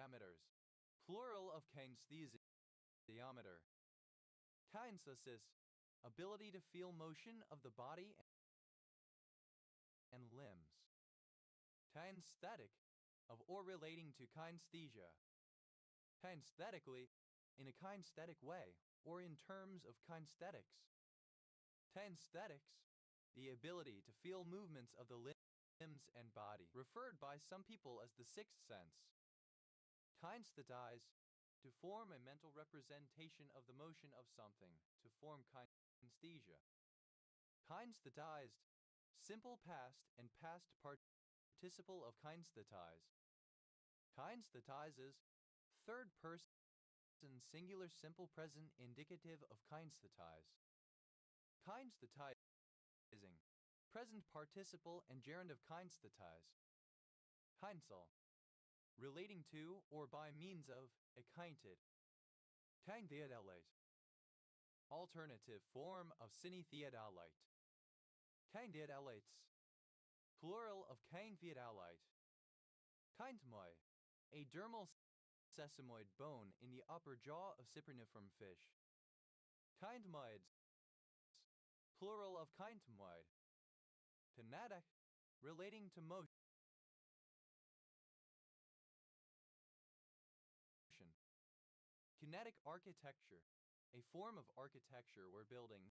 diameters, plural of kinesthesiometer. Kinesis, ability to feel motion of the body and limbs. Kinesthetic, of or relating to kinesthesia. Kinesthetically, in a kinesthetic way, or in terms of kinesthetics. Kinesthetics, the ability to feel movements of the limbs and body, referred by some people as the sixth sense. Kinesthetize, to form a mental representation of the motion of something, to form kinesthesia. Kinesthetized, simple past and past participle of kinesthetized. Kinesthetizes, third person singular simple present indicative of kinesthetize. Kinesthetizing, present participle and gerund of kinesthetized. Kinsel, relating to or by means of, a kinted. Kintheodolite, alternative form of synetheodolite. Kintheodolites, plural of kintheodolite. Kinthmoi, a dermal sesamoid bone in the upper jaw of cypriniform fish. Kinthmoids, plural of kinthmoid. Kinetic, relating to motion. Kinetic architecture, a form of architecture where buildings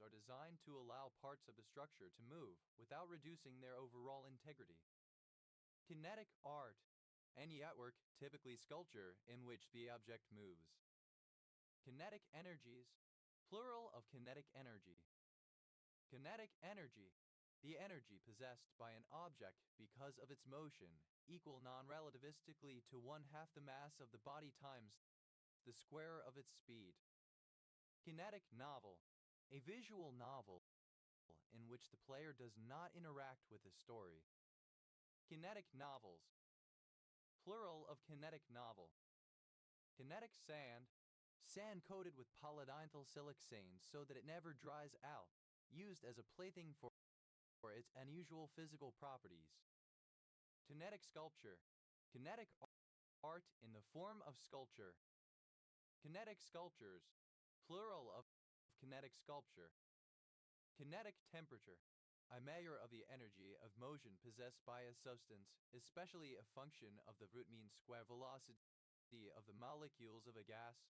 are designed to allow parts of the structure to move without reducing their overall integrity. Kinetic art, any artwork, typically sculpture, in which the object moves. Kinetic energies, plural of kinetic energy. Kinetic energy, the energy possessed by an object because of its motion, equal non-relativistically to 1/2 the mass of the body times the square of its speed. Kinetic novel, a visual novel in which the player does not interact with the story. Kinetic novels, plural of kinetic novel. Kinetic sand, sand coated with polydimethyl siloxane so that it never dries out, used as a plaything for its unusual physical properties. Kinetic sculpture, kinetic art in the form of sculpture. Kinetic sculptures, plural of kinetic sculpture. Kinetic temperature, a measure of the energy of motion possessed by a substance, especially a function of the root mean square velocity of the molecules of a gas.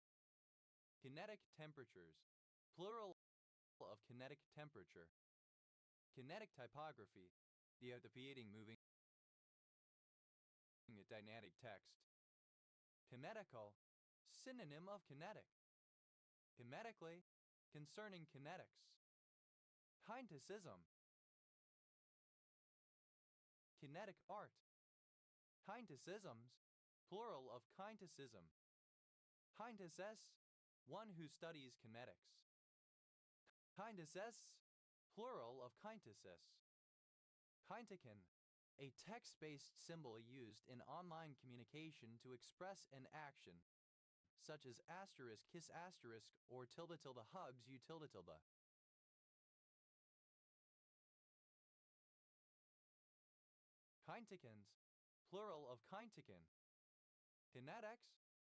Kinetic temperatures, plural of kinetic temperature. Kinetic typography, the art of creating moving a dynamic text. Kinetical, synonym of kinetic. Kinetically, concerning kinetics. Kineticism, kinetic art. Kineticisms, plural of kineticism. Kinetices, one who studies kinetics. Kinetices, plural of kinetices. Kinetican, a text-based symbol used in online communication to express an action, such as asterisk kiss asterisk or tilde tilde hugs you tilde tilde. Kineticans, plural of kinetican. Kinetics,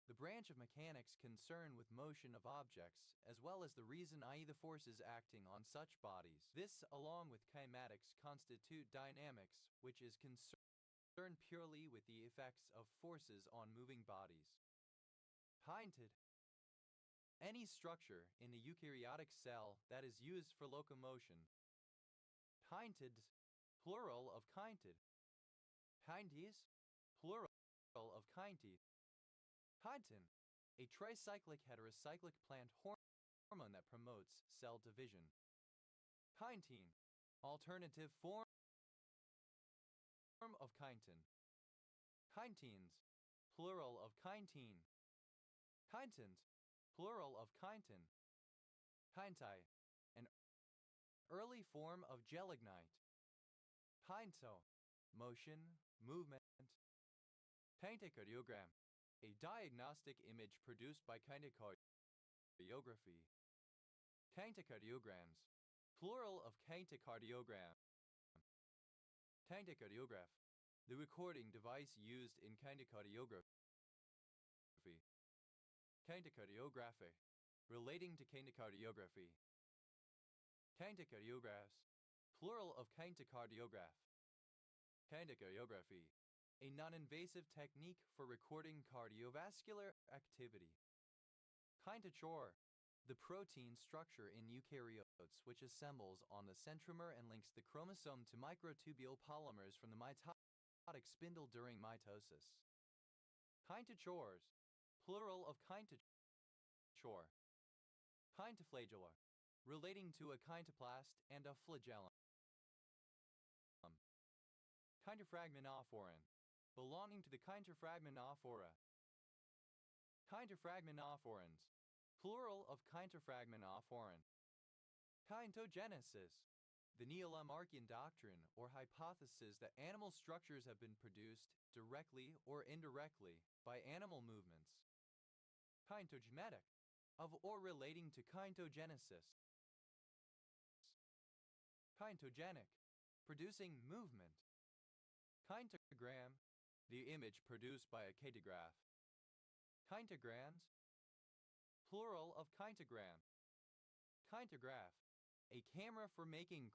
the branch of mechanics concerned with motion of objects, as well as the reason, i.e. the forces acting on such bodies. This, along with kinematics, constitute dynamics, which is concerned purely with the effects of forces on moving bodies. Kinetic, any structure in the eukaryotic cell that is used for locomotion. Kinetids, plural of kinetid. Kintes, plural of kinete. Chitin, a tricyclic heterocyclic plant hormone that promotes cell division. Chitin, alternative form of chitin. Chitins, plural of chitine. Chitins, plural of chitin. Chinti, an early form of gelignite. Chinto, motion, movement. Kinetocardiogram, a diagnostic image produced by kinetocardiography. Kinetocardiograms, plural of kinetocardiogram. Kinetocardiograph, the recording device used in kinetocardiography. Kinetocardiography, relating to kinetocardiography. Kinetocardiographs, plural of kinetocardiograph. Kinetocardiography, a non-invasive technique for recording cardiovascular activity. Kinetochore, the protein structure in eukaryotes which assembles on the centromere and links the chromosome to microtubule polymers from the mitotic spindle during mitosis. Kinetochores, plural of kinetochore. Kinetoflagella, relating to a kinetoplast and a flagellum. Kinetofragmentophoran, belonging to the kinetofragmentophora. Kinetofragmentophorans, plural of kinetofragmentophoran. Kinetogenesis, the neo-Lamarckian doctrine or hypothesis that animal structures have been produced directly or indirectly by animal movements. Kinetogenetic, of or relating to kinetogenesis. Kinetogenic, producing movement. Kinetogram, the image produced by a kinetograph. Kinetograms, plural of kinetogram. Kinetograph, a camera for making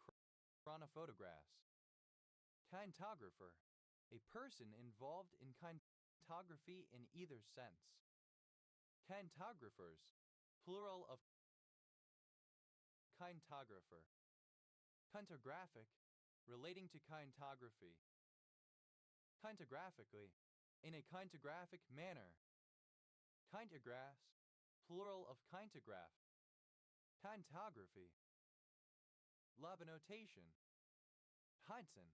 chronophotographs. Kinetographer, a person involved in kinetography in either sense. Kinetographers, plural of kinetographer. Kinetographic, relating to kinetography. Kinetographically, in a kinetographic manner. Kinetographs, plural of kinetograph. Kinetography. Labanotation. Heintzen,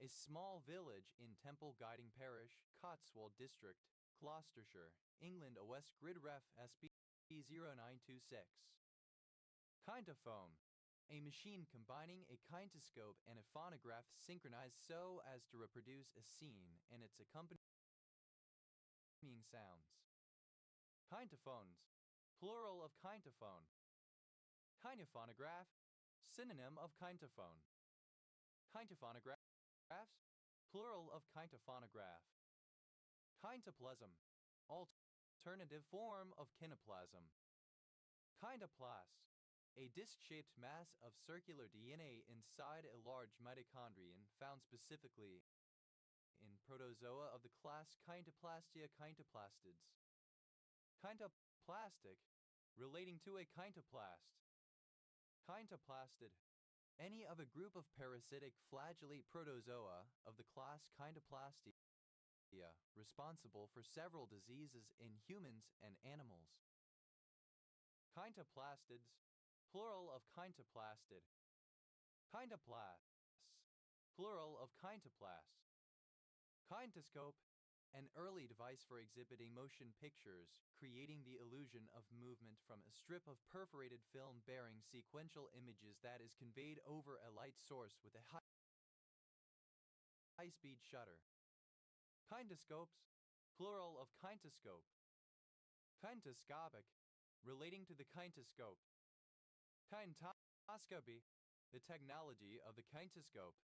a small village in Temple Guiding Parish, Cotswold District, Gloucestershire, England. OS Grid Ref SB 0926. Kinetophone, a machine combining a kinetoscope and a phonograph synchronized so as to reproduce a scene and its accompanying sounds. Kinetophones, plural of kinetophone. Kinetophonograph, synonym of kinetophone. Kinetophonographs, plural of kinetophonograph. Kinetoplasm, alternative form of kinoplasm. Kinetoplast, a disc-shaped mass of circular DNA inside a large mitochondrion found specifically in protozoa of the class Kinetoplastia. Kinetoplastids. Kinetoplastic, relating to a kinetoplast. Kinetoplastid, any of a group of parasitic flagellate protozoa of the class Kinetoplastia, responsible for several diseases in humans and animals. Kinetoplastids, plural of kinetoplastid. Kinetoplasts, plural of kinetoplast. Kinetoscope, an early device for exhibiting motion pictures, creating the illusion of movement from a strip of perforated film bearing sequential images that is conveyed over a light source with a high-speed shutter. Kinetoscopes, plural of kinetoscope. Kinetoscopic, relating to the kinetoscope. Kinetoscopy, the technology of the kinetoscope.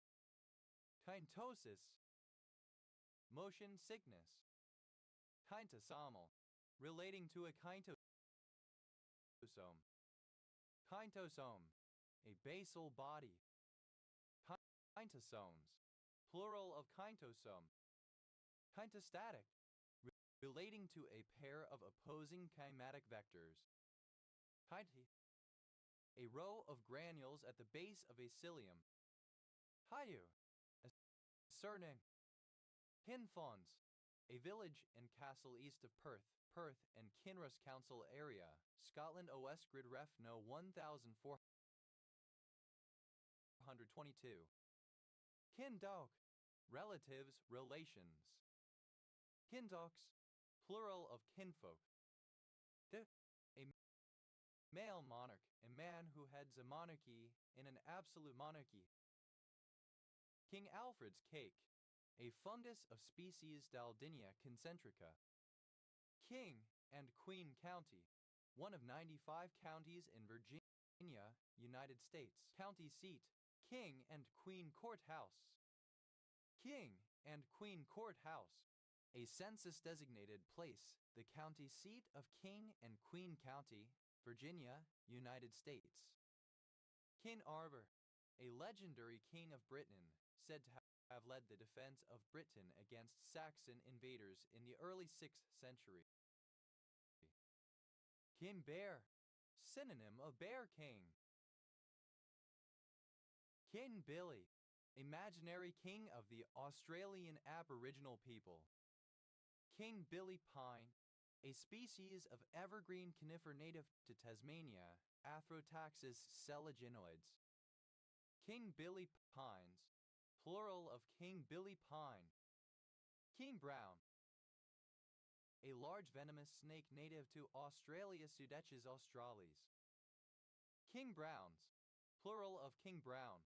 Kinetosis, motion sickness. Kinetosomal, relating to a kinetosome. Kinetosome, a basal body. Kinetosomes, plural of kinetosome. Kinetostatic, relating to a pair of opposing kinematic vectors. Kinete, a row of granules at the base of a cilium. Hyu, a surname. Kinfons, a village and castle east of Perth and Kinross Council area, Scotland. OS Grid Ref No 1422. Kindok, relatives, relations. Kindoks, plural of kinfolk. A male monarch, a man who heads a monarchy in an absolute monarchy. King Alfred's cake, a fungus of species Daldinia concentrica. King and Queen County, one of 95 counties in Virginia, United States. County seat, King and Queen Courthouse. King and Queen Courthouse, a census-designated place, the county seat of King and Queen County, Virginia, United States. King Arthur, a legendary king of Britain, said to have led the defense of Britain against Saxon invaders in the early 6th century. King Bear, synonym of Bear King. King Billy, imaginary king of the Australian Aboriginal people. King Billy Pine, a species of evergreen conifer native to Tasmania, Athrotaxis seliginoides. King Billy Pines, plural of King Billy Pine. King Brown, a large venomous snake native to Australia, Pseudechis australis. King Browns, plural of King Brown.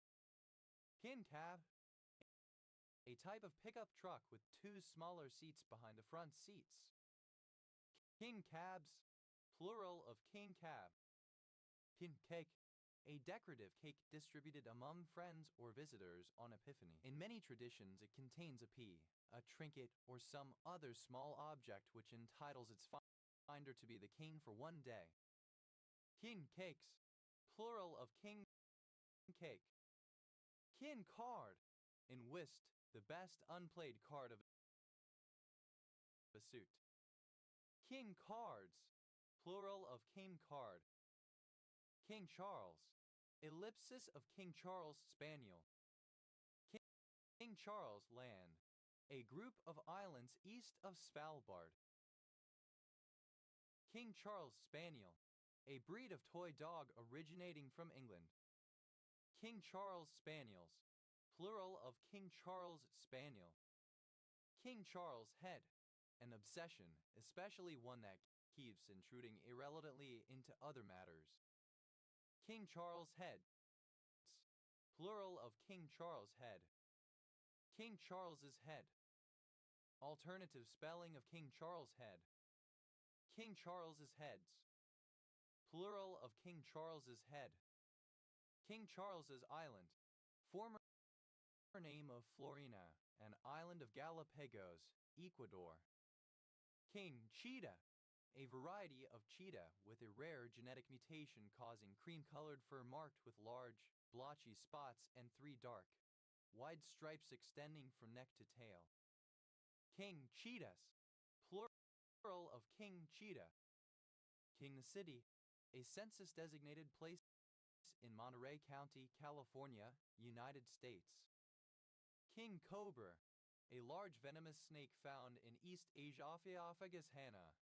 King Cab, a type of pickup truck with two smaller seats behind the front seats. King Cabs, plural of King Cab. King Cake, a decorative cake distributed among friends or visitors on Epiphany. In many traditions, it contains a pea, a trinket, or some other small object which entitles its finder to be the king for one day. King Cakes, plural of King Cake. King Card, in whist, the best unplayed card of a suit. King Cards, plural of King Card. King Charles, ellipsis of King Charles Spaniel. King Charles Land, a group of islands east of Svalbard. King Charles Spaniel, a breed of toy dog originating from England. King Charles Spaniels, plural of King Charles Spaniel. King Charles Head, an obsession, especially one that keeps intruding irrelevantly into other matters. King Charles Heads, plural of King Charles Head. King Charles's Head, alternative spelling of King Charles Head. King Charles's Heads, plural of King Charles's Head. King Charles's Island, former name of Florina, an island of Galapagos, Ecuador. King Cheetah, a variety of cheetah with a rare genetic mutation causing cream-colored fur marked with large, blotchy spots and 3 dark, wide stripes extending from neck to tail. King Cheetahs, plural of King Cheetah. King City, a census-designated place in Monterey County, California, United States. King Cobra, a large venomous snake found in East Asia. Ophiophagus hana,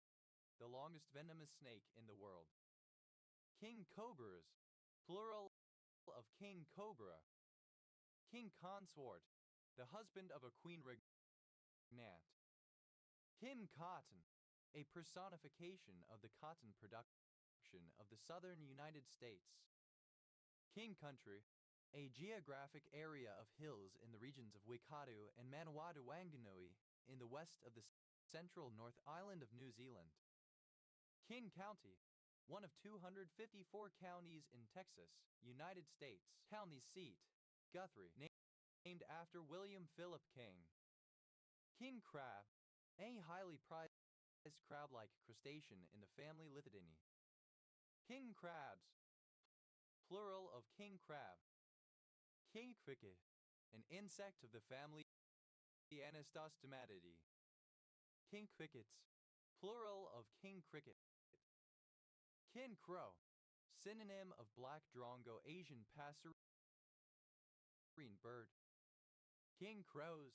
the longest venomous snake in the world. King Cobras, plural of King Cobra. King Consort, the husband of a queen regnant. King Cotton, a personification of the cotton production of the southern United States. King Country, a geographic area of hills in the regions of Waikato and Manawatu Wanganui in the west of the central North Island of New Zealand. King County, one of 254 counties in Texas, United States. County seat, Guthrie, named after William Philip King. King Crab, a highly prized crab-like crustacean in the family Lithidae. King Crabs, plural of King Crab. King Cricket, an insect of the family Anastomatidae. King Crickets, plural of King Cricket. King Crow, synonym of black drongo Asian passerine bird. King Crows,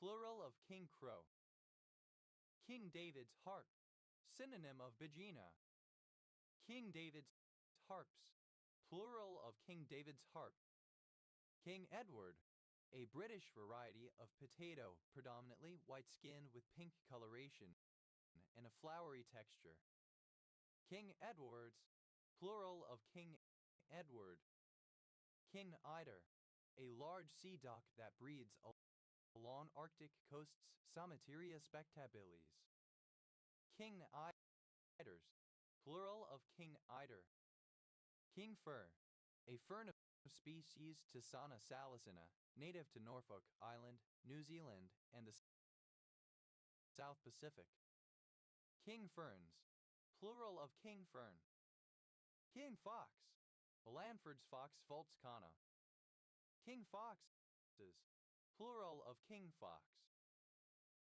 plural of King Crow. King David's harp, synonym of Begina. King David's harps, plural of King David's harp. King Edward, a British variety of potato, predominantly white-skinned with pink coloration and a flowery texture. King Edwards, plural of King Edward. King Eider, a large sea duck that breeds along Arctic coasts. Somateria spectabilis. King Eiders, plural of King Eider. King Fir, a fern of species Tisana salicina, native to Norfolk Island, New Zealand, and the South Pacific. King ferns, plural of king fern. King fox, Blandford's fox voltscana. King foxes, plural of king fox.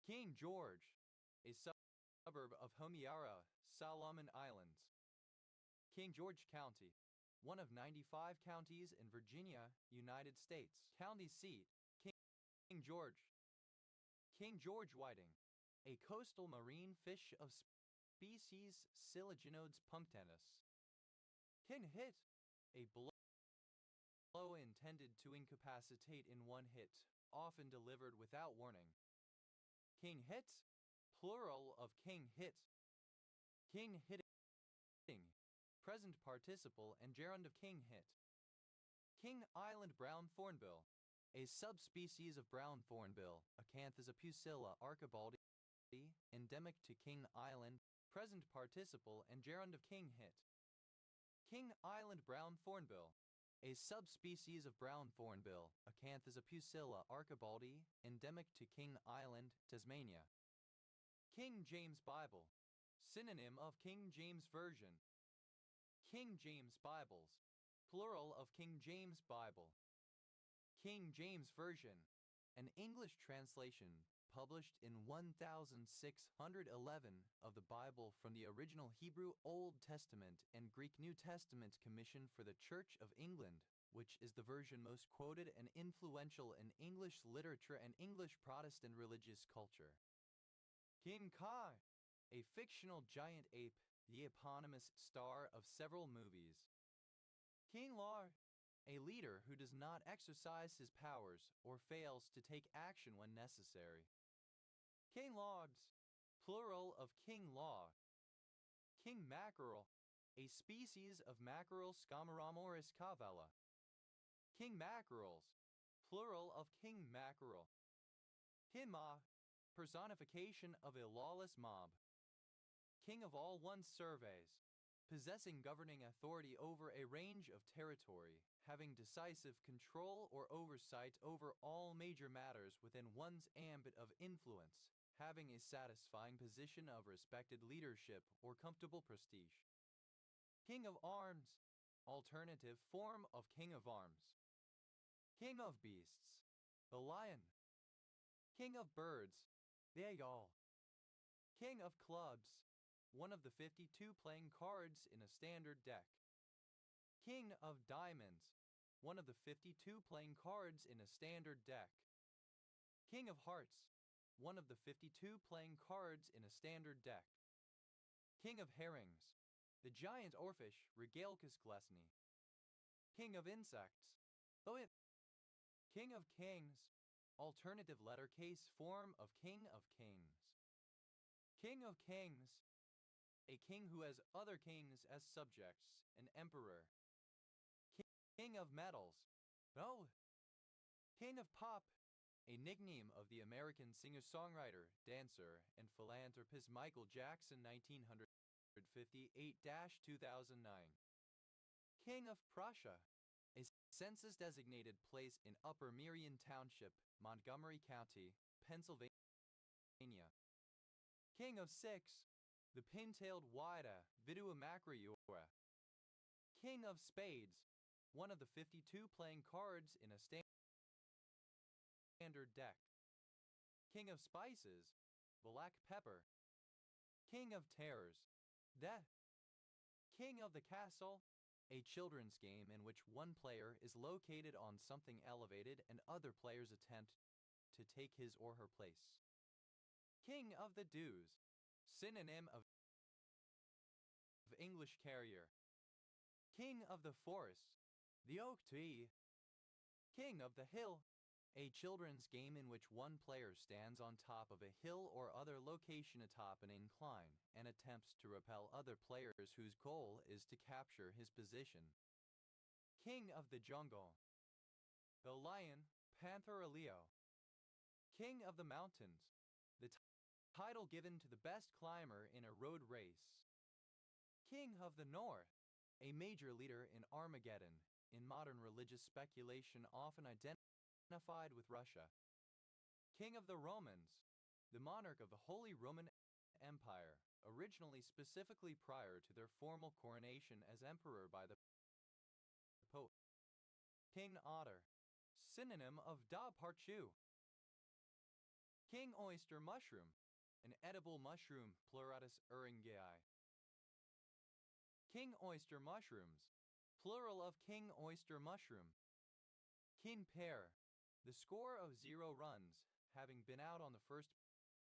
King George, a suburb of Honiara, Solomon Islands. King George County, one of 95 counties in Virginia, United States. County seat, King George. King George whiting, a coastal marine fish of species Silaginodes punctanus. King hit, a blow intended to incapacitate in one hit, often delivered without warning. King hit, plural of king hit. King hitting, present participle and gerund of king hit. King Island brown thornbill, a subspecies of brown thornbill, Acanthus apusilla archibaldi, endemic to King Island, present participle and gerund of king hit. King Island brown thornbill, a subspecies of brown thornbill, Acanthus apusilla archibaldi, endemic to King Island, Tasmania. King James Bible, synonym of King James Version. King James Bibles, plural of King James Bible. King James Version, an English translation published in 1611 of the Bible from the original Hebrew Old Testament and Greek New Testament commission for the Church of England, which is the version most quoted and influential in English literature and English Protestant religious culture. King Kai, a fictional giant ape, the eponymous star of several movies. King Lar, a leader who does not exercise his powers or fails to take action when necessary. King Logs, plural of king log. King Mackerel, a species of Mackerel Scamaramoris cavella. King Mackerels, plural of king mackerel. King Ma, personification of a lawless mob. King of all one's surveys, possessing governing authority over a range of territory, having decisive control or oversight over all major matters within one's ambit of influence, having a satisfying position of respected leadership or comfortable prestige. King of arms, alternative form of king of arms. King of beasts, the lion. King of birds, the eagle. King of clubs, one of the 52 playing cards in a standard deck. King of diamonds, one of the 52 playing cards in a standard deck. King of hearts, one of the 52 playing cards in a standard deck. King of herrings, the giant oarfish Regalcus glesni. King of insects, King of kings, alternative letter case form of king of kings. King of kings, a king who has other kings as subjects, an emperor. King of metals, no. King of pop, a nickname of the American singer-songwriter, dancer, and philanthropist Michael Jackson 1958-2009. King of Prussia, a census-designated place in Upper Merion Township, Montgomery County, Pennsylvania. King of Six, the pin-tailed wida, Vidua macroura. King of Spades, one of the 52 playing cards in a standard deck. King of Spices, black pepper. King of Terrors, death. King of the Castle, a children's game in which one player is located on something elevated and other players attempt to take his or her place. King of the Dews, synonym of English carrier. King of the Forest, the oak tree. King of the Hill, a children's game in which one player stands on top of a hill or other location atop an incline and attempts to repel other players whose goal is to capture his position. King of the Jungle, the lion, panther or leo. King of the Mountains, the title given to the best climber in a road race. King of the North, a major leader in Armageddon, in modern religious speculation often identified identified with Russia. King of the Romans, the monarch of the Holy Roman Empire, originally specifically prior to their formal coronation as emperor by the Pope. King Otter, synonym of da parchu. King oyster mushroom, an edible mushroom, Pleurotus eryngiae. King oyster mushrooms, plural of king oyster mushroom. King pear, the score of 0 runs, having been out on the first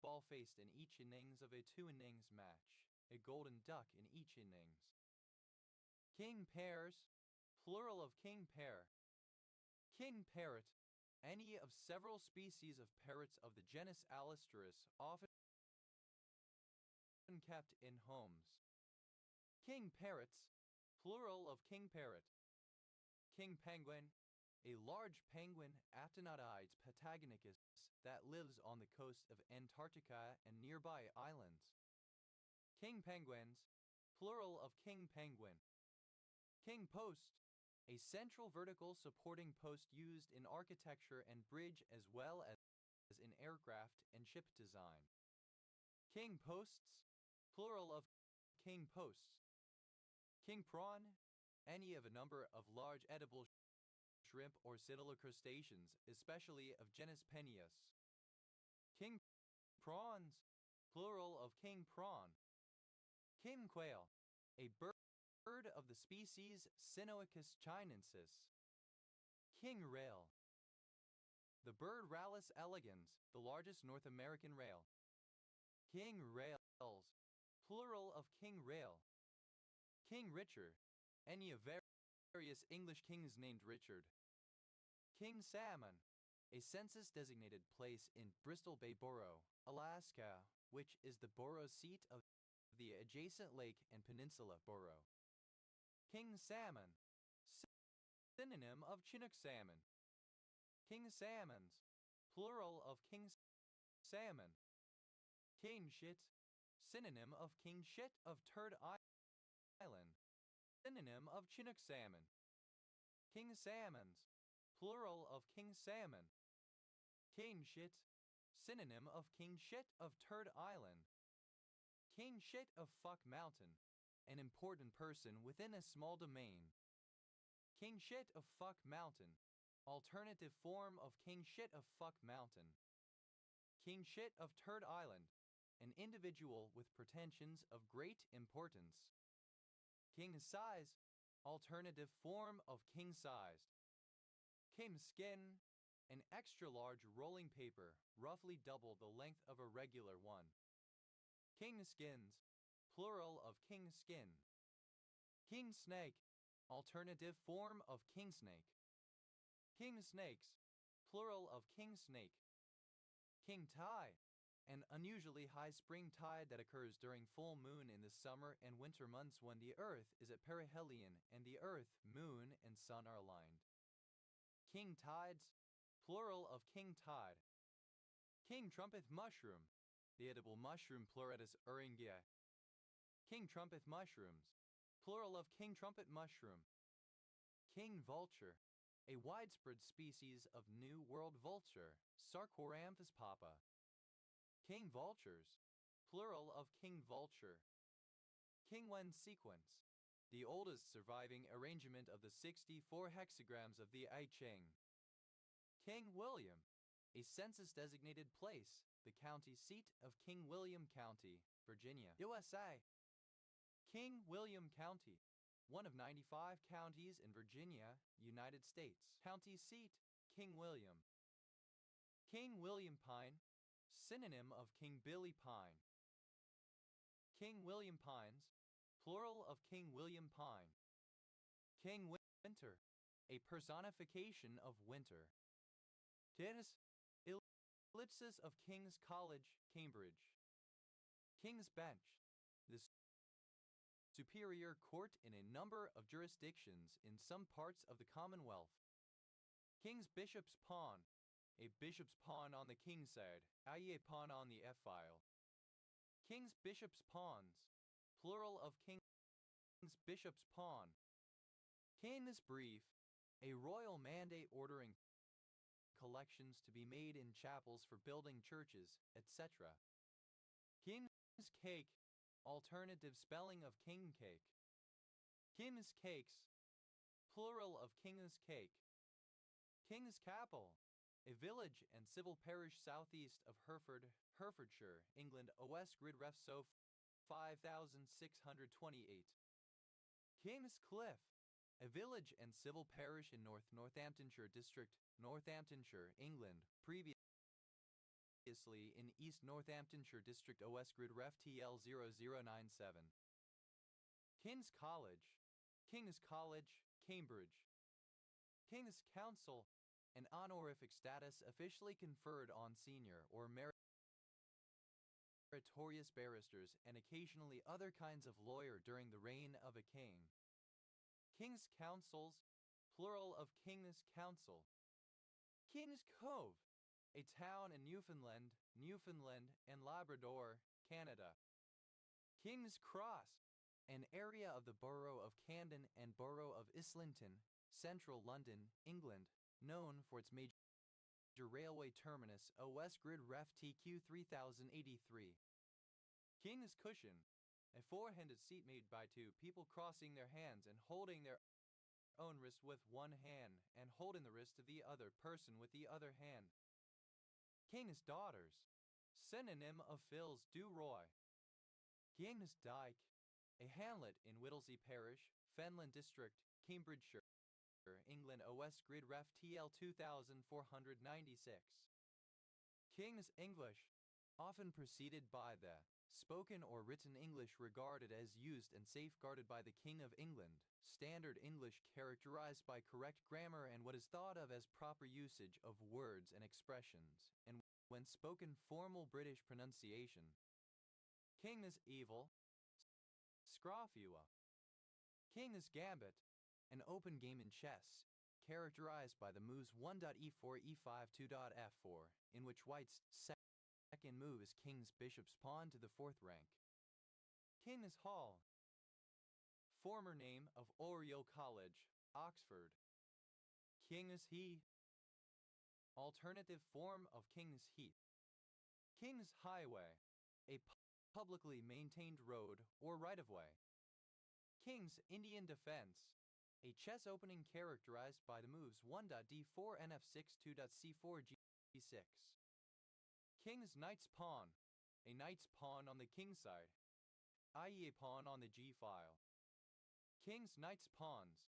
ball faced in each innings of a 2-innings match, a golden duck in each innings. King pears, plural of king pear. King parrot, any of several species of parrots of the genus Alisteris, often kept in homes. King parrots, plural of king parrot. King penguin, a large penguin Aptenotides patagonicus that lives on the coast of Antarctica and nearby islands. King penguins, plural of king penguin. King post, a central vertical supporting post used in architecture and bridge as well as in aircraft and ship design. King posts, plural of king posts. King prawn, any of a number of large edible shrimp or crustaceans, especially of genus Peneus. King prawns, plural of king prawn. King quail, a bird of the species Cynoicus chinensis. King rail, the bird Rallus elegans, the largest North American rail. King rails, plural of king rail. King Richard, any of various English kings named Richard. King salmon, a census-designated place in Bristol Bay Borough, Alaska, which is the borough seat of the adjacent lake and peninsula borough. King salmon, synonym of Chinook salmon. King salmons, plural of king salmon. King shit, synonym of king shit of Turd Island, synonym of Chinook salmon. King salmons, plural of king salmon. King shit, synonym of king shit of Turd Island. King shit of Fuck Mountain, an important person within a small domain. King shit of Fuck Mountain, alternative form of king shit of Fuck Mountain. King shit of Turd Island, an individual with pretensions of great importance. King size, alternative form of king-sized. King skin, an extra-large rolling paper, roughly double the length of a regular one. King skins, plural of king skin. King snake, alternative form of king snake. King snakes, plural of king snake. King tide, an unusually high spring tide that occurs during full moon in the summer and winter months when the Earth is at perihelion and the Earth, moon, and sun are aligned. King tides, plural of king tide. King trumpet mushroom, the edible mushroom Pleurotus eryngiae. King trumpet mushrooms, plural of king trumpet mushroom. King vulture, a widespread species of New World vulture, Sarcoramphus papa. King vultures, plural of king vulture. King Wen sequence, the oldest surviving arrangement of the 64 hexagrams of the I Ching. King William, a census-designated place, the county seat of King William County, Virginia, USA. King William County, one of 95 counties in Virginia, United States. County seat, King William. King William pine, synonym of King Billy pine. King William pines, plural of King William pine. King winter, a personification of winter. Kid's, ellipsis of King's College, Cambridge. King's bench, the superior court in a number of jurisdictions in some parts of the Commonwealth. King's bishop's pawn, a bishop's pawn on the king's side, i.e. a pawn on the F-file. King's bishop's pawns, plural of King's bishop's pawn. King's brief, a royal mandate ordering collections to be made in chapels for building churches, etc. King's cake, alternative spelling of king cake. King's cakes, plural of King's cake. King's Capel, a village and civil parish southeast of Hereford, Herefordshire, England. OS grid ref so 5628. King's Cliff, a village and civil parish in Northamptonshire District, Northamptonshire, England, previously in East Northamptonshire District. OS grid ref TL0097. King's College, Cambridge. King's Counsel, an honorific status officially conferred on senior or meritorious barristers and occasionally other kinds of lawyer during the reign of a king. King's Councils, plural of King's Council. King's Cove, a town in Newfoundland and Labrador, Canada. King's Cross, an area of the borough of Camden and borough of Islington, central London, England, known for its major railway terminus. OS grid ref TQ 3083. King's Cushion, a four-handed seat made by two people crossing their hands and holding their own wrist with one hand and holding the wrist of the other person with the other hand. King's Daughters, synonym of Phil's Du Roy. King's Dyke, a hamlet in Whittlesey Parish, Fenland District, Cambridgeshire, England. OS grid ref TL 2496. King's English, often preceded by the spoken or written English regarded as used and safeguarded by the King of England, standard English characterized by correct grammar and what is thought of as proper usage of words and expressions, and when spoken formal British pronunciation. King's Evil, Scrofua. King's Gambit, an open game in chess, characterized by the moves 1.e4, e5, 2.f4, in which white's second move is king's bishop's pawn to the fourth rank. King's Hall, former name of Oriel College, Oxford. King's Heath, alternative form of King's Heath. King's Highway, a publicly maintained road or right-of-way. King's Indian Defense, a chess opening characterized by the moves 1.d4, nf6, 2.c4, g6. King's Knight's Pawn, a knight's pawn on the king's side, i.e. a pawn on the g-file. King's Knight's Pawns,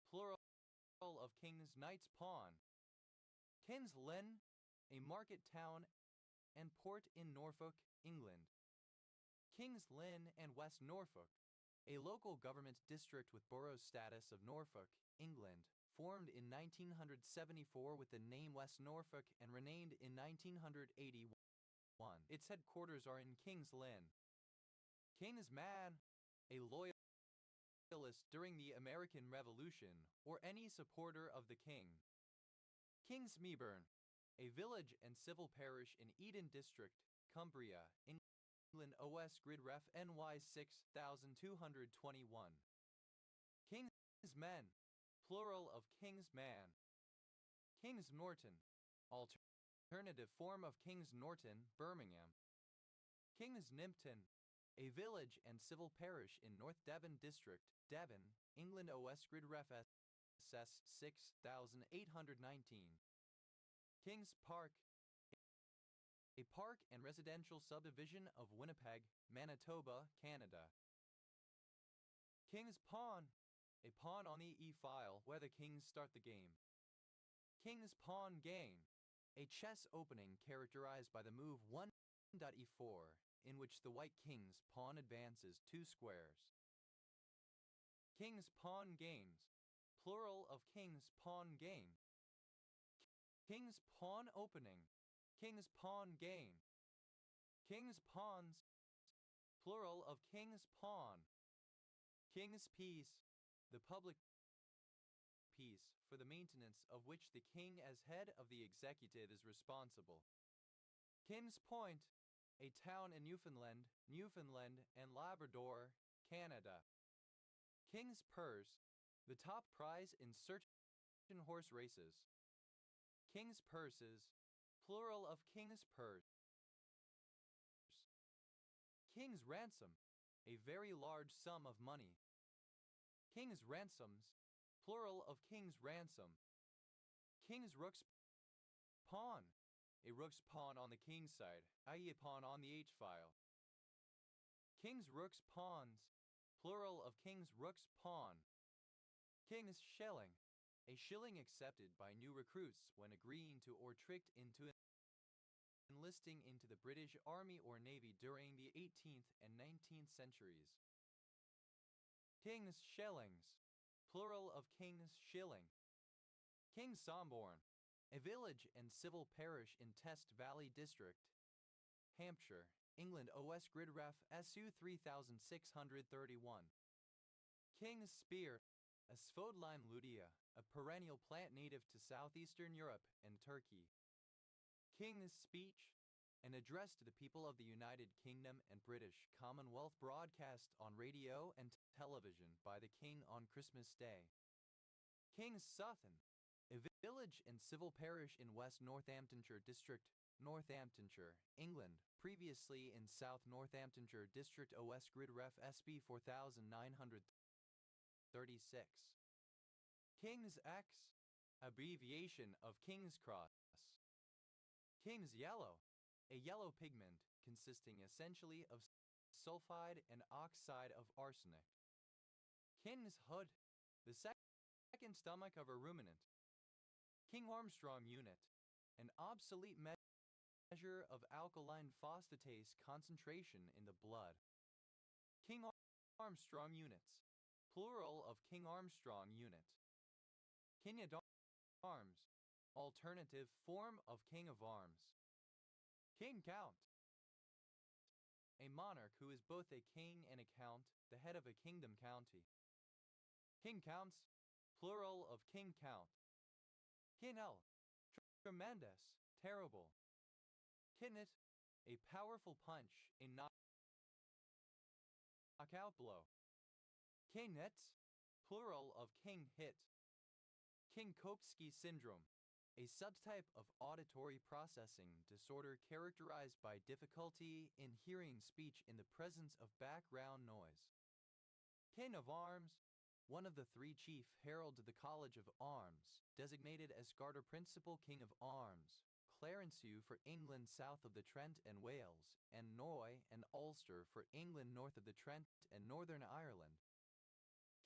plural of King's Knight's Pawn. King's Lynn, a market town and port in Norfolk, England. King's Lynn and West Norfolk, a local government district with borough status of Norfolk, England, formed in 1974 with the name West Norfolk and renamed in 1981. Its headquarters are in King's Lynn. King's Man, a loyalist during the American Revolution or any supporter of the king. King's Meeburn, a village and civil parish in Eden District, Cumbria, England. OS grid ref NY 6221. King's Men, plural of King's Man. King's Norton, alternative form of King's Norton, Birmingham. King's Nympton, a village and civil parish in North Devon District, Devon, England. OS grid ref SS 6819. King's Park, a park and residential subdivision of Winnipeg, Manitoba, Canada. King's Pawn, a pawn on the e-file where the kings start the game. King's Pawn Gain, a chess opening characterized by the move 1.e4, in which the white king's pawn advances 2 squares. King's Pawn Games, plural of King's Pawn Gain. King's Pawn Opening, King's Pawn Gain. King's Pawns, plural of King's Pawn. King's Peace, the public peace for the maintenance of which the king as head of the executive is responsible. King's Point, a town in Newfoundland and Labrador, Canada. King's Purse, the top prize in certain horse races. King's purses, plural of king's purse. King's ransom, a very large sum of money. King's ransoms, plural of king's ransom. King's rook's pawn, a rook's pawn on the king's side, i.e. a pawn on the h-file. King's rook's pawns, plural of king's rook's pawn. King's shilling, a shilling accepted by new recruits when agreeing to or tricked into enlisting into the British Army or Navy during the 18th and 19th centuries. King's shillings, plural of king's shilling. King's Somborne, a village and civil parish in Test Valley District, Hampshire, England. OS Gridref SU 3631. King's spear, a Sphodline lutea, a perennial plant native to southeastern Europe and Turkey. King's speech, an address to the people of the United Kingdom and British Commonwealth broadcast on radio and television by the King on Christmas Day. King's Sutton, a village and civil parish in West Northamptonshire District, Northamptonshire, England, previously in South Northamptonshire District. OS Gridref SB 4936. King's X, abbreviation of King's Cross. King's Yellow, a yellow pigment consisting essentially of sulfide and oxide of arsenic. King's Hood, the second stomach of a ruminant. King Armstrong unit, an obsolete measure of alkaline phosphatase concentration in the blood. King Armstrong units, plural of King Armstrong unit. King at Arms, alternative form of King of Arms. King Count, a monarch who is both a king and a count, the head of a kingdom county. King Counts, plural of King Count. Kinel, tremendous, terrible. Kinnit, a powerful punch, a knockout blow. King Nets, plural of King Hit. King-Kopsky syndrome, a subtype of auditory processing disorder characterized by difficulty in hearing speech in the presence of background noise. King of Arms, one of the three chief heralds of the College of Arms, designated as Garter Principal King of Arms, Clarencieux for England south of the Trent and Wales, and Noy and Ulster for England north of the Trent and Northern Ireland.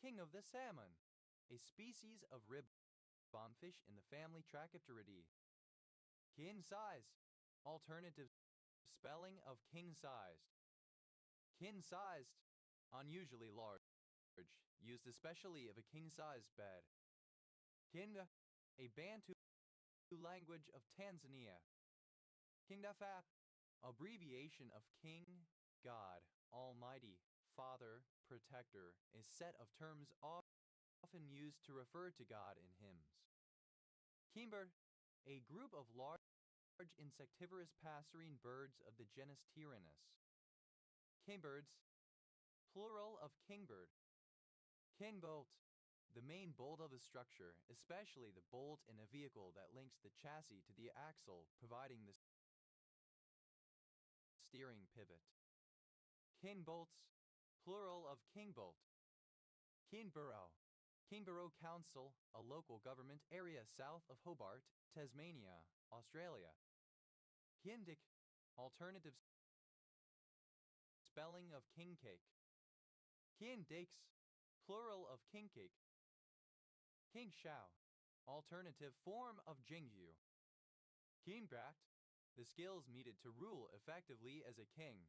King of the Salmon, a species of rib bombfish in the family Trachypteridae. King-sized, alternative spelling of king-sized. King-sized, unusually large, used especially of a king-sized bed. Kinga, a Bantu language of Tanzania. Kingdafap, abbreviation of King, God, Almighty, Father, Protector, a set of terms often used to refer to God in hymns. Kingbird, a group of large insectivorous passerine birds of the genus Tyrannus. Kingbirds, plural of kingbird. Kingbolt, the main bolt of a structure, especially the bolt in a vehicle that links the chassis to the axle, providing the steering pivot. Kingbolts, plural of kingbolt. Kingborough, Kingborough Council, a local government area south of Hobart, Tasmania, Australia. Kindick, alternative spelling of king cake. Kindakes, plural of king cake. King Shao, alternative form of Jingyu. Kingbrat, the skills needed to rule effectively as a king.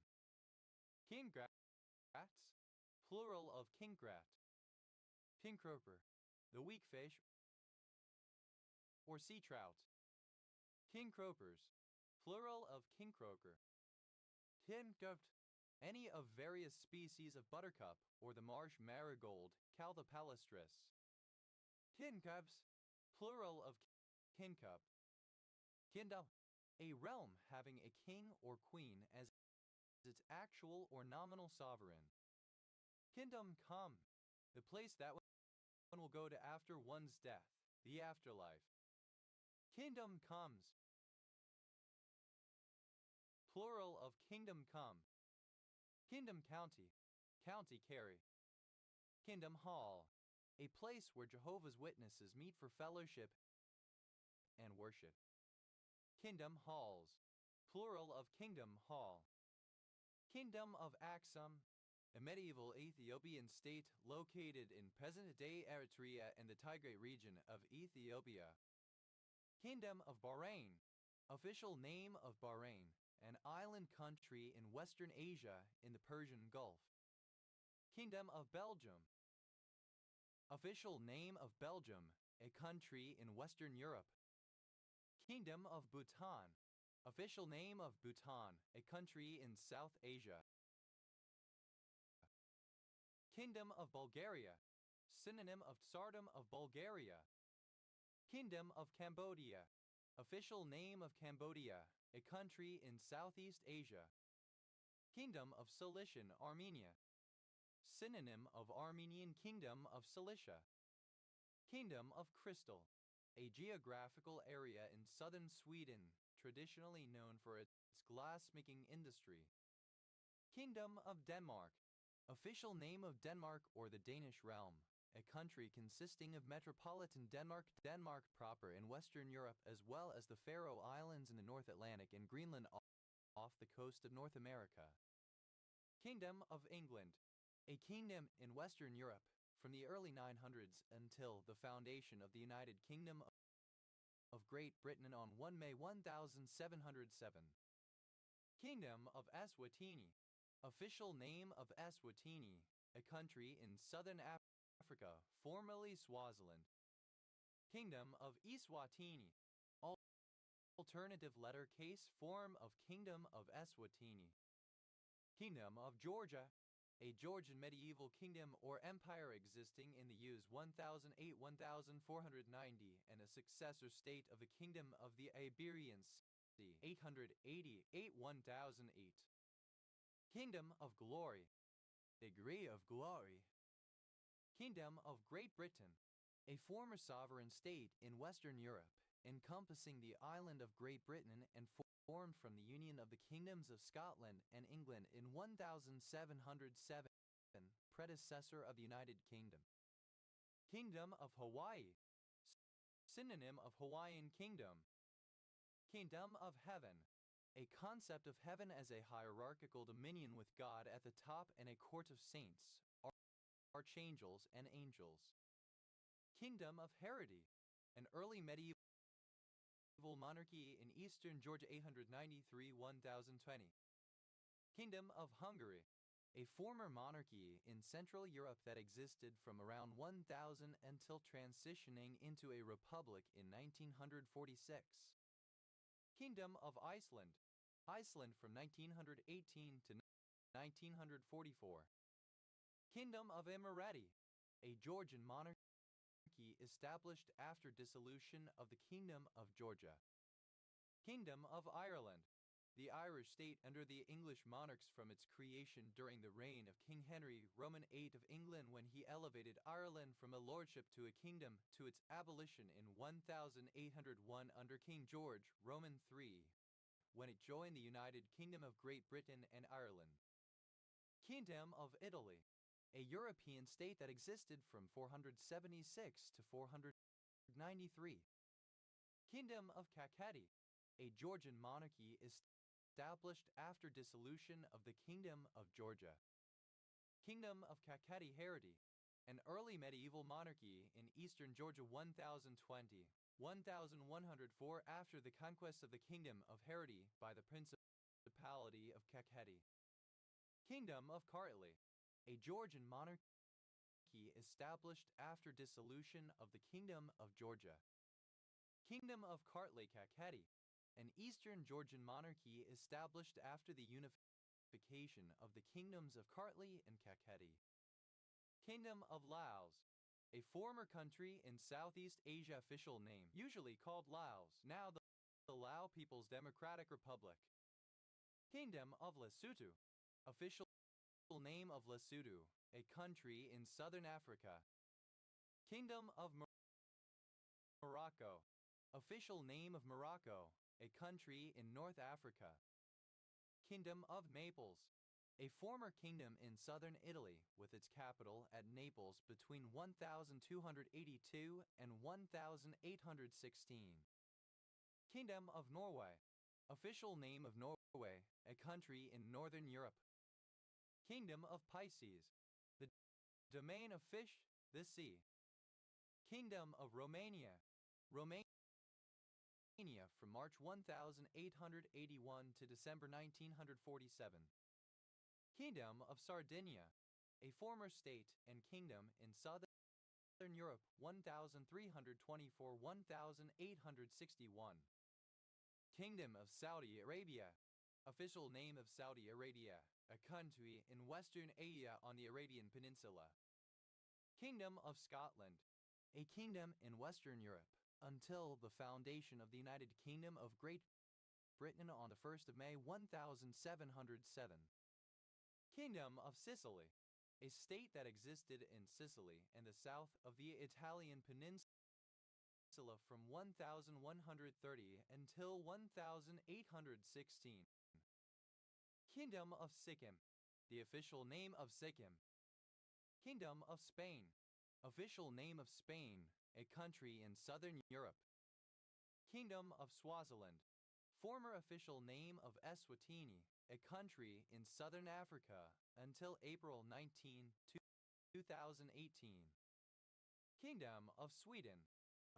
Kingrats, plural of kingrat. Kingcroper, the weak fish or sea trout. Kingcropers, plural of kingcroker. Kincupt, any of various species of buttercup or the marsh marigold, Calthopalustris. Kincups, plural of kincup. Kingdom, a realm having a king or queen as its actual or nominal sovereign. Kingdom come, the place that one will go to after one's death, the afterlife. Kingdom comes. Plural of kingdom come. Kingdom County, County Kerry. Kingdom Hall, a place where Jehovah's Witnesses meet for fellowship and worship. Kingdom Halls, plural of Kingdom Hall. Kingdom of Aksum, a medieval Ethiopian state located in present-day Eritrea and the Tigray region of Ethiopia. Kingdom of Bahrain, official name of Bahrain, an island country in Western Asia in the Persian Gulf. Kingdom of Belgium, official name of Belgium, a country in Western Europe. Kingdom of Bhutan, official name of Bhutan, a country in South Asia. Kingdom of Bulgaria, synonym of Tsardom of Bulgaria. Kingdom of Cambodia, official name of Cambodia, a country in Southeast Asia. Kingdom of Cilician Armenia, synonym of Armenian Kingdom of Cilicia. Kingdom of Crystal, a geographical area in southern Sweden, traditionally known for its glassmaking industry. Kingdom of Denmark, official name of Denmark or the Danish realm, a country consisting of metropolitan Denmark, Denmark proper in Western Europe, as well as the Faroe Islands in the North Atlantic and Greenland off the coast of North America. Kingdom of England, a kingdom in Western Europe from the early 900s until the foundation of the United Kingdom of Great Britain on 1 May 1707. Kingdom of Eswatini, official name of Eswatini, a country in southern Africa, formerly Swaziland. Kingdom of Eswatini, alternative lettercase form of Kingdom of Eswatini. Kingdom of Georgia, a Georgian medieval kingdom or empire existing in the years 1008-1490 and a successor state of the Kingdom of the Iberian Sea 888-1008. Kingdom of Glory, degree of glory. Kingdom of Great Britain, a former sovereign state in Western Europe, encompassing the island of Great Britain and formed from the union of the kingdoms of Scotland and England in 1707, predecessor of the United Kingdom. Kingdom of Hawaii, synonym of Hawaiian Kingdom. Kingdom of Heaven, a concept of heaven as a hierarchical dominion with God at the top and a court of saints, archangels, and angels. Kingdom of Herody, an early medieval monarchy in eastern Georgia 893-1020. Kingdom of Hungary, a former monarchy in Central Europe that existed from around 1000 until transitioning into a republic in 1946. Kingdom of Iceland, Iceland from 1918 to 1944. Kingdom of Emirati, a Georgian monarchy established after dissolution of the Kingdom of Georgia. Kingdom of Ireland, the Irish state under the English monarchs from its creation during the reign of King Henry VIII of England when he elevated Ireland from a lordship to a kingdom to its abolition in 1801 under King George III, when it joined the United Kingdom of Great Britain and Ireland. Kingdom of Italy, a European state that existed from 476 to 493. Kingdom of Kakheti, a Georgian monarchy established after dissolution of the Kingdom of Georgia. Kingdom of Kakheti Hereti, an early medieval monarchy in eastern Georgia 1104 after the conquest of the Kingdom of Hereti by the Principality of Kakheti. Kingdom of Kartli, a Georgian monarchy established after dissolution of the Kingdom of Georgia. Kingdom of Kartli Kakheti, an Eastern Georgian monarchy established after the unification of the kingdoms of Kartli and Kakheti. Kingdom of Laos, a former country in Southeast Asia, official name usually called Laos, now the Lao People's Democratic Republic. Kingdom of Lesotho, official name of Lesotho, a country in southern Africa. Kingdom of Morocco, Official name of Morocco, a country in North Africa. Kingdom of Naples, a former kingdom in southern Italy with its capital at Naples between 1282 and 1816. Kingdom of Norway, official name of Norway, a country in northern Europe. Kingdom of Pisces, the domain of fish, the sea. Kingdom of Romania, Romania from March 1881 to December 1947. Kingdom of Sardinia, a former state and kingdom in southern Europe 1324–1861. Kingdom of Saudi Arabia, official name of Saudi Arabia, a country in Western Asia on the Arabian Peninsula. Kingdom of Scotland, a kingdom in Western Europe until the foundation of the United Kingdom of Great Britain on the 1st of May 1707. Kingdom of Sicily, a state that existed in Sicily and the south of the Italian peninsula from 1130 until 1816. Kingdom of Sikkim, the official name of Sikkim. Kingdom of Spain, official name of Spain, a country in southern Europe. Kingdom of Swaziland, former official name of Eswatini, a country in southern Africa until April 19, 2018. Kingdom of Sweden,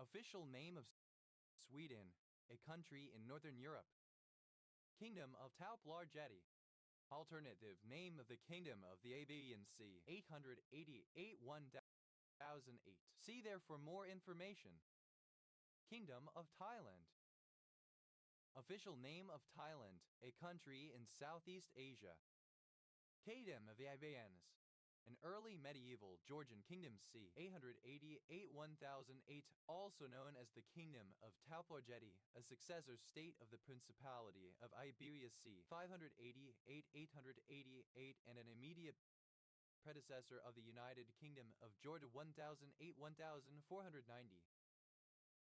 official name of Sweden, a country in northern Europe. Kingdom of Tauplargeti, alternative name of the Kingdom of the Aegean Sea 888–1008. See there for more information. Kingdom of Thailand, official name of Thailand, a country in Southeast Asia. Kingdom of the Aegeans, an early medieval Georgian kingdom c. 888–1008, also known as the Kingdom of Tauplargeti, a successor state of the Principality of Iberia c. 588–888, and an immediate predecessor of the United Kingdom of Georgia 1008–1490.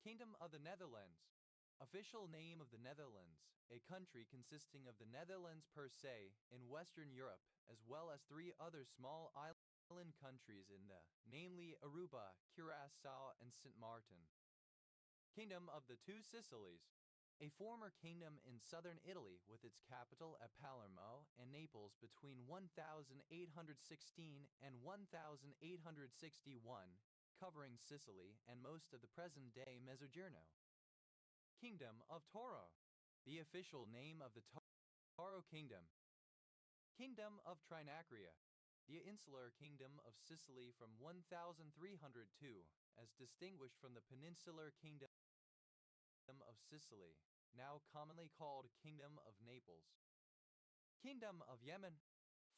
Kingdom of the Netherlands, official name of the Netherlands, a country consisting of the Netherlands per se in Western Europe, as well as 3 other small island countries in the, namely Aruba, Curaçao, and St. Martin. Kingdom of the Two Sicilies, a former kingdom in southern Italy with its capital at Palermo and Naples between 1816 and 1861, covering Sicily and most of the present-day Mezzogiorno. Kingdom of Toro, the official name of the Toro Kingdom. Kingdom of Trinacria, the insular kingdom of Sicily from 1302, as distinguished from the peninsular kingdom of Sicily, now commonly called Kingdom of Naples. Kingdom of Yemen,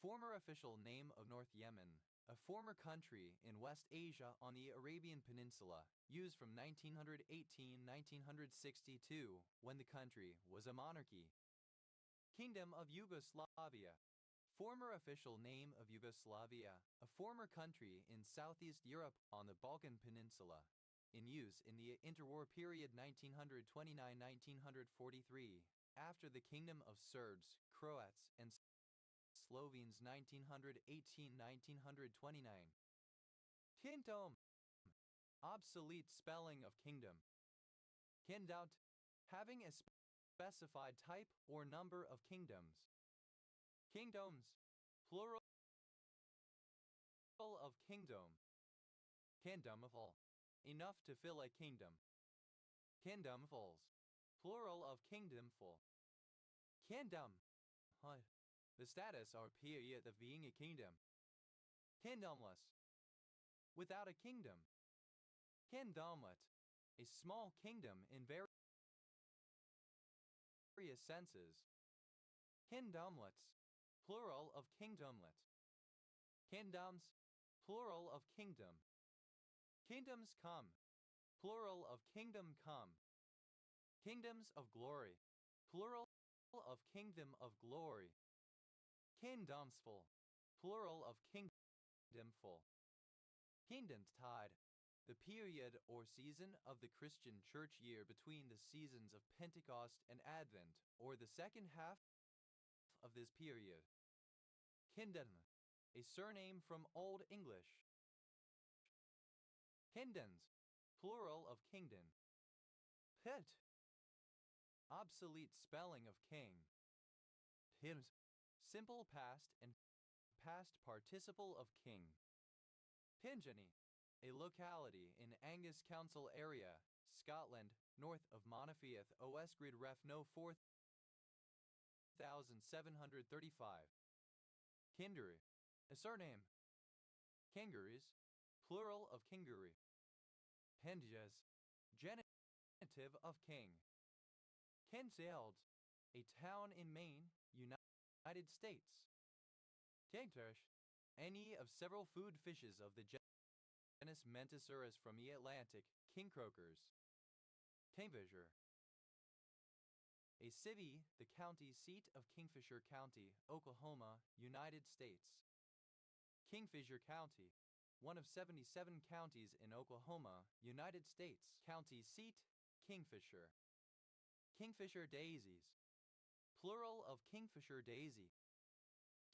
former official name of North Yemen, a former country in West Asia on the Arabian Peninsula, used from 1918–1962, when the country was a monarchy. Kingdom of Yugoslavia, former official name of Yugoslavia, a former country in Southeast Europe on the Balkan Peninsula, in use in the interwar period 1929–1943, after the Kingdom of Serbs, Croats, and Slovenes 1918–1929. Kingdom, obsolete spelling of kingdom. Kingdom, having a specified type or number of kingdoms. Kingdoms, plural of kingdom. Kingdom of all, enough to fill a kingdom. Kingdomfuls, plural of kingdomful. Kingdom, the status or period of being a kingdom. Kingdomless, without a kingdom. Kingdomlet, a small kingdom in various senses. Kingdomlets, plural of kingdomlet. Kingdoms, plural of kingdom. Kingdoms come, plural of kingdom come. Kingdoms of glory, plural of kingdom of glory. Kingdomsful, plural of kingdomful. Kingdom's tide, the period or season of the Christian church year between the seasons of Pentecost and Advent, or the second half of this period. Kinden, a surname from Old English. Kindens, plural of kingdom. Pit, obsolete spelling of king. Pims, simple past and past participle of king. Pingenny, a locality in Angus Council area, Scotland, north of Montefieth, OS Grid Ref No 4735. Kingery, a surname. Kingeries, plural of kingery. Henges, genitive of king. Kinseld, a town in Maine, United States. Kingfish, any of several food fishes of the genus Mentosaurus from the Atlantic, king croakers. Kingfisher, a city, the county seat of Kingfisher County, Oklahoma, United States. Kingfisher County, one of 77 counties in Oklahoma, United States. County seat, Kingfisher. Kingfisher daisies, plural of kingfisher daisy.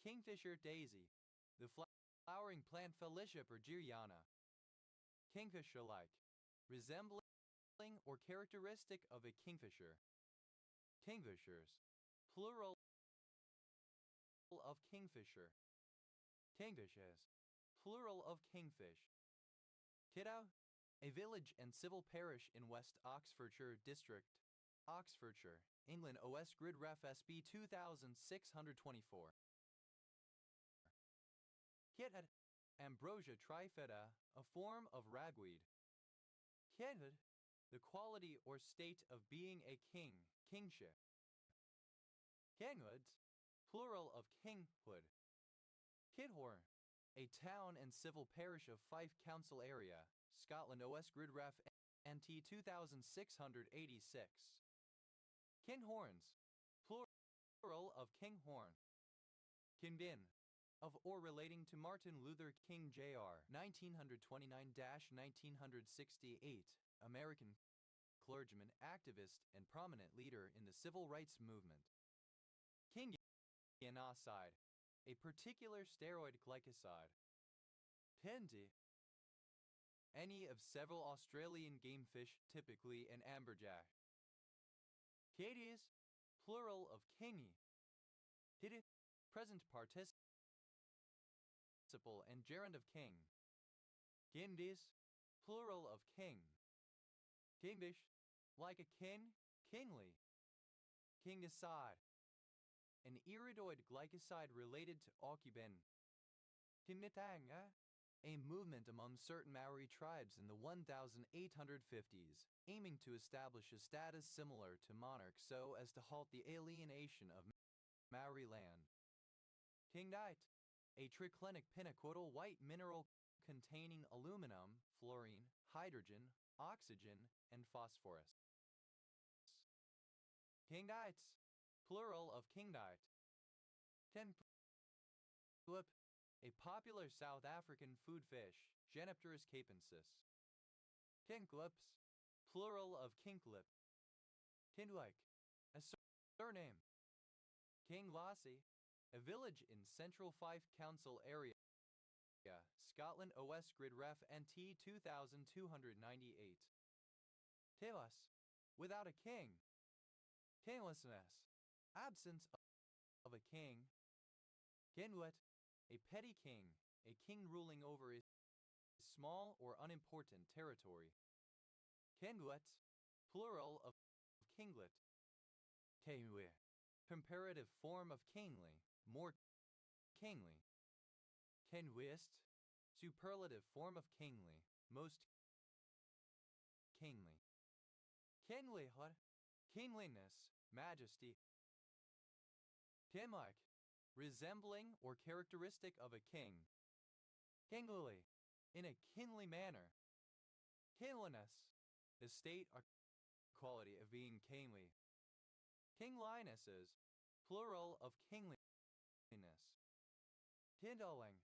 Kingfisher daisy, the flowering plant Felicia bergeriana. Kingfisher-like, resembling or characteristic of a kingfisher. Kingfishers, plural of kingfisher. Kingfishes, plural of kingfish. Kiddow, a village and civil parish in West Oxfordshire District, Oxfordshire, England. OS Grid Ref SB 2624. Kitted, Ambrosia trifida, a form of ragweed. Kitted, the quality or state of being a king, kingship. Kinghoods, plural of kinghood. Kidhorn, a town and civil parish of Fife Council area, Scotland. OS Grid Ref NT 2686. Kinghorns, plural of kinghorn. Kinbin, of or relating to Martin Luther King Jr. 1929-1968, American clergyman, activist, and prominent leader in the civil rights movement. Kingianoside, a particular steroid glycoside. Pindi, any of several Australian game fish, typically an amberjack. Cadies, plural of kingy. Kiddy, present participle and gerund of king. Kindis, plural of king. Kingish, like a kin, kingly. Kingiside, an iridoid glycoside related to okie. Kimitanga, a movement among certain Maori tribes in the 1850s, aiming to establish a status similar to monarchs so as to halt the alienation of Maori land. Kingdite, a triclinic pinaquidal white mineral containing aluminum, fluorine, hydrogen, oxygen, and phosphorus. Kingites, plural of kingdite. Tenglip, a popular South African food fish, Genopterus capensis. Kinklips, plural of kinklip. Kindwike, a surname. Kinglossie, a village in central Fife Council area, Scotland. OS Grid Ref NT 2298. Tivas, without a king. Kinglessness, absence of a king. Kinwit, a petty king, a king ruling over a small or unimportant territory. Kinguet, plural of kinglet. Kingwe, comparative form of kingly, more kingly. Kingwist, superlative form of kingly, most kingly. Kinglyhood, kingliness, majesty. Kinlike, resembling or characteristic of a king. Kingly, in a kingly manner. Kingliness, the state or quality of being kingly. Kinglinesses, plural of kingliness. Kindling,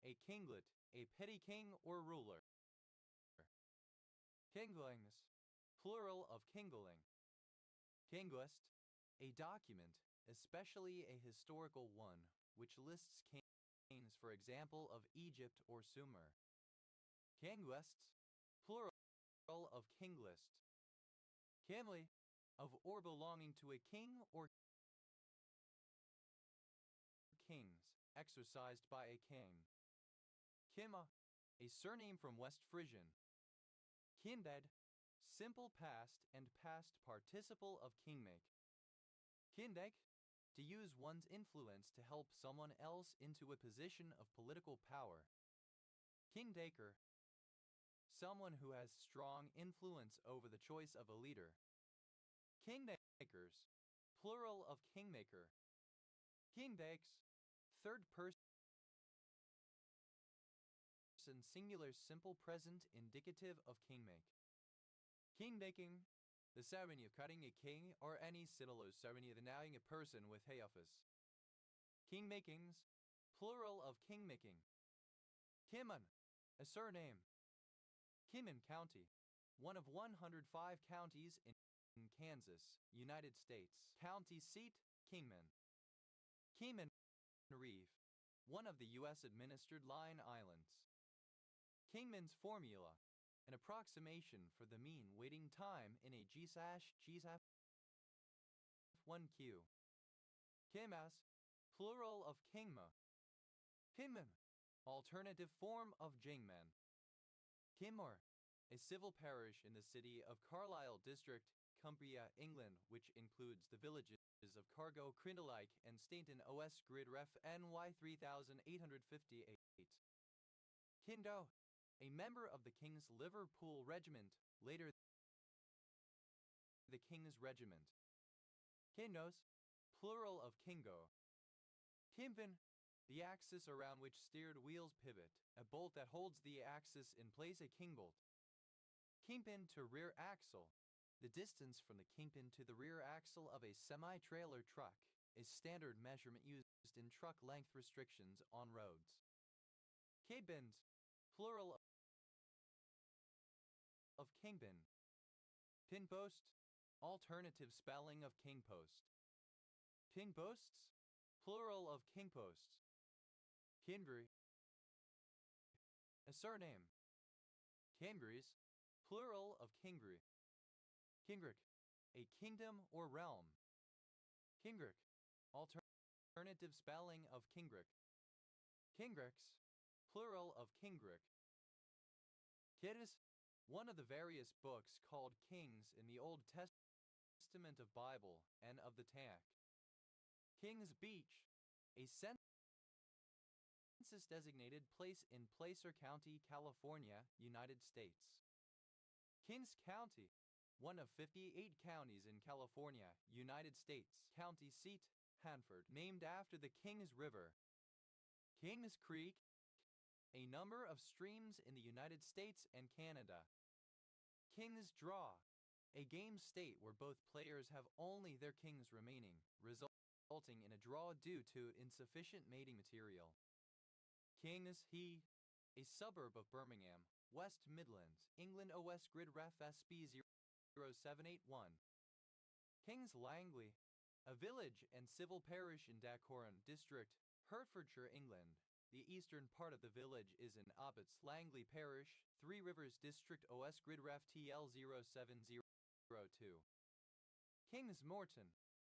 a kinglet, a petty king or ruler. Kinglings, plural of kingling. Kinglist, a document, especially a historical one, which lists kings, for example, of Egypt or Sumer. Kinglists, plural of kinglist. Kimli, of or belonging to a king or kings, exercised by a king. Kima, a surname from West Frisian. Kinded, simple past and past participle of kingmake. Kindek, to use one's influence to help someone else into a position of political power. Kingdaker, someone who has strong influence over the choice of a leader. Kingmakers, plural of kingmaker. Kingdakes, third person singular simple present indicative of kingmake. Kingmaking, the ceremony of cutting a king or any similar ceremony of endowing a person with high office. Kingmakings, plural of kingmaking. Kimon, a surname. Kimon County, one of 105 counties in Kansas, United States. County seat, Kingman. Kingman Reef, one of the U.S. administered Line Islands. Kingman's formula, an approximation for the mean waiting time in a GSAF 1Q. Kimas, plural of Kingma. Kinman, alternative form of Jingmen. Kinmore, a civil parish in the city of Carlisle District, Cumbria, England, which includes the villages of Cargo, Crindleike, and Stainton OS Grid Ref NY 3858. Kindo, a member of the King's Liverpool Regiment, later the King's Regiment. Kindos, plural of Kingo. Kimpin, the axis around which steered wheels pivot, a bolt that holds the axis in place, a kingbolt. Kingpin to rear axle, the distance from the kingpin to the rear axle of a semi-trailer truck, a standard measurement used in truck length restrictions on roads. Kbins, plural of kingpin. Pinpost, alternative spelling of kingpost. Kingposts, plural of kingposts. Kingry, a surname. Kingries, plural of kingry. Kingrick, a kingdom or realm. Kingrick, alternative spelling of Kingrick. Kingricks, plural of Kingrick. Kiddes, one of the various books called Kings in the Old Testament of Bible and of the Tanakh. Kings Beach, a census-designated place in Placer County, California, United States. Kings County, one of 58 counties in California, United States. County seat, Hanford, named after the Kings River. Kings Creek, a number of streams in the United States and Canada. Kings Draw, a game state where both players have only their kings remaining, resulting in a draw due to insufficient mating material. Kings Heath, a suburb of Birmingham, West Midlands, England. OS Grid Ref SB 0781. Kings Langley, a village and civil parish in Dacorum District, Hertfordshire, England. The eastern part of the village is in Abbots Langley Parish, Three Rivers District. OS Grid Ref TL 0702. Kings Morton,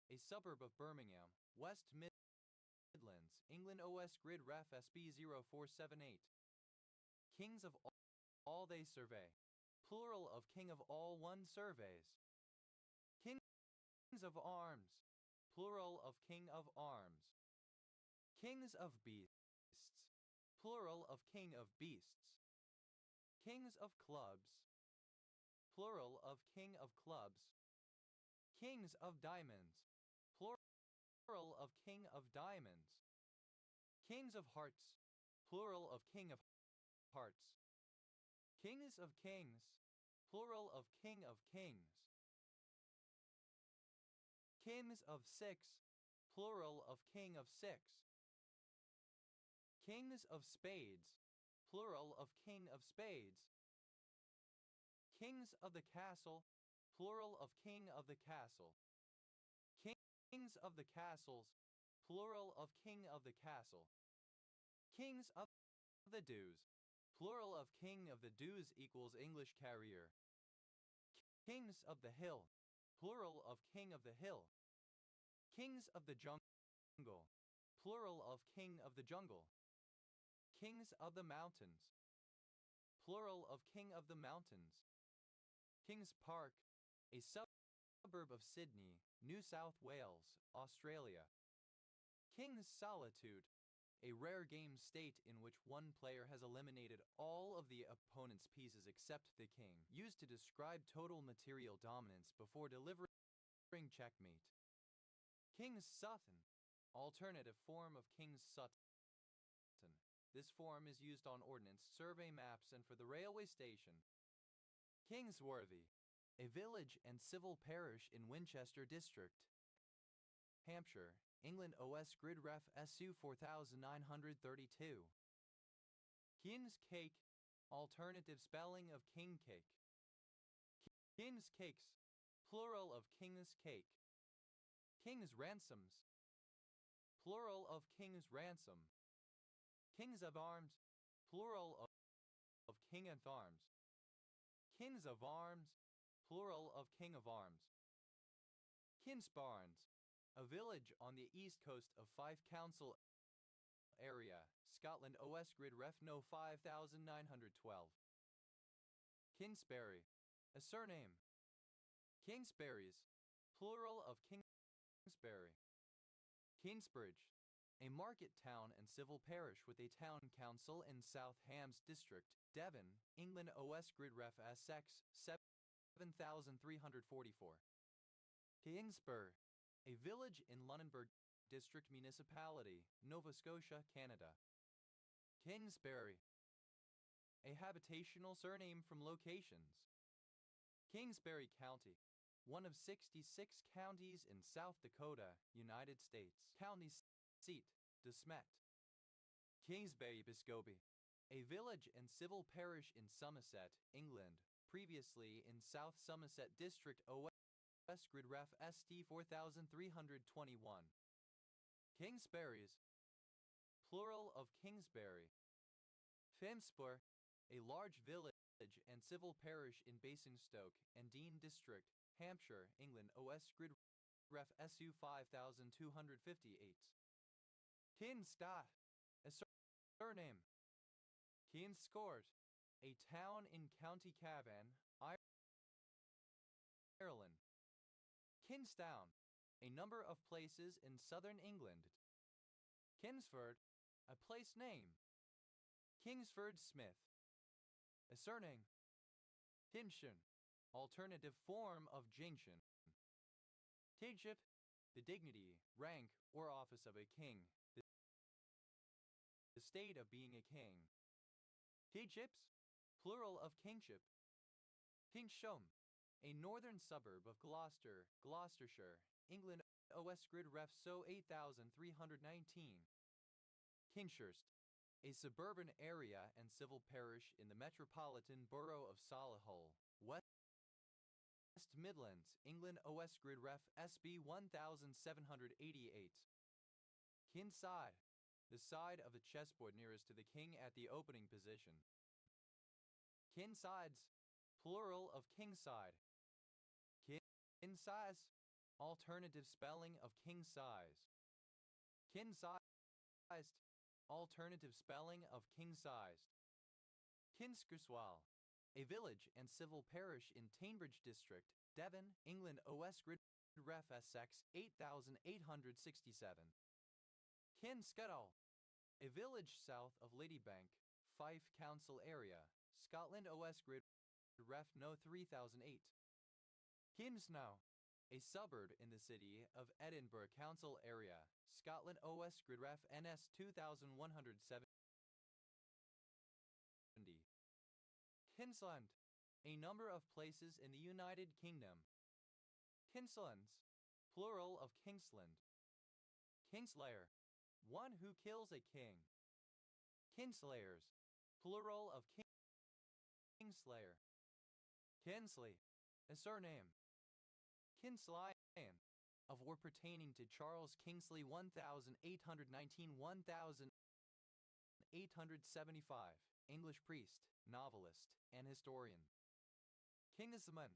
a suburb of Birmingham, West Midlands, England. OS Grid Ref SB 0478. Kings of all they survey, plural of king of all one surveys. Kings of arms, plural of king of arms. Kings of beasts, plural of king of beasts. Kings of clubs, plural of king of clubs. Kings of diamonds, plural of king of diamonds. Kings of hearts, plural of king of hearts. Kings of kings, plural of king of kings. Kings of six, plural of king of six. Kings of spades, plural of king of spades. Kings of the castle, plural of king of the castle. Kings of the castles, plural of king of the castle. Kings of the dues, plural of king of the dues equals English carrier. Kings of the hill, plural of king of the hill. Kings of the jungle, plural of king of the jungle. Kings of the mountains, plural of king of the mountains. Kings Park, a suburb of Sydney, New South Wales, Australia. King's Solitude, a rare game state in which one player has eliminated all of the opponent's pieces except the king, used to describe total material dominance before delivering checkmate. King's Sutton, alternative form of King's Sutton. This form is used on ordnance survey maps and for the railway station. Kingsworthy, a village and civil parish in Winchester District, Hampshire, England. OS Grid Ref SU 4932. King's Cake, alternative spelling of king cake. King's Cakes, plural of king's cake. King's Ransoms, plural of king's ransom. Kings of Arms, plural of king of arms. Kings of Arms, plural of king of arms. Kinsbarns, a village on the east coast of Fife Council area, Scotland. OS Grid Ref No 5912. Kingsbury, a surname. Kingsberries, plural of Kingsbury. Kingsbridge, a market town and civil parish with a town council in South Hams District, Devon, England. OS Grid Ref SX 7344. Kingsburgh, a village in Lunenburg District Municipality, Nova Scotia, Canada. Kingsbury, a habitational surname from locations. Kingsbury County, one of 66 counties in South Dakota, United States. County seat, De Smet. Kingsbury Biscoby, a village and civil parish in Somerset, England, previously in South Somerset District. OS Grid Ref ST 4321. Kingsberries, plural of Kingsbury. Fimspur, a large village and civil parish in Basingstoke and Dean District, Hampshire, England. OS Grid Ref SU 5258. Kinscott, a surname. Kinscourt, a town in County Cavan, Ireland. Kinstown, a number of places in southern England. Kingsford, a place name. Kingsford Smith, a surname. Tinchin, alternative form of Jinction. Kingship, the dignity, rank, or office of a king, the state of being a king. Kingships, plural of kingship. Kingsham, a northern suburb of Gloucester, Gloucestershire, England. OS Grid Ref SO 8319. Kingshurst, a suburban area and civil parish in the metropolitan borough of Solihull, West Midlands, England. OS Grid Ref SB 1788. Kinside, the side of the chessboard nearest to the king at the opening position. Kinsides, plural of kingside. Kinsize, alternative spelling of king size. Kinsized, alternative spelling of king-sized. Kinskerswell, a village and civil parish in Tainbridge District, Devon, England. OS Grid Ref SX 8867. Kinscuttle, a village south of Ladybank, Fife Council area, Scotland. OS Grid Ref No 3008. Kinsnow, a suburb in the city of Edinburgh Council area, Scotland. OS Grid Ref NS 2170. Kinsland, a number of places in the United Kingdom. Kinslands, plural of Kingsland. Kingslayer, one who kills a king. Kinslayers, plural of Kingslayer. Kinsley, a surname. Kinslyan, of or pertaining to Charles Kingsley 1819-1875, English priest, novelist, and historian. Kingsman,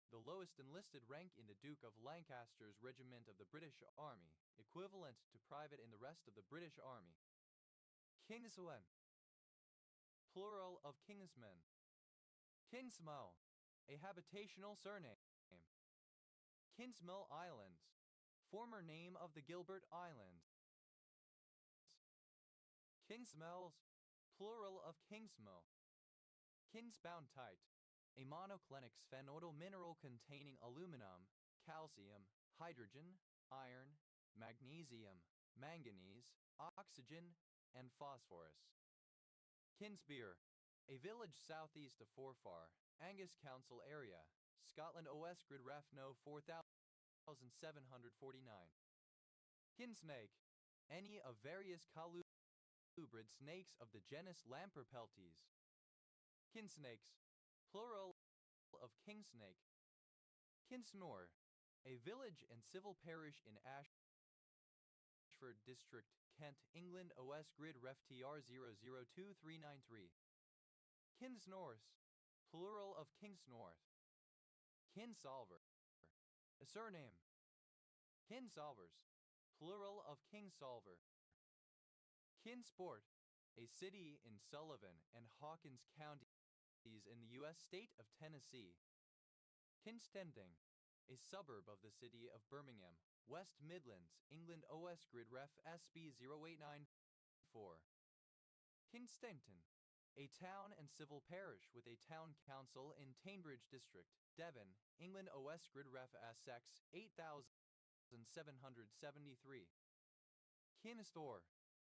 the lowest enlisted rank in the Duke of Lancaster's regiment of the British Army, equivalent to private in the rest of the British Army. Kingswen, plural of kingsmen. Kingsmo, a habitational surname. Kinsmel Islands, former name of the Gilbert Islands. Kingsmells, plural of Kingsmo. Kinsboundtite, a monoclinic sphenoidal mineral containing aluminum, calcium, hydrogen, iron, magnesium, manganese, oxygen, and phosphorus. Kinsbeer, a village southeast of Forfar, Angus Council area, Scotland OS Grid Ref No 4749. Kinsnake, any of various colubrid snakes of the genus Lamperpeltes. Kinsnakes, plural of kingsnake. Kinsnor, a village and civil parish in Ashford District, Kent, England OS Grid Ref TR 002393. Kinsnorth, plural of Kingsnorth. Kinsolver, a surname. Kinsolvers, plural of Kingsolver. Kinsport, a city in Sullivan and Hawkins counties in the U.S. state of Tennessee. Kinstending, a suburb of the city of Birmingham, West Midlands, England OS Grid Ref SB 0894. Kinstenton, a town and civil parish with a town council in Tainbridge District, Devon, England OS Grid Ref SX 8773. Kinsthorpe,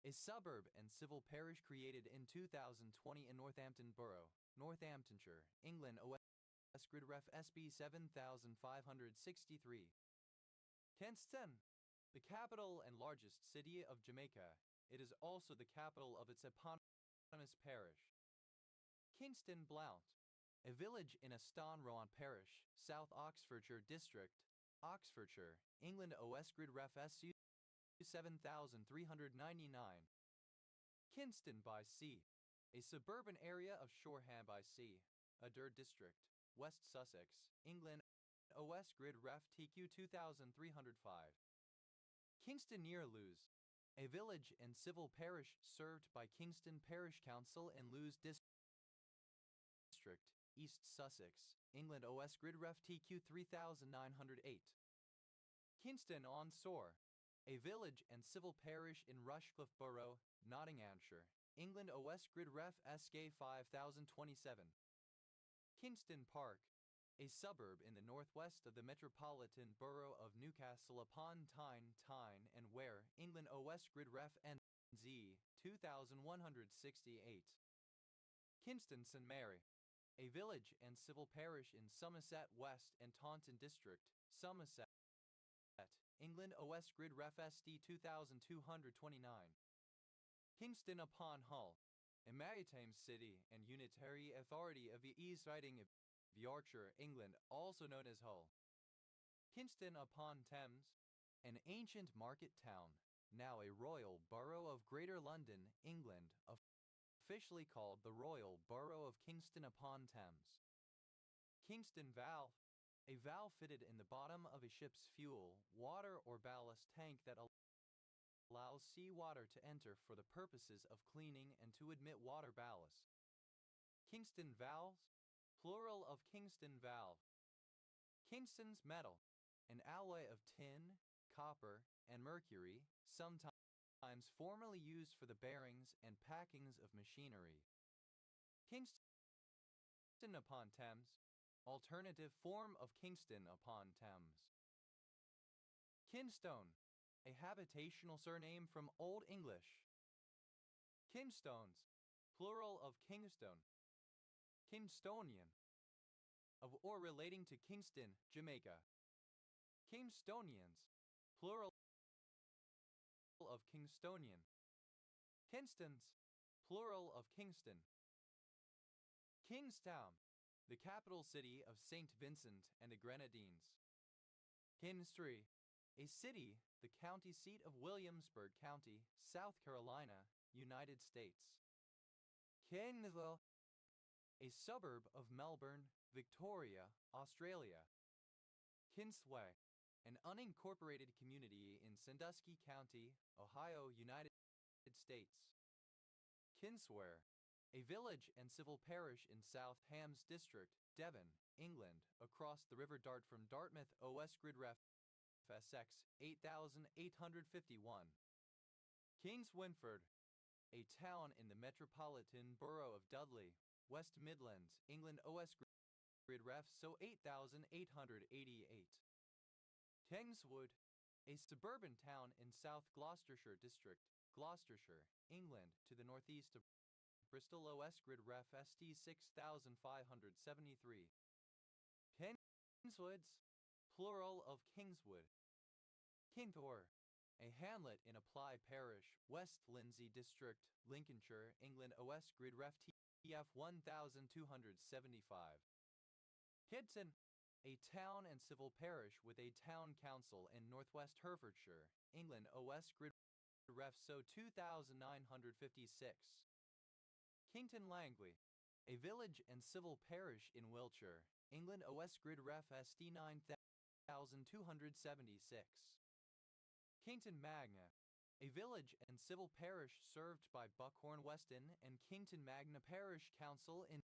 a suburb and civil parish created in 2020 in Northampton Borough, Northamptonshire, England OS Grid Ref SB 7563. Kingston, the capital and largest city of Jamaica. It is also the capital of its eponymous parish. Kingston Blount, a village in Aston Rowan Parish, South Oxfordshire District, Oxfordshire, England OS Grid Ref SU 7399. Kinston by Sea, a suburban area of Shoreham by Sea, Adair District, West Sussex, England OS Grid Ref TQ 2305. Kingston near Lewes, a village and civil parish served by Kingston Parish Council in Lewes District, East Sussex, England OS Grid Ref TQ 3908. Kingston on Soar, a village and civil parish in Rushcliffe Borough, Nottinghamshire, England OS Grid Ref SK 5027. Kingston Park, a suburb in the northwest of the metropolitan borough of Newcastle upon Tyne and Wear, England OS Grid Ref NZ 2168. Kingston St Mary, a village and civil parish in Somerset West and Taunton District, Somerset, England OS Grid Ref SD 2229. Kingston upon Hull, a maritime city and unitary authority of the East Riding of Yorkshire, England, also known as Hull. Kingston upon Thames, an ancient market town, now a royal borough of Greater London, England, officially called the Royal Borough of Kingston upon Thames. Kingston Valve, a valve fitted in the bottom of a ship's fuel, water or ballast tank that allows seawater to enter for the purposes of cleaning and to admit water ballast. Kingston Valves, plural of Kingston Valve. Kingston's metal, an alloy of tin, copper, and mercury, sometimes formerly used for the bearings and packings of machinery. Kingston upon Thames, alternative form of Kingston upon Thames. Kinstone, a habitational surname from Old English. Kinstones, plural of Kingstone. Kingstonian, of or relating to Kingston, Jamaica. Kingstonians, plural of Kingstonian. Kinstons, plural of Kingston. Kingstown, the capital city of St. Vincent and the Grenadines. History, a city, the county seat of Williamsburg County, South Carolina, United States. Kingsville, a suburb of Melbourne, Victoria, Australia. Kinsway, an unincorporated community in Sandusky County, Ohio, United States. Kinsware, a village and civil parish in South Hams District, Devon, England, across the River Dart from Dartmouth, OS Grid Ref SX 8851. Kings Winford, a town in the Metropolitan Borough of Dudley, West Midlands, England, OS Grid Ref SO 8888. Kingswood, a suburban town in South Gloucestershire District, Gloucestershire, England, to the northeast of Bristol, OS Grid Ref ST 6573. Kingswoods, plural of Kingswood. Kingthorpe, a hamlet in Apply Parish, West Lindsey District, Lincolnshire, England, OS Grid Ref TF 1275. Kidson, a town and civil parish with a town council in northwest Herefordshire, England, OS Grid Ref SO 2956. Kington Langley, a village and civil parish in Wiltshire, England, OS Grid Ref SD 9276. Kington Magna, a village and civil parish served by Buckhorn Weston and Kington Magna Parish Council in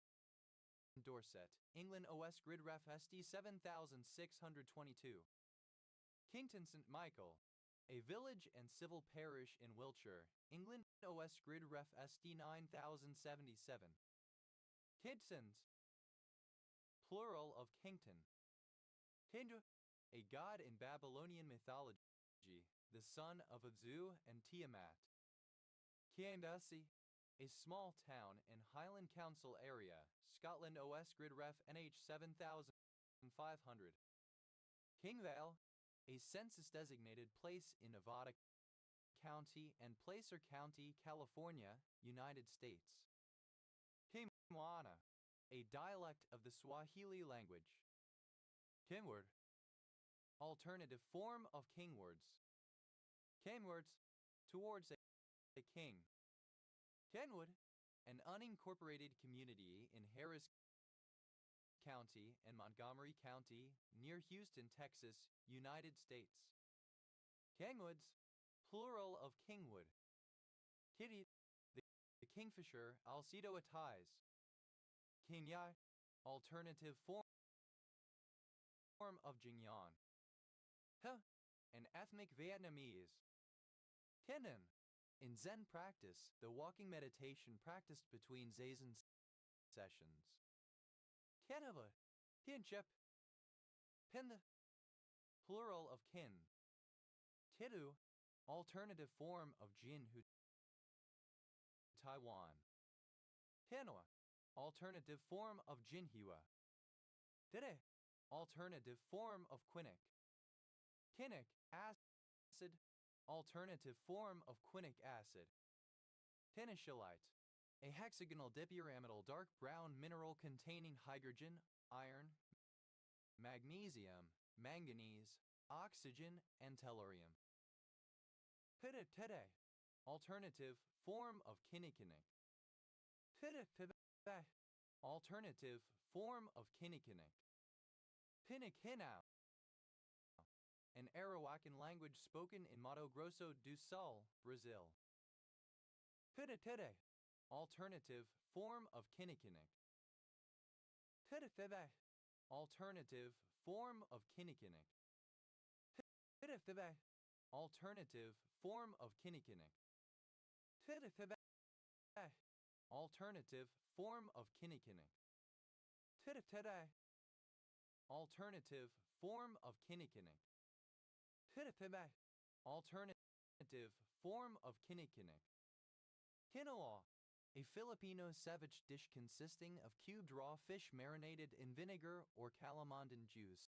Dorset, England, OS Grid Ref SD 7622. Kington St. Michael, a village and civil parish in Wiltshire, England, OS Grid Ref SD 9077. Kidsons, plural of Kington. Kindu, a god in Babylonian mythology, the son of Abzu and Tiamat. Kiandasi, a small town in Highland Council area, Scotland, OS Grid Ref NH 7500. Kingvale, a census-designated place in Nevada County and Placer County, California, United States. Kimwana, a dialect of the Swahili language. Kinward, alternative form of kingwords. Kinwards, towards a king. Kenwood, an unincorporated community in Harris County and Montgomery County, near Houston, Texas, United States. Kingwoods, plural of Kingwood. Kitty, the kingfisher, Alcedo Atais. Kingyai, alternative form of Jingyan. Huh, an ethnic Vietnamese. Kennen, in Zen practice, the walking meditation practiced between Zazen sessions. Kenava, kinship. Pinda, plural of kin. Tidu, alternative form of Jinhu, Taiwan. Tenua, alternative form of Jinhua. Tide, alternative form of Quinnic. Kinnick, acid, alternative form of quinic acid. Tennischilite, a hexagonal dipyramidal dark brown mineral containing hydrogen, iron, magnesium, manganese, oxygen, and tellurium. Piditide, alternative form of kinnikinic. Piditide, alternative form of kinnikinic. Pinnikinau, an Arawakan language spoken in Mato Grosso do Sul, Brazil. Piditide, alternative form of kinnikinic. Piditide, alternative form of kinnikinic. Piditide, alternative form of kinnikinic. Piditide, alternative form of kinnikinic. Piditide, alternative form of kinnikinic. Piditide, alternative form of kinnikinic. Quinoa, a Filipino savage dish consisting of cubed raw fish marinated in vinegar or calamandan juice,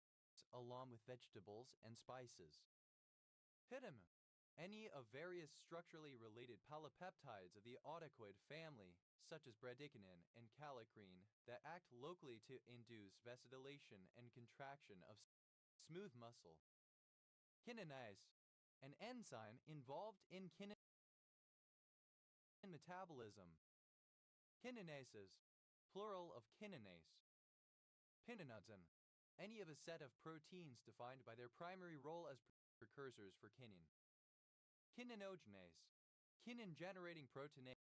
along with vegetables and spices. Hidim, any of various structurally related polypeptides of the autocoid family, such as bradykinin and kallikrein, that act locally to induce vasodilation and contraction of smooth muscle. Kininase, an enzyme involved in kinin metabolism. Kininases, plural of kininase. Pininogen, any of a set of proteins defined by their primary role as precursors for kinin. Kininogenase, kinin-generating proteinase.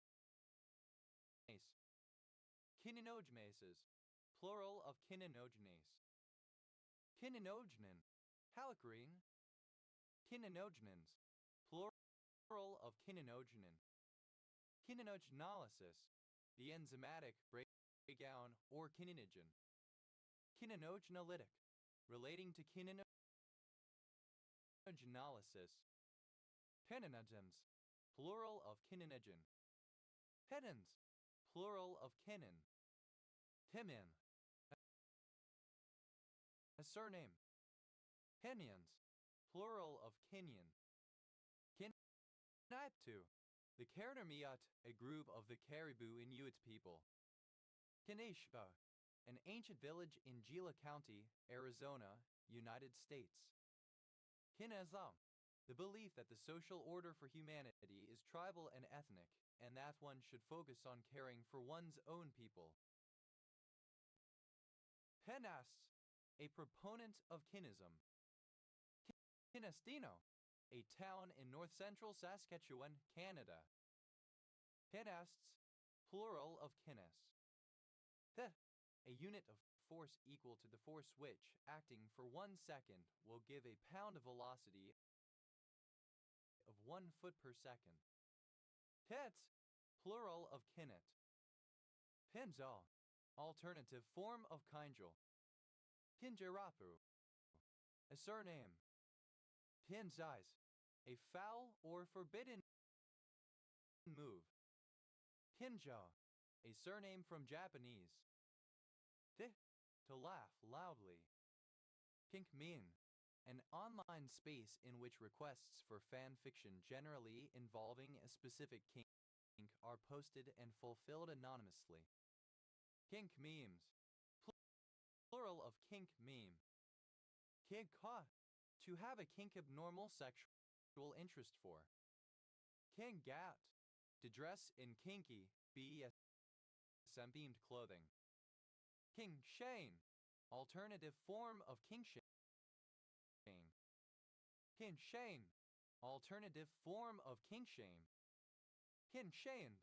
Kininogemases, plural of kininogenase. Kininogenin, kallikrein. Kininogenins, plural of kininogenin. Kininogenolysis, the enzymatic breakdown or kininogen. Kininogenolytic, relating to kininogenolysis. Kininogens, plural of kininogen. Pinins, plural of kinin. Pimin, a surname. Pinions, plural of kinyan. Kiniptu, the Carnamiut, a group of the Caribou Inuit people. Kineshpa, an ancient village in Gila County, Arizona, United States. Kinezam, the belief that the social order for humanity is tribal and ethnic, and that one should focus on caring for one's own people. Penasts, a proponent of kinism. Kinestino, a town in north-central Saskatchewan, Canada. Penasts, plural of kines. The, a unit of force equal to the force which, acting for 1 second, will give a pound of velocity of 1 foot per second. Pets, plural of kinet. Pinzal, alternative form of kinjal. Pinjarapu, a surname. Pinzais, a foul or forbidden move. Pinja, a surname from Japanese. Th, to laugh loudly. Pinkmin, an online space in which requests for fan fiction generally involving a specific kink are posted and fulfilled anonymously. Kink memes, plural of kink meme. Kink ka, to have a kink abnormal sexual interest for. Kink gat, to dress in kinky, BDSM-themed clothing. King Shane, alternative form of kink shame. King Shane, alternative form of kink shame. King shamed,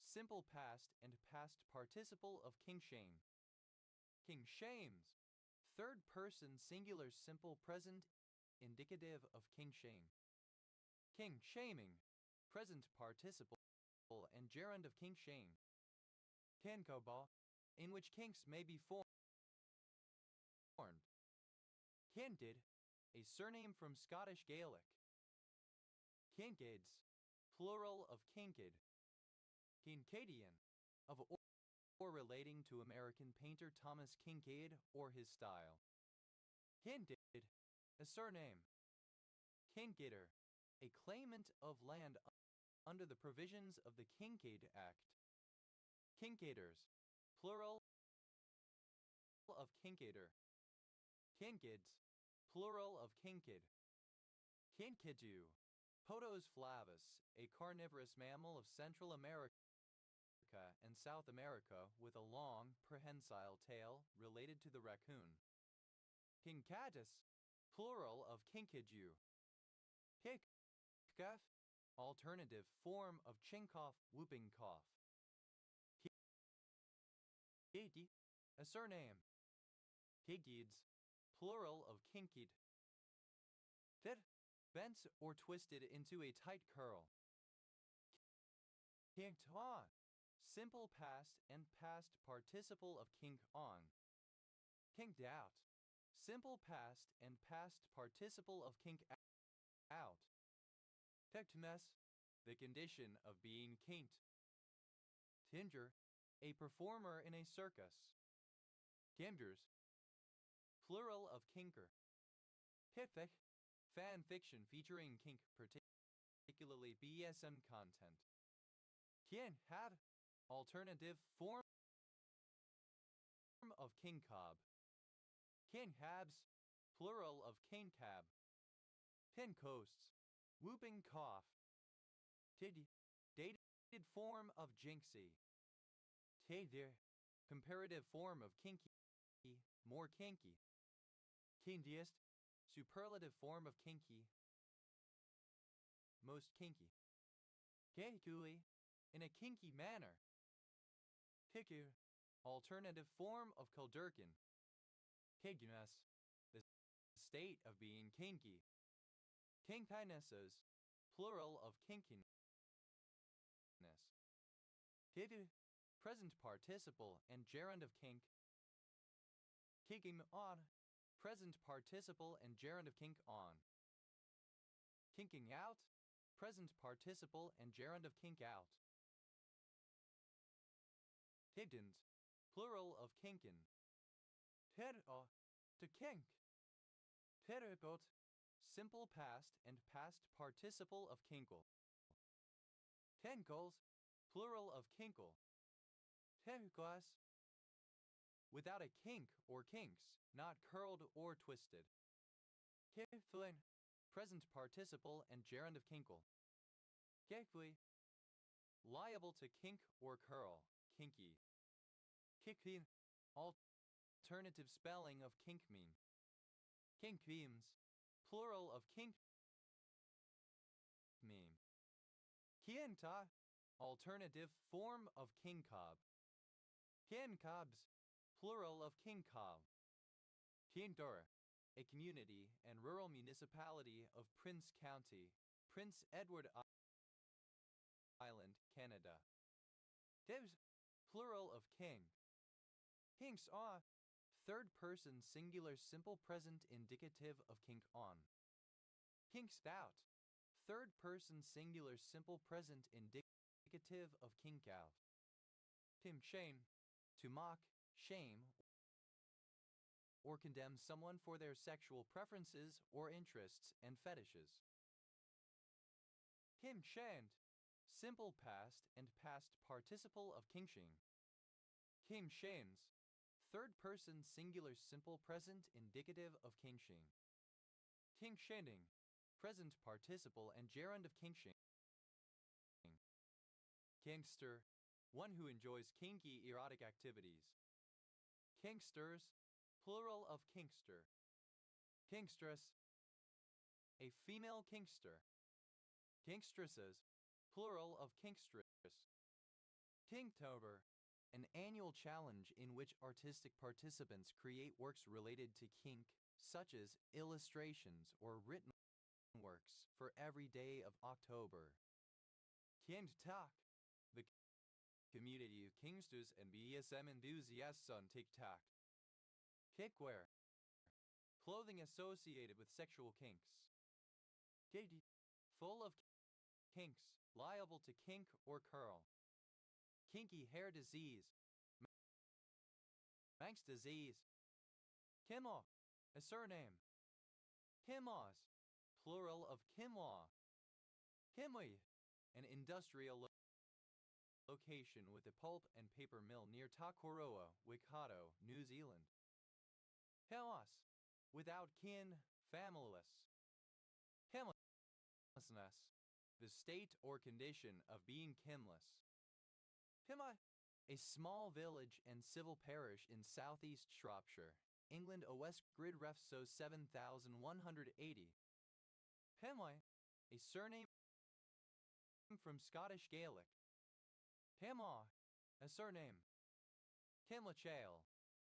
simple past and past participle of king shame. King shames, third person singular simple present indicative of king shame. King shaming, present participle and gerund of king shame. Kinkoba, in which kinks may be formed. Kindid, a surname from Scottish Gaelic. Kinkids, plural of kinkid. Kincadian, of or relating to American painter Thomas Kinkade or his style. Kindid, a surname. Kinkader, a claimant of land under the provisions of the Kinkade Act. Kinkaders, plural of kinkader. Kinkids, plural of kinkid. Kinkidou, Potos flavus, a carnivorous mammal of Central America and South America with a long, prehensile tail related to the raccoon. Kincatus, plural of kinkidou. Kickcough, alternative form of chincough, whooping cough. Kiki, a surname. Kikids, plural of kinkid. Tit, bent or twisted into a tight curl. Kinkton, simple past and past participle of kink on. Kinked out, simple past and past participle of kink out. Tektmes, the condition of being kinked. Tinger, a performer in a circus. Kimgers, plural of kinker. Pithic, fan fiction featuring kink particularly BSM content. Kien had alternative form of king cob. King habs, plural of king cab. Pin coasts, whooping cough. Tid, dated form of jinxie. Tadir, comparative form of kinky, more kinky. Kindiest, superlative form of kinky, most kinky. Keikui, in a kinky manner. Kiku, alternative form of Kuldurkin. Kigunas, the state of being kinky. Kinkinesses, plural of kinkiness. Kiku, present participle and gerund of kink. Kicking on, present participle and gerund of kink on. Kinking out, present participle and gerund of kink out. Tident, plural of kinkin. Tidda, to kink. Tiddagot, simple past and past participle of kinkle. Tinkles, plural of kinkle. Tinklas, without a kink or kinks, not curled or twisted. Kiflin, present participle and gerund of kinkle. Kikli, liable to kink or curl, kinky. Kikin, alternative spelling of kinkmean. Kinkmemes, plural of kinkmeme. Kienta, alternative form of kingcob. Kincobs, plural of kingcob. Kiendur, a community and rural municipality of Prince County, Prince Edward Island, Canada. Divs, plural of king. Kinks are, third person singular simple present indicative of kink on. Kinks out, third person singular simple present indicative of kink out. Tim shame, to mock, shame, or condemn someone for their sexual preferences or interests and fetishes. Kim shand, simple past and past participle of kingshing. Kim shanes, third person singular simple present indicative of kingshing. King shanding, present participle and gerund of kingshing. Kinkster, one who enjoys kinky erotic activities. Kinksters, plural of kinkster. Kinkstress, a female kinkster. Kinkstresses, plural of kinkstress. Kinktober, an annual challenge in which artistic participants create works related to kink, such as illustrations or written works, for every day of October. Kingtak, the community of kinksters and BSM enthusiasts on TikTok. Kickwear, clothing associated with sexual kinks. Kiki, full of kinks, liable to kink or curl. Kinky hair disease. Manx disease. Kimo, a surname. Kimos, plural of Kimwa. Kimwe, an industrial location with a pulp and paper mill near Takoroa, Waikato, New Zealand. Helos, without kin, familyless. Kinlessness, the state or condition of being kinless. Pima, a small village and civil parish in southeast Shropshire, England. OS grid ref so 7180. Pimlay, a surname from Scottish Gaelic. Pimlaw, a surname. Kimlachale,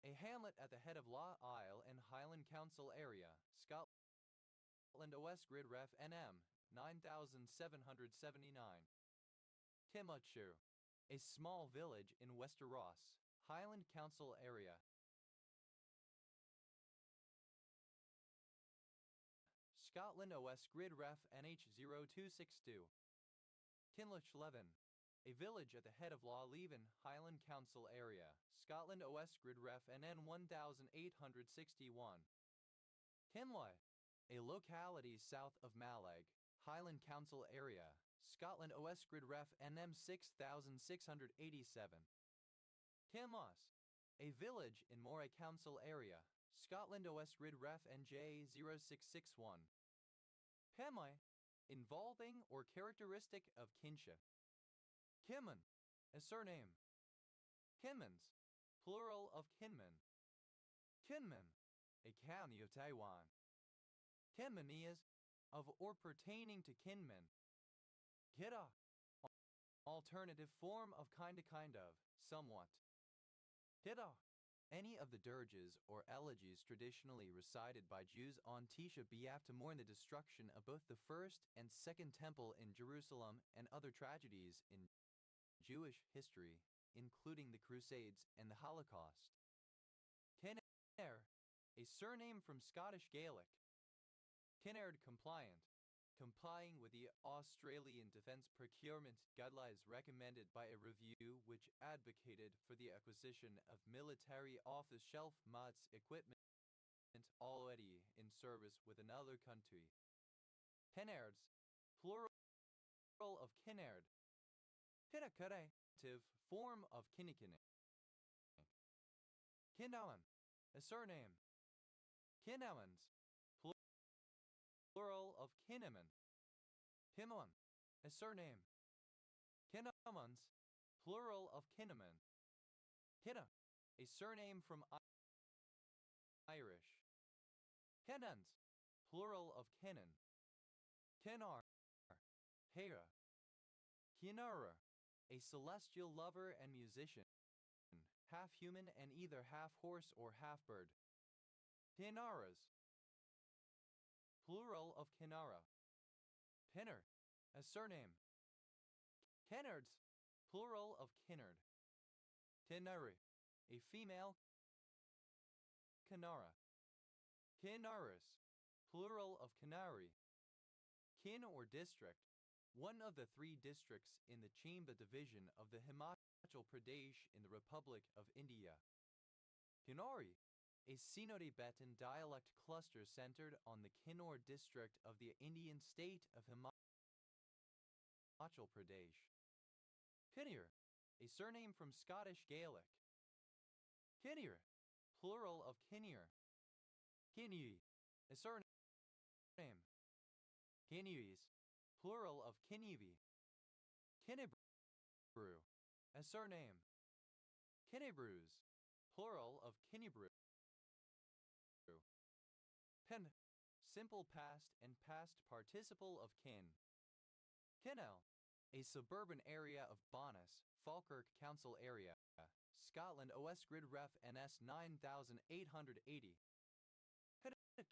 a hamlet at the head of Law Isle and Highland Council area, Scotland. OS grid ref NM 9779. Timlachu, a small village in Westeros, Highland Council area. Scotland. OS grid ref NH0262. Kinlochleven, a village at the head of Law Leven, Highland Council area, Scotland. OS grid ref NN 1861. Kinloy, a locality south of Malag, Highland Council Area, Scotland OS Grid Ref NM 6687. Kinloss, a village in Moray Council Area, Scotland OS Grid Ref NJ 0661. Pemai, involving or characteristic of kinship. Kinman, a surname. Kinmans, plural of kinman. Kinmen, a county of Taiwan. Kinman is of or pertaining to kinmen. Kida, alternative form of kind of, somewhat. Kida, any of the dirges or elegies traditionally recited by Jews on Tisha B'Av to mourn the destruction of both the first and second temple in Jerusalem and other tragedies in Jewish history, including the Crusades and the Holocaust. Kinnaird, a surname from Scottish Gaelic. Kinnaird compliant, complying with the Australian Defence Procurement Guidelines recommended by a review which advocated for the acquisition of military off-the-shelf MODS equipment already in service with another country. Kinnairds, plural of Kinnaird. Kinnaird, form of Kinnikinnick. Kinnaman, a surname. Kinnamans, plural of Kinnaman. Kinnaman, a surname. Kinnamans, plural of Kinnaman. Kinna, a surname from Irish. Kennans, plural of Kennan. Kennar, Hera. Kinnara, a celestial lover and musician, half human and either half horse or half bird. Kinnaras, plural of Kinnara. Kinner, a surname. Kennards, plural of Kinnard. Kinnari, a female. Kinnara. Kinnaris, plural of Kinnari. Kin or district, one of the 3 districts in the Chamba division of the Himachal Pradesh in the Republic of India. Kinnari, a Sino-Tibetan dialect cluster centered on the Kinnaur district of the Indian state of Himachal Pradesh. Kinnear, a surname from Scottish Gaelic. Kinnear, plural of Kinnear. Kinnui, a surname. Kinnuis, plural of Kinnivi. Kinnebrew, a surname. Kinnebrews, plural of Kinnebrew. Pen, simple past and past participle of kin. Kinnell, a suburban area of Bonus, Falkirk Council Area, Scotland OS Grid Ref NS 9880.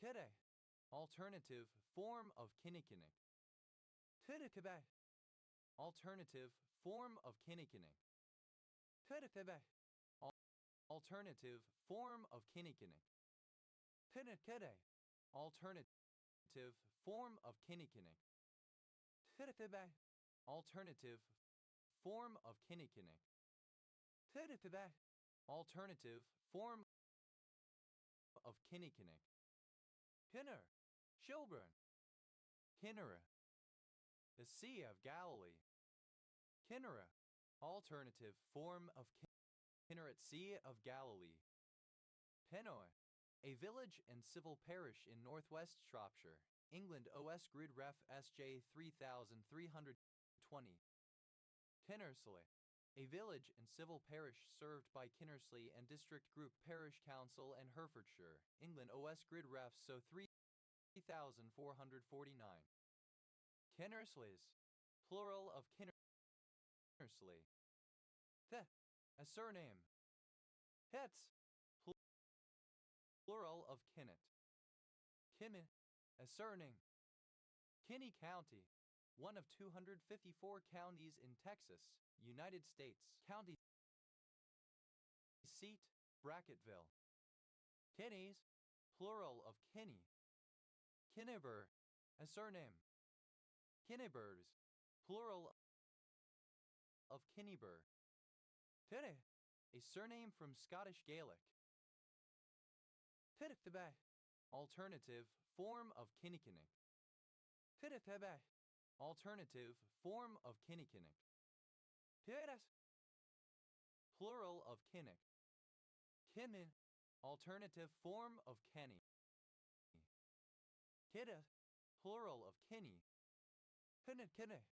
Kidde, alternative form of Kinnikinnick. Kidde, alternative form of Kinnikinnick. Kidde, alternative form of Kinnikinnick. Kidde, alternative form of Kinnikinnick. Kidde, alternative form of Kinnikinnick. Kidde, alternative form of Kinnikinnick. Kinner, Shilburn. Kinnera, the Sea of Galilee. Kinnera, alternative form of Kinneret Sea of Galilee. Penoy, a village and civil parish in northwest Shropshire, England OS Grid Ref SJ 3320. Kinnersley, a village and civil parish served by Kinnersley and District Group Parish Council and Herefordshire, England OS Grid Ref SO 3449. Kinnersleys, plural of Kinnersley. The, a surname. Hetz, plural of Kinnet. Kimmit, a surname. Kinney County, one of 254 counties in Texas, United States. County seat, Brackettville. Kinneys, plural of Kinney. Kinneber, a surname. Kinnebers, plural of Kinneber. Tidde, a surname from Scottish Gaelic. Tidde, alternative form of Kinnikinnick. Tidde, alternative form of kinnikinic. Kiras, plural of kinnick. Kinnin, alternative form of kenny. Kidda, plural of kinny. Kinnikinic,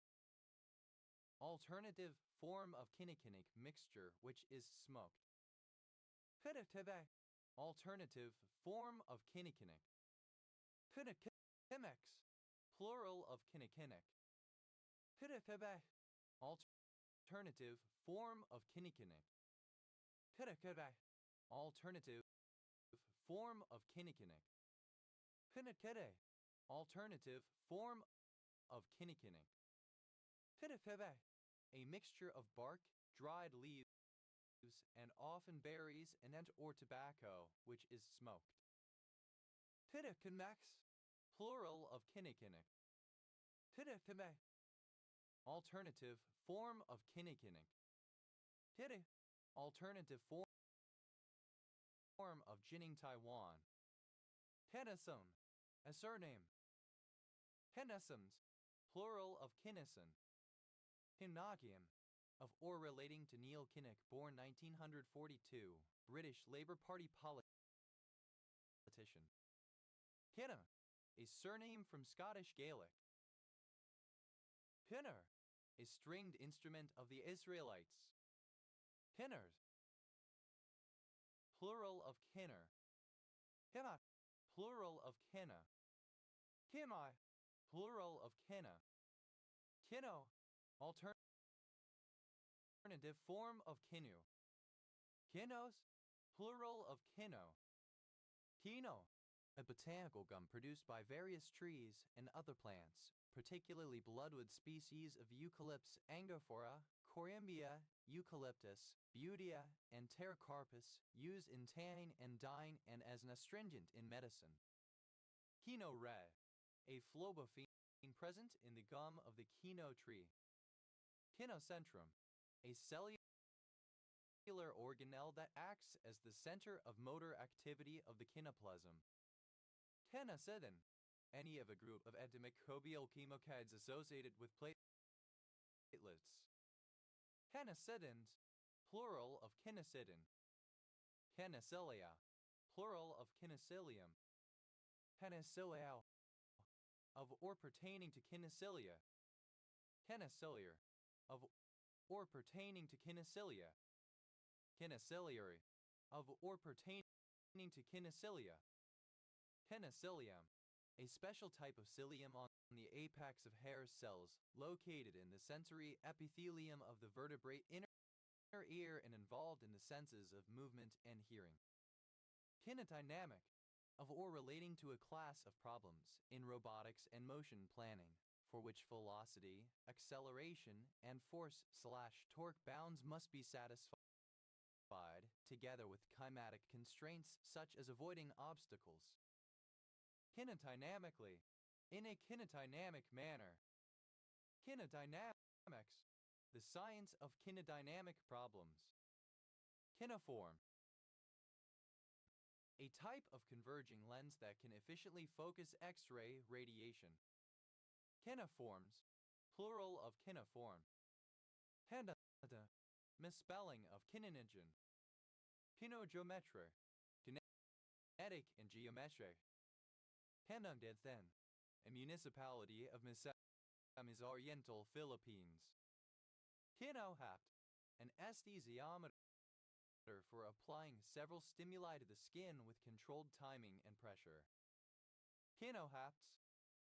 alternative form of kinnikinic mixture which is smoked. Kinnitibek, alternative form of kinnikinic. Kinnikimex, plural of kinnikinic. Kinnitibek, alternative form of kinnikinic. Kinnikibek, alternative form of kinnikinic. Kinnikide, alternative form of kinnikinic. Kinnikibek, a mixture of bark, dried leaves, and often berries and or tobacco, which is smoked. Kinnikimex, plural of kinnikinic. Kinnikime, alternative form of kinnikinic. Kitty, alternative form of Jinning Taiwan. Kenneson, a surname. Kennesons, plural of Kinnison. Kinnakian, of or relating to Neil Kinnock, born 1942, British Labour Party politician. Kinna, a surname from Scottish Gaelic. Kinner, a stringed instrument of the Israelites. Kinners, plural of kinner. Kimma, plural of kinna. Kimai, plural of kinna. Kinno, alternative form of kinu. Kinnos, plural of kinno. Kino, a botanical gum produced by various trees and other plants, particularly bloodwood species of Eucalyptus angophora, Corymbia, Eucalyptus, Butea, and Pterocarpus, used in tanning and dyeing and as an astringent in medicine. Kino re, a phlobophene present in the gum of the kino tree. Kinocentrum, a cellular organelle that acts as the center of motor activity of the kinoplasm. Kinnocidin, any of a group of antimicrobial chemokines associated with platelets. Kinnocidins, plural of kinnocidin. Kinicilia, plural of kinicilium. Penicillium, of or pertaining to kinicilia. Kiniciliar, of or pertaining to kinicilia. Kiniciliary, of or pertaining to kinicilia. Kinicilium, a special type of cilium on the apex of hair cells, located in the sensory epithelium of the vertebrate inner ear and involved in the senses of movement and hearing. Kinodynamic, of or relating to a class of problems in robotics and motion planning, for which velocity, acceleration, and force/torque bounds must be satisfied, together with kinematic constraints such as avoiding obstacles. Kinodynamically, in a kinodynamic manner. Kinodynamics, the science of kinodynamic problems. Kinoform, a type of converging lens that can efficiently focus X-ray radiation. Kinoforms, plural of kinoform. Kinota, misspelling of kininogen. Kinogeometry, kinetic and geometric. Kinongdithan, a municipality of Misamis Oriental, Philippines. Kinohapt, an anesthesiometer for applying several stimuli to the skin with controlled timing and pressure. Kinohapts,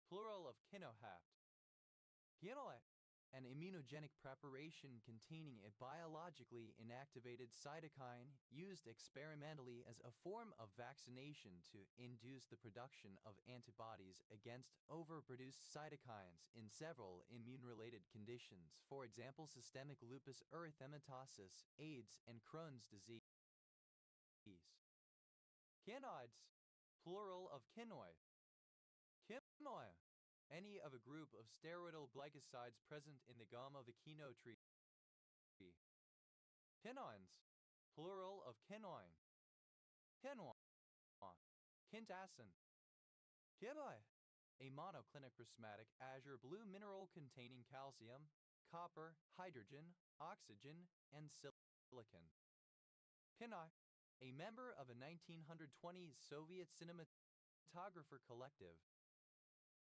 plural of kinohapt. Kinoet, an immunogenic preparation containing a biologically inactivated cytokine used experimentally as a form of vaccination to induce the production of antibodies against overproduced cytokines in several immune-related conditions, for example systemic lupus erythematosus, AIDS, and Crohn's disease. Kinoids, plural of kinoi. Kimoia, any of a group of steroidal glycosides present in the gum of the kino tree. Kinoins, plural of kinoin. Quinoa, quintassin. Kiboi, a monoclinic prismatic azure blue mineral containing calcium, copper, hydrogen, oxygen, and silicon. Pinai, a member of a 1920s Soviet cinematographer collective.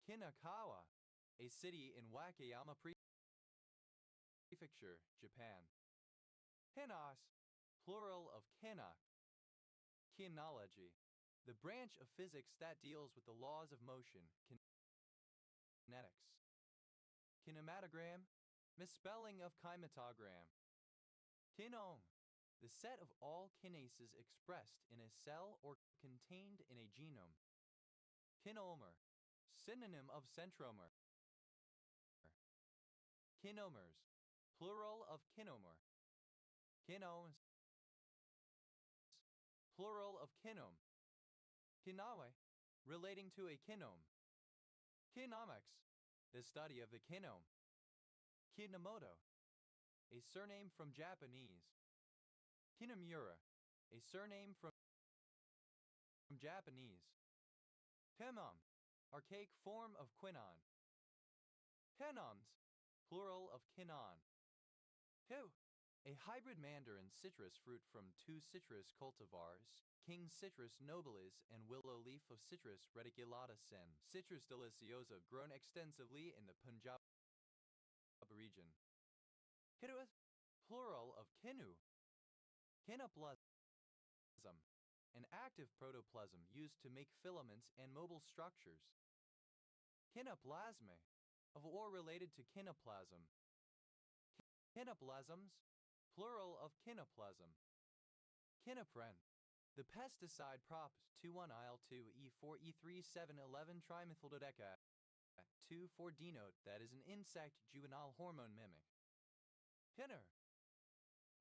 Kinakawa, a city in Wakayama Prefecture, Japan. Kinos, plural of kinak. Kinology, the branch of physics that deals with the laws of motion, kinetics. Kinematogram, misspelling of kymetogram. Kinome, the set of all kinases expressed in a cell or contained in a genome. Kinomer, synonym of centromer. Kinomers, plural of kinomer. Kinomes, plural of kinome. Kinawe, relating to a kinome. Kinomics, the study of the kinome. Kinomoto, a surname from Japanese. Kinomura, a surname from Japanese. Kinom, archaic form of quinon. Kinoms, plural of kinon. Hu, a hybrid mandarin citrus fruit from two citrus cultivars, King Citrus nobilis and willow leaf of Citrus reticulata sen. Citrus deliciosa grown extensively in the Punjab region. Kinuath, plural of kinu. Kinoplasm, an active protoplasm used to make filaments and mobile structures. Kinoplasme, of or related to kinoplasm. Kinoplasms, plural of kinoplasm. Kinopren, the pesticide Prop 21-IL-2E4E3711 trimethyldodecane 2,4 denote that is an insect juvenile hormone mimic. Kinner,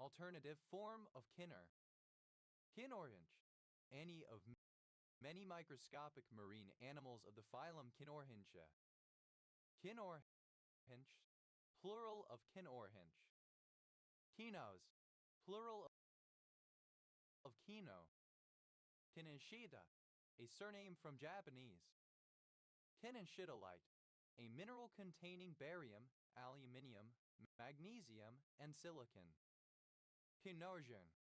alternative form of kinner. Kinorhinch, any of many microscopic marine animals of the phylum Kinorhintia. Kinorhinch, plural of kinorhinch. Kinos, plural of kino. Kinenshita, a surname from Japanese. Kinenshitolite, a mineral containing barium, aluminium, magnesium, and silicon. Kinorjan,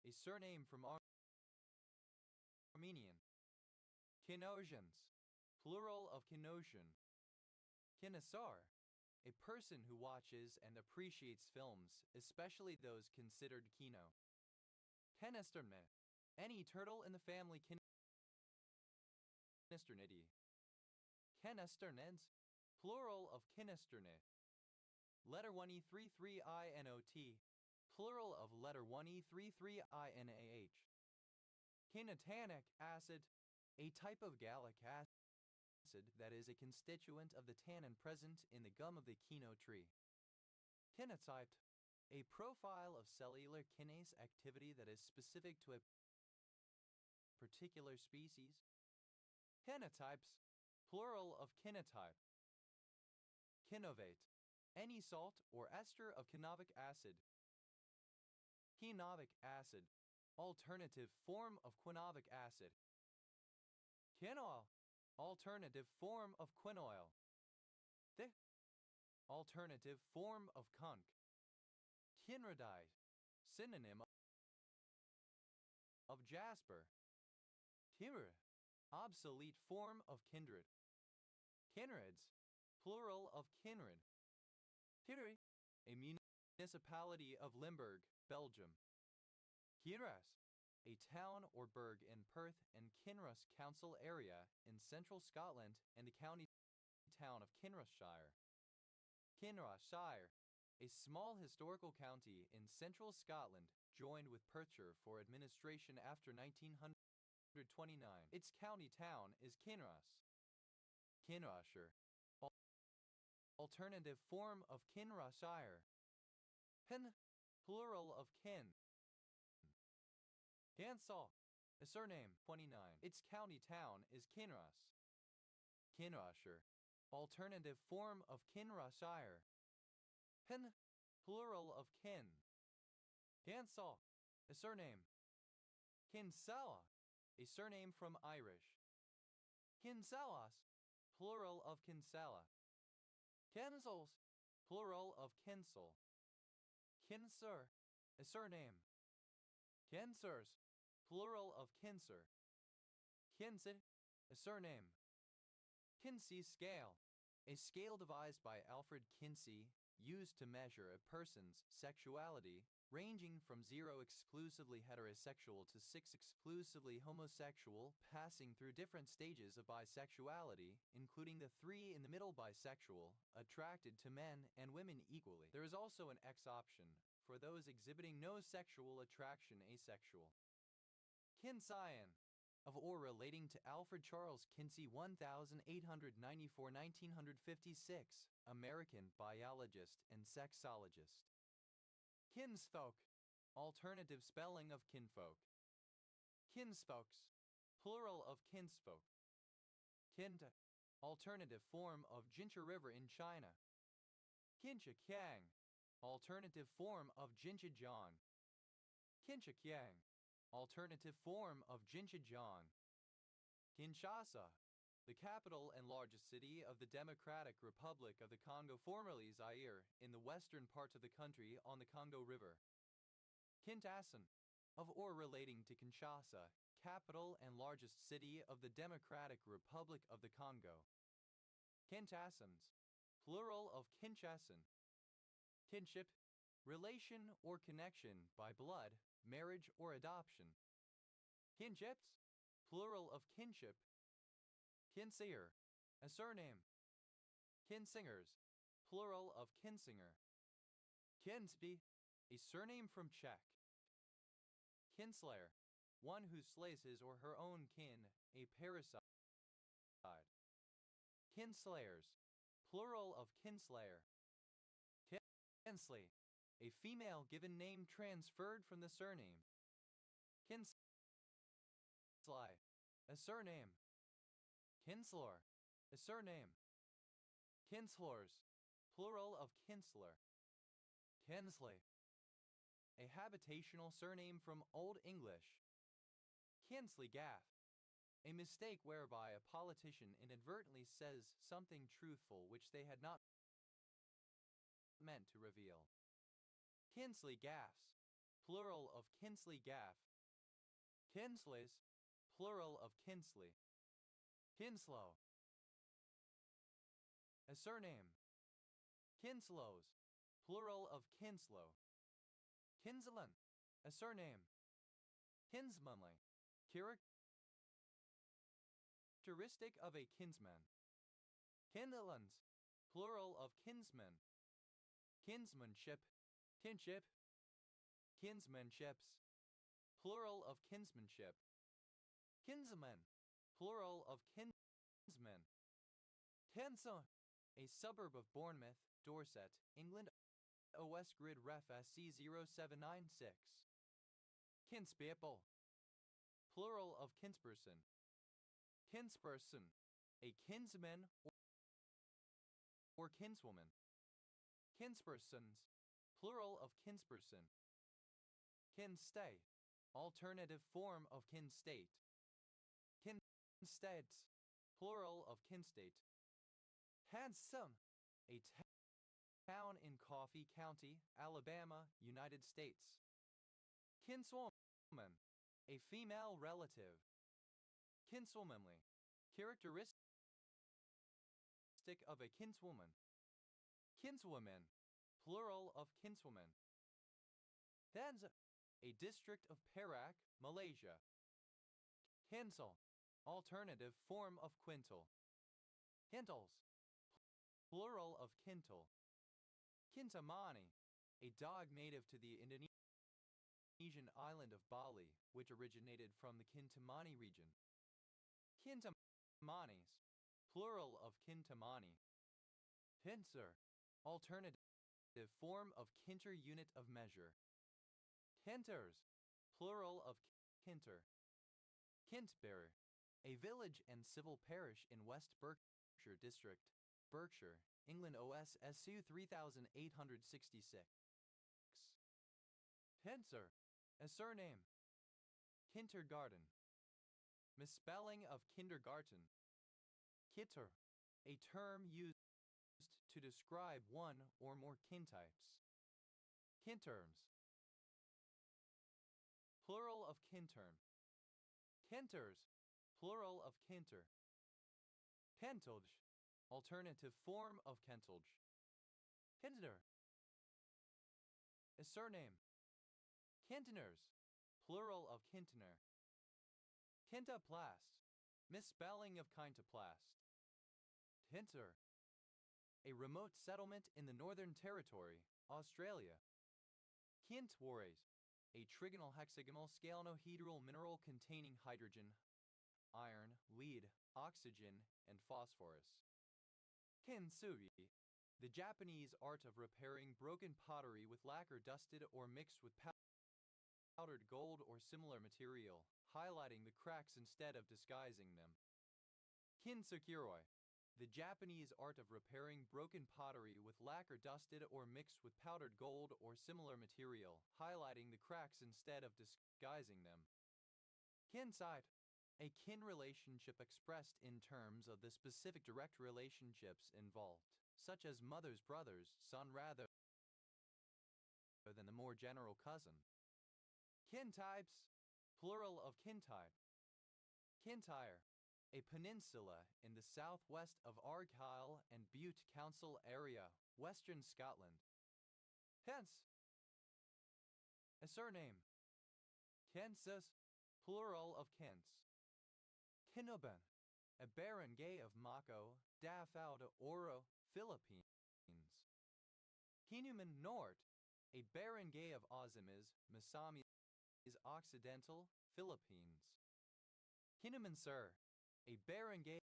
a surname from Armenian. Kinorjans, plural of Kinoshan. Kinesar, a person who watches and appreciates films, especially those considered kino. Kenesterne, any turtle in the family Kinesternidae. Kenesterneds, plural of Kinesterne. Letter 1E33INOT, plural of letter 1E33INAH. Kinetanic acid, a type of gallic acid that is a constituent of the tannin present in the gum of the kino tree. Kinotype, a profile of cellular kinase activity that is specific to a particular species. Kinotypes, plural of kinotype. Kinovate, any salt or ester of quinovic acid. Quinovic acid, alternative form of quinovic acid. Quinoil, alternative form of quinoil. The, alternative form of conch. Kinrodite, synonym of jasper. Kimr, obsolete form of kindred. Kinreds, plural of kinred. Kittery, a municipality of Limburg, Belgium. Kinross, a town or burg in Perth and Kinross Council area in central Scotland and the county town of Kinrossshire. Kinrossshire, a small historical county in central Scotland joined with Perthshire for administration after 1929. Its county town is Kinross. Kinrossshire, alternative form of Kinrossshire. Kin, plural of kin. Kansal, a surname, 29. Its county town is Kinross. Kinrossshire, alternative form of Kinrossshire. Kin, plural of kin. Kansal, a surname. Kinsella, a surname from Irish. Kinsellas, plural of kinsella. Kinsels, plural of kinsel. Kinser, a surname. Kinsers, plural of kinser. Kinsid, a surname. Kinsey scale, a scale devised by Alfred Kinsey, used to measure a person's sexuality, ranging from 0 exclusively heterosexual to 6 exclusively homosexual, passing through different stages of bisexuality, including the 3 in the middle bisexual, attracted to men and women equally. There is also an X option for those exhibiting no sexual attraction, asexual. Kinsian, of or relating to Alfred Charles Kinsey 1894–1956, American biologist and sexologist. Kinsfolk, alternative spelling of kinfolk. Kinsfolks, plural of kinsfolk. Kinta, alternative form of Jincha River in China. Kinchakiang, alternative form of Jinchajiang. Kinchakiang, alternative form of Jinchajiang. Kinshasa, the capital and largest city of the Democratic Republic of the Congo, formerly Zaire, in the western parts of the country on the Congo River. Kinshasa, of or relating to Kinshasa, capital and largest city of the Democratic Republic of the Congo. Kinshasans, plural of Kinshasan. Kinship, relation or connection by blood, marriage or adoption. Kinships, plural of kinship. Kinseer, a surname. Kinsingers, plural of kinsinger. Kinsby, a surname from Czech. Kinslayer, one who slays his or her own kin, a parricide. Kinslayers, plural of kinslayer. Kinsley, a female given name transferred from the surname. Kinsley, a surname. Kinslor, a surname. Kinslors, plural of kinsler. Kinsley, a habitational surname from Old English. Kinsley Gaff, a mistake whereby a politician inadvertently says something truthful which they had not meant to reveal. Kinsley Gaffs, plural of Kinsley Gaff. Kinsleys, plural of Kinsley. Kinslow, a surname. Kinslows, plural of Kinslow. Kinslan, a surname. Kinsmanly, characteristic of a kinsman. Kindlans, plural of kinsman. Kinsmanship, kinship. Kinsmanships, plural of kinsmanship. Kinsman, plural of kinsman. Kensal, a suburb of Bournemouth, Dorset, England. OS Grid Ref SC0796. Kinspeople, plural of kinsperson. Kinsperson, a kinsman or kinswoman. Kinspersons, plural of kinsperson. Kinstay, alternative form of kinstate. Kinstates, plural of kinstate. Handsome, a town in Coffee County, Alabama, United States. Kinswoman, a female relative. Kinswomanly, characteristic of a kinswoman. Kinswoman, plural of kinswoman. Danza, a district of Perak, Malaysia. Kinsel, alternative form of quintal. Kintals, plural of kintal. Kintamani, a dog native to the Indonesian island of Bali, which originated from the Kintamani region. Kintamanis, plural of Kintamani. Kinser, alternative form of kinter unit of measure. Kinters, plural of kinter. Kintbury, a village and civil parish in West Berkshire District, Berkshire, England. OS SU 3866. Kinser, a surname. Kindergarten, misspelling of kindergarten. Kitter, a term used to describe one or more kin types. Kin terms. Plural of kin term. Kinters, plural of kinter. Kentilge, alternative form of kentilge. Kintner, a surname. Kinteners, plural of kintner. Kintoplast, misspelling of kintoplast. Tinter, a remote settlement in the Northern Territory, Australia. Kintwores, a trigonal hexagonal scalenohedral mineral containing hydrogen, iron, lead, oxygen, and phosphorus. Kintsugi, the Japanese art of repairing broken pottery with lacquer dusted or mixed with powdered gold or similar material, highlighting the cracks instead of disguising them. Kintsukiroi, the Japanese art of repairing broken pottery with lacquer dusted or mixed with powdered gold or similar material, highlighting the cracks instead of disguising them. Kinside, a kin relationship expressed in terms of the specific direct relationships involved, such as mother's brother's son rather than the more general cousin. Kintypes, plural of kintype. Kintyre, a peninsula in the southwest of Argyll and Bute Council area, Western Scotland. Hence, a surname. Kensis, plural of Kents. Kinuban, a barangay of Mako, Davao de Oro, Philippines. Kinuman Nort, a barangay of Ozamis, Misamis Occidental, Philippines. Kinuman Sur, a barangay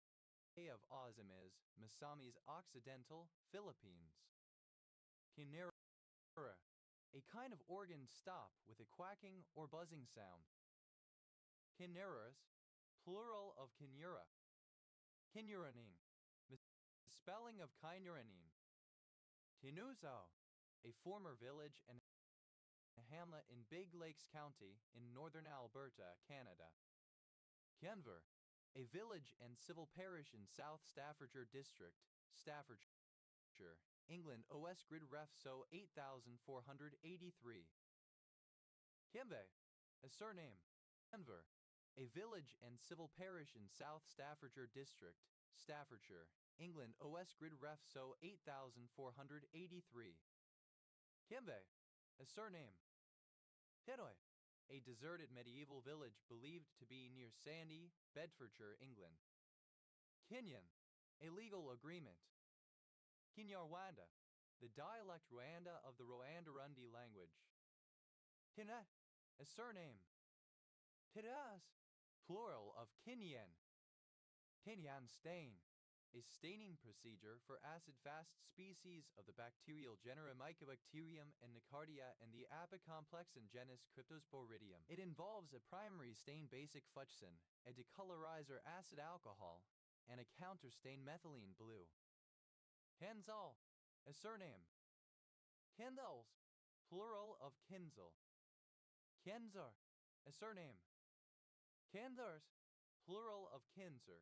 of Ozamis, Misamis Occidental, Philippines. Kinera, a kind of organ stop with a quacking or buzzing sound. Kineras, plural of kinura. Kinuranin, spelling of kinuranin. Kinuzao, a former village and hamlet in Big Lakes County in northern Alberta, Canada. Kenver, a village and civil parish in South Staffordshire District, Staffordshire, England. OS Grid Ref So 8483. Kimbe, a surname. Kenver, a village and civil parish in South Staffordshire District, Staffordshire, England. OS Grid Ref So 8483. Kimbe, a surname. Hittoi, a deserted medieval village believed to be near Sandy, Bedfordshire, England. Kinyan, a legal agreement. Kinyarwanda, the dialect Rwanda of the Rwandarundi language. Kinet, a surname. Tiras, plural of Kinyan. Kinyan stain, a staining procedure for acid-fast species of the bacterial genera Mycobacterium and Nocardia and the apicomplexan genus Cryptosporidium. It involves a primary stain basic fuchsin, a decolorizer acid alcohol, and a counterstain methylene blue. Kenzal, a surname. Kendals, plural of Kinzel. Kenzar, a surname. Kenzars, plural of Kinzer.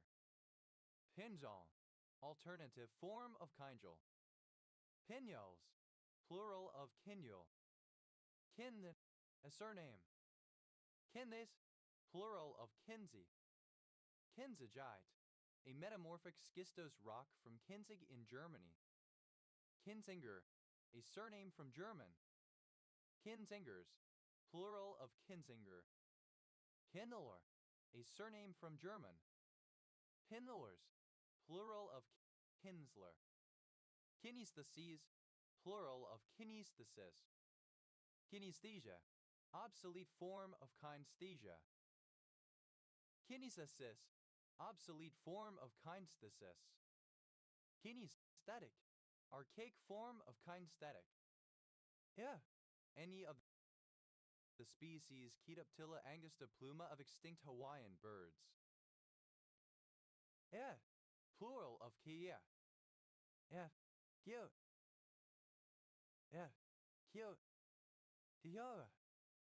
Pinjal, alternative form of Kinjal. Pinyals, plural of Kinyal. Kindin, a surname. Kindes, plural of Kinsey. Kinzigite, a metamorphic schistose rock from Kinzig in Germany. Kinzinger, a surname from German. Kinzingers, plural of Kinzinger. Kindler, a surname from German. Kindlers, plural of Kinsler. Kinestheses, plural of kinesthesis. Kinesthesia, obsolete form of kinesthesia. Kinesthesis, obsolete form of kinesthesis. Kinesthetic, archaic form of kinesthetic. Yeah, any of the species Chaetoptila angusta pluma of extinct Hawaiian birds. Yeah, plural of kia. Yeah, cute. Yeah, cute. Tiara,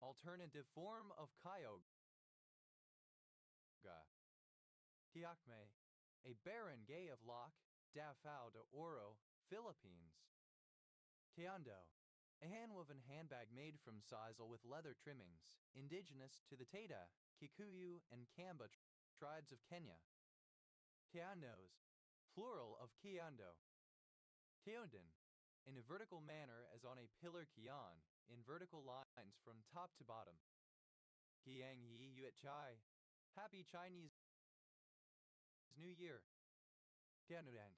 alternative form of Kyoga. Tiakme, a barangay of Loch, Davao de Oro, Philippines. Teando, a hand-woven handbag made from sisal with leather trimmings, indigenous to the Taita, Kikuyu, and Kamba tribes of Kenya. Teandos, plural of Kiando. Teonden, in a vertical manner as on a pillar kian, in vertical lines from top to bottom. Kiang Yi Yuet Chai, Happy Chinese New Year. Tianurand,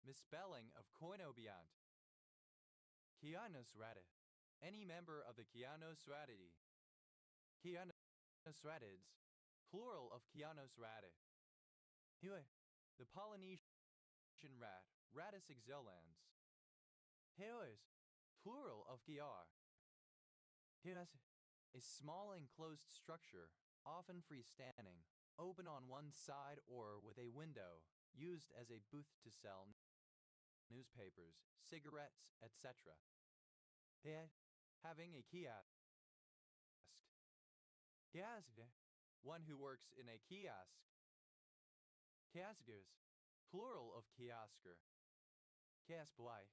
misspelling of Koinobiant. Kianos Rata, any member of the Kianos Ratidi. Kianos Ratids, plural of Kianos Rata. Hue, the Polynesian rat, Rattus exelans. Heoes, plural of Kiar. Heoes, a small enclosed structure, often freestanding, open on one side or with a window, used as a booth to sell newspapers, cigarettes, etc. He, having a kiosk. Kiosk, one who works in a kiosk. Kioskers, plural of kiosker. Kioskbly,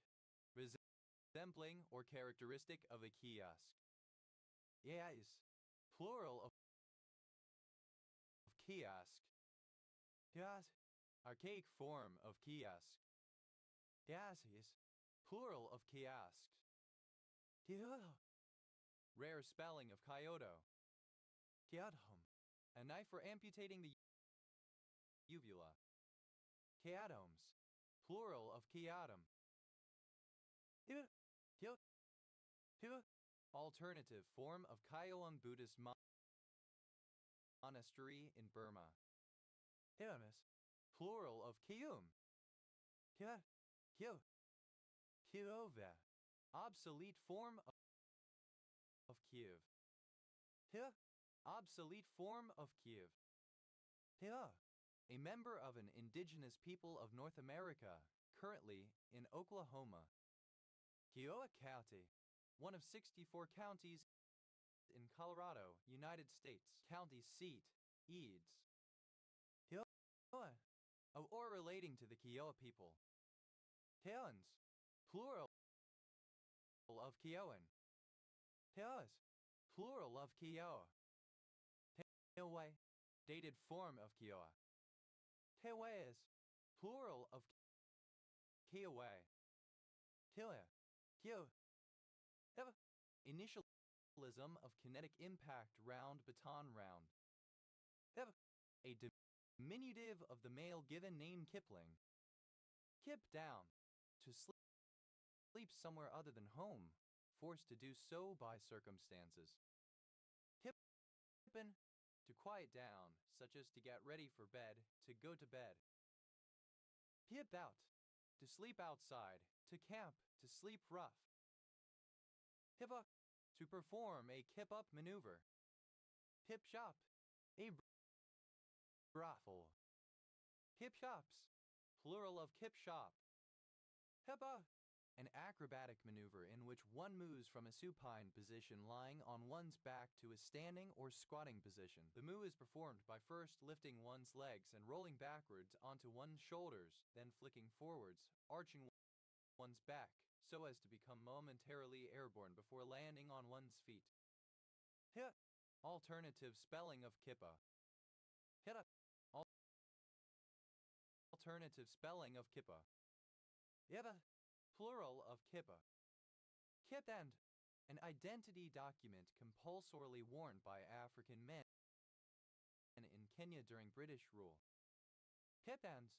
resembling or characteristic of a kiosk. Yes, plural of kiosk. Kiosk, archaic form of kiosk. Kiosks, plural of kiosks. Kyoto, rare spelling of Kyoto. Kyotom, a knife for amputating the uvula. Kyotoms, plural of kyotom. Alternative form of Kyoung Buddhist monastery in Burma. Kyomis, plural of Kyum. Kyove, obsolete form of Kiev. Obsolete form of Kiev. A member of an indigenous people of North America, currently in Oklahoma. Kiowa County, one of 64 counties in Colorado, United States. County seat, Eads. Kiowa, or relating to the Kiowa people. Keons, plural of Kiowan. Keos, plural of Kiowa. Tewe, dated form of Kiowa. Tewes, plural of Kiowa. Kiowa, Kio. Initialism of kinetic impact round baton round. A diminutive of the male given name Kipling. Kip down, to sleep somewhere other than home, forced to do so by circumstances. Kippen, to quiet down, such as to get ready for bed, to go to bed. Pip out, to sleep outside, to camp, to sleep rough. Hippa, to perform a kip-up maneuver. Pip shop, a brothel. Kip shops, plural of kip shop. Hippa, an acrobatic maneuver in which one moves from a supine position lying on one's back to a standing or squatting position. The move is performed by first lifting one's legs and rolling backwards onto one's shoulders, then flicking forwards, arching one's back, so as to become momentarily airborne before landing on one's feet. Hit. Alternative spelling of kippa. Hit up. Alternative spelling of kippa. Yeva, plural of kippa. Kipend, an identity document compulsorily worn by African men in Kenya during British rule. Kipends,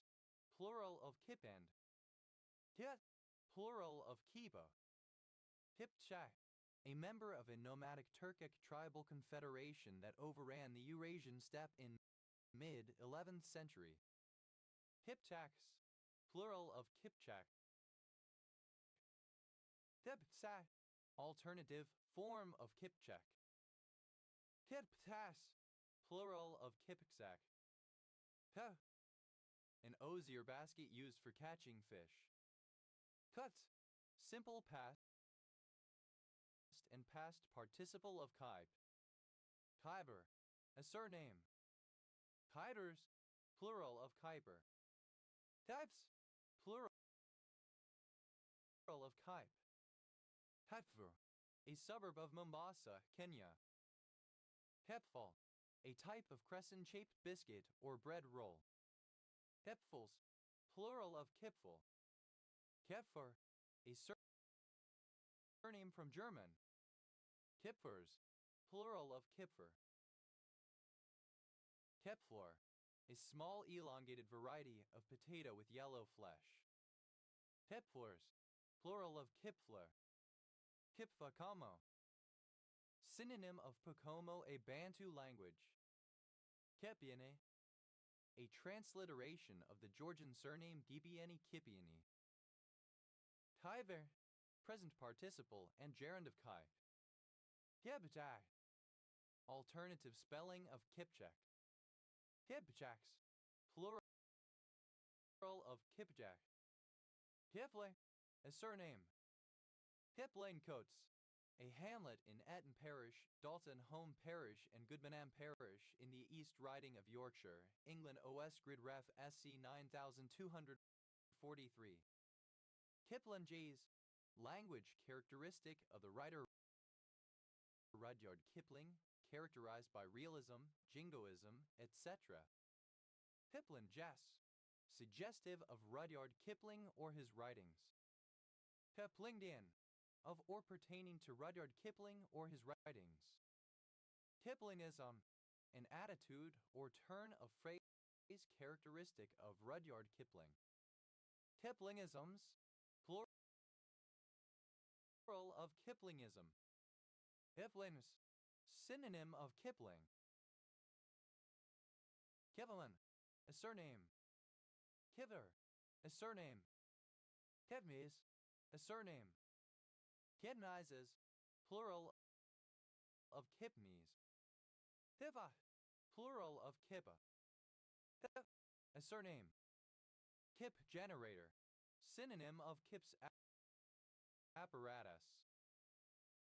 plural of kipend. Kit, plural of kipa. Kipchak, a member of a nomadic Turkic tribal confederation that overran the Eurasian steppe in mid-11th century. Kipchaks, plural of Kipchak. Kiptsak, alternative form of Kipchak. Kiptas, plural of Kipchak. Ka, an osier basket used for catching fish. Kut, simple past and past participle of Kaib. Khyber, a surname. Khyters, plural of Khyber. Types, plural of Kipe. Hetfur, a suburb of Mombasa, Kenya. Hepful, a type of crescent-shaped biscuit or bread roll. Hepfuls, plural of Kipfel. Kepfer, a surname from German. Kipfers, plural of Kipfer. Kepflor, a small elongated variety of potato with yellow flesh. Kepflors, plural of Kipfler. Kipfakamo, synonym of Pokomo, a Bantu language. Kepiene, a transliteration of the Georgian surname Gipieni Kipieni. Kaiver, present participle and gerund of Kai. Kebjak, alternative spelling of Kipchak. Kipchaks, plural of Kipjak. Kifle, a surname. Kiplane Coates, a hamlet in Eton Parish, Dalton Home Parish and Goodmanham Parish in the East Riding of Yorkshire, England. OS Grid Ref SC 9243. Kipling J's, language characteristic of the writer Rudyard Kipling, characterized by realism, jingoism, etc. Kipling Jess, suggestive of Rudyard Kipling or his writings. Kiplingdian, of or pertaining to Rudyard Kipling or his writings. Kiplingism, an attitude or turn of phrase characteristic of Rudyard Kipling. Kiplingisms, plural of Kiplingism. Kiplings, synonym of Kipling. Kivelin, a surname. Kiver, a surname. Kevmes, a surname. Kidnizes, plural of Kipmes. Kiva, plural of Kippa. Kip, a surname. Kip generator, synonym of Kip's apparatus.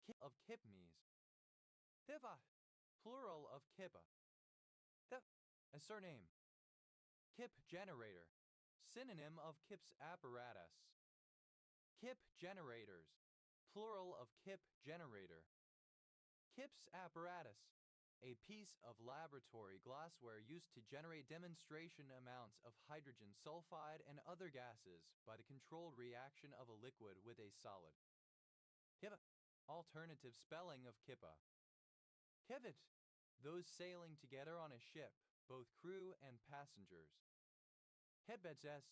Kip of Kipmes. Kiva, plural of Kippa. Kip, a surname. Kip generator, synonym of Kip's apparatus. Kip generators, plural of Kip generator. Kip's apparatus, a piece of laboratory glassware used to generate demonstration amounts of hydrogen sulfide and other gases by the controlled reaction of a liquid with a solid. Kippa, alternative spelling of Kippa. Kivit, those sailing together on a ship, both crew and passengers. Kibbetzes,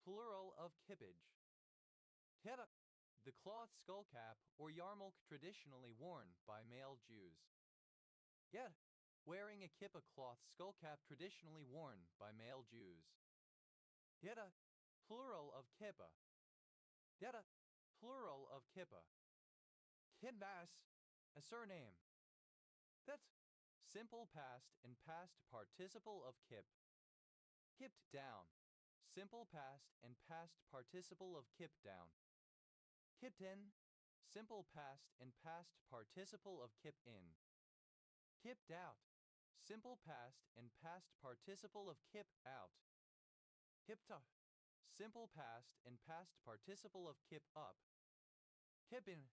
plural of kippage. Kibba, the cloth skullcap or yarmulke traditionally worn by male Jews. Yet, wearing a kippa cloth skullcap traditionally worn by male Jews. Yeta, plural of kippa. Yeta, plural of kippa. Kidbas, a surname. That's simple past and past participle of kip. Kipped down, simple past and past participle of kip down. Kipped in, simple past and past participle of kip in. Kipped out, simple past and past participle of kip out. Kipped, simple past and past participle of kip up. Kippin,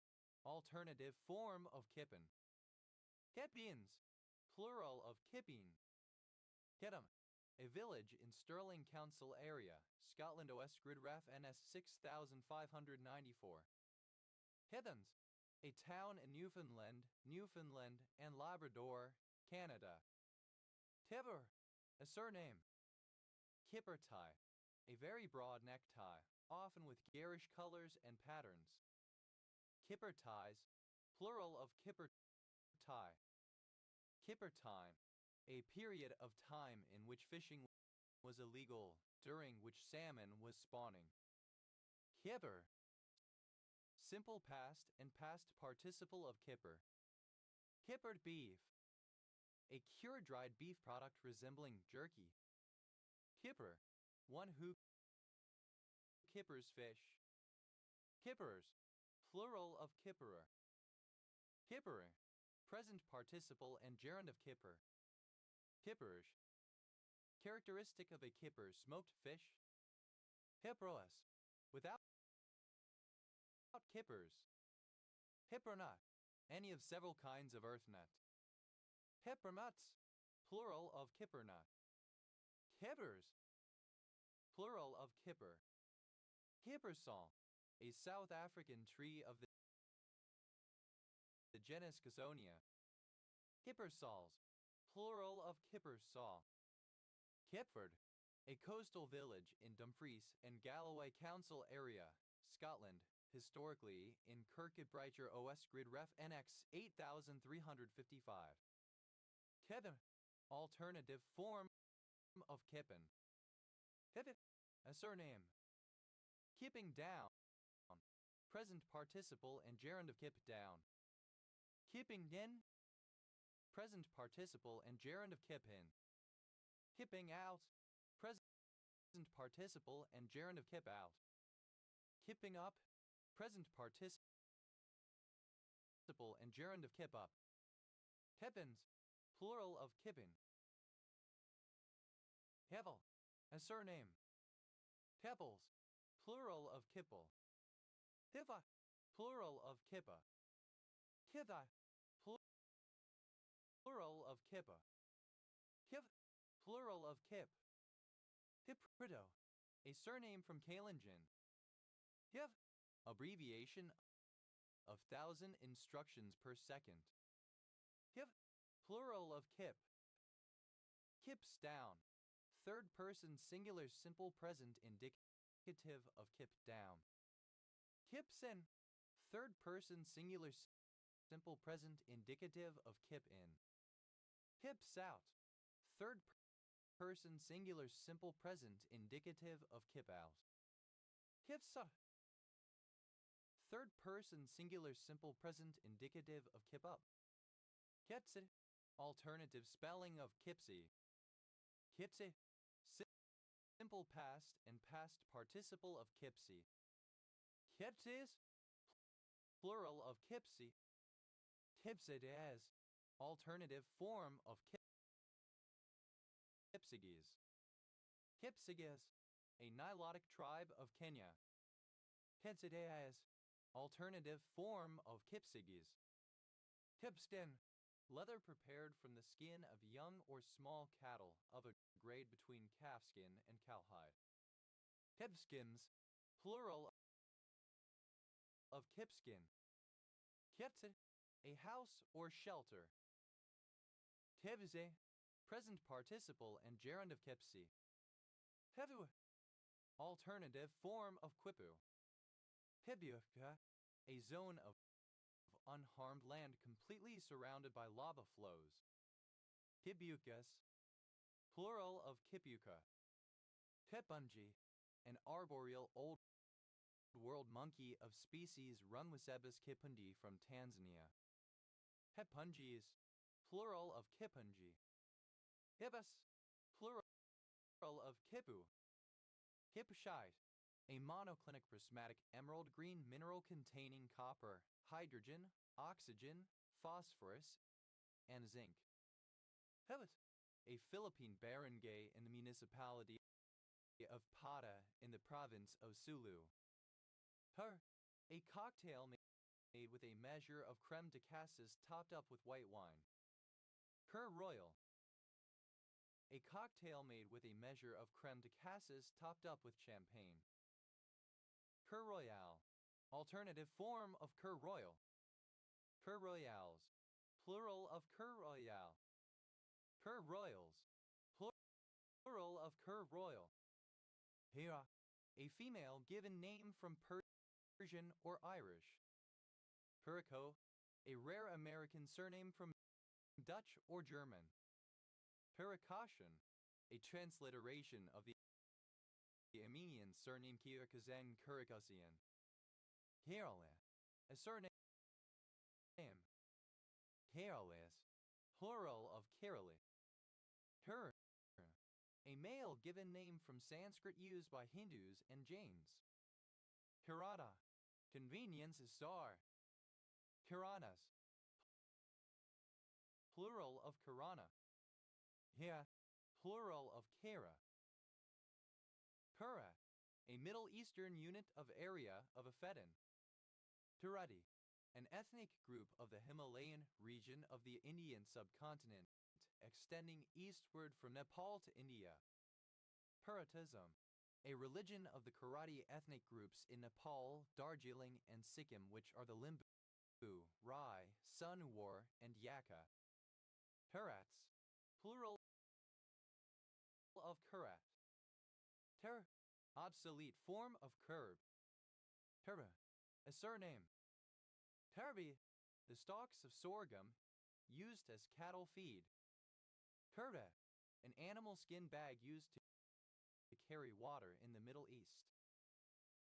alternative form of kippin. Kippins, plural of kipping. Kittam, a village in Stirling Council area, Scotland. OS Grid Ref NS 6594. Hiddens, a town in Newfoundland, Newfoundland and Labrador, Canada. Kibber, a surname. Kipper tie, a very broad necktie, often with garish colors and patterns. Kipper ties, plural of kipper tie. Kipper time, a period of time in which fishing was illegal, during which salmon was spawning. Kipper, simple past and past participle of kipper. Kippered beef, a cured-dried beef product resembling jerky. Kipper, one who kippers fish. Kipperers, plural of kipperer. Kippering, present participle and gerund of kipper. Kipperish, characteristic of a kipper, smoked fish. Kiproas, without kippers. Hip or nut, any of several kinds of earth nut. Hip or nuts, plural of kipper nut. Kippers, plural of kipper. Kippersol, a South African tree of the genus Cassonia. Kippersols, plural of kippersol. Kipford, a coastal village in Dumfries and Galloway Council area, Scotland, historically in Kirkcudbright OS Grid Ref NX 8355. Kippen, alternative form of kippen. Pivot, a surname. Keeping down, present participle and gerund of kip down. Keeping in, present participle and gerund of kip in. Kipping out, present participle and gerund of kip out. Kipping up, present participle and gerund of kip up. Kippins, plural of kipping. Hevel, a surname. Keppels, plural of kipple. Hiva, plural of kippa. Kitha, plural of kippa. Kiv, plural of kip. Hiprito, a surname from Kalenjin. Hiv, abbreviation of 1,000 instructions per second. Hiv, plural of kip. Kips down, third person singular simple present indicative of kip down. Kips in, third person singular simple present indicative of kip in. Kips out, third person singular simple present indicative of kip out. Kipsa, third person singular simple present indicative of kip up. Kipsi, alternative spelling of kipsy. Kipsy, simple past and past participle of kipsy. Kipsis, plural of kipsy. Kipsides, alternative form of Kipsigis. Kipsigis, a Nilotic tribe of Kenya. Kipsides, alternative form of Kipsigis. Kipskin, leather prepared from the skin of young or small cattle of a grade between calfskin and cowhide. Kipskins, plural of kipskin. Kipse, a house or shelter. Kivze, present participle and gerund of kipsi. Hevu, alternative form of quipu. Pibuka, a zone of unharmed land completely surrounded by lava flows. Kibukas, plural of kipuka. Kipunji, an arboreal old world monkey of species Rungwasebus kipundi from Tanzania. Kipunjis, plural of kipunji. Hibas, plural of kipu. Kipushite, a monoclinic prismatic emerald green mineral containing copper, hydrogen, oxygen, phosphorus, and zinc. Hibas, a Philippine barangay in the municipality of Pata in the province of Sulu. Her, a cocktail made with a measure of creme de cassis topped up with white wine. Cur Royal, a cocktail made with a measure of creme de cassis topped up with champagne. Cur Royale, alternative form of Cur Royal. Cur Royales, plural of Cur Royale. Cur Royals, plural of Cur Royal. Hira, a female given name from Persian or Irish. Perico, a rare American surname from Dutch or German. Pericaution, a transliteration of the Armenian surname Kirkazan Kurikasian. Kerala, a surname. Keralis, plural of Kerali. Her, a male given name from Sanskrit used by Hindus and Jains. Kirata, convenience is star. Kiranas, plural of Kirana. Here, plural of Kara. Kura, a Middle Eastern unit of area of a Fedin. Tirati, an ethnic group of the Himalayan region of the Indian subcontinent, extending eastward from Nepal to India. Puratism, a religion of the Karati ethnic groups in Nepal, Darjeeling, and Sikkim, which are the Limbu, Rai, Sunwar, and Yaka. Turats, plural of Kurat. Ter, obsolete form of curb. Turba, a surname. Terbi, the stalks of sorghum used as cattle feed. Kurda, an animal skin bag used to carry water in the Middle East.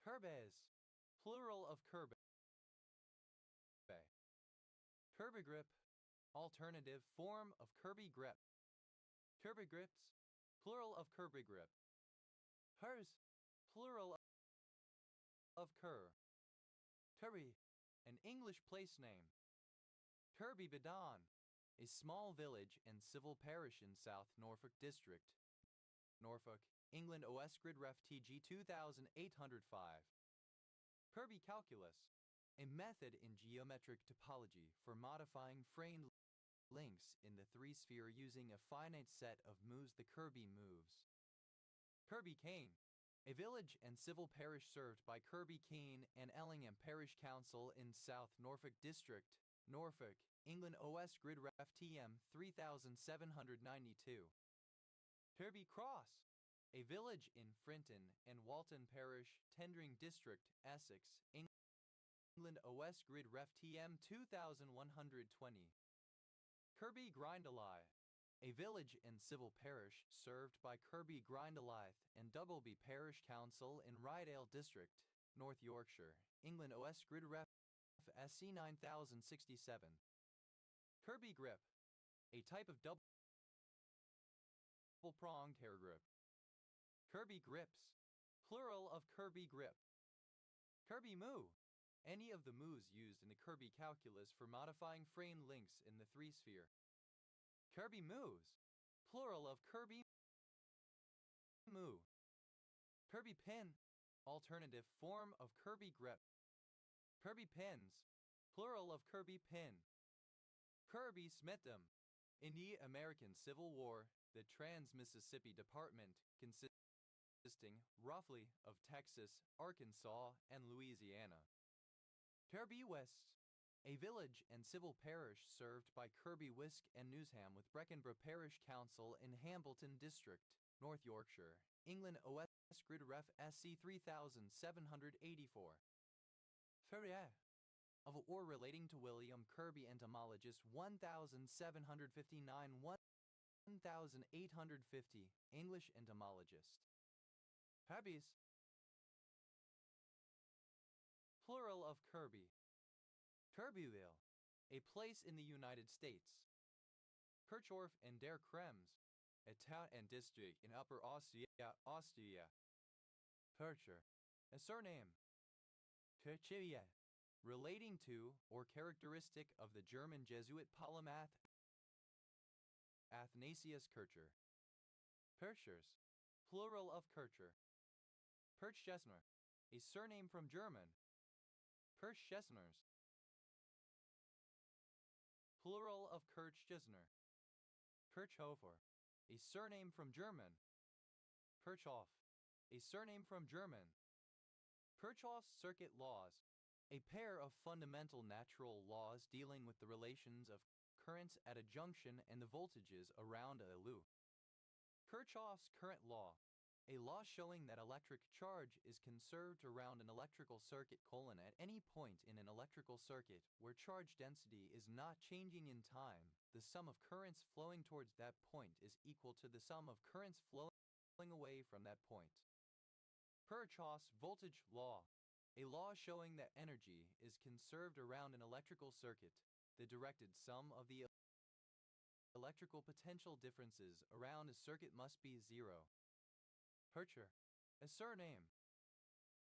Kurbez, plural of kurbe. Kurbegrip, alternative form of Kirby grip. Kurbegrips, plural of Kirbygrip. Hers, plural of Kur. Turby, an English place name. Turby Badon, a small village and civil parish in South Norfolk District, Norfolk, England. OS Grid Ref TG 2805. Kirby calculus, a method in geometric topology for modifying framed links in the three-sphere using a finite set of moves. The Kirby moves. Kirby Kane, a village and civil parish served by Kirby Kane and Ellingham Parish Council in South Norfolk District, Norfolk, England. OS Grid Ref TM 3792. Kirby Cross, a village in Frinton and Walton Parish, Tendring District, Essex, England. OS Grid Ref TM 2120. Kirby Grindalai, a village and civil parish served by Kirby Grindalaith and Duggleby Parish Council in Rydale District, North Yorkshire, England. OS Grid Ref SC 9067. Kirby Grip, a type of double-pronged hair grip. Kirby Grips, plural of Kirby Grip. Kirby Moo, any of the moves used in the Kirby calculus for modifying frame links in the three-sphere. Kirby Moves, plural of Kirby Moo. Kirby Pin, alternative form of Kirby Grip. Kirby Pins, plural of Kirby Pin. Kirby Smithdom, in the American Civil War, the Trans-Mississippi Department, consisting roughly of Texas, Arkansas, and Louisiana. Kirby West, a village and civil parish served by Kirby Wisk and Newsham with Breckenborough Parish Council in Hambleton District, North Yorkshire, England. OS Grid Ref SC 3784. Ferrier, of or relating to William Kirby, entomologist 1759 1850, English entomologist. Herbies, plural of Kirby. Kirbyville, a place in the United States. Kirchhoff and der Krems, a town and district in Upper Austria. Kircher, a surname. Kirchivia, relating to or characteristic of the German Jesuit polymath Athanasius Kircher. Kirchers, plural of Kircher. Kirchgesner, a surname from German. Kirchgesners, plural of Kirchgesner. Kirchhofer, a surname from German. Kirchhoff, a surname from German. Kirchhoff's circuit laws, a pair of fundamental natural laws dealing with the relations of currents at a junction and the voltages around a loop. Kirchhoff's current law, a law showing that electric charge is conserved around an electrical circuit at any point in an electrical circuit where charge density is not changing in time. The sum of currents flowing towards that point is equal to the sum of currents flowing away from that point. Kirchhoff's voltage law, a law showing that energy is conserved around an electrical circuit. The directed sum of the electrical potential differences around a circuit must be zero. Kirchner, a surname.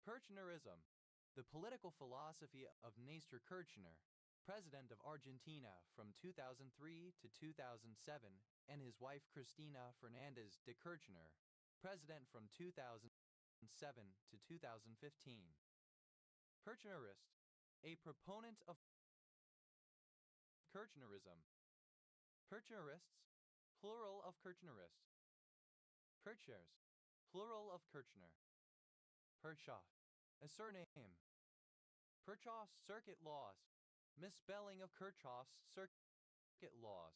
Kirchnerism, the political philosophy of Nestor Kirchner, President of Argentina from 2003 to 2007, and his wife Cristina Fernandez de Kirchner, President from 2007 to 2015. Kirchnerist, a proponent of Kirchnerism. Kirchnerists, plural of Kirchnerists. Kirchers, plural of Kirchner. Kirchhoff, a surname. Kirchhoff's circuit laws, misspelling of Kirchhoff's circuit laws.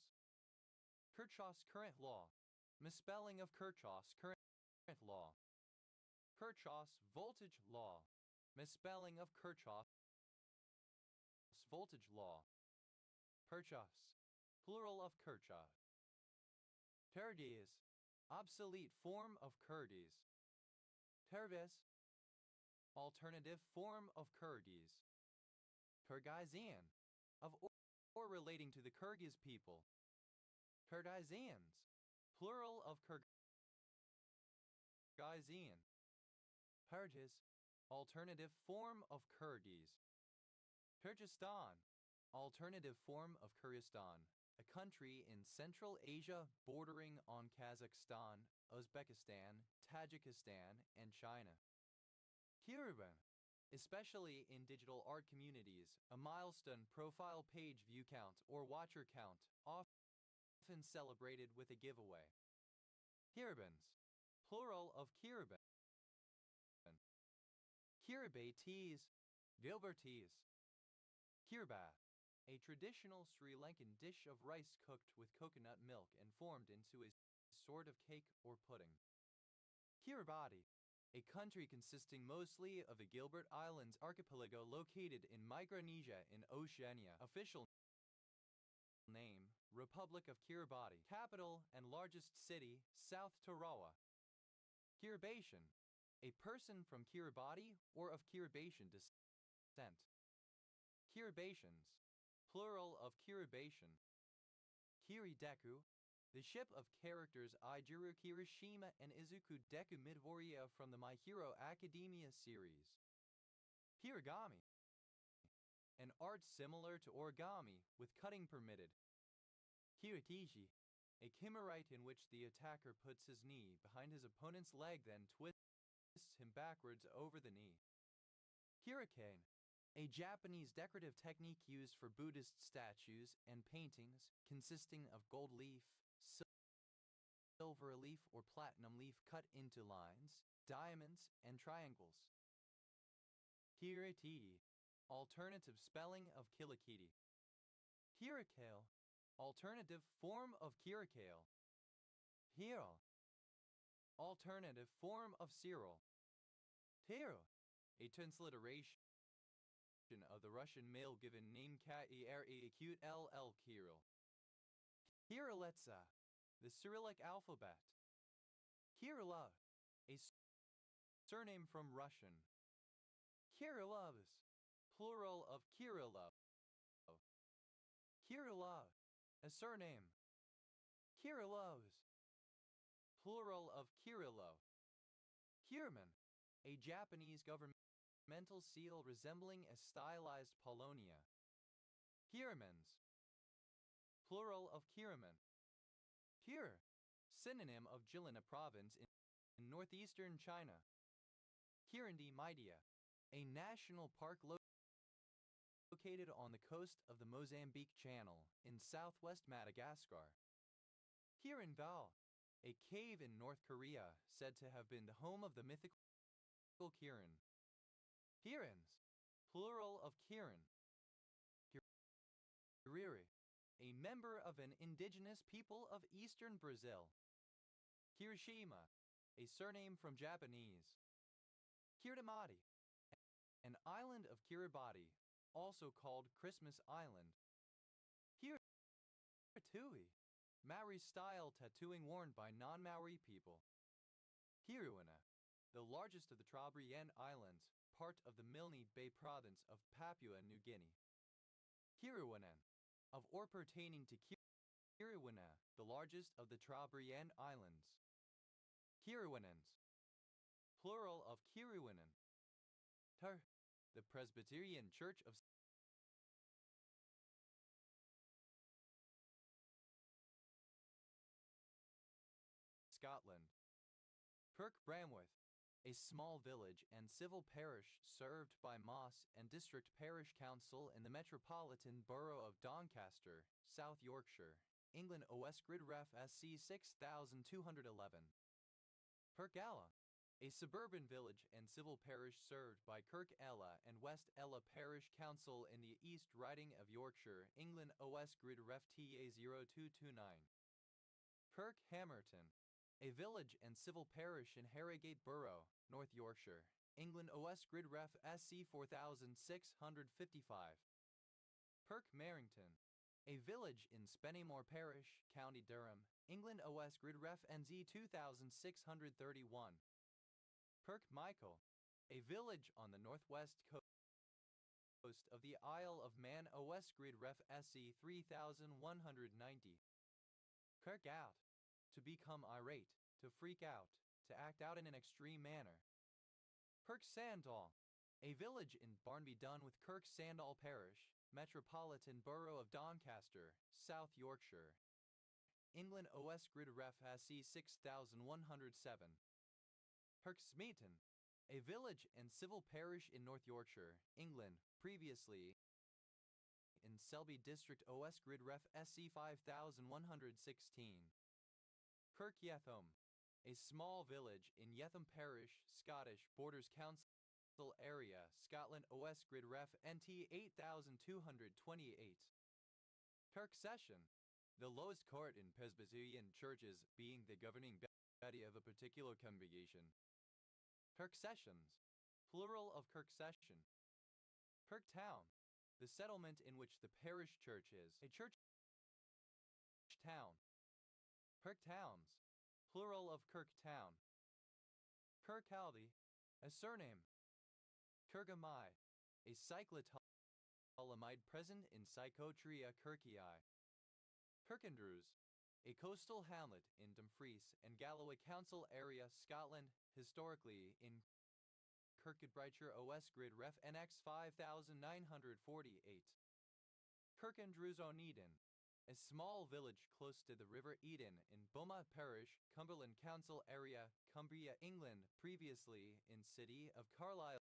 Kirchhoff's current law, misspelling of Kirchhoff's current law. Kirchhoff's voltage law, misspelling of Kirchhoff's voltage law. Kirchhoff's, plural of Kirchhoff. Terdes, obsolete form of Kurdies. Terves, alternative form of Kyrgyz. Kyrgyzan, of or relating to the Kyrgyz people. Kyrgyzans, plural of Kyrgyzan. Kyrgyz, alternative form of Kyrgyz. Kyrgyzstan, alternative form of Kyrgyzstan, a country in Central Asia bordering on Kazakhstan, Uzbekistan, Tajikistan, and China. Kyrgyzstan, especially in digital art communities, a milestone profile page view count or watcher count, often celebrated with a giveaway. Kiribans, plural of Kiriban. Kiribatis, Gilbertis. Kirba, a traditional Sri Lankan dish of rice cooked with coconut milk and formed into a sort of cake or pudding. Kiribati, a country consisting mostly of the Gilbert Islands archipelago located in Micronesia in Oceania. Official name, Republic of Kiribati. Capital and largest city, South Tarawa. Kiribatian, a person from Kiribati or of Kiribatian descent. Kiribatians, plural of Kiribatian. Kirideku, the ship of characters Ijuru Kirishima and Izuku Deku Midoriya from the My Hero Academia series. Kirigami, an art similar to origami with cutting permitted. Kirikishi, a kimurite in which the attacker puts his knee behind his opponent's leg then twists him backwards over the knee. Kirikane, a Japanese decorative technique used for Buddhist statues and paintings consisting of gold leaf, silver leaf or platinum leaf cut into lines, diamonds, and triangles. Kirititi, alternative spelling of Kilikiti. Kirikale, alternative form of Kirikale. Hiro, alternative form of Cyril. Tiro, a transliteration of the Russian male given name K-E-R-E acute L.L. Kirill. Kyrilletsa, the Cyrillic alphabet. Kirillov, a surname from Russian. Kirillovs, plural of Kirillov. Kirillov, a surname. Kirillovs, plural of Kirillov. Kiriman, a Japanese governmental seal resembling a stylized Polonia. Kirimans, plural of Kiriman. Kir, synonym of Jilin, province in northeastern China. Kirindi Maidia, a national park located on the coast of the Mozambique Channel in southwest Madagascar. Kiringal, a cave in North Korea said to have been the home of the mythical Kirin. Kirins, plural of Kirin. Kiriri, a member of an indigenous people of eastern Brazil. Kirishima, a surname from Japanese. Kiridamati, an island of Kiribati, also called Christmas Island. Kiritui, Maori-style tattooing worn by non-Maori people. Kiruana, the largest of the Trobriand Islands, part of the Milne Bay province of Papua New Guinea. Kiruanan, of or pertaining to Kiruana, the largest of the Trobriand Islands. Kiruanans, plural of Kiruanan. Tar, the Presbyterian Church of Scotland. Kirk Bramworth, a small village and civil parish served by Moss and District Parish Council in the Metropolitan Borough of Doncaster, South Yorkshire, England. OS Grid Ref SC 6211. Kirk Ella, a suburban village and civil parish served by Kirk Ella and West Ella Parish Council in the East Riding of Yorkshire, England. OS Grid Ref TA 0229. Kirk Hamerton, a village and civil parish in Harrogate Borough, North Yorkshire, England. OS Grid Ref SC 4655. Kirk Merrington, a village in Spennymoor Parish, County Durham, England. OS Grid Ref NZ 2631. Kirk Michael, a village on the northwest coast of the Isle of Man. OS Grid Ref SC 3190. Kirk out, to become irate, to freak out, to act out in an extreme manner. Kirk Sandall, a village in Barnby Dun with Kirk Sandall Parish, Metropolitan Borough of Doncaster, South Yorkshire, England. OS Grid Ref SC 6107. Kirk Smeaton, a village and civil parish in North Yorkshire, England, previously in Selby District. OS Grid Ref SC 5116. Kirk Yetham, a small village in Yetham Parish, Scottish Borders Council area, Scotland. OS Grid Ref NT 8228. Kirk Session, the lowest court in Presbyterian churches, being the governing body of a particular congregation. Kirk Sessions, plural of Kirk Session. Kirk Town, the settlement in which the parish church is, a church town. Kirk Towns, plural of Kirk Town. Kirkcaldy, a surname. Kirkami, a cyclopholamide present in Psychotria kirkii. Kirkandrews, a coastal hamlet in Dumfries and Galloway Council area, Scotland, historically in Kirkcudbrighshire. OS Grid Ref NX 5948. Kirkandrews O'Needon, a small village close to the River Eden in Beaumont Parish, Cumberland Council area, Cumbria, England, previously in City of Carlisle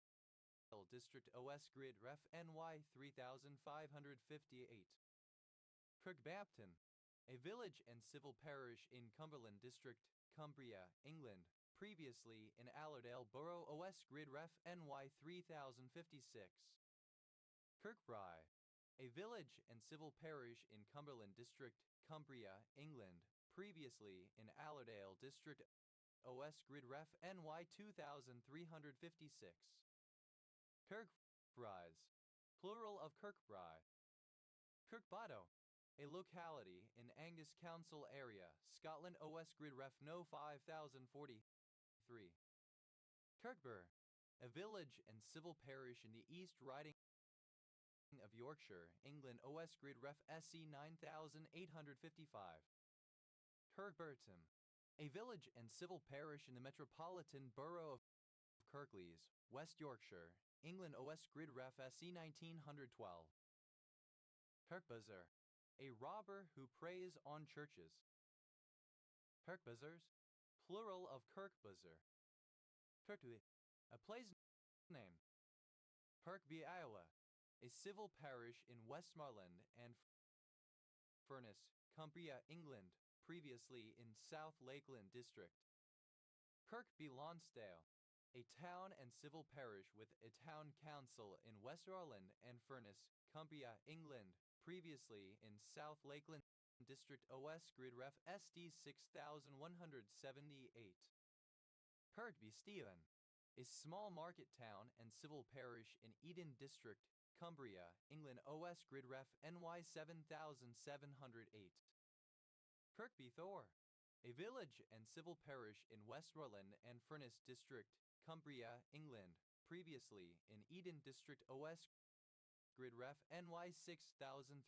District. OS Grid Ref NY 3558. Kirkbampton, a village and civil parish in Cumberland District, Cumbria, England, previously in Allerdale Borough. OS Grid Ref NY 3056. Kirkbride, a village and civil parish in Cumberland District, Cumbria, England, previously in Allerdale District. OS Grid Ref NY 2356. Kirkbrides, plural of Kirkbride. Kirkbotto, a locality in Angus Council area, Scotland. OS Grid Ref No 5043. Kirkbur, a village and civil parish in the East Riding of Yorkshire, England. OS Grid Ref SC 9855. Kirkburton, a village and civil parish in the Metropolitan Borough of Kirklees, West Yorkshire, England. OS Grid Ref SC 1912. Kirkbuzzer, a robber who preys on churches. Kirkbuzzers, plural of Kirkbuzzer. Kirkby, a place name. Kirkby, Iowa, a civil parish in Westmoreland and Furness, Cumbria, England, previously in South Lakeland District. Kirkby Lonsdale, a town and civil parish with a town council in Westmoreland and Furness, Cumbria, England, previously in South Lakeland District. OS Grid Ref SD 6178. Kirkby Stephen, a small market town and civil parish in Eden District, Cumbria, England. OS Grid Ref NY 7708. Kirkby Thor, a village and civil parish in Westmoreland and Furness District, Cumbria, England, previously in Eden District. OS Grid Ref NY 6325.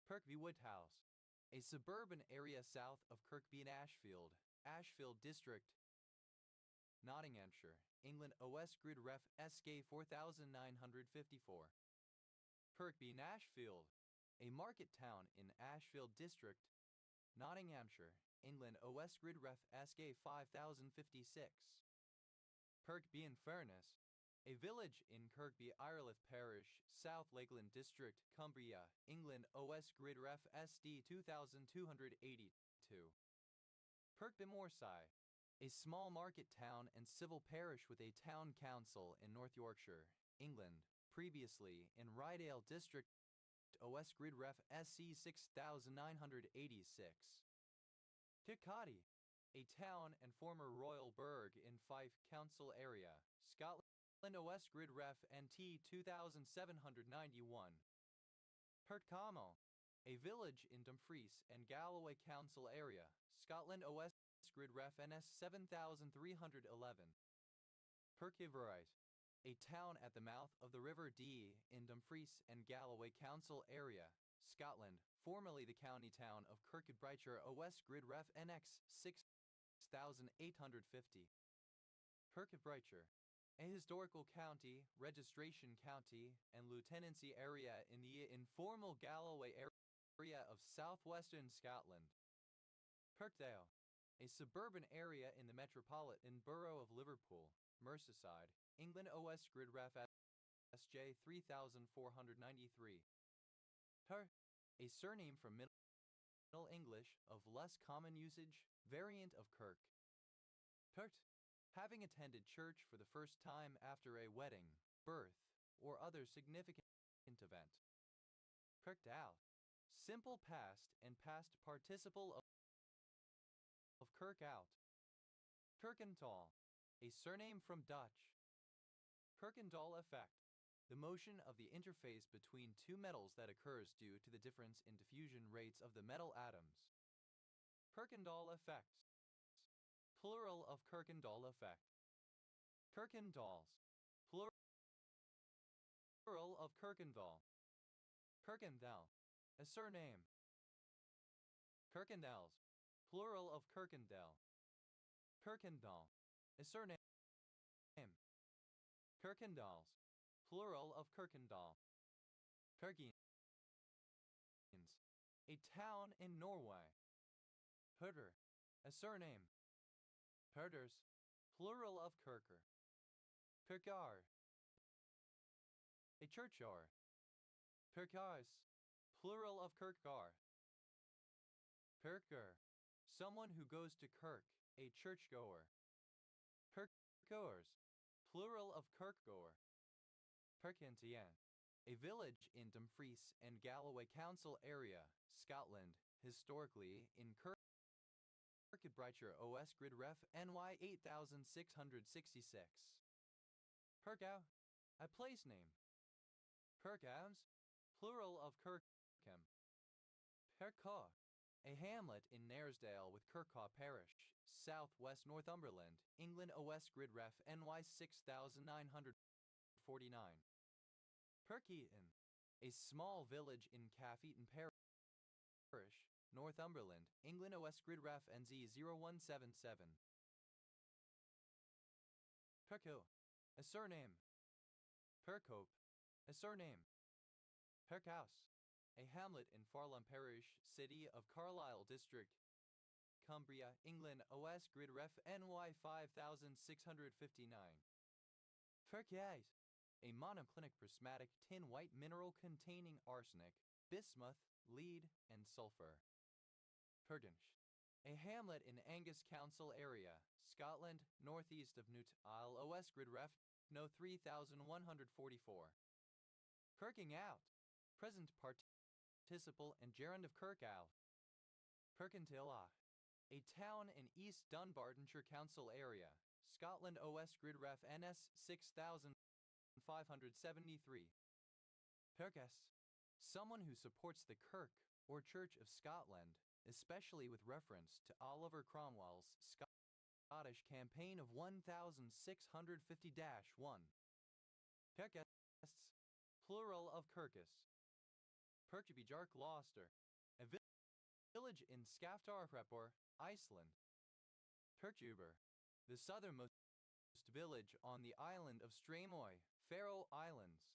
Kirkby Woodhouse, a suburban area south of Kirkby and Ashfield, Ashfield District, Nottinghamshire, England. OS Grid Ref SK 4954. Kirkby Nashfield, a market town in Ashfield District, Nottinghamshire, England OS Grid Ref SK 5056. Kirkby in Furness, a village in Kirkby, Ireland Parish, South Lakeland District, Cumbria, England OS Grid Ref SD 2282. Kirkby Moorside, a small market town and civil parish with a town council in North Yorkshire, England, previously in Rydale District, OS Grid Ref SC 6986. Kirkcaldy, a town and former royal burgh in Fife Council area, Scotland, OS Grid Ref NT 2791. Kirkcaldy, a village in Dumfries and Galloway Council area, Scotland, OS Grid Ref NS 7311. Kirkcaldy, a town at the mouth of the River Dee in Dumfries and Galloway Council area, Scotland, formerly the county town of Kirkcaldy, OS Grid Ref NX 6850. Kirkcaldy, a historical county, registration county, and lieutenancy area in the informal Galloway area of southwestern Scotland. Kirkdale, a suburban area in the metropolitan borough of Liverpool, Merseyside, England, OS Grid Ref SJ 3493. Her, a surname from Middle English of less common usage, variant of Kirk. Kurt, having attended church for the first time after a wedding, birth, or other significant event. Kirked out, simple past and past participle of kirk out. Kirkendall, a surname from Dutch. Kirkendall effect, the motion of the interface between two metals that occurs due to the difference in diffusion rates of the metal atoms. Kirkendall effects. Plural of Kirkendall effect. Kirkendalls. Plural of Kirkendall. Kirkendall, a surname. Kirkendalls. Plural of Kirkendall. Kirkendall, a surname. Kirkendalls. Plural of Kirkendall. Kirkenes, a town in Norway. Herder, a surname. Herders, plural of Kirker. Kirkar, a churchyard. Kirkars, plural of Kirkar. Kirker, someone who goes to Kirk, a churchgoer. Kirkgoers, plural of Kirkgoer. Kirkentien, a village in Dumfries and Galloway Council area, Scotland, historically in Kirkcaldy, OS Grid Ref NY 8666. Kirkow, a place name. Kirkhows, plural of Kirkham. Kirkaw, a hamlet in Knaresdale with Kirkaw Parish, southwest Northumberland, England, OS Grid Ref NY 6949. Kirkeaton, a small village in Calfeaton Parish, Northumberland, England, OS Grid Ref NZ 0177. Kirkhill, a surname. Kirkhope, a surname. Kirkhouse, a hamlet in Farlam Parish, City of Carlisle District, Cumbria, England, OS Grid Ref NY 5659. Kirkyaite, a monoclinic prismatic tin white mineral containing arsenic, bismuth, lead, and sulfur. Kirkinsh, a hamlet in Angus Council area, Scotland, northeast of Newt Isle, OS Grid Ref No 3144. Kirking out, present participle and gerund of kirk out. Kirkintilloch, a town in East Dunbartonshire Council area, Scotland, OS Grid Ref NS 6573. Kirkus, someone who supports the Kirk or Church of Scotland, especially with reference to Oliver Cromwell's Scottish campaign of 1650-1. Kirkus, plural of Kirkus. Kirkjubjark Gloucester, a village in Skaftarprepor, Iceland. Kirkjuber, the southernmost village on the island of Stramoy, Faroe Islands.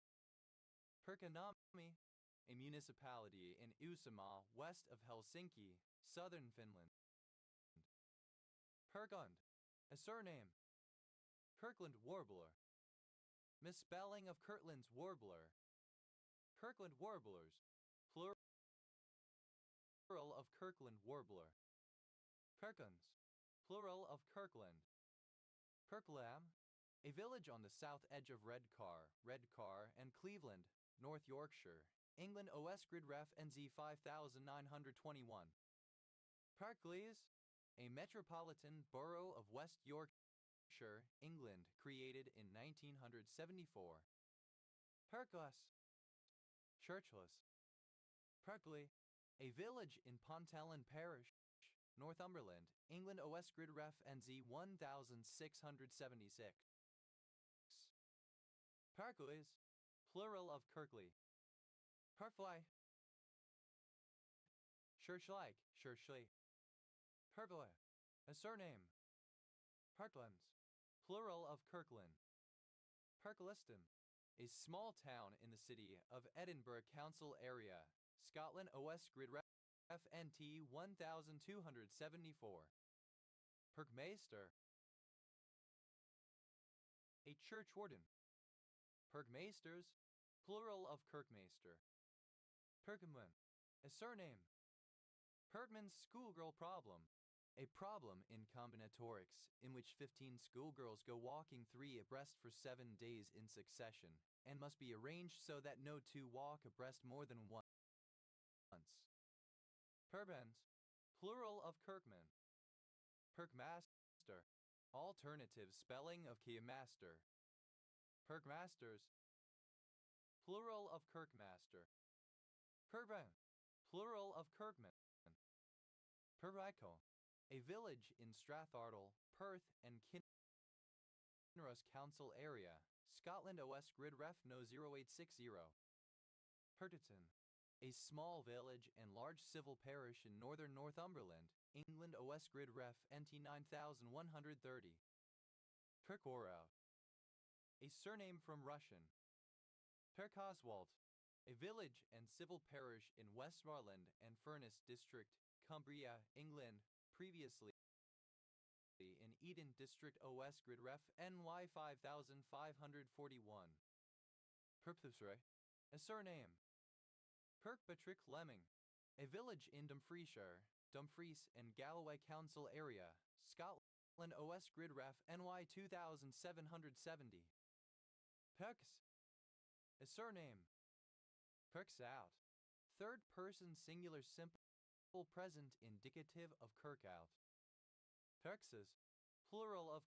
Kirkkonummi, a municipality in Uusimaa, west of Helsinki, southern Finland. Kirkund, a surname. Kirkland warbler. Misspelling of Kirtland's warbler. Kirkland warblers, plural of Kirkland warbler. Kirkunds, plural of Kirkland. Kirklam, a village on the south edge of Redcar, and Cleveland, North Yorkshire, England. OS Grid Ref NZ 5921. Parkleys, a metropolitan borough of West Yorkshire, England, created in 1974. Parkless, churchless. Parkley, a village in Pontellin Parish, Northumberland, England. OS Grid Ref NZ 1676. Parkleys, plural of Kirkley. Parfly, Churchley. Parkle, a surname. Parklands, plural of Kirkland. Parkliston, a small town in the city of Edinburgh Council area, Scotland. OS Grid Ref FNT 1274. Perkmeister, a churchwarden. Perkmeisters, plural of Kirkmeister. Perkman, a surname. Perkman's schoolgirl problem, a problem in combinatorics in which 15 schoolgirls go walking 3 abreast for 7 days in succession and must be arranged so that no 2 walk abreast more than once. Perbend, plural of Kirkman. Perkmaster, alternative spelling of keymaster. Perkmasters, plural of Kirkmaster. Perban, plural of Kirkman. Perrico, a village in Strathartle, Perth and Kinross Council area, Scotland. OS Grid Ref No 0860. Pertiton, a small village and large civil parish in northern Northumberland, England. OS Grid Ref NT 9130. Perkorov, a surname from Russian. Perkoswald, a village and civil parish in Westmoreland and Furness District, Cumbria, England, previously in Eden District. OS Grid Ref NY 5541. Perpthusray, a surname. Kirkpatrick Lemming, a village in Dumfries and Galloway Council area, Scotland. OS Grid Ref NY 2770. Perks, a surname. Perks out, third person singular simple present indicative of Kirkout. Perkses, plural of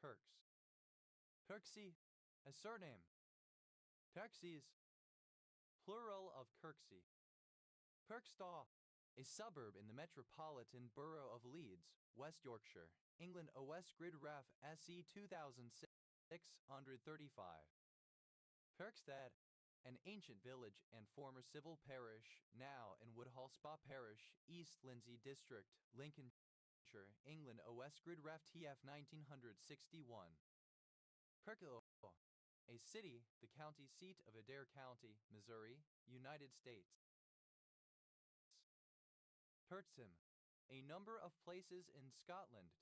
Kirks. Perksy, a surname. Perksies, plural of Kirksey. Perkstaw, a suburb in the metropolitan borough of Leeds, West Yorkshire, England. OS Grid Ref SE 2635. Perkstead, an ancient village and former civil parish, now in Woodhall Spa Parish, East Lindsey District, Lincolnshire, England. OS Grid Ref TF 1961. Perkilo, a city, the county seat of Adair County, Missouri, United States. Pertsum, a number of places in Scotland.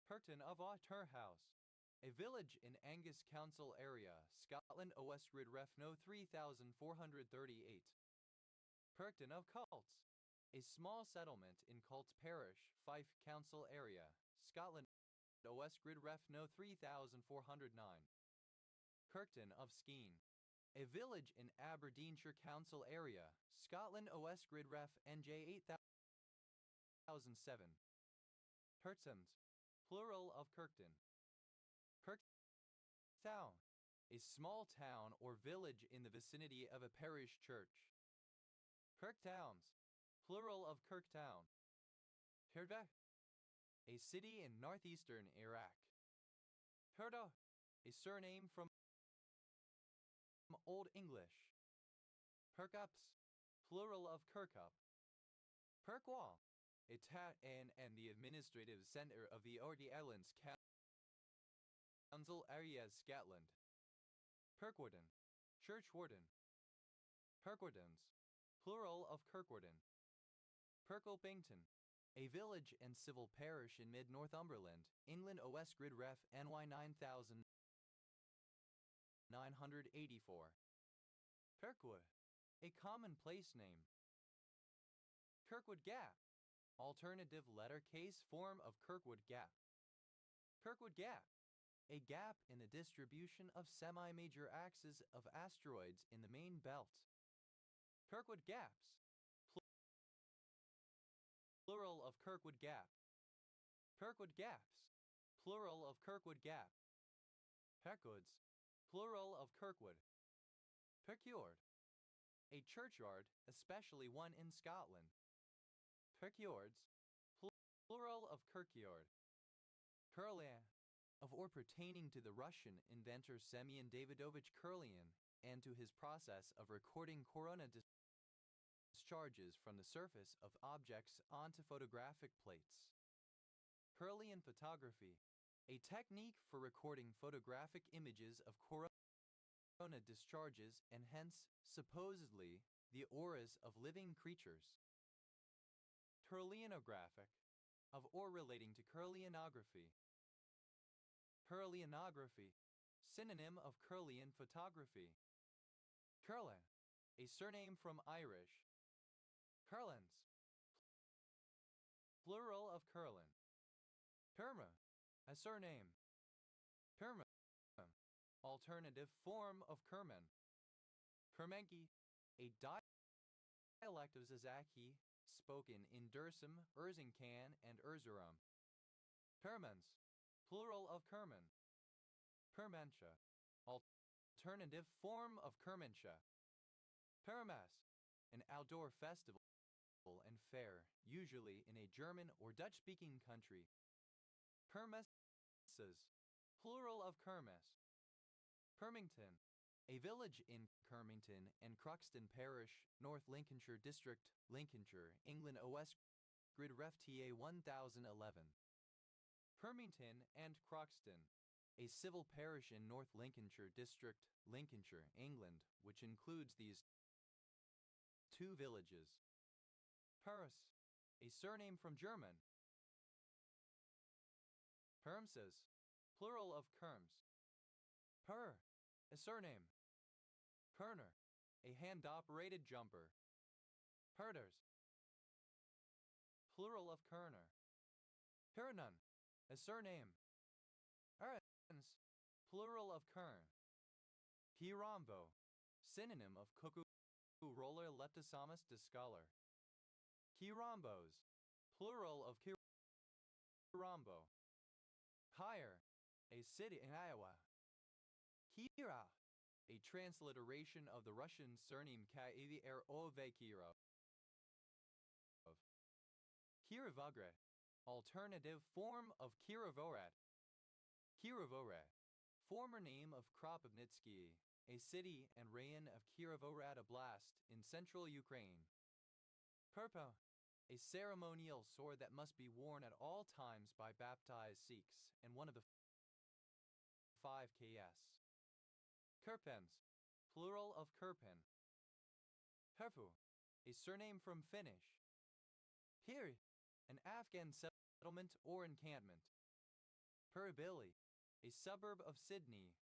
Perton of Otterhouse, a village in Angus Council area, Scotland. OS Grid Ref No 3438. Perkton of Cults, a small settlement in Cults Parish, Fife Council area, Scotland. OS Grid Ref No 3409. Kirkton of Skene, a village in Aberdeenshire Council area, Scotland. OS Grid Ref NJ 8007. Pertsums, plural of Kirkton. Kirktown, a small town or village in the vicinity of a parish church. Kirktowns, plural of Kirktown. Herdeh, a city in northeastern Iraq. Herda, a surname from Old English. Perkups, plural of Kirkup. Perkwall, a town and the administrative centre of the Orkney Islands Council area, Scotland. Perkwarden, churchwarden. Perkwardens, plural of Kirkwarden. Perkopington, a village and civil parish in mid-Northumberland, England. OS Grid Ref NY 9984. Kirkwood, a common place name. Kirkwood Gap, alternative letter case form of Kirkwood Gap. Kirkwood Gap, a gap in the distribution of semi-major axes of asteroids in the main belt. Kirkwood Gaps, plural of Kirkwood Gap. Kirkwood Gaps, plural of Kirkwood Gap. Kirkwoods, plural of Kirkwood. Kirkyard, a churchyard, especially one in Scotland. Kirkyards, plural of Kirkyard. Kirlian, of or pertaining to the Russian inventor Semyon Davidovich Kirlian and to his process of recording corona discharges from the surface of objects onto photographic plates. Kirlian photography, a technique for recording photographic images of corona discharges and hence, supposedly, the auras of living creatures. Kirlianographic, of or relating to Kirlianography. Kirlianography, synonym of Kirlian photography. Kirlan, a surname from Irish. Kirlans, plural of Kirlan. Kerma, a surname. Kerma, alternative form of Kerman. Kermenki, a dialect of Zazaki, spoken in Dursum, Erzincan, and Erzurum. Kermans, plural of Kerman. Kermansha, alternative form of Kermansha. Kermas, an outdoor festival and fair, usually in a German or Dutch-speaking country. Kermesses, plural of Kermes. Kermington, a village in Kermington and Croxton Parish, North Lincolnshire District, Lincolnshire, England. OS Grid Ref TA 1011. Kermington and Croxton, a civil parish in North Lincolnshire District, Lincolnshire, England, which includes these two villages. Paris, a surname from German. Kermses, plural of Kerms. Per, a surname. Kerner, a hand-operated jumper. Herders, plural of Kerner. Kernan, a surname. Erens, plural of Kern. Kirombo, synonym of cuckoo roller Leptosamus discolor. Kirombos, plural of Kirombo. Kyer, a city in Iowa. Kira, a transliteration of the Russian surname Kirov. Kirovogre, alternative form of Kirovohrad. Kirovohrad, former name of Kropivnitsky, a city and rayon of Kirovohrad Oblast in central Ukraine. Purpa, a ceremonial sword that must be worn at all times by baptized Sikhs and one of the 5 Ks. Kirpens, plural of Kirpen. Herfu, a surname from Finnish. Piri, an Afghan settlement or encampment. Pirabili, a suburb of Sydney,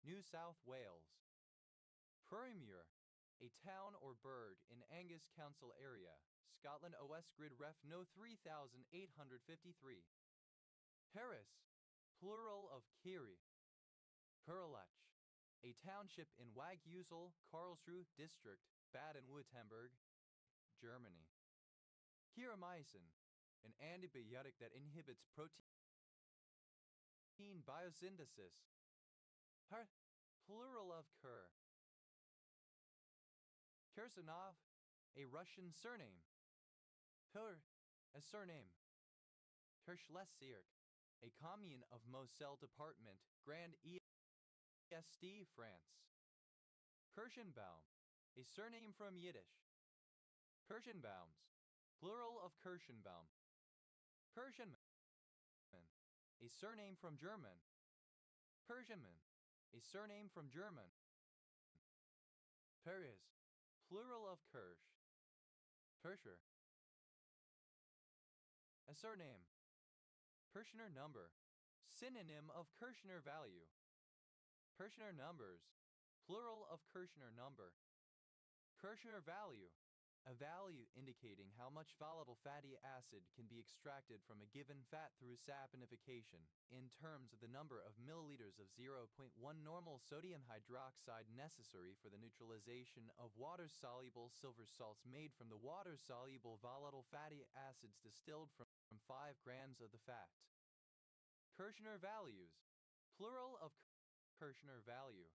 New South Wales. Purrimure, a town or burg in Angus Council area, Scotland. OS Grid Ref No 3853. Harris, plural of Kiri. Kurlach, a township in Waghusel, Karlsruhe District, Baden-Württemberg, Germany. Kiramycin, an antibiotic that inhibits protein biosynthesis. Her, plural of Kur. Kirsanov, a Russian surname. Kur, a surname. Kirschlesirk, a commune of Moselle Department, Grand Est, France. Kirschenbaum, a surname from Yiddish. Kirschenbaums, plural of Kirschenbaum. Kirschenmann, a surname from German. Kirschenmann, a surname from German. Perez, plural of Kirsch. Kirscher, surname. Kirschner number, synonym of Kirschner value. Kirschner numbers, plural of Kirschner number. Kirschner value, a value indicating how much volatile fatty acid can be extracted from a given fat through saponification, in terms of the number of milliliters of 0.1 normal sodium hydroxide necessary for the neutralization of water-soluble silver salts made from the water-soluble volatile fatty acids distilled from 5 grams of the fat. Kirschner values, plural of Kirschner value.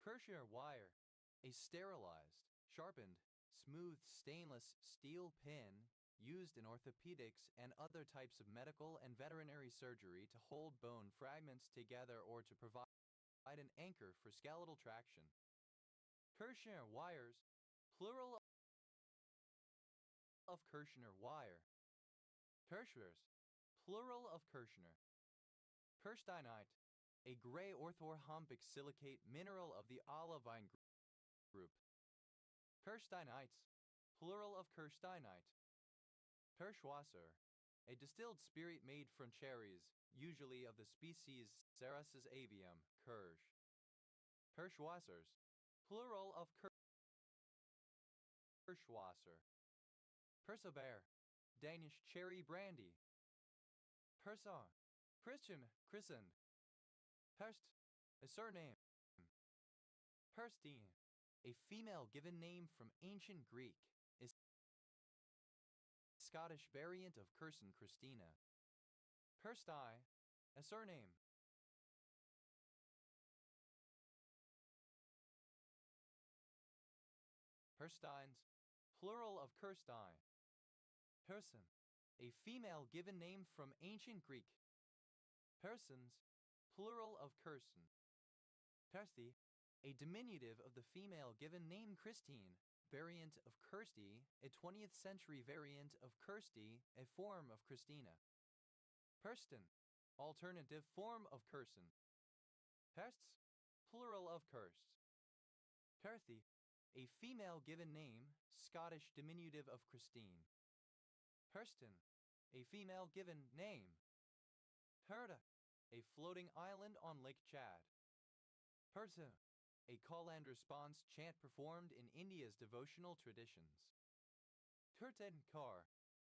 Kirschner wire, a sterilized, sharpened, smooth stainless steel pin used in orthopedics and other types of medical and veterinary surgery to hold bone fragments together or to provide an anchor for skeletal traction. Kirschner wires, plural of Kirschner wire. Kirschners, plural of Kirschner. Kirsteinite, a gray orthorhombic silicate mineral of the olivine group. Kirsteinites, plural of Kirsteinite. Kirschwasser, a distilled spirit made from cherries, usually of the species Cerassus avium, Kirsch. Kirschwassers, plural of Kirschwasser. Persober, Danish cherry brandy. Person, Christian, christened. Perst, a surname. Perstine, a female given name from ancient Greek, a Scottish variant of Kirsten Christina. Persti, a surname. Perstines, plural of Kirstein. Person, a female given name from ancient Greek. Persons, plural of Kirsten. Persti, a diminutive of the female given name Christine, variant of Kirsty, a 20th century variant of Kirsty, a form of Christina. Kirsten, alternative form of Kirsten. Kirsts, plural of Kirsts. Kirthy, a female given name, Scottish diminutive of Christine. Kirsten, a female given name. Herda, a floating island on Lake Chad. Persa, a call and response chant performed in India's devotional traditions. Kirtan Kar,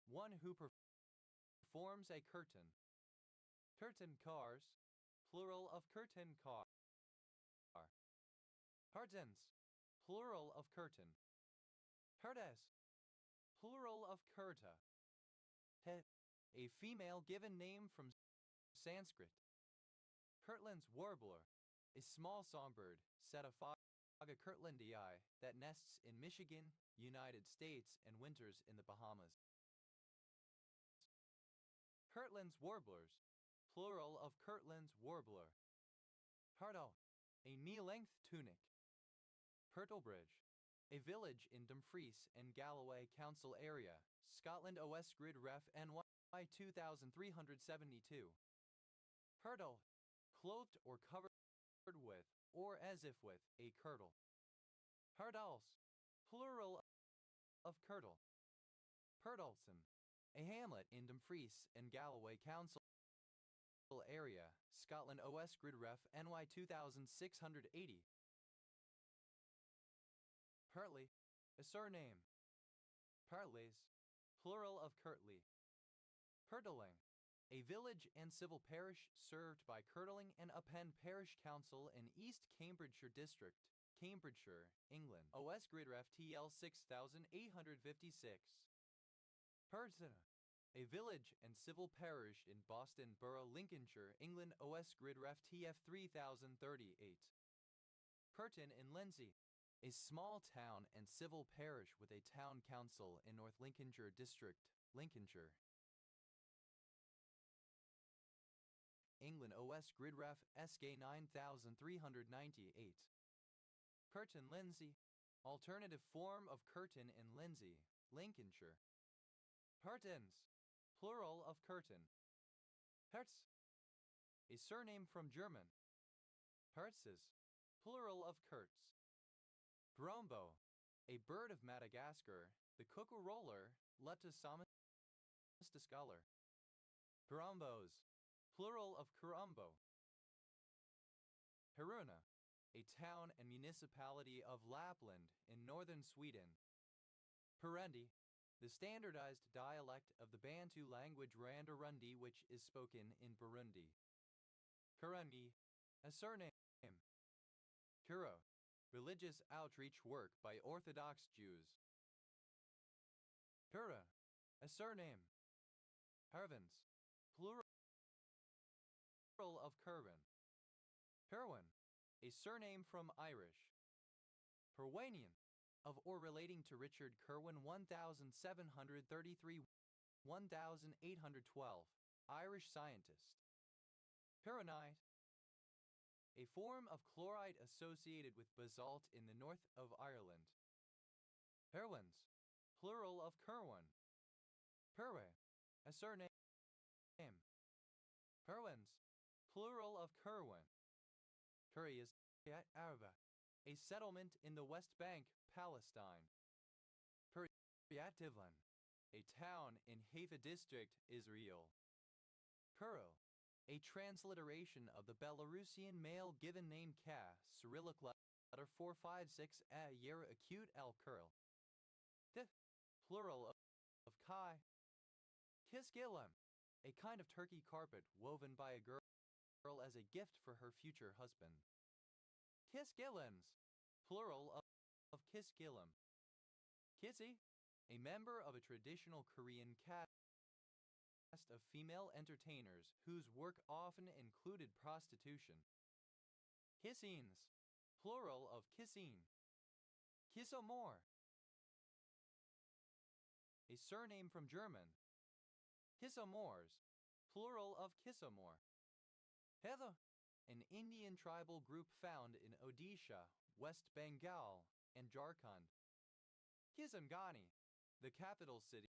one who performs a curtain. Curtain cars, plural of curtain car. Curtains, plural of curtain. Curtas, plural of curta. Te, a female given name from Sanskrit. Kirtland's warbler, a small songbird, Setaphaga kirtlandii, that nests in Michigan, United States and winters in the Bahamas. Kirtland's warblers, plural of Kirtland's warbler. Hardal, a knee-length tunic. Kirtlebridge, a village in Dumfries and Galloway Council area, Scotland OS Grid Ref NY 2372. Hurdle, clothed or covered with, or as if with, a kirtle. Hurdals, plural of kirtle. Purdalson, a hamlet in Dumfries and Galloway Council area, Scotland OS Grid Ref NY 2680. Kirtley, a surname. Kirtleys, plural of Kirtley. Kirtling, a village and civil parish served by Kirtling and Uphend Parish Council in East Cambridgeshire District, Cambridgeshire, England. OS Grid Ref TL 6856. Persona, a village and civil parish in Boston Borough, Lincolnshire, England. OS Grid Ref TF 3038. Curtin in Lindsay, a small town and civil parish with a town council in North Lincolnshire District, Lincolnshire, England. OS Grid Ref SK 9398. Curtin Lindsay, alternative form of Curtin in Lindsay, Lincolnshire. Curtins, plural of curtain. Hertz, a surname from German. Hertzes, plural of Kurtz. Grombo, a bird of Madagascar, the cuckoo roller, Letus scholar. Kurumbos, plural of Kurumbo. Kiruna, a town and municipality of Lapland in northern Sweden. Purendi, the standardized dialect of the Bantu language Randarundi which is spoken in Burundi. Kurundi, a surname. Kuro, religious outreach work by Orthodox Jews. Kura, a surname. Hervins, plural of Kerwin. Kerwin, a surname from Irish. Perwanian, of or relating to Richard Kerwin 1733-1812, Irish scientist. Perronite, a form of chloride associated with basalt in the north of Ireland. Perwins, plural of Kerwin. Perwe, a surname. Perwins, plural of Kerwin. Curry is Arva, a settlement in the West Bank, Palestine. Kiryat-Tivlan, a town in Haifa district, Israel. Kuro, a transliteration of the Belarusian male given name Ka, Cyrillic letter 456 a year acute al Kurl. Plural of Kai. Kiskilam, a kind of turkey carpet woven by a girl as a gift for her future husband. Kiskilams, plural of Kiskilam. Kissy, a member of a traditional Korean cast of female entertainers whose work often included prostitution. Kissines, plural of Kissin. Kissomor, a surname from German. Kissomors, plural of Kissomor. Heather, an Indian tribal group found in Odisha, West Bengal, and Jharkhand. Kisangani, the capital city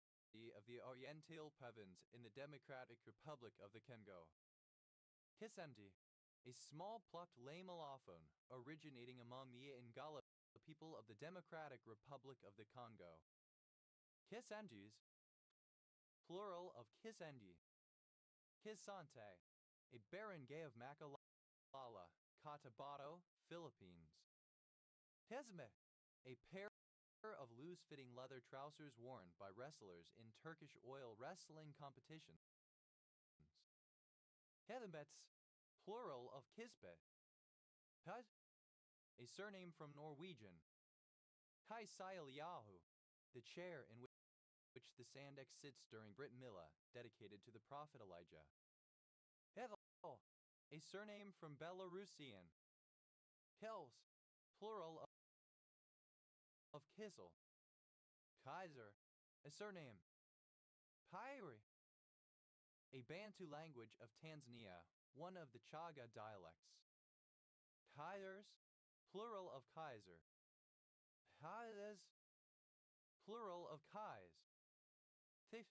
of the Oriental province in the Democratic Republic of the Congo. Kisendi, a small plucked lame allophone originating among the Ngala people of the Democratic Republic of the Congo. Kisendis, plural of Kisendi. Kisante, a barangay of Macalala, Cotabato, Philippines. Hezme, a pair of loose-fitting leather trousers worn by wrestlers in Turkish oil wrestling competitions. Hedembets, plural of Kisbet. Hud, a surname from Norwegian. Kaisiliahu, the chair in which the Sandex sits during Brit Milah, dedicated to the Prophet Elijah. Hedel, a surname from Belarusian. Kils, plural of Kissel. Kaiser, a surname. Pyri, a Bantu language of Tanzania, one of the Chaga dialects. Kaisers, plural of Kaiser. Kaisers, plural of Kais. Thif,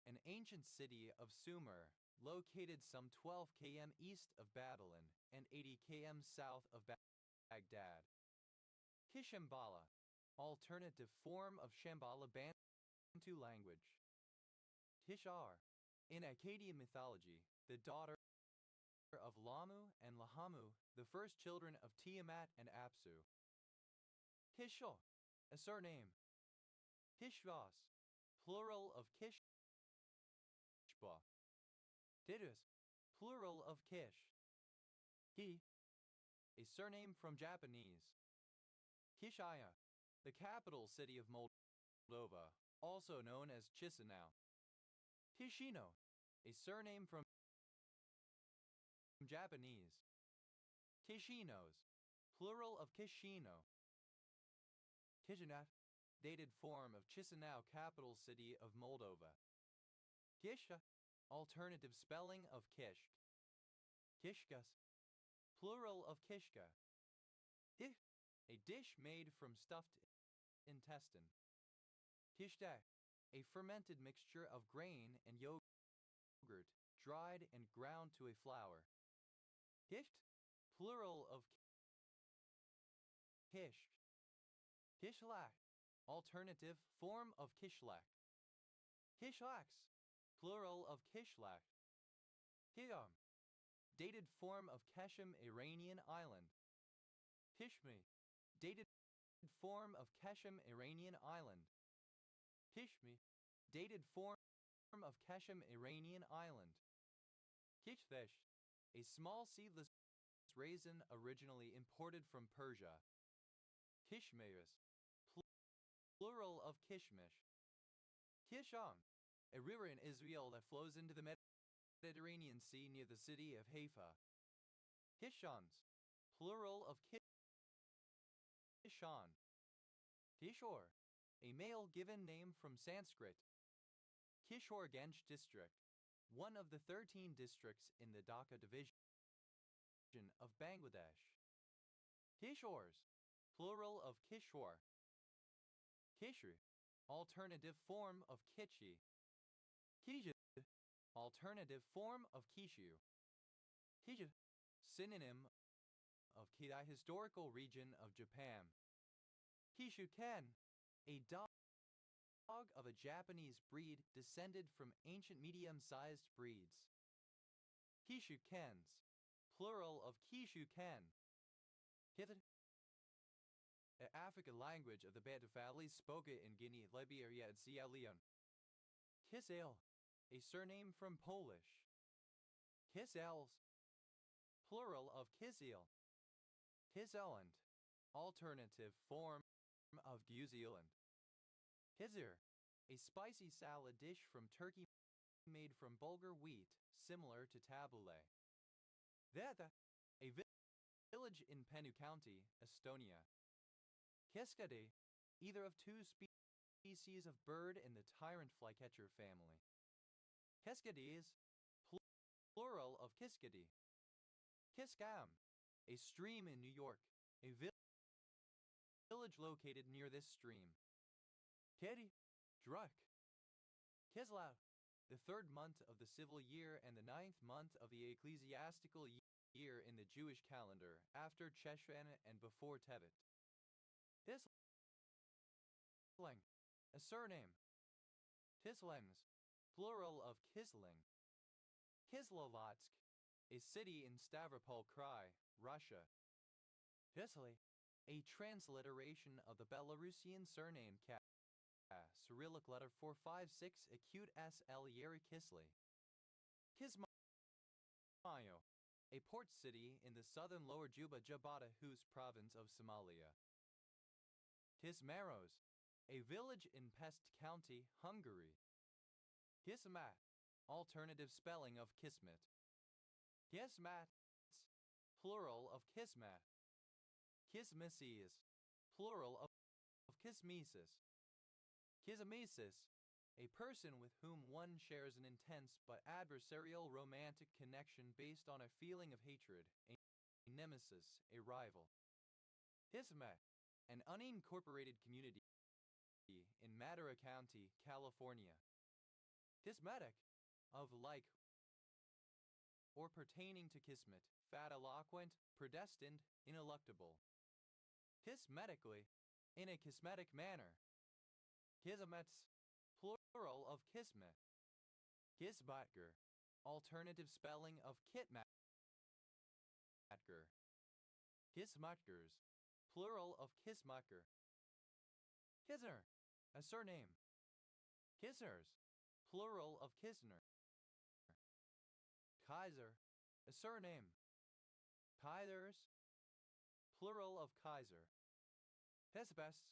an ancient city of Sumer, located some 12 km east of Babylon and 80 km south of Baghdad. Kishambala, alternative form of Shambhala Bantu language. Kishar, in Akkadian mythology, the daughter of Lamu and Lahamu, the first children of Tiamat and Apsu. Kishol, a surname. Kishvas, plural of Kishba. Tidus, plural of Kish. Ki, a surname from Japanese. Kishaya, the capital city of Moldova, also known as Chisinau. Kishino, a surname from Japanese. Kishinos, plural of Kishino. Kishinat, dated form of Chisinau, capital city of Moldova. Kisha, alternative spelling of Kishk. Kishkas, plural of Kishka. Hih, a dish made from stuffed intestine. Kishte, a fermented mixture of grain and yogurt, dried and ground to a flour. Kisht, plural of Kishk. Kishlak, alternative form of Kishlak. Kishlaks, plural of Kishlak. Kiyam, dated form of Keshem, Iranian island. Kishmi, dated form of Keshem, Iranian island. Kishmi, dated form of Keshem, Iranian island. Kishvesh, a small seedless raisin originally imported from Persia. Kishmeris, plural of Kishmish. Kisham, a river in Israel that flows into the Mediterranean Sea near the city of Haifa. Kishans, plural of Kishan. Kishore, a male given name from Sanskrit. Kishorganj district, one of the 13 districts in the Dhaka division of Bangladesh. Kishores, plural of Kishore. Kishri, alternative form of Kichi. Kiju, alternative form of Kishu. Kiju, synonym of Kidai, historical region of Japan. Kishuken, a dog of a Japanese breed descended from ancient medium-sized breeds. Kishukens, plural of Kishuken. Hither, an African language of the Bantu family spoken in Guinea, Liberia, and Sierra Leone. Kisel, a surname from Polish. Kisels, plural of Kisil. Kiseland, alternative form of New Zealand. Kizir, a spicy salad dish from Turkey made from bulgur wheat, similar to tabbouleh. Veta, a village in Penu County, Estonia. Kiskadi, either of two species of bird in the tyrant flycatcher family. Kiskadis, plural of Kiskadi. Kiskam, a stream in New York, a village located near this stream. Kedi, Druk. Kislev, the 3rd month of the civil year and the 9th month of the ecclesiastical year in the Jewish calendar, after Cheshvan and before Tevet. Tisling, a surname. Tislings, plural of Kisling. Kislovodsk, a city in Stavropol Krai, Russia. Kisly, a transliteration of the Belarusian surname Cyrillic letter 456 acute SL Yeri Kisly. Kismayo, a port city in the southern Lower Juba Jabata Hus province of Somalia. Kismaros, a village in Pest County, Hungary. Kismat, alternative spelling of Kismet. Kismats, plural of Kismat. Kismeses, plural of Kismesis. Kismesis, a person with whom one shares an intense but adversarial romantic connection based on a feeling of hatred, a nemesis, a rival. Kismet, an unincorporated community in Madera County, California. Kismetic, of like or pertaining to Kismet, fat eloquent, predestined, ineluctable. Kismetically, in a kismetic manner. Kismets, plural of Kismet. Kismatger, alternative spelling of Kitmatger. Kismatgers, plural of Kismatger. Kisner, a surname. Kisners, plural of Kisner. Kaiser, a surname. Kaisers, plural of Kaiser. Pest,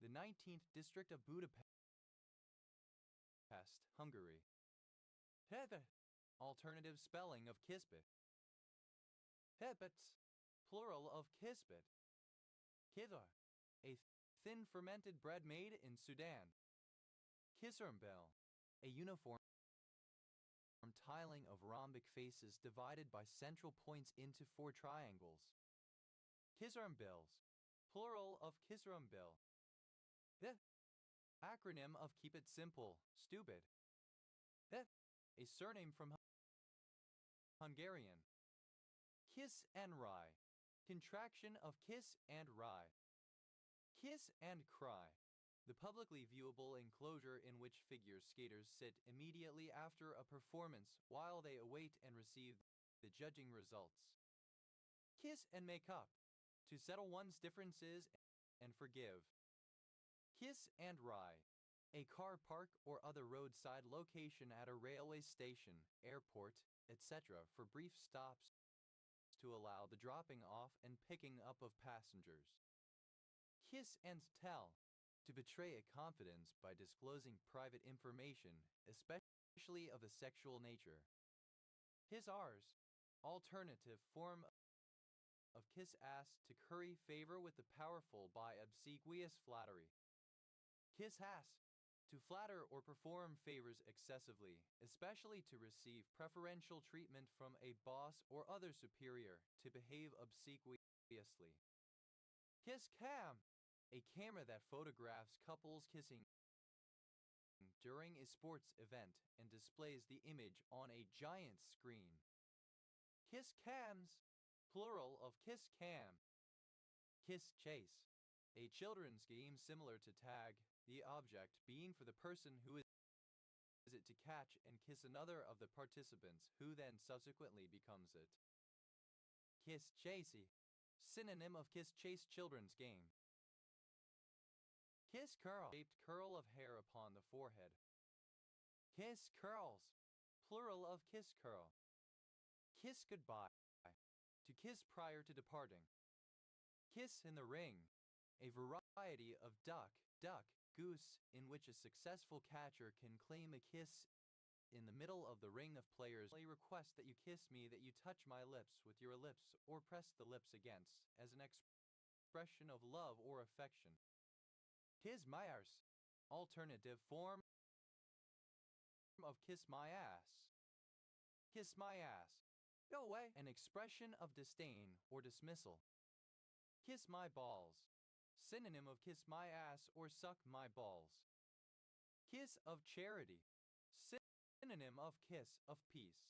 the 19th district of Budapest, Hungary. Hebe, alternative spelling of Kisbet. Hebets, plural of Kisbet. Kidar, a thin fermented bread made in Sudan. Kisarmbel, a uniform tiling of rhombic faces divided by central points into 4 triangles. Kisarmbels, plural of Kisarmbel. The acronym of Keep It Simple, Stupid. The, a surname from Hungarian. Kiss and Rye, contraction of kiss and rye. Kiss and cry, the publicly viewable enclosure in which figure skaters sit immediately after a performance while they await and receive the judging results. Kiss and make up, to settle one's differences and forgive. Kiss and ride, a car park or other roadside location at a railway station, airport, etc. for brief stops to allow the dropping off and picking up of passengers. Kiss and tell, to betray a confidence by disclosing private information, especially of a sexual nature. Kiss ours, alternative form of kiss ass, to curry favor with the powerful by obsequious flattery. Kiss ass, to flatter or perform favors excessively, especially to receive preferential treatment from a boss or other superior, to behave obsequiously. Kiss cam, a camera that photographs couples kissing during a sports event and displays the image on a giant screen. Kiss cams, plural of kiss cam. Kiss chase, a children's game similar to tag, the object being for the person who is it to catch and kiss another of the participants who then subsequently becomes it. Kiss chasey, synonym of kiss chase children's game. Kiss curl, shaped curl of hair upon the forehead. Kiss curls, plural of kiss curl. Kiss goodbye, to kiss prior to departing. Kiss in the ring, a variety of duck, goose, in which a successful catcher can claim a kiss in the middle of the ring of players. I request that you kiss me, that you touch my lips with your lips or press the lips against, as an expression of love or affection. Kiss my arse, alternative form of kiss my ass. Kiss my ass. Go away, an expression of disdain or dismissal. Kiss my balls, synonym of kiss my ass or suck my balls. Kiss of charity, synonym of kiss of peace.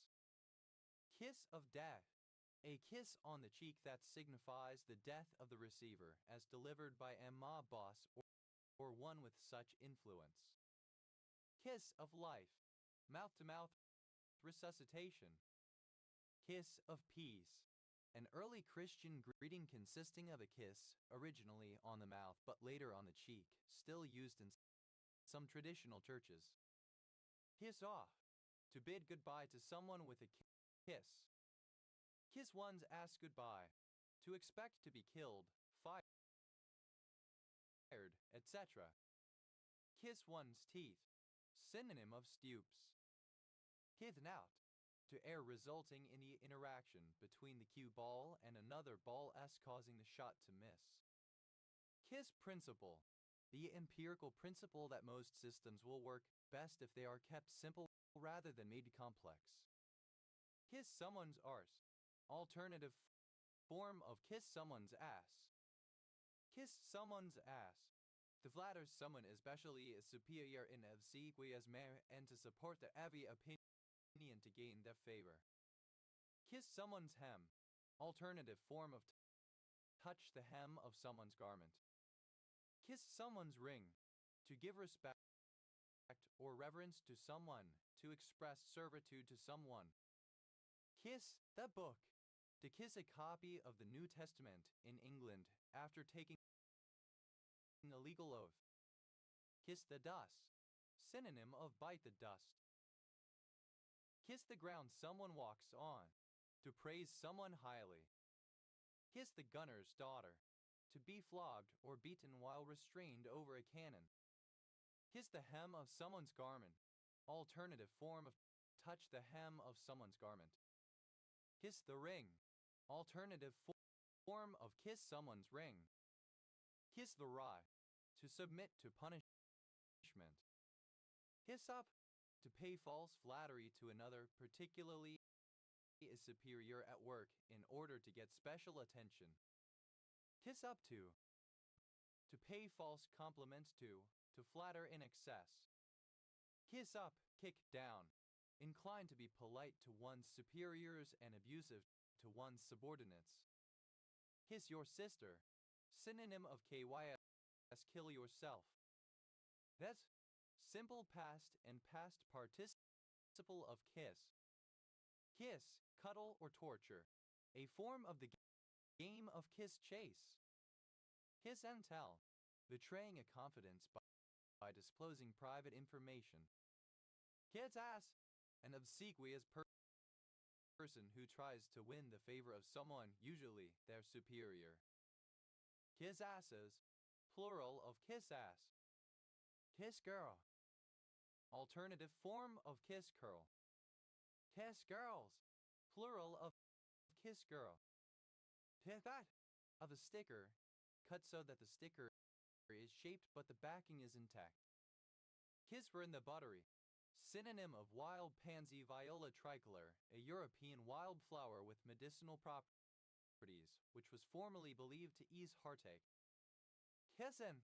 Kiss of death, a kiss on the cheek that signifies the death of the receiver as delivered by a mob boss or one with such influence. Kiss of life, mouth-to-mouth resuscitation. Kiss of peace, an early Christian greeting consisting of a kiss, originally on the mouth but later on the cheek, still used in some traditional churches. Kiss off, to bid goodbye to someone with a kiss. Kiss one's ass goodbye, to expect to be killed, fired, etc. Kiss one's teeth, synonym of stoops. Kiss out, to air resulting in the interaction between the cue ball and another ball s causing the shot to miss. Kiss principle, the empirical principle that most systems will work best if they are kept simple rather than made complex. Kiss someone's arse, alternative form of kiss someone's ass. Kiss someone's ass, to flatter someone especially is superior in obsequious manner and to support their every opinion to gain their favor. Kiss someone's hem, alternative form of touch the hem of someone's garment. Kiss someone's ring, to give respect or reverence to someone, to express servitude to someone. Kiss the book, to kiss a copy of the New Testament in England after taking a legal oath. Kiss the dust, synonym of bite the dust. Kiss the ground someone walks on, to praise someone highly. Kiss the gunner's daughter, to be flogged or beaten while restrained over a cannon. Kiss the hem of someone's garment, alternative form of touch the hem of someone's garment. Kiss the ring, alternative form of kiss someone's ring. Kiss the rye, to submit to punishment. Kiss up, to pay false flattery to another, particularly is superior at work, in order to get special attention. Kiss up to pay false compliments to flatter in excess. Kiss up, kick down, inclined to be polite to one's superiors and abusive to one's subordinates. Kiss your sister, synonym of KYS kill yourself. That's simple past and past participle of kiss. Kiss, cuddle, or torture. A form of the game of kiss chase. Kiss and tell. Betraying a confidence by disclosing private information. Kiss ass. An obsequious person who tries to win the favor of someone, usually their superior. Kiss asses. Plural of kiss ass. Kiss girl. Alternative form of kiss curl. Kiss girls. Plural of kiss girl. Kiss that. Of a sticker, cut so that the sticker is shaped but the backing is intact. Kiss for in the buttery. Synonym of wild pansy viola tricolor, a European wildflower with medicinal properties, which was formerly believed to ease heartache. Kissin.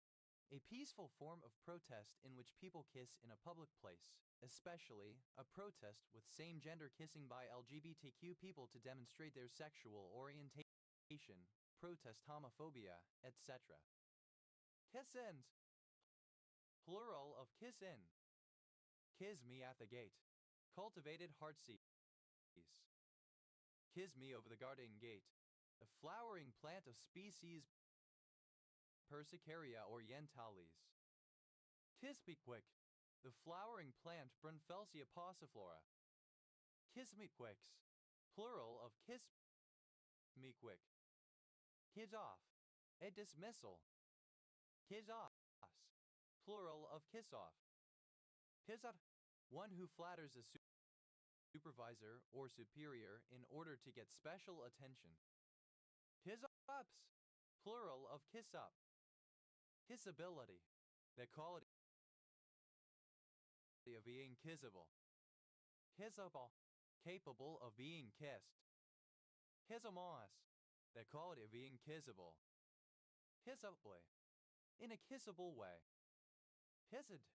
A peaceful form of protest in which people kiss in a public place, especially a protest with same-gender kissing by LGBTQ people to demonstrate their sexual orientation, protest homophobia, etc. Kiss-ins. Plural of kiss-in. Kiss me at the gate. Cultivated heartsease. Kiss me over the garden gate. A flowering plant of species Persicaria orientalis. Kiss me quick. The flowering plant Brunfelsia passiflora. Kiss me quicks. Plural of kiss me quick. Kiss off. A dismissal. Kiss off. Plural of kiss off. Kiss off. One who flatters a supervisor or superior in order to get special attention. Kiss ups. Plural of kiss up. Kissability. The quality of being kissable. Kissable. Capable of being kissed. Kissamos. The quality of being kissable. Kissably. In a kissable way. Kissed.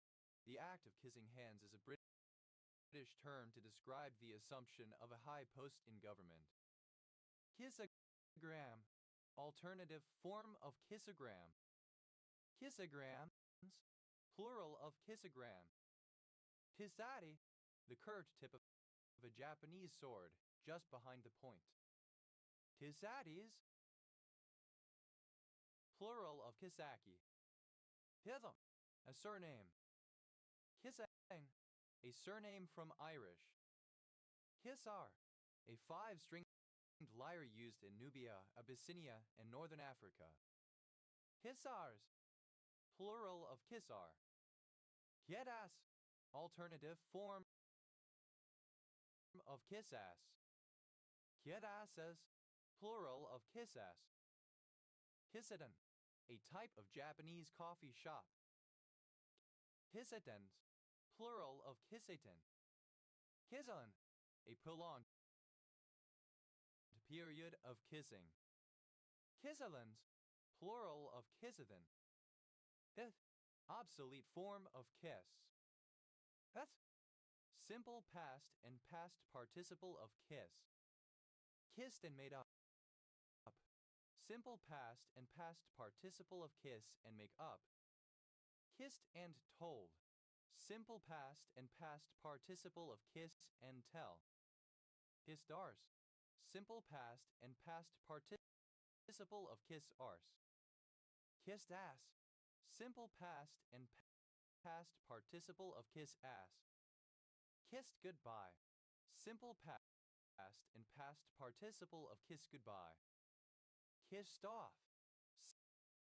The act of kissing hands is a British term to describe the assumption of a high post in government. Kissogram. Alternative form of kissogram. Kissograms. Plural of kissogram. Kissati. The curved tip of a Japanese sword, just behind the point. Kissatis. Plural of kissaki. Kism. A surname. Kissang. A surname from Irish. Kissar. A 5-stringed lyre used in Nubia, Abyssinia, and Northern Africa. Kissars. Plural of kissar. Kiedas. Alternative form of kissass. Kiedasses. Plural of kissass. Kissaten. A type of Japanese coffee shop. Kissatens. Plural of kissaten. Kissan. A prolonged period of kissing. Kissalens. Plural of kissathen. Fifth. Obsolete form of kiss. That's simple past and past participle of kiss. Kissed and made up. Simple past and past participle of kiss and make up. Kissed and told. Simple past and past participle of kiss and tell. Kissed arse. Simple past and past participle of kiss arse. Kissed ass. Simple past and past participle of kiss ass. Kissed goodbye. Simple past and past participle of kiss goodbye. Kissed off.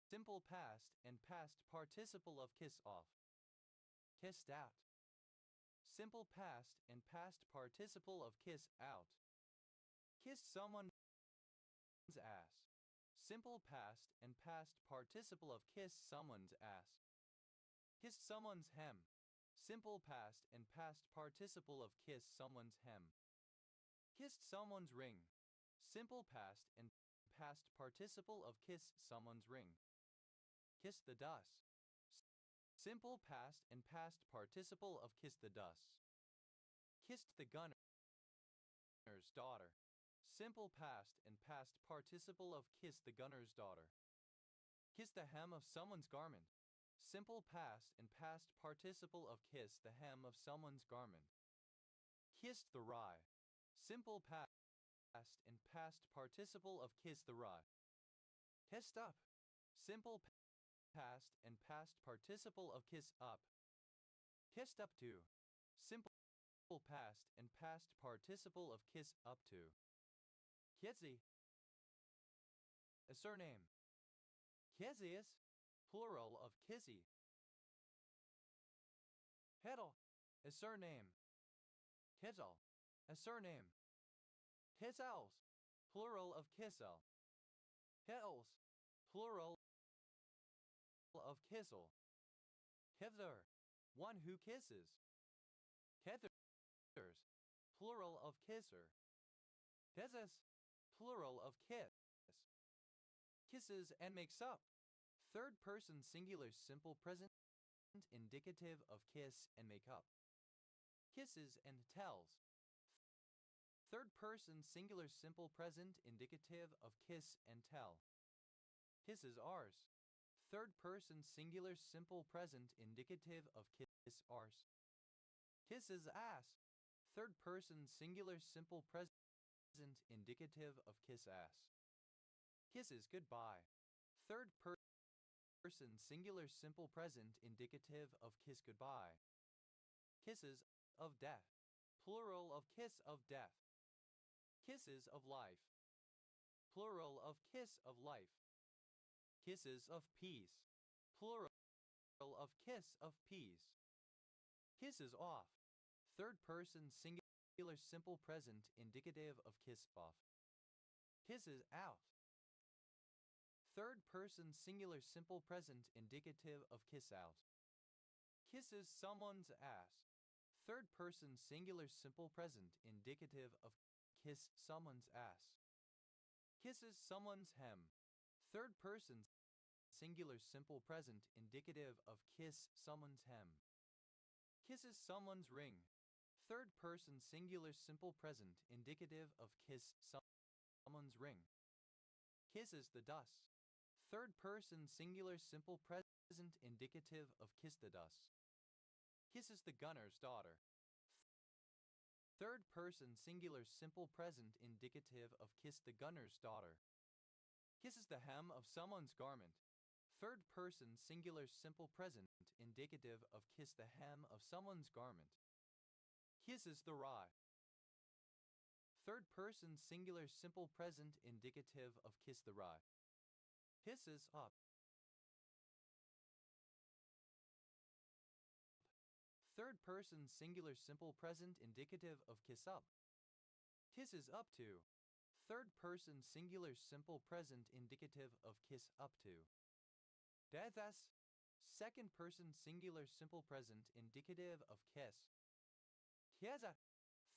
Simple past and past participle of kiss off. Kissed out. Simple past and past participle of kiss out. Kissed someone's ass. Simple past and past participle of kiss someone's ass. Kissed someone's hem. Simple past and past participle of kiss someone's hem. Kissed someone's ring. Simple past and past participle of kiss someone's ring. Kissed the dust. Simple past and past participle of kiss the dust. Kissed the gunner's daughter. Simple past and past participle of kiss the gunner's daughter. Kiss the hem of someone's garment. simple past and past participle of kiss the hem of someone's garment. Kissed the rye, simple past and past participle of kiss the rye. Kissed up, simple past and past participle of kiss up. Kissed up to, simple past and past participle of kiss up to. Kizzy, a surname. Kizzies, plural of kizzy. Hiddle, a surname. Kizzle, a surname. Kizzels, plural of kissel. Hiddles, plural of kissel. Kither, one who kisses. Kithers, plural of kisser. Kisses, plural of kiss. Kisses and makes up. Third person singular simple present indicative of kiss and make up. Kisses and tells. Third person singular simple present indicative of kiss and tell. Kisses ours. Third person singular simple present indicative of kiss ours. Kisses ass. Third person singular simple present indicative of kiss ass. Kisses goodbye. Third person singular simple present indicative of kiss goodbye. Kisses of death. Plural of kiss of death. Kisses of life. Plural of kiss of life. Kisses of peace. Plural of kiss of peace. Kisses off. Third person singular simple present indicative of kiss off. Kisses out. Third person singular simple present indicative of kiss out. Kisses someone's ass. Third person singular simple present indicative of kiss someone's ass. Kisses someone's hem. Third person singular simple present indicative of kiss someone's hem. Kisses someone's ring. Third person singular simple present indicative of kiss someone's ring. Kisses the dust. Third person singular simple present indicative of kiss the dust. Kisses the gunner's daughter. Third person singular simple present indicative of kiss the gunner's daughter. Kisses the hem of someone's garment. Third person singular simple present indicative of kiss the hem of someone's garment. Kisses the rye. Third person singular simple present indicative of kiss the rye. Kisses up. Third person singular simple present indicative of kiss up. Kisses up to. Third person singular simple present indicative of kiss up to. Deaths. Second person singular simple present indicative of kiss. Kiesa.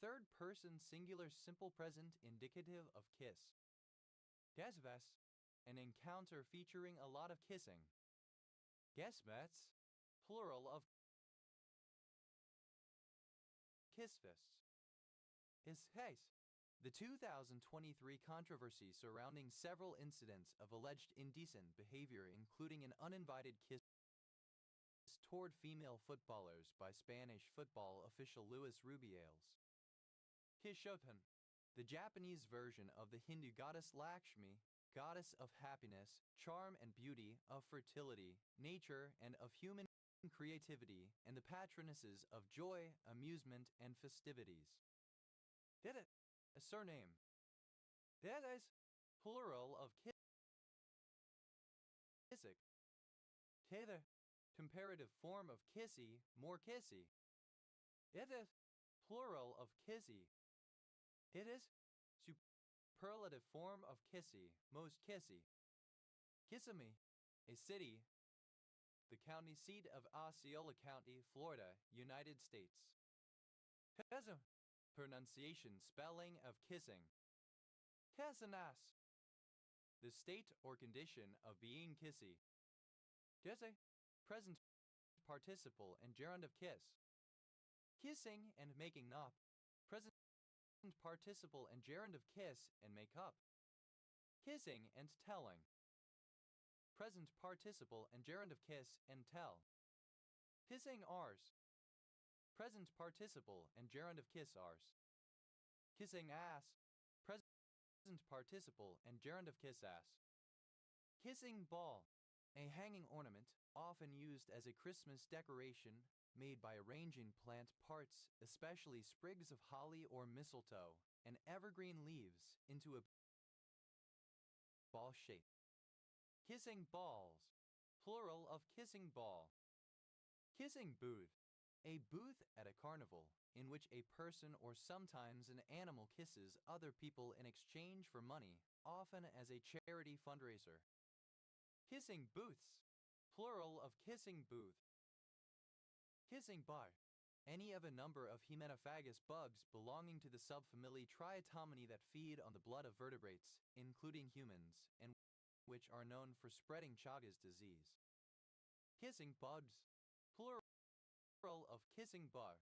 Third person singular simple present indicative of kiss. Gesves. An encounter featuring a lot of kissing. Gesvets. Plural of kissfists. His case. The 2023 controversy surrounding several incidents of alleged indecent behavior, including an uninvited kiss toward female footballers by Spanish football official Luis Rubiales. Kishotan, the Japanese version of the Hindu goddess Lakshmi, goddess of happiness, charm and beauty, of fertility, nature, and of human creativity, and the patronesses of joy, amusement, and festivities. Did it? A surname. Dedes, plural of kissic. Kede, comparative form of kissy, more kissy. It, plural of kissy. It is, superlative form of kissy, most kissy. Kissimmee, a city, the county seat of Osceola County, Florida, United States. Kesem, pronunciation spelling of kissing. Kesanas, the state or condition of being kissy. Kisse, present participle and gerund of kiss. Kissing and making up, present participle and gerund of kiss and make up. Kissing and telling. present participle and gerund of kiss and tell. Kissing ours, present participle and gerund of kiss ours. Kissing ass, present participle and gerund of kiss ass. Kissing ball, a hanging ornament often used as a Christmas decoration made by arranging plant parts, especially sprigs of holly or mistletoe, and evergreen leaves into a ball shape. Kissing balls, plural of kissing ball. Kissing booth, a booth at a carnival in which a person or sometimes an animal kisses other people in exchange for money, often as a charity fundraiser. Kissing booths, plural of kissing booth. Kissing bug, any of a number of hematophagous bugs belonging to the subfamily Triatomini that feed on the blood of vertebrates, including humans, and which are known for spreading Chagas disease. Kissing bugs, plural of kissing bug.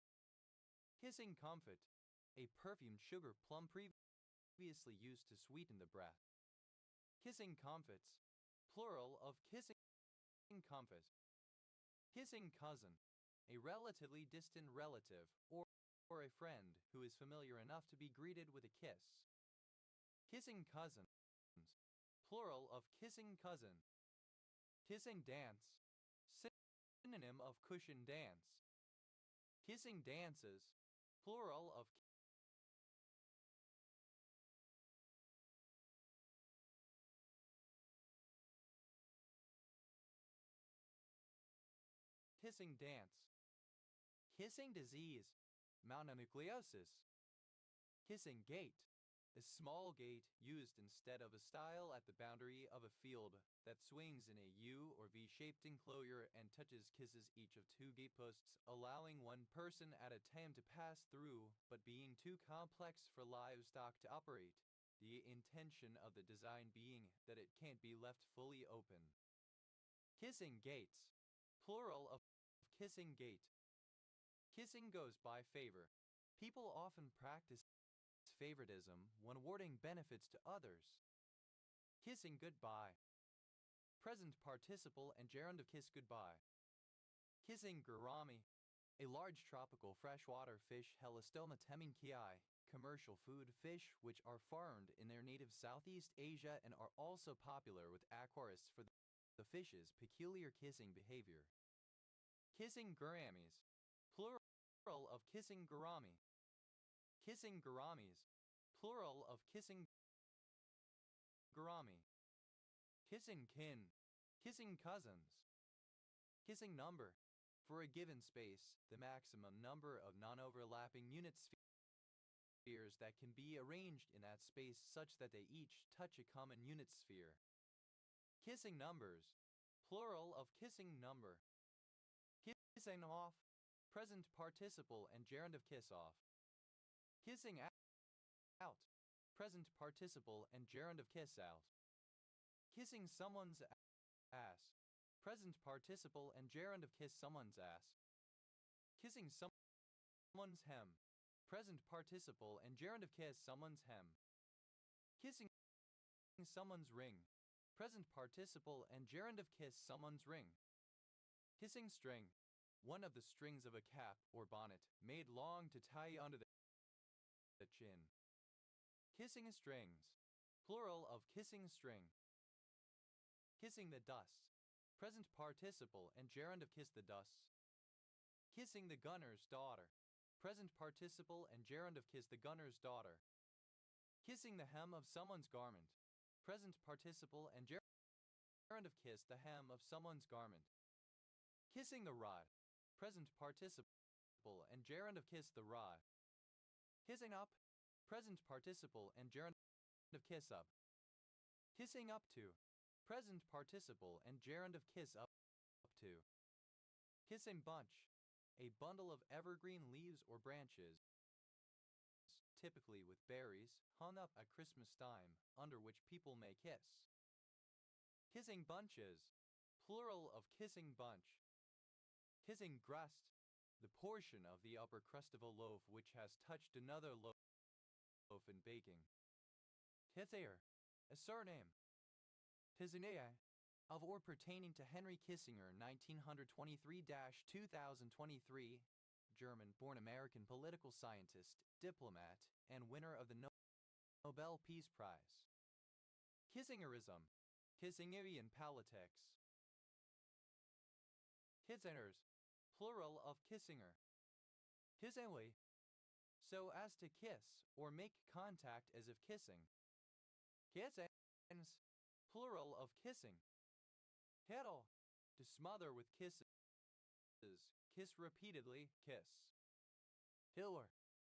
Kissing comfit, a perfumed sugar plum previously used to sweeten the breath. Kissing comfits, plural of kissing comfit. Kissing cousin, a relatively distant relative or a friend who is familiar enough to be greeted with a kiss. Kissing cousins, plural of kissing cousin. Kissing dance, synonym of cushion dance. Kissing dances, plural of kissing dance. Kissing disease, mononucleosis. Kissing gate, a small gate used instead of a stile at the boundary of a field that swings in a U or V-shaped enclosure and kisses each of two gateposts, allowing one person at a time to pass through, but being too complex for livestock to operate, the intention of the design being that it can't be left fully open. Kissing gates, plural of kissing gate. Kissing goes by favor. People often practice favoritism when awarding benefits to others. Kissing goodbye, present participle and gerund of kiss goodbye. Kissing gourami, a large tropical freshwater fish Helistoma teminckii, commercial food fish which are farmed in their native Southeast Asia and are also popular with aquarists for the fish's peculiar kissing behavior. Kissing gouramis, plural of kissing gourami. Kissing gouramis, plural of kissing gourami. Kissing kin, kissing cousins. Kissing number, for a given space, the maximum number of non-overlapping unit spheres that can be arranged in that space such that they each touch a common unit sphere. Kissing numbers, plural of kissing number. Kissing off, present participle and gerund of kiss off. Kissing out, present participle and gerund of kiss out. Kissing someone's ass, present participle and gerund of kiss someone's ass. Kissing someone's hem, present participle and gerund of kiss someone's hem. Kissing someone's ring, present participle and gerund of kiss someone's ring. Kissing string, one of the strings of a cap or bonnet made long to tie under the chin. Kissing strings, plural of kissing string. Kissing the dust, present participle and gerund of kiss the dust. Kissing the gunner's daughter, present participle and gerund of kiss the gunner's daughter. Kissing the hem of someone's garment, present participle and gerund of kiss the hem of someone's garment. Kissing the rod, present participle and gerund of kiss the rod. Kissing up, present participle and gerund of kiss up. Kissing up to, present participle and gerund of kiss up to. Kissing bunch, a bundle of evergreen leaves or branches, typically with berries, hung up at Christmas time, under which people may kiss. Kissing bunches, plural of kissing bunch. Kissing crust, the portion of the upper crust of a loaf which has touched another loaf in baking. Kithair, a surname. Tizinea, of or pertaining to Henry Kissinger, 1923-2023, German-born American political scientist, diplomat, and winner of the Nobel Peace Prize. Kissingerism, Kissingerian politics. Kissingers, plural of Kissinger. Kissingly, so as to kiss or make contact as if kissing. Kissings, plural of kissing. Kettle, to smother with kisses. Kiss repeatedly, kiss. Hiller,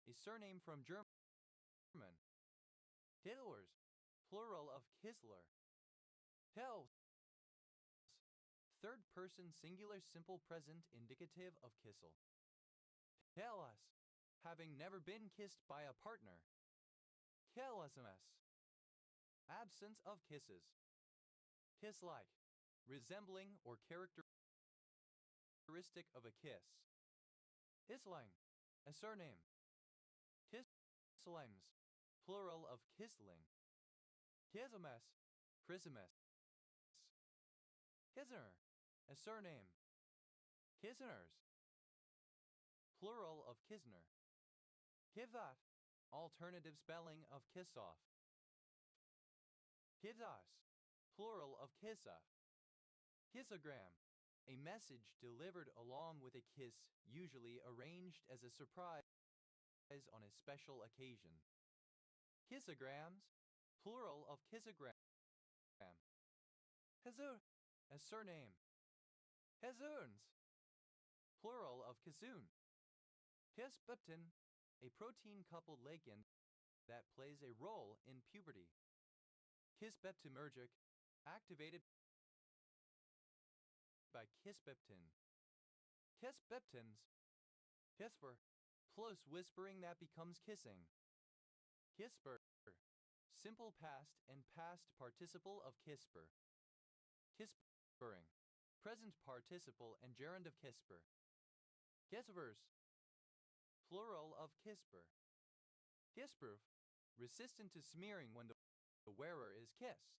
a surname from German. Hillers, plural of Kissler. Hills, third person singular simple present indicative of kissel. Tell us, having never been kissed by a partner. Carelessness, absence of kisses. Kiss-like, resembling or characteristic of a kiss. Kisling, a surname. Kislings, plural of kisling. Kissemes, Christmas. Kisner, a surname. Kisners, plural of Kisner. Kivat, alternative spelling of kiss-off. Kivas, plural of kiss-off. Kissogram, a message delivered along with a kiss, usually arranged as a surprise on a special occasion. Kissograms, plural of kissogram. Hazur, a surname. Hazoons, plural of kissoon. Kisspeptin, a protein-coupled ligand that plays a role in puberty. Kisspeptinergic, activated by kisspeptin. Kisspeptins, kisper, close whispering that becomes kissing. Kisper, simple past and past participle of kisper. Kispering, present participle and gerund of kisper. Kispers, plural of kisper. Kisproof, resistant to smearing when the wearer is kissed.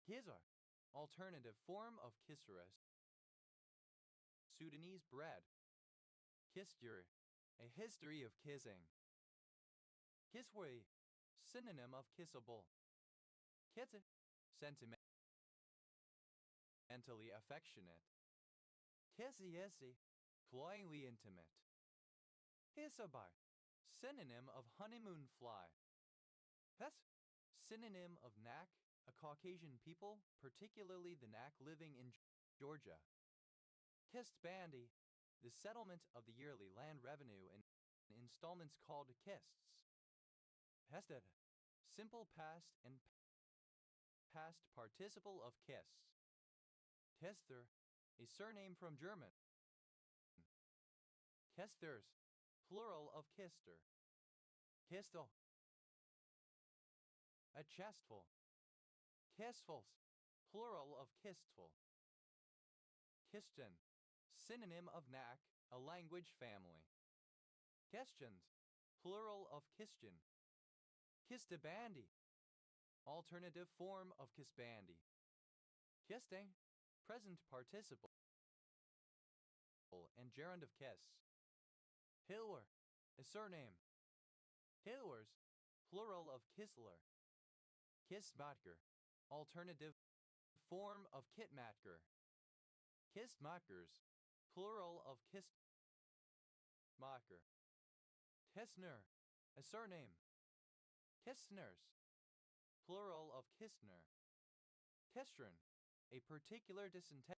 Kizar, alternative form of kisra, Sudanese bread. Kisture, a history of kissing. Kisway, synonym of kissable. Kitze, sentimentally affectionate. Kissy, cloyingly intimate. Kissabar, synonym of honeymoon fly. Hes, synonym of Nak, a Caucasian people, particularly the Nak living in Georgia. Kist bandy, the settlement of the yearly land revenue in installments called kists. Hested, simple past and past participle of kiss. Kester, a surname from German. Kesters, plural of kister. Kistel, a chestful. Kistfuls, plural of kistful. Kisten, synonym of Nak, a language family. Questions, plural of Christian. Kistabandi, alternative form of kisbandi. Kisting, present participle and gerund of kiss. Hiller, a surname. Hillers, plural of Kissler. Kissmatker, alternative form of Kitmatker. Kissmatkers, plural of Kissmaker. Kissner, a surname. Kissners, plural of Kissner. Kestrin, a particular disintegrin.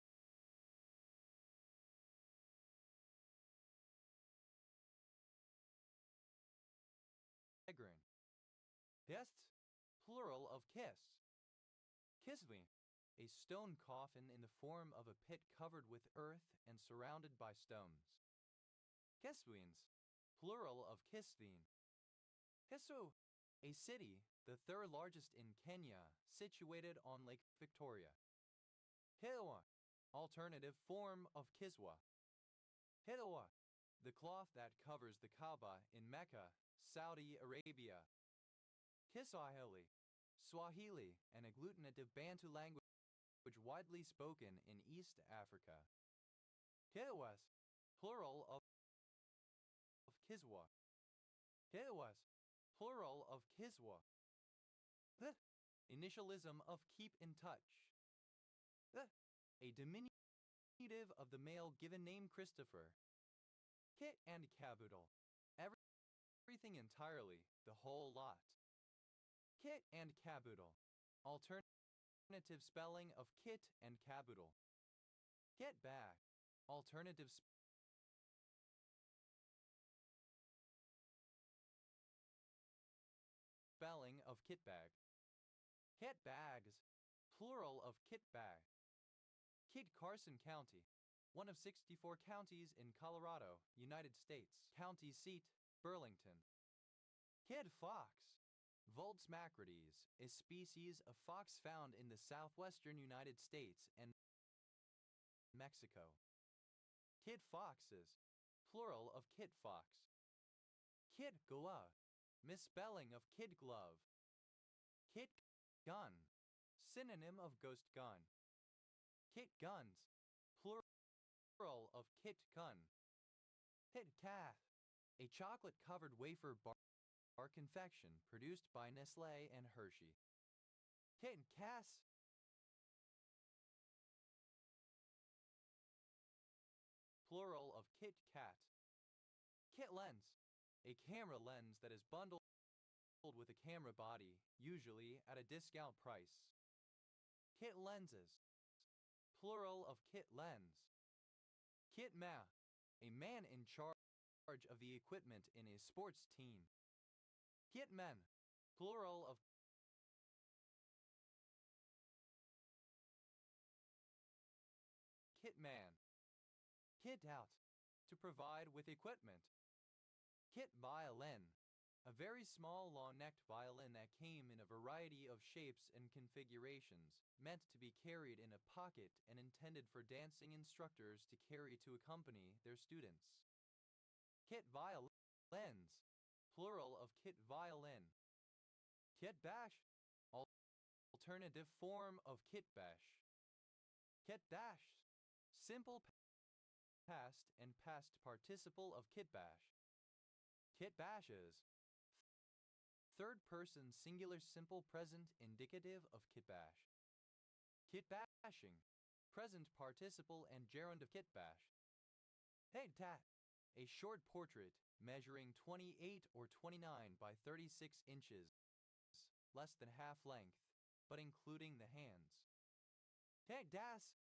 Kist, plural of kiss. Kisvi, a stone coffin in the form of a pit covered with earth and surrounded by stones. Kiswins, plural of Kisvin. Kisu, a city, the third largest in Kenya, situated on Lake Victoria. Hiwa, alternative form of Kiswa. Hiwa, the cloth that covers the Kaaba in Mecca, Saudi Arabia. Kiswahili, Swahili, an agglutinative Bantu language widely spoken in East Africa. Kitwas, plural of Kiswa. Kitwas, plural of Kiswa. The initialism of keep in touch. The a diminutive of the male given name Christopher. Kit and caboodle. Everything entirely, the whole lot. Kit and caboodle. Alternative spelling of kit and caboodle. Get back. Alternative spelling of kit bag. Kit bags. Plural of kit bag. Kit Carson County. One of 64 counties in Colorado, United States. County seat, Burlington. Kid fox. Vulpes macrodes, a species of fox found in the southwestern United States and Mexico. Kid foxes, plural of kid fox. Kid glove, misspelling of kid glove. Kid gun, synonym of ghost gun. Kit guns, plural of kit gun. Kit Kat, a chocolate-covered wafer bar confection produced by Nestlé and Hershey. Kit Cass, plural of Kit Kat. Kit lens, a camera lens that is bundled with a camera body, usually at a discount price. Kit lenses, plural of kit lens. Kit ma, a man in charge of the equipment in a sports team. Kit men, plural of kit man. Kit out, to provide with equipment. Kit violin, a very small long-necked violin that came in a variety of shapes and configurations, meant to be carried in a pocket and intended for dancing instructors to carry to accompany their students. Kit violins, plural of kit violin. Kit bash, alternative form of kit bash. Kit dash, simple past and past participle of kit bash. Kit bashes, third person singular simple present indicative of kit bash. Kit bashing, present participle and gerund of kit bash. Hey tat, a short portrait measuring 28 or 29 by 36 inches, less than half length, but including the hands. Hey das,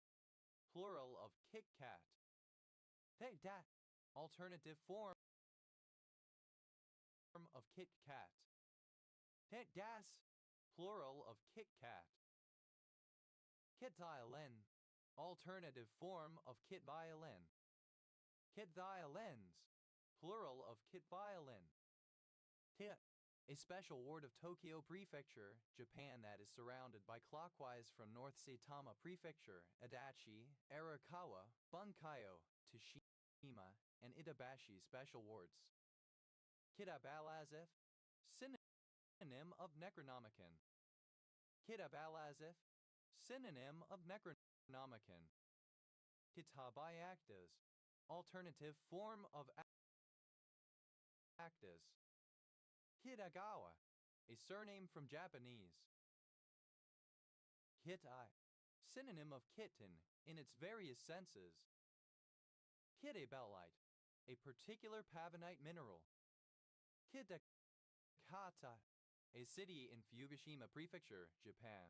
plural of Kit Kat. Hey dat, alternative form of Kit Kat. Hey das, plural of Kit Kat. Kit violin, alternative form of kit violin. Kit violins, plural of kit violin. Kit, a special ward of Tokyo Prefecture, Japan that is surrounded by clockwise from North Saitama Prefecture, Adachi, Arakawa, Bunkayo, Tsushima, and Itabashi special wards. Kitabalazif, synonym of Necronomicon. Kitabalazif, synonym of Necronomicon. Kitabayactas, alternative form of actas. Kitagawa, a surname from Japanese. Kitai, synonym of kitten in its various senses. Kitebellite, a particular pavonite mineral. Kitakata, a city in Fukushima Prefecture, Japan.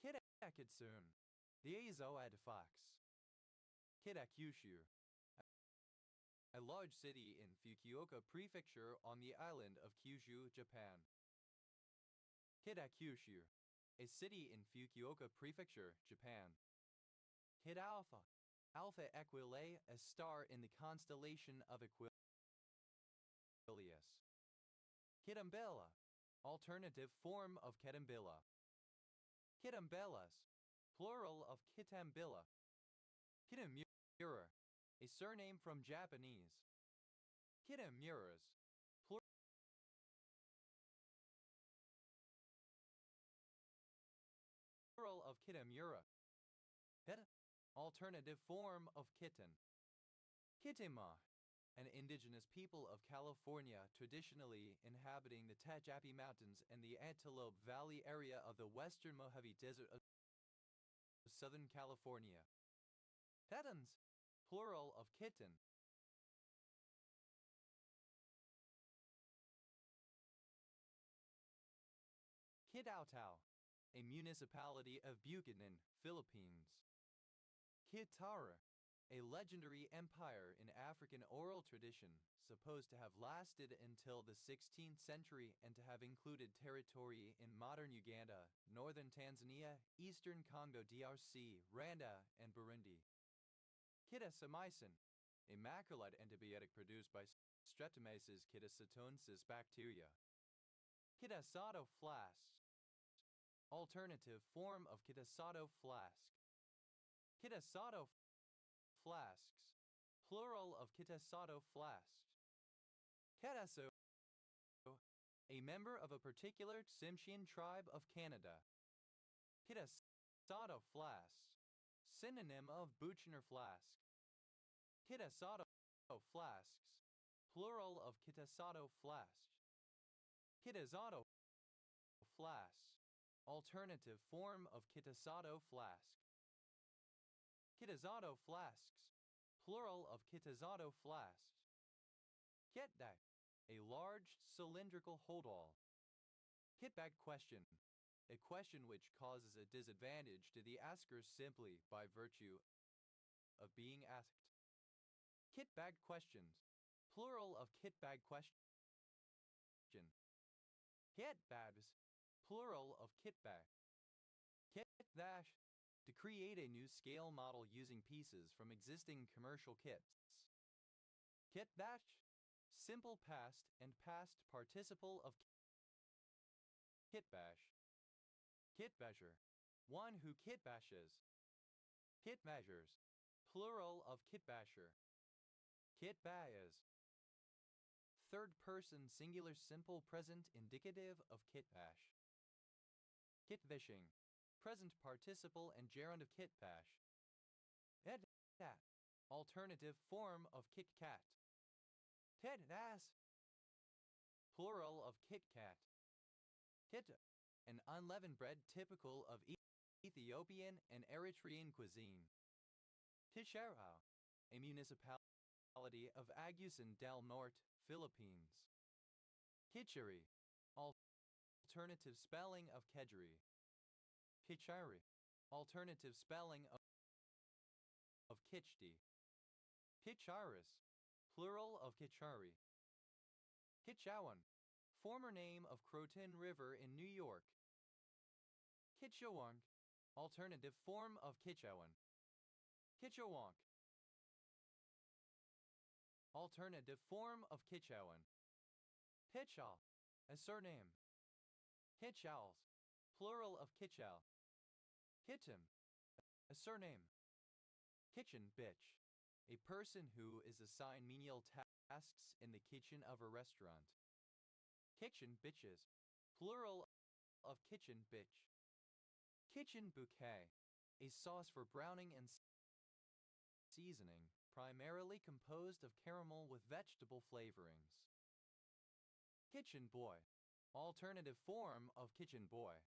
Kitakitsune, the Azoad fox. Kitakyushu, a large city in Fukuoka Prefecture on the island of Kyushu, Japan. Kitakyushu, a city in Fukuoka Prefecture, Japan. Kit Alpha, Alpha Equilae, a star in the constellation of Aquilius. Kitambella, alternative form of Kitambilla. Kitambellas, plural of Kitambilla. Kitamura, a surname from Japanese. Kitamuras, plural of kitamura. Kit, alternative form of kitten. Kitema, an indigenous people of California traditionally inhabiting the Tehachapi Mountains and the Antelope Valley area of the western Mojave Desert of Southern California. Kittens, plural of kitten. Kitaotao, a municipality of Buchanan, Philippines. Kitara, a legendary empire in African oral tradition, supposed to have lasted until the 16th century and to have included territory in modern Uganda, northern Tanzania, eastern Congo DRC, Rwanda, and Burundi. Kitasamycin, a macrolide antibiotic produced by Streptomyces kitacetonsis bacteria. Kitasato flask, alternative form of kitasato flask. Kitasato flasks, plural of kitasato flasks. Kitaso, a member of a particular Tsimshian tribe of Canada. Kitasato flasks, synonym of Buchner flask. Kitasato flasks, plural of kitasato flask. Kitasato flasks, alternative form of kitasato flask. Kitasato flasks, plural of kitasato flasks. Kitbag, a large cylindrical holdall. Kitbag question, a question which causes a disadvantage to the asker simply by virtue of being asked. Kitbag questions, plural of kitbag question. Kitbags, plural of kitbag. Kitdash, to create a new scale model using pieces from existing commercial kits. Kitbash, simple past and past participle of kitbash. Kitbasher, one who kitbashes. Kitmeasures, plural of kitbasher. Kitbayas, third person singular simple present indicative of kitbash. Kitvishing, present participle and gerund of kitbash. Ed-dat, alternative form of kitcat. Ted-das, plural of kitcat. Kit, an unleavened bread typical of Ethiopian and Eritrean cuisine. Tisharao, a municipality of Agusan del Norte, Philippines. Kitchery, alternative spelling of Kedgery. Kitchari, alternative spelling of Kitchdi. Kitcharis, plural of Kitchari. Kitchawan, former name of Croton River in New York. Kitchawonk, alternative form of Kitchawan. Kitchawonk, alternative form of Kitchawan. Kitchal, a surname. Kitchals, plural of Kitchal. Kittim, a surname. Kitchen bitch, a person who is assigned menial tasks in the kitchen of a restaurant. Kitchen bitches, plural of kitchen bitch. Kitchen bouquet, a sauce for browning and seasoning, primarily composed of caramel with vegetable flavorings. Kitchen boy, alternative form of kitchen boy.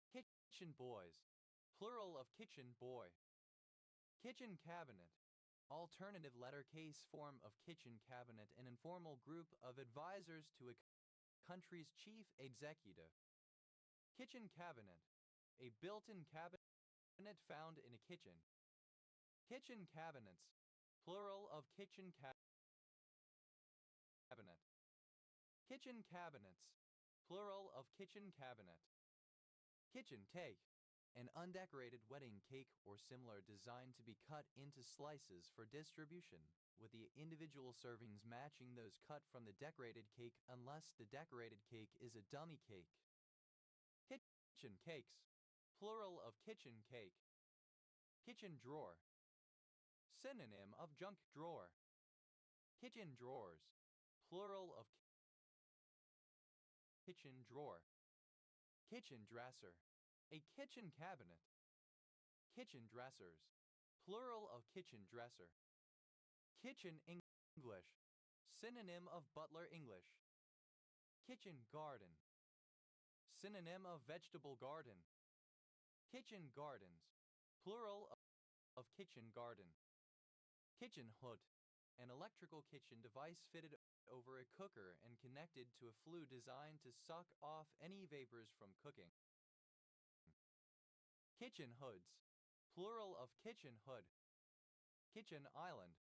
Kitchen boys, plural of kitchen boy. Kitchen cabinet, alternative lettercase form of kitchen cabinet, an informal group of advisors to a country's chief executive. Kitchen cabinet, a built-in cabinet found in a kitchen. Kitchen cabinets, plural of kitchen cabinet. Kitchen cabinets, plural of kitchen cabinet. Kitchen cake, an undecorated wedding cake or similar designed to be cut into slices for distribution, with the individual servings matching those cut from the decorated cake unless the decorated cake is a dummy cake. Kitchen cakes, plural of kitchen cake. Kitchen drawer, synonym of junk drawer. Kitchen drawers, plural of kitchen drawer. Kitchen dresser, a kitchen cabinet. Kitchen dressers, plural of kitchen dresser. Kitchen English, synonym of butler English. Kitchen garden, synonym of vegetable garden. Kitchen gardens, plural of kitchen garden. Kitchen hood, an electrical kitchen device fitted over a cooker and connected to a flue designed to suck off any vapors from cooking. Kitchen hoods, plural of kitchen hood. Kitchen island,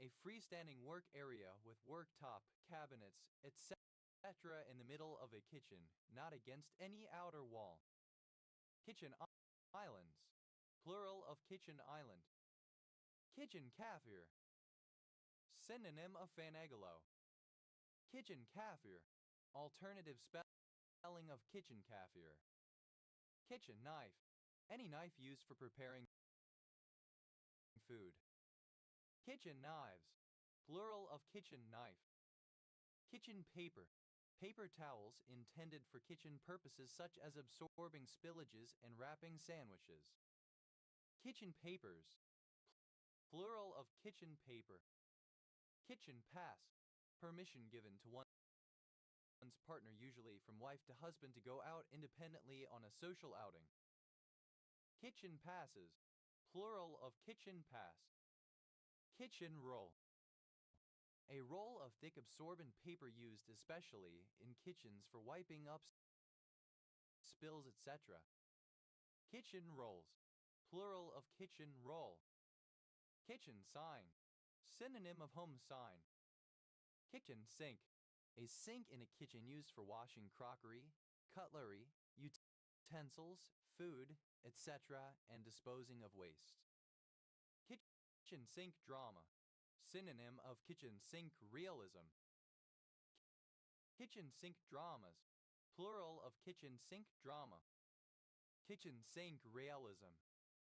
a freestanding work area with worktop, cabinets, etc. in the middle of a kitchen, not against any outer wall. Kitchen islands, plural of kitchen island. Kitchen kaffir, synonym of finagolo. Kitchen kaffir, alternative spelling of kitchen kaffir. Kitchen knife, any knife used for preparing food. Kitchen knives, plural of kitchen knife. Kitchen paper, paper towels intended for kitchen purposes such as absorbing spillages and wrapping sandwiches. Kitchen papers, plural of kitchen paper. Kitchen pass, permission given to one's partner, usually from wife to husband, to go out independently on a social outing. Kitchen passes, plural of kitchen pass. Kitchen roll, a roll of thick absorbent paper used especially in kitchens for wiping up spills, etc. Kitchen rolls, plural of kitchen roll. Kitchen sign, synonym of home sign. Kitchen sink, a sink in a kitchen used for washing crockery, cutlery, utensils, food, etc., and disposing of waste. Kitchen sink drama, synonym of kitchen sink realism. Kitchen sink dramas, plural of kitchen sink drama. Kitchen sink realism,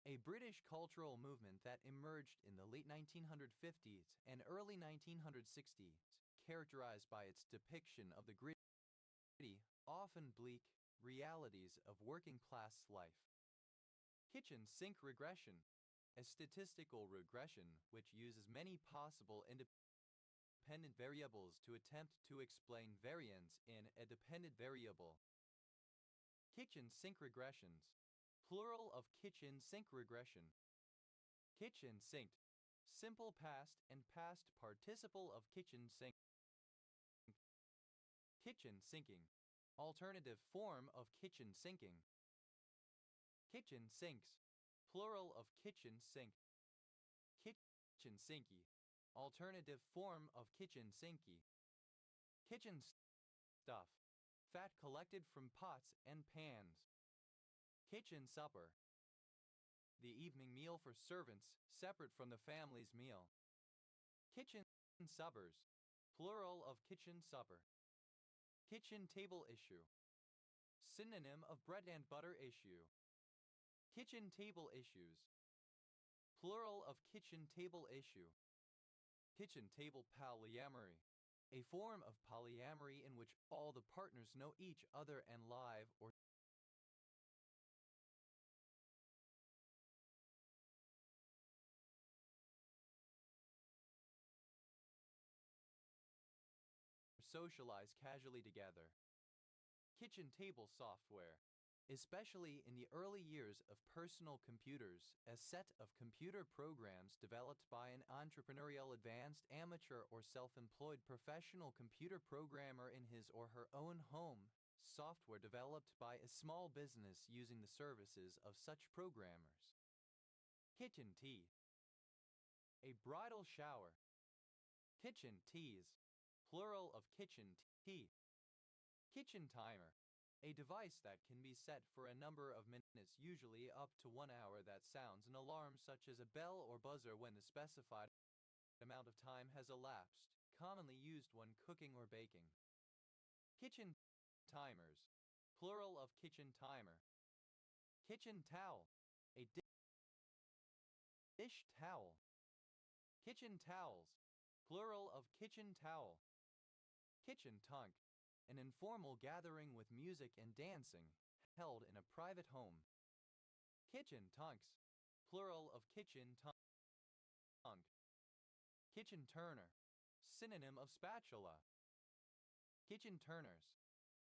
a British cultural movement that emerged in the late 1950s and early 1960s, characterized by its depiction of the gritty, often bleak, realities of working-class life. Kitchen sink regression, a statistical regression which uses many possible independent variables to attempt to explain variance in a dependent variable. Kitchen sink regressions, plural of kitchen sink regression. Kitchen sinked, simple past and past participle of kitchen sink. Kitchen sinking, alternative form of kitchen sinking. Kitchen sinks, plural of kitchen sink. Kitchen sinky, alternative form of kitchen sinky. Kitchen stuff, fat collected from pots and pans. Kitchen supper, the evening meal for servants, separate from the family's meal. Kitchen suppers, plural of kitchen supper. Kitchen table issue, synonym of bread and butter issue. Kitchen table issues, plural of kitchen table issue. Kitchen table polyamory, a form of polyamory in which all the partners know each other and live or socialize casually together. Kitchen table software, especially in the early years of personal computers, a set of computer programs developed by an entrepreneurial, advanced, amateur, or self-employed professional computer programmer in his or her own home, software developed by a small business using the services of such programmers. Kitchen tea, a bridal shower. Kitchen teas, plural of kitchen tea. Kitchen timer, a device that can be set for a number of minutes, usually up to 1 hour, that sounds an alarm such as a bell or buzzer when the specified amount of time has elapsed, commonly used when cooking or baking. Kitchen timers, plural of kitchen timer. Kitchen towel, a dish towel. Kitchen towels, plural of kitchen towel. Kitchen tunk, an informal gathering with music and dancing, held in a private home. Kitchen tunks, plural of kitchen tongue. Kitchen turner, synonym of spatula. Kitchen turners,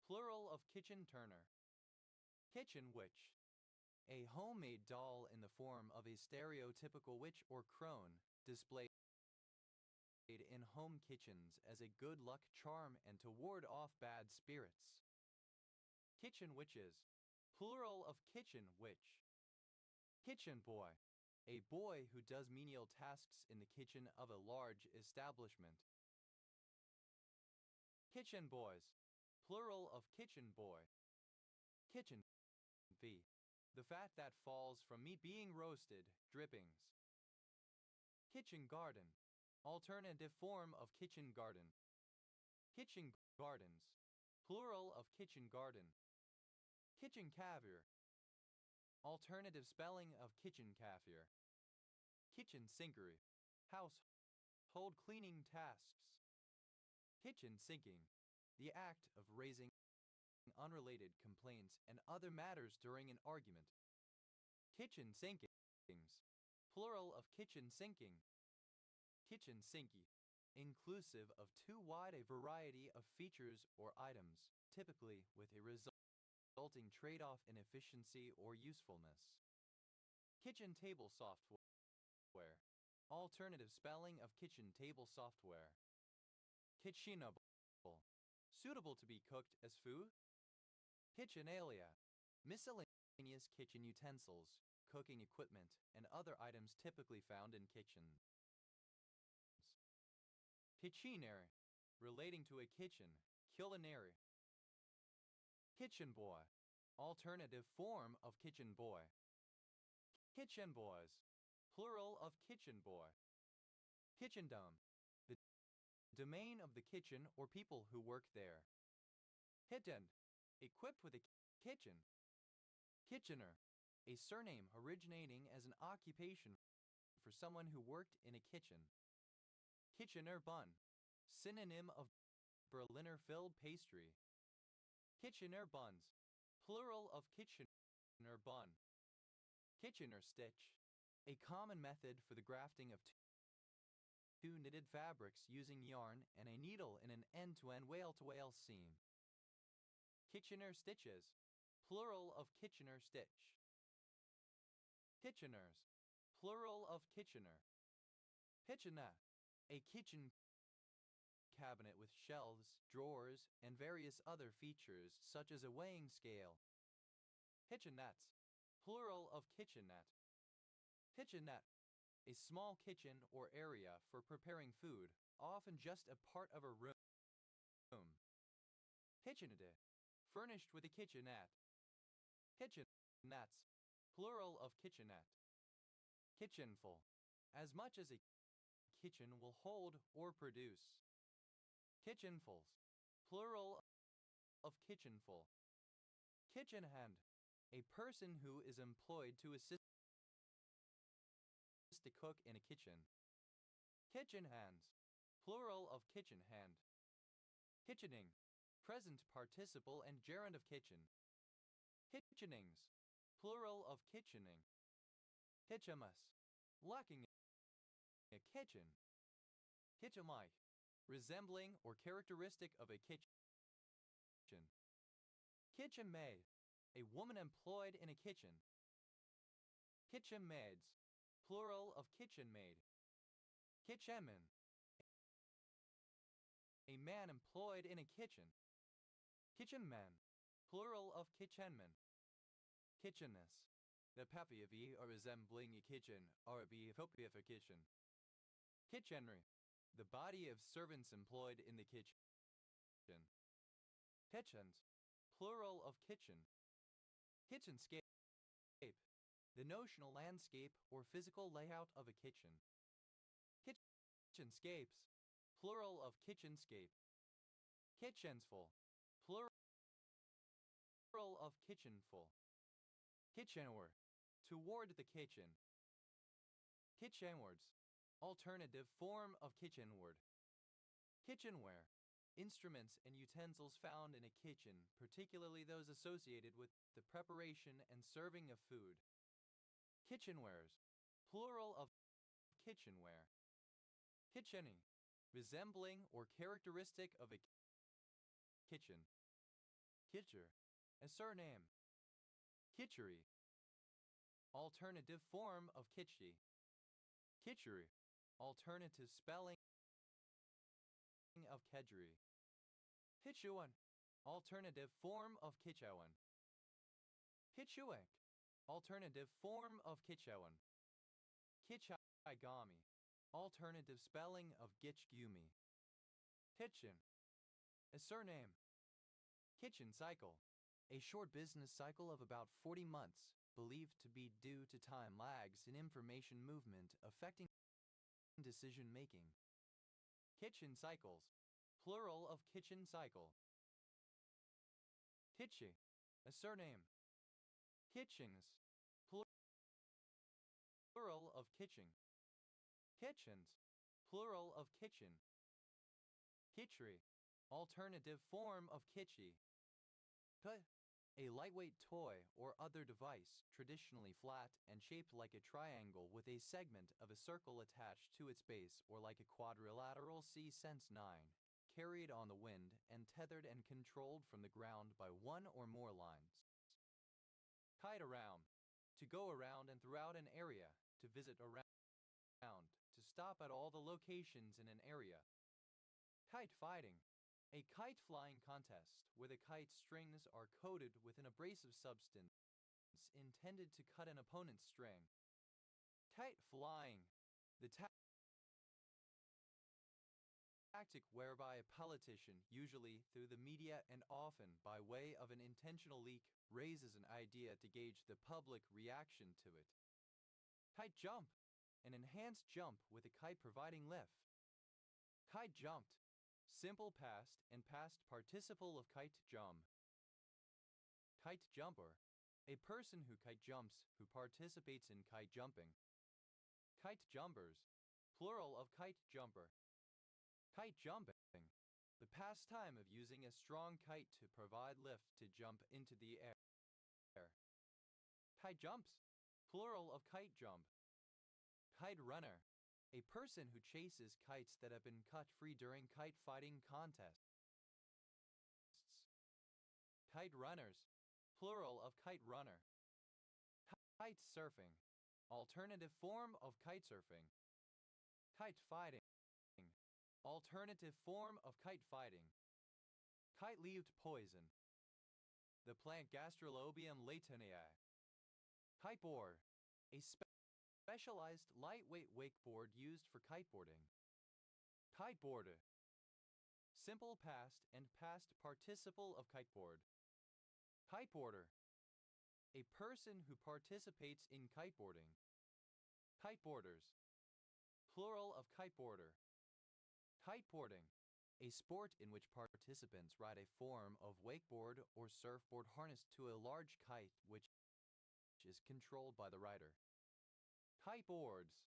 plural of kitchen turner. Kitchen witch, a homemade doll in the form of a stereotypical witch or crone, displayed in home kitchens as a good luck charm and to ward off bad spirits. Kitchen witches, plural of kitchen witch. Kitchen boy, a boy who does menial tasks in the kitchen of a large establishment. Kitchen boys, plural of kitchen boy. Kitchen v. The fat that falls from meat being roasted, drippings. Kitchen garden, alternative form of kitchen garden. Kitchen gardens, plural of kitchen garden. Kitchen caviar, alternative spelling of kitchen caviar. Kitchen sinkery, household cleaning tasks. Kitchen sinking, the act of raising unrelated complaints and other matters during an argument. Kitchen sinkings, plural of kitchen sinking. Kitchen sinky, inclusive of too wide a variety of features or items, typically with a resulting trade-off in efficiency or usefulness. Kitchen table software, alternative spelling of kitchen table software. Kitchenable, suitable to be cooked as food. Kitchenalia, miscellaneous kitchen utensils, cooking equipment, and other items typically found in kitchens. Kitchenary, relating to a kitchen, culinary. Kitchen boy, alternative form of kitchen boy. Kitchen boys, plural of kitchen boy. Kitchendom, the domain of the kitchen or people who work there. Kitchen, equipped with a kitchen. Kitchener, a surname originating as an occupation for someone who worked in a kitchen. Kitchener bun, synonym of Berliner filled pastry. Kitchener buns, plural of Kitchener bun. Kitchener stitch, a common method for the grafting of two knitted fabrics using yarn and a needle in an end-to-end wale-to-wale seam. Kitchener stitches, plural of Kitchener stitch. Kitcheners, plural of Kitchener. Kitchenette, a kitchen cabinet with shelves, drawers, and various other features such as a weighing scale. Kitchenettes, plural of kitchenette. Kitchenette, a small kitchen or area for preparing food, often just a part of a room. Kitchenette, furnished with a kitchenette. Kitchenettes, plural of kitchenette. Kitchenful, as much as a kitchen will hold or produce. Kitchenfuls, plural of kitchenful. Kitchen hand, a person who is employed to assist the cook in a kitchen. Kitchen hands, plural of kitchen hand. Kitchening, present participle and gerund of kitchen. Kitchenings, plural of kitchening. Kitchemus, lacking a kitchen. Kitchenlike, resembling or characteristic of a kitchen. Kitchen maid, a woman employed in a kitchen. Kitchen maids, plural of kitchen maid. Kitchenman, a man employed in a kitchen. Kitchenman, plural of kitchenman. Kitchenness, the papi of or resembling a kitchen or a beefopia for kitchen. Kitchenry, the body of servants employed in the kitchen. Kitchens, plural of kitchen. Kitchenscape, the notional landscape or physical layout of a kitchen. Kitchenscapes, plural of kitchenscape. Kitchensful, plural of kitchenful. Kitchenware, toward the kitchen. Kitchenwards, alternative form of kitchenward. Kitchenware, instruments and utensils found in a kitchen, particularly those associated with the preparation and serving of food. Kitchenwares, plural of kitchenware. Kitcheny, resembling or characteristic of a kitchen. Kitcher, a surname. Kitchery, alternative form of kitschy. Kitchery, alternative spelling of kedgery. Kitchuan, alternative form of Kitchowan. Kitchuek, alternative form of Kitchowan. Kitchigami, alternative spelling of Gitchgumi. Kitchen, a surname. Kitchen cycle, a short business cycle of about 40 months, believed to be due to time lags in information movement affecting decision making. Kitchen cycles, plural of kitchen cycle. Kitchy, a surname. Kitchens, plural of kitchen. Kitchens, plural of kitchen. Kitchery, alternative form of kitschy. A lightweight toy or other device, traditionally flat and shaped like a triangle with a segment of a circle attached to its base, or like a quadrilateral. See Sense 9, carried on the wind and tethered and controlled from the ground by one or more lines. Kite around, to go around and throughout an area, to visit around, to stop at all the locations in an area. Kite fighting, a kite flying contest where the kite strings are coated with an abrasive substance intended to cut an opponent's string. Kite flying, the tactic whereby a politician, usually through the media and often by way of an intentional leak, raises an idea to gauge the public reaction to it. Kite jump, an enhanced jump with a kite providing lift. Kite jumped, simple past and past participle of kite jump. Kite jumper, a person who kite jumps, who participates in kite jumping. Kite jumpers, plural of kite jumper. Kite jumping, the pastime of using a strong kite to provide lift to jump into the air. Kite jumps, plural of kite jump. Kite runner, a person who chases kites that have been cut free during kite fighting contests. Kite runners, plural of kite runner. Kite surfing, alternative form of kite surfing. Kite fighting, alternative form of kite fighting. Kite-leaved poison, the plant Gastrolobium lataniae. Kiteboard, a specialized lightweight wakeboard used for kiteboarding. Kiteboarder, simple past and past participle of kiteboard. Kiteboarder, a person who participates in kiteboarding. Kiteboarders, plural of kiteboarder. Kiteboarding, a sport in which participants ride a form of wakeboard or surfboard harnessed to a large kite which is controlled by the rider. Kiteboards,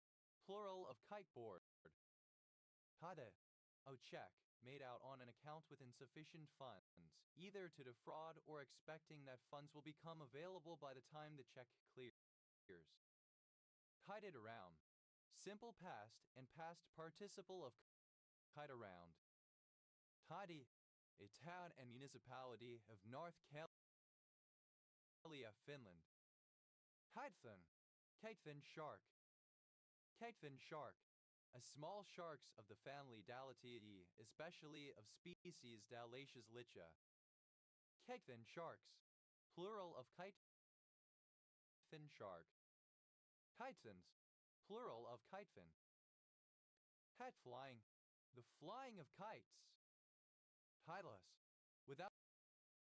plural of kiteboard. Kade, a check made out on an account with insufficient funds, either to defraud or expecting that funds will become available by the time the check clears. Kited around, simple past and past participle of kite around. Tadi, a town and municipality of North Kalia, Finland. Kitefin, Kitefin shark. Kitefin shark, a small sharks of the family Dalatiidae, especially of species Dalacius licha. Kitefin sharks, plural of kitefin shark. Kitefins, plural of kitefin. Kite flying, the flying of kites. Kiteless, without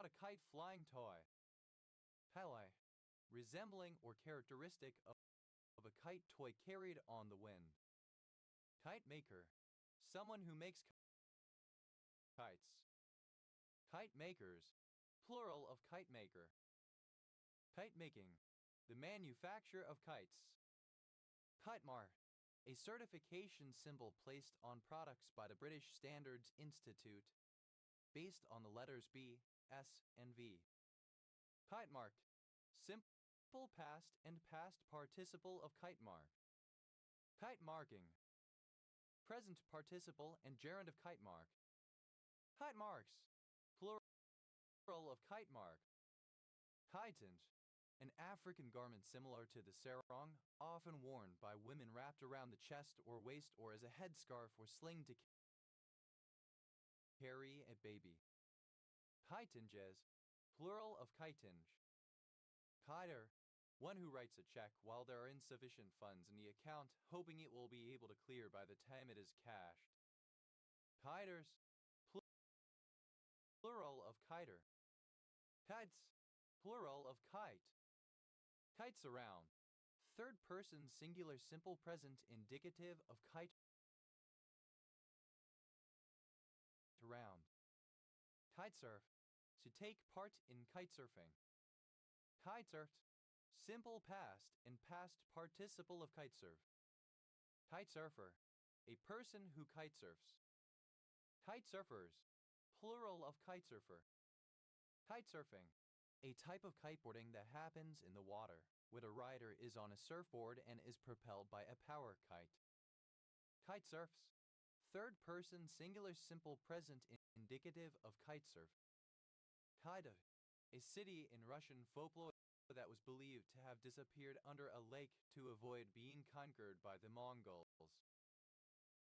a kite flying toy. Kite, resembling or characteristic of a kite toy carried on the wind. Kite maker, someone who makes kites. Kite makers, plural of kite maker. Kite making, the manufacture of kites. Kite mark, a certification symbol placed on products by the British Standards Institute, based on the letters B, S, and V. Kite mark, simple past and past participle of kite mark. Kite marking. Present participle and gerund of kite mark. Kite marks. Plural of kite mark. Chitinge. An African garment similar to the sarong, often worn by women wrapped around the chest or waist or as a headscarf or sling to carry a baby. Chitinges. Plural of chitinge. Kiter. One who writes a check while there are insufficient funds in the account, hoping it will be able to clear by the time it is cashed. Kiters. Plural of kiter. Kites. Plural of kite. Kites around. Third person singular simple present indicative of kite around. Kitesurf. To take part in kitesurfing. Kitesurfed. Simple past and past participle of kitesurf. Kitesurfer. A person who kitesurfs. Kitesurfers. Plural of kitesurfer. Kitesurfing. A type of kiteboarding that happens in the water, where the rider is on a surfboard and is propelled by a power kite. Kitesurfs. Third person singular simple present indicative of kitesurf. Kaida. A city in Russian folklore that was believed to have disappeared under a lake to avoid being conquered by the Mongols.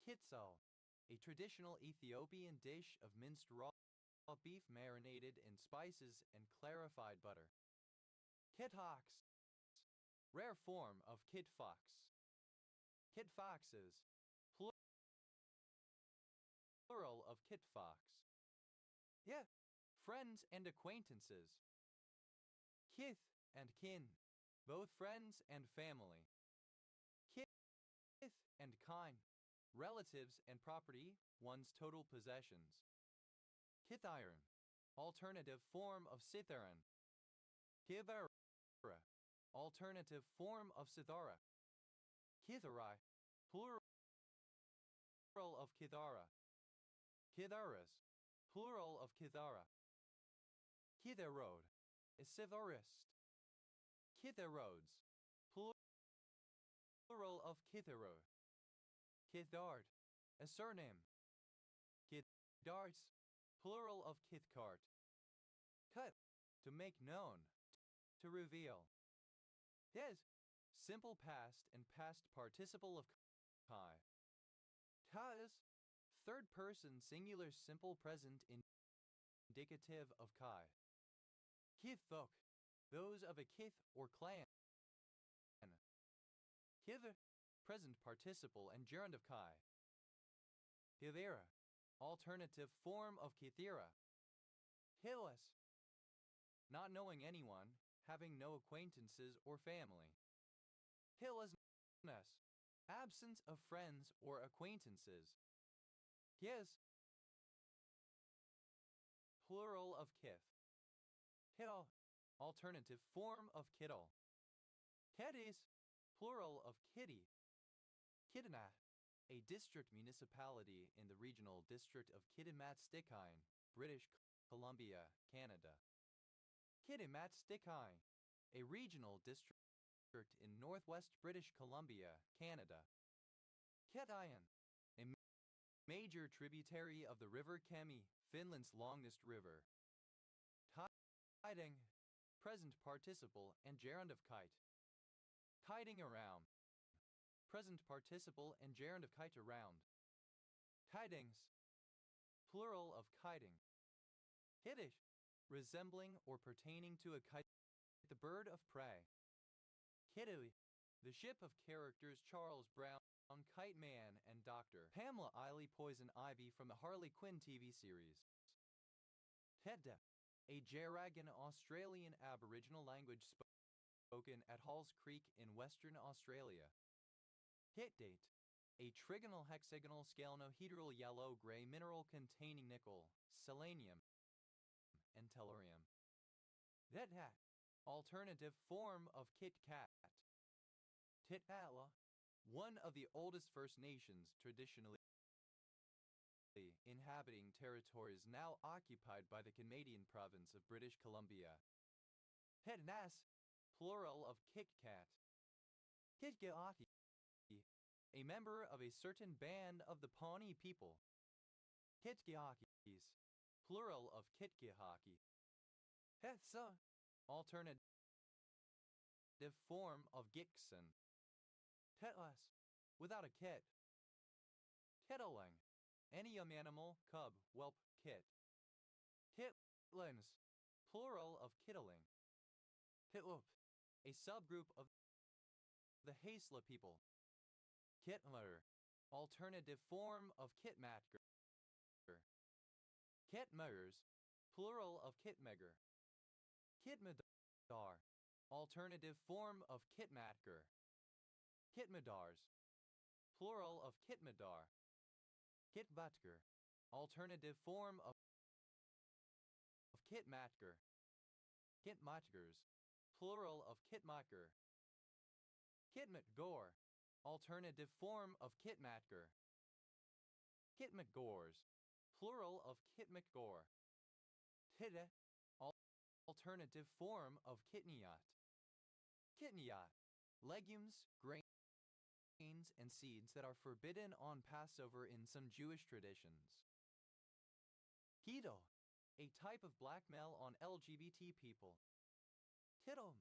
Kitsal. A traditional Ethiopian dish of minced raw beef marinated in spices and clarified butter. Kitfox. Rare form of kit fox. Kit foxes. Plural of kit fox. Yeah. Friends and acquaintances. Kith and kin. Both friends and family. Kith and kine. Relatives and property, one's total possessions. Kithiron. Alternative form of Sitharan. Kithara. Alternative form of Sithara. Kitharai. Plural of Kithara. Kitharas. Plural of Kithara. Kitherode. A Sitharist. Kitherodes. Plural of Kitherode. Kithard. A surname. Kitharts. Plural of Kithcart. Cut. To make known. To reveal. Yes. Simple past and past participle of kai. Kas. Third person singular simple present indicative of kai. Kithok. Those of a kith or clan. Hither. Present participle and gerund of kai. Kithera. Alternative form of kithera. Hillis. Not knowing anyone, having no acquaintances or family. Hillisness. Absence of friends or acquaintances. Yes. Plural of kith. Kittle. Alternative form of kittle. Keddies. Plural of kitty. Kitimat. A district municipality in the regional district of Kitimat-Stikine, British Columbia, Canada. Kitimat-Stikine. A regional district in northwest British Columbia, Canada. Kitayan. A major tributary of the River Kemi, Finland's longest river. Kiting. Present participle and gerund of kite. Kiting around. Present participle and gerund of kite around. Kitings. Plural of kiting. Kiddish. Resembling or pertaining to a kite, the bird of prey. Kidui. The ship of characters Charles Brown, Kite Man, and Dr. Pamela Eiley Poison Ivy from the Harley Quinn TV series. Tedda. A Jaragan Australian Aboriginal language spoken at Halls Creek in Western Australia. Hit date. A trigonal hexagonal scalenohedral yellow-gray mineral containing nickel, selenium, and tellurium. Tet hat. Alternative form of Kit Kat. Titala. One of the oldest First Nations traditionally inhabiting territories now occupied by the Canadian province of British Columbia. Hetnas. Plural of Kit Kat. Kitgaati. a member of a certain band of the Pawnee people. Kitgihakis, plural of Kitgihaki. Hetsa, alternative form of Gikson. Tetlas, without a kit. Tittling, any animal, cub, whelp, kit. Titlins, plural of kittling. Titlup, a subgroup of the Haisla people. Kitmer, alternative form of Kitmatger. Kitmers, plural of Kitmegger. Kitmadar, alternative form of Kitmatger. Kitmadars, plural of Kitmadar. Kitbatger, alternative form of Kitmatger. Kitmatgers, plural of Kitmatger. Kitmatgor, alternative form of Kitmatger. Kitmatgors, plural of Kitmatgor. Titte, alternative form of Kitniat. Kitniat, legumes, grains, and seeds that are forbidden on Passover in some Jewish traditions. Gidel, a type of blackmail on LGBT people. Kittom,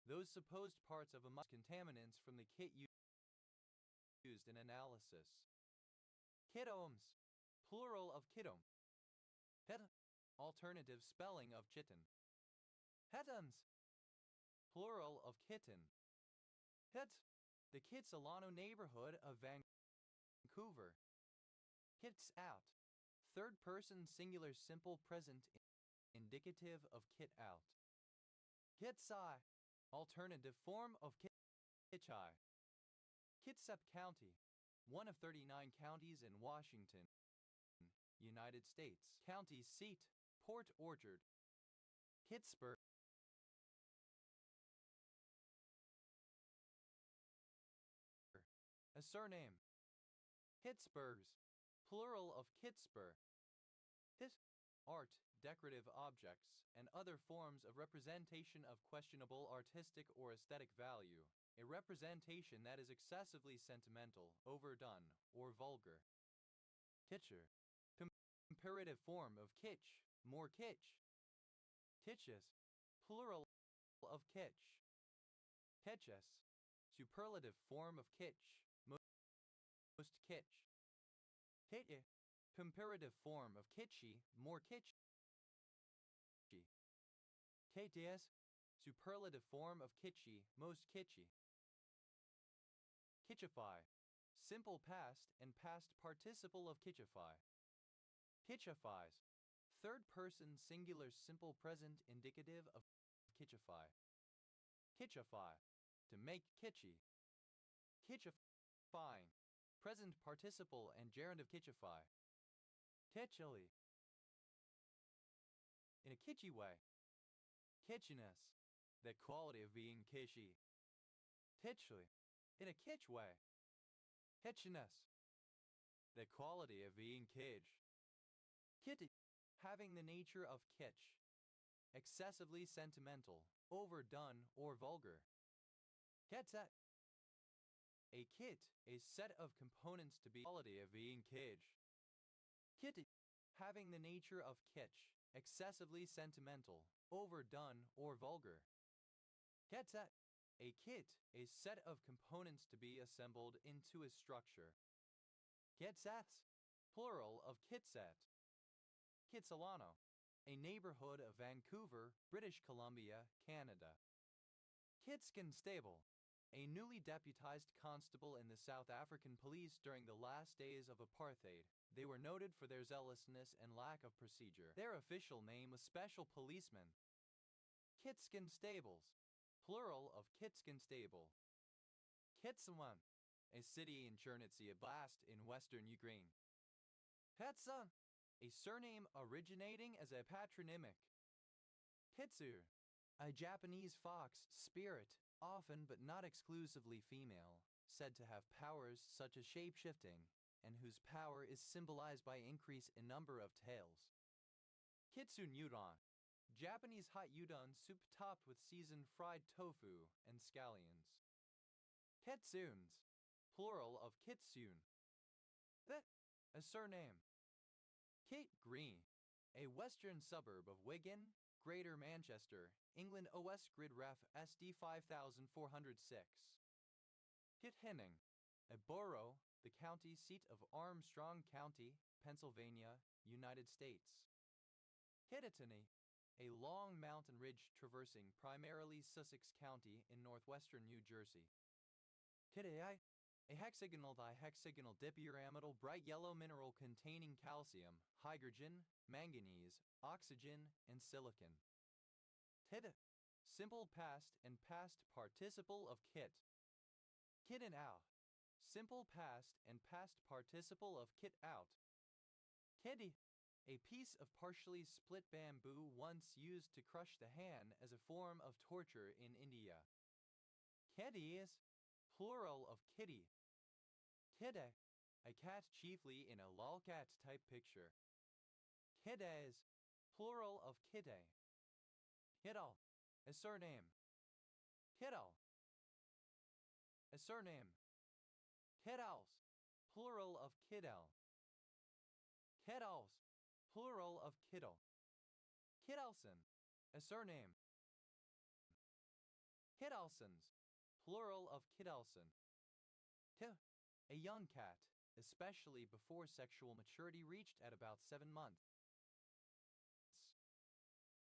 those supposed parts of contaminants from the kit used in analysis. Kitomes, plural of kitom. Het, alternative spelling of chitin. Hetons, plural of kitten. Het, the Kitsilano neighborhood of Vancouver. Kits out, third person singular simple present indicative of kit out. Kitsai, alternative form of Kitchai. Kitsap County, one of 39 counties in Washington, United States. County seat, Port Orchard. Kittsburg, a surname. Kittsburgs, plural of Kittsburg. Hit, art, decorative objects, and other forms of representation of questionable artistic or aesthetic value, a representation that is excessively sentimental, overdone, or vulgar. Kitcher, comparative form of kitsch, more kitsch. Kitschus, plural of kitsch. Kitschus, superlative form of kitsch, most kitsch. Kitye, comparative form of kitschy, more kitschy. Kts, superlative form of kitschy, most kitschy. Kitschify, simple past and past participle of kitschify. Kitschifies, third person singular simple present indicative of kitschify. Kitschify, to make kitschy. Kitschifying, present participle and gerund of kitschify. Kitschily, in a kitschy way. Kitschiness, the quality of being kitschy. Kitschly, in a kitsch way. Kitschiness, the quality of being kitsch. Kitty, having the nature of kitsch. Excessively sentimental, overdone, or vulgar. Kitset, a kit, a set of components to be quality of being kitsch. Kitty, having the nature of kitsch, excessively sentimental, overdone, or vulgar. Kitset, a kit, a set of components to be assembled into a structure. Kitsats, plural of kitset. Kitsilano, a neighborhood of Vancouver, British Columbia, Canada. Kitskin Stable, a newly deputized constable in the South African police during the last days of apartheid. They were noted for their zealousness and lack of procedure. Their official name was Special Policeman. Kitskin Stables, plural of Kitskin Stable. Kitsaman, a city in Chernivtsi Oblast in western Ukraine. Hetsa, a surname originating as a patronymic. Kitsur, a Japanese fox spirit, often but not exclusively female, said to have powers such as shape-shifting, and whose power is symbolized by increase in number of tails. Kitsun udon, Japanese hot udon soup topped with seasoned fried tofu and scallions. Ketsuns, plural of Kitsoon. A surname. Kit Green, a western suburb of Wigan, Greater Manchester, England. OS Grid Ref SD 5406. Kit Henning, a borough, the county seat of Armstrong County, Pennsylvania, United States. Kittatinny, a long mountain ridge traversing primarily Sussex County in northwestern New Jersey. Kittai, a hexagonal dihexagonal dipyramidal bright yellow mineral containing calcium, hydrogen, manganese, oxygen, and silicon. Tit, simple past and past participle of kit. Kit and out, simple past and past participle of kit out. Kitty, a piece of partially split bamboo once used to crush the hand as a form of torture in India. Kitties, plural of kitty. Kidde, a cat chiefly in a lolcat type picture. Kiddes, plural of kidde. Kiddle, a surname. Kiddle, a surname. Kiddles, plural of kiddle. Kiddles, plural of kiddle. Kiddelson, a surname. Kiddelsons, plural of Kiddelson. A young cat, especially before sexual maturity reached at about 7 months.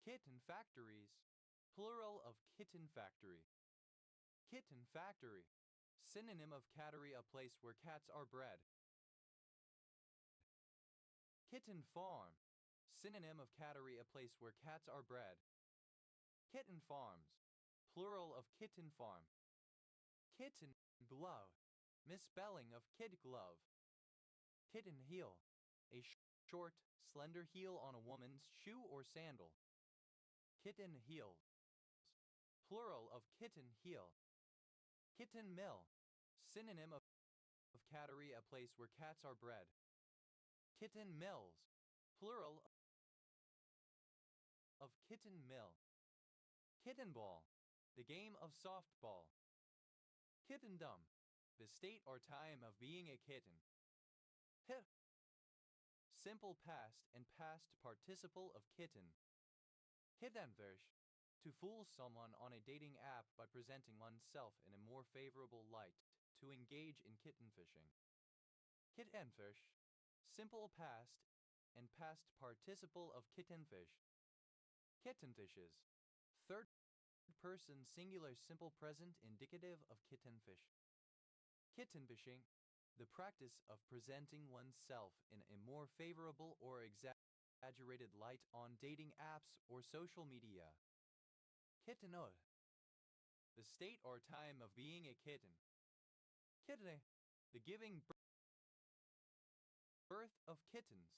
Kitten factories, plural of kitten factory. Kitten factory, synonym of cattery, a place where cats are bred. Kitten farm, synonym of cattery, a place where cats are bred. Kitten farms, plural of kitten farm. Kitten glove, misspelling of kid glove. Kitten heel, a short, slender heel on a woman's shoe or sandal. Kitten heels, plural of kitten heel. Kitten mill, synonym of cattery, a place where cats are bred. Kitten mills, plural of kitten mill. Kitten ball, the game of softball. Kittendom, the state or time of being a kitten. Hip, simple past and past participle of kitten. Kittenfish, to fool someone on a dating app by presenting oneself in a more favorable light, to engage in kitten fishing. Kittenfish, simple past and past participle of kittenfish. Kittenfishes, third person singular simple present indicative of kittenfish. Kittenfishing, the practice of presenting oneself in a more favorable or exaggerated light on dating apps or social media. Kittenode, the state or time of being a kitten. Kittene, the giving birth of kittens.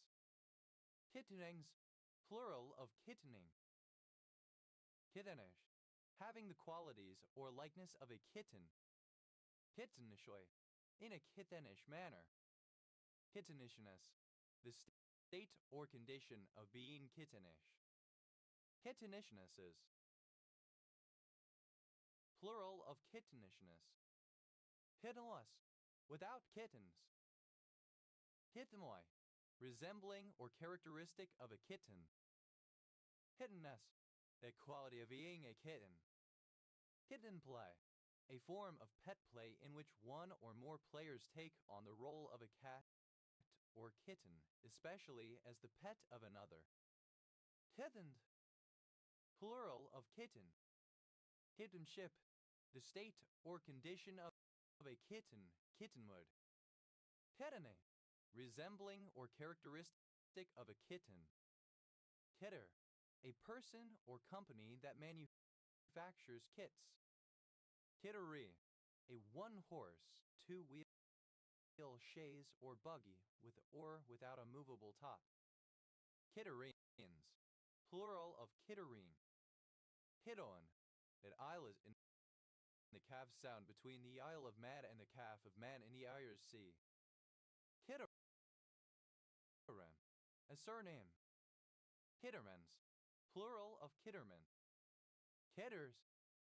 Kittenings, plural of kittening. Kittenish, having the qualities or likeness of a kitten. Kittenishoy, in a kittenish manner. Kittenishness, the state or condition of being kittenish. Kittenishnesses, plural of kittenishness. Kittenless, without kittens. Kittenoi, resembling or characteristic of a kitten. Kittenness, the quality of being a kitten. Kitten play, a form of pet play in which one or more players take on the role of a cat or kitten, especially as the pet of another. Kittened, plural of kitten. Kittenship, the state or condition of a kitten, kittenwood. Kittene, resembling or characteristic of a kitten. Kitter, a person or company that manufactures kits. Kittery, a one-horse, two-wheel chaise or buggy with or without a movable top. Kitterines, plural of kitterine. Kittoan, that isle is in the calf sound between the Isle of Man and the Calf of Man in the Irish Sea. Kitteran, a surname. Kittermans, plural of kitterman. Kitters,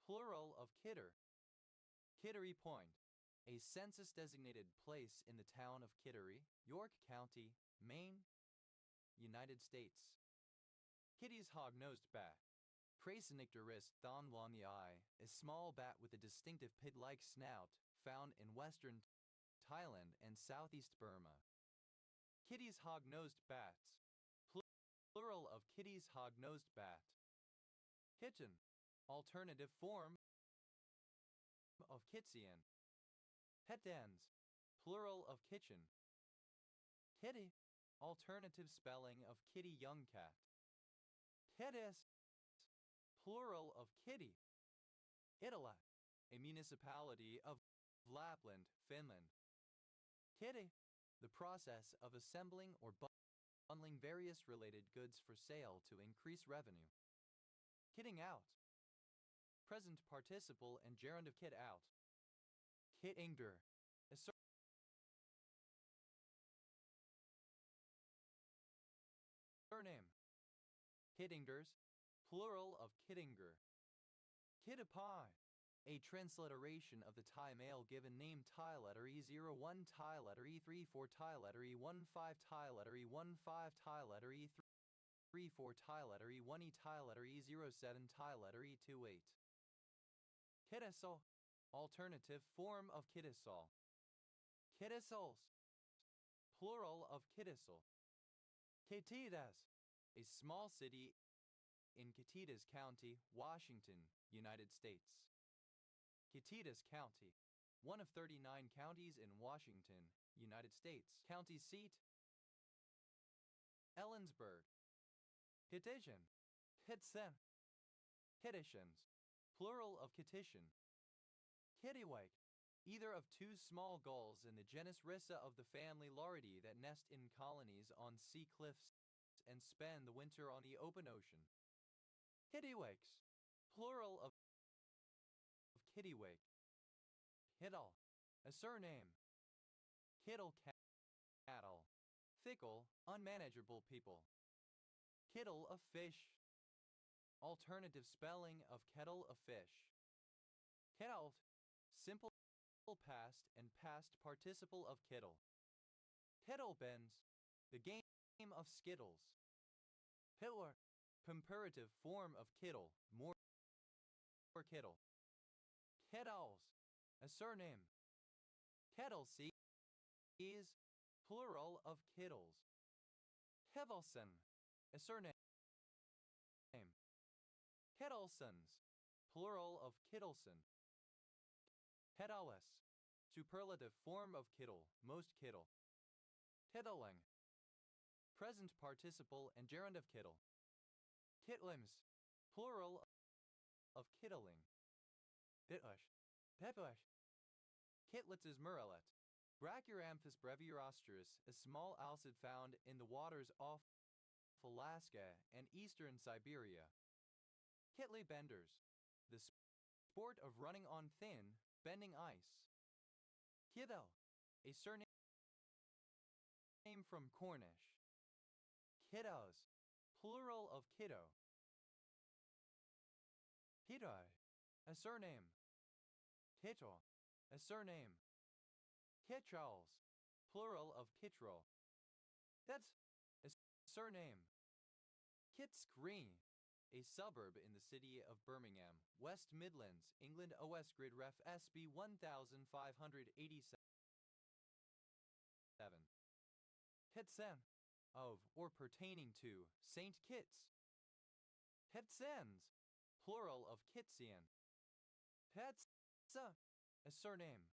plural of kitter. Kittery Point, a census-designated place in the town of Kittery, York County, Maine, United States. Kitty's hog-nosed bat. Praesynicterus thonglonii, a small bat with a distinctive pit-like snout, found in western Thailand and southeast Burma. Kitty's hog-nosed bats. Plural of Kitty's hog-nosed bat. Kitten, alternative form of Kitsian. Kittens, plural of kitchen. Kitty, alternative spelling of kitty young cat. Kittis, plural of kitty. Itala, a municipality of Lapland, Finland. Kitty, the process of assembling or bundling various related goods for sale to increase revenue. Kitting out. Present participle and gerund of kit out. Kittinger, a surname. Kittingers, plural of Kittinger. Kittipai, a transliteration of the Thai male given name Thai letter E01 Thai letter E34 Thai letter E15 Thai letter E15 Thai letter E34 Thai letter E1 Thai letter E07 Thai letter E28. Kittisol, alternative form of Kittisol. Kittisols, plural of Kittisol. Kittitas, a small city in Kittitas County, Washington, United States. Kittitas County, one of 39 counties in Washington, United States. County seat, Ellensburg. Kittition, Kitsen. Kittitions, plural of Kittition. Kittiwake, either of two small gulls in the genus Rissa of the family Laridae that nest in colonies on sea cliffs and spend the winter on the open ocean. Kittiwakes, plural of Kittiwake. Kittle, a surname. Kittle cattle, fickle, unmanageable people. Kittle of fish, alternative spelling of kettle of fish. Kittelt, simple past and past participle of kittle. Kittlebins, the game of skittles. Hitler, comparative form of kittle, more kittle. Kittles, a surname. Kettlesees, plural of kittles. Kevelson, a surname. Kettlesons, plural of Kittleson. Kettles, superlative form of kittle, most kittle. Kittling, present participle and gerund of kittle. Kitlims, plural of kittling. Bitush, pepush. Kitlitz's murrelet. Brachioramphus breviorostris, a small alcid found in the waters off Alaska and eastern Siberia. Kitley benders, the sport of running on thin, bending ice. Kiddo, a surname from Cornish. Kiddos, plural of kiddo. Kiddoi, a surname. Kitto, a surname. Kittrals, plural of kittrel. That's a surname. Kitscree, a suburb in the city of Birmingham, West Midlands, England. OS Grid Ref SB 1587. Kitsen, of or pertaining to Saint Kitts. Kitsens, plural of Kitsian. Petsa, a surname.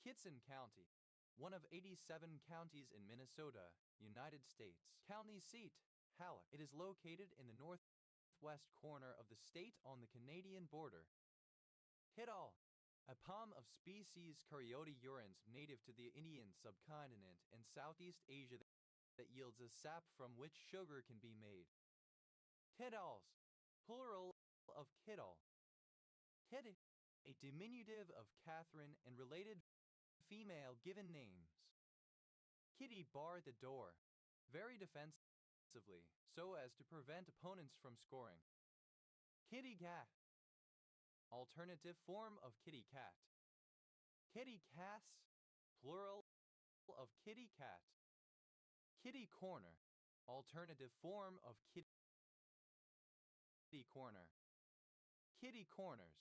Kitson County, one of 87 counties in Minnesota, United States. County seat, Halleck. It is located in the northwest corner of the state on the Canadian border. Hidal, a palm of species Caryota urens native to the Indian subcontinent and Southeast Asia that yields a sap from which sugar can be made. Kiddals, plural of kiddle. Kid, a diminutive of Catherine and related female given names. Kitty barred the door, very defensively, so as to prevent opponents from scoring. Kitty cat, alternative form of kitty cat. Kitty cats, plural of kitty cat. Kitty corner, alternative form of kitty corner. Kitty corners,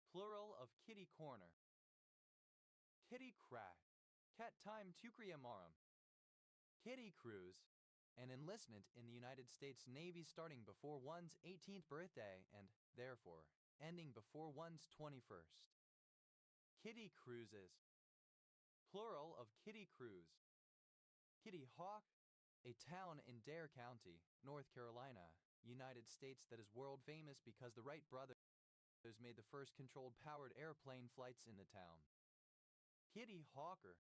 plural of kitty corner. Kitty crag, cat time tucriamarum. Kitty cruise, an enlistment in the United States Navy starting before one's 18th birthday and, therefore, ending before one's 21st. Kitty cruises, plural of kitty cruise. Kitty Hawk, a town in Dare County, North Carolina, United States that is world famous because the Wright brothers made the first controlled powered airplane flights in the town. Kitty Hawker,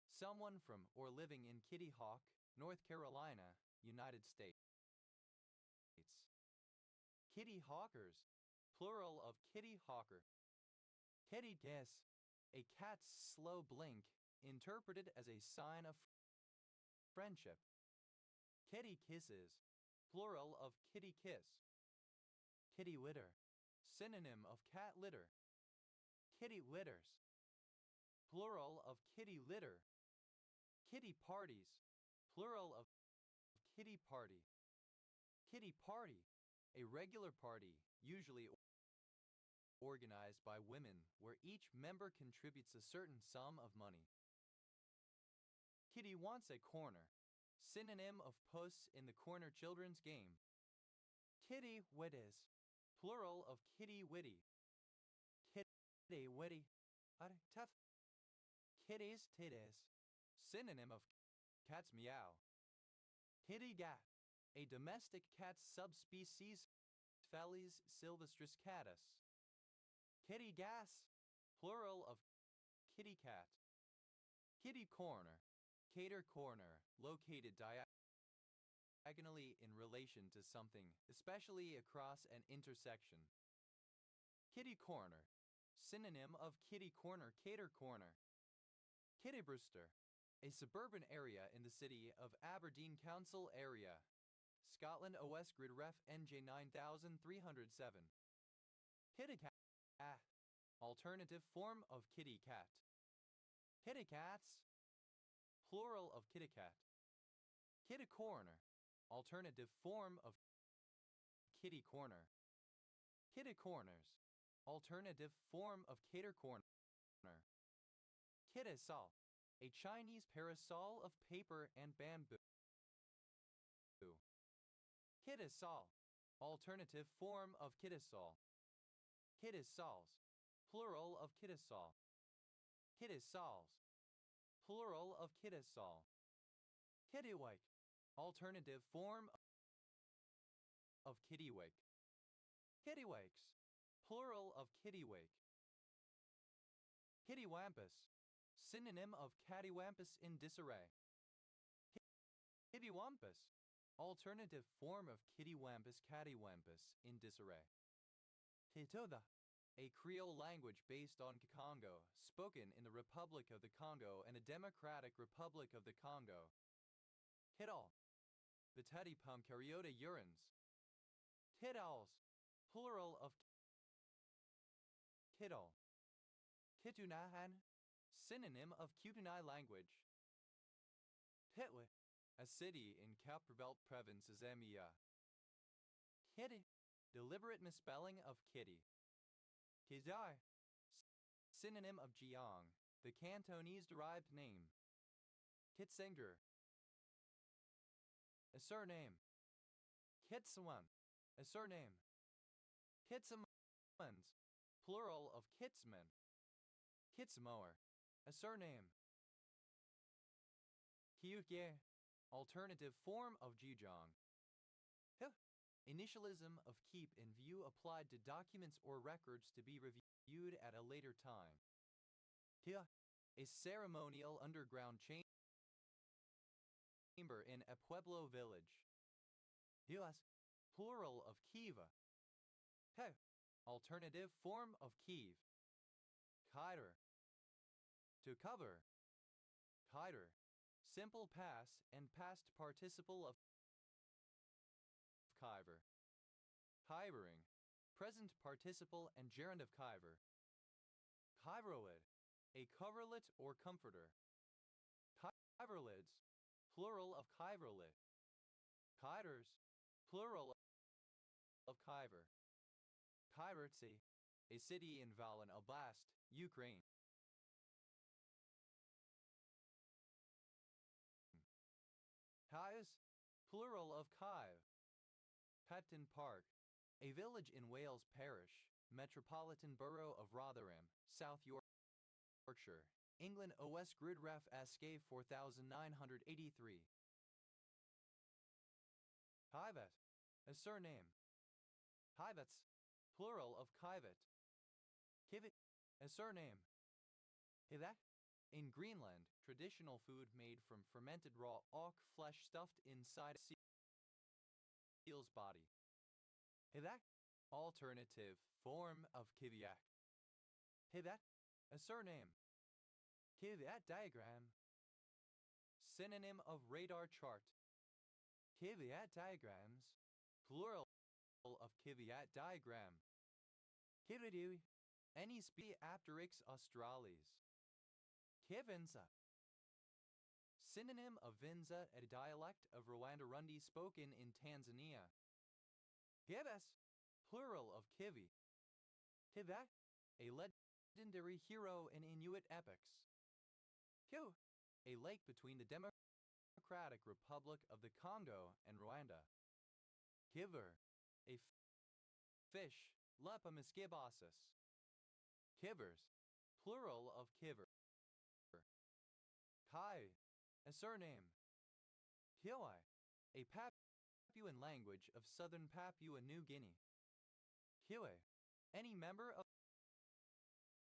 someone from or living in Kitty Hawk, North Carolina, United States. Kitty Hawkers, plural of Kitty Hawker. Kitty kiss, a cat's slow blink, interpreted as a sign of friendship. Kitty kisses, plural of kitty kiss. Kitty litter, synonym of cat litter. Kitty litters, plural of kitty litter. Kitty parties, plural of kitty party. Kitty party, a regular party, usually organized by women, where each member contributes a certain sum of money. Kitty wants a corner, synonym of posts in the corner children's game. Kitty witties, plural of kitty witty. Kitty witty, tough. Kitty's titties, synonym of cat's meow. Kitty gat, a domestic cat subspecies Felis sylvestris catus. Kitty gas, plural of kitty cat. Kitty corner, cater corner, located diagonally in relation to something, especially across an intersection. Kitty corner, synonym of kitty corner, cater corner. Kitty Brewster, a suburban area in the city of Aberdeen Council area, Scotland OS Grid Ref NJ 9307. Kitty cat, alternative form of kitty cat. Kitty cats, plural of kitty cat. Kitty corner, alternative form of kitty corner. Kitty corners, alternative form of cater corner. Kittisol, a Chinese parasol of paper and bamboo. Kittisol, alternative form of kittisol. Kittisols, plural of kittisol. Kittisols, plural of kittisol. Kittywake, alternative form of kittywake. Kittywakes, plural of kittywake. Kittywampus, synonym of cattywampus in disarray. Kittywampus, alternative form of kittywampus, cattywampus in disarray. Kitotha, a Creole language based on Kikongo, spoken in the Republic of the Congo and the Democratic Republic of the Congo. Kitol, Beteti pum karyota urines. Kitols, plural of kitol. Kitunahan, synonym of Kutunai language. Kitwe, a city in Copperbelt Province, Zemia. Kitty, deliberate misspelling of kitty. Kizai, synonym of Jiang, the Cantonese-derived name. Kitsinger, a surname. Kitswan, a surname. Kitsamans, plural of kitsman. Kitsmower, a surname. Kyukye, alternative form of Jijong. Initialism of keep in view applied to documents or records to be reviewed at a later time. Tia, a ceremonial underground chamber in a Pueblo village. Tias, plural of Kiva. He, alternative form of Kiev. Kiter, to cover. Kiter, simple past and past participle of Kyver. Kybering, present participle and gerund of Kyver. Kyveroid, a coverlet or comforter. Coverlids, plural of coverlet. Kiters, plural of Kyver. Kyvertsy, a city in Volyn Oblast, Ukraine. Kyiv, plural of Kyiv. Petton Park, a village in Wales Parish, Metropolitan Borough of Rotherham, South Yorkshire, England. OS Gridref SK 4983. Kyvet, a surname. Kyvets, plural of Kyvet. Kivit, a surname. Hivek, in Greenland, traditional food made from fermented raw auk flesh stuffed inside a seal's body. Hivek, alternative form of Kiviak. Hivet, a surname. Kiviat diagram, synonym of radar chart. Kiviat diagrams, plural of Kiviat diagram. Kividu, any species Apteryx australis. Kivinza, synonym of Vinza, a dialect of Rwandarundi spoken in Tanzania. Kives, plural of Kivi. Kivak, a legendary hero in Inuit epics. Kyu, a lake between the Democratic Republic of the Congo and Rwanda. Kiver, a fish, Lepamiscibasis. Kivers, plural of kiver. Kai, a surname. Hioi, a Papuan language of southern Papua New Guinea. Kiwe, any member of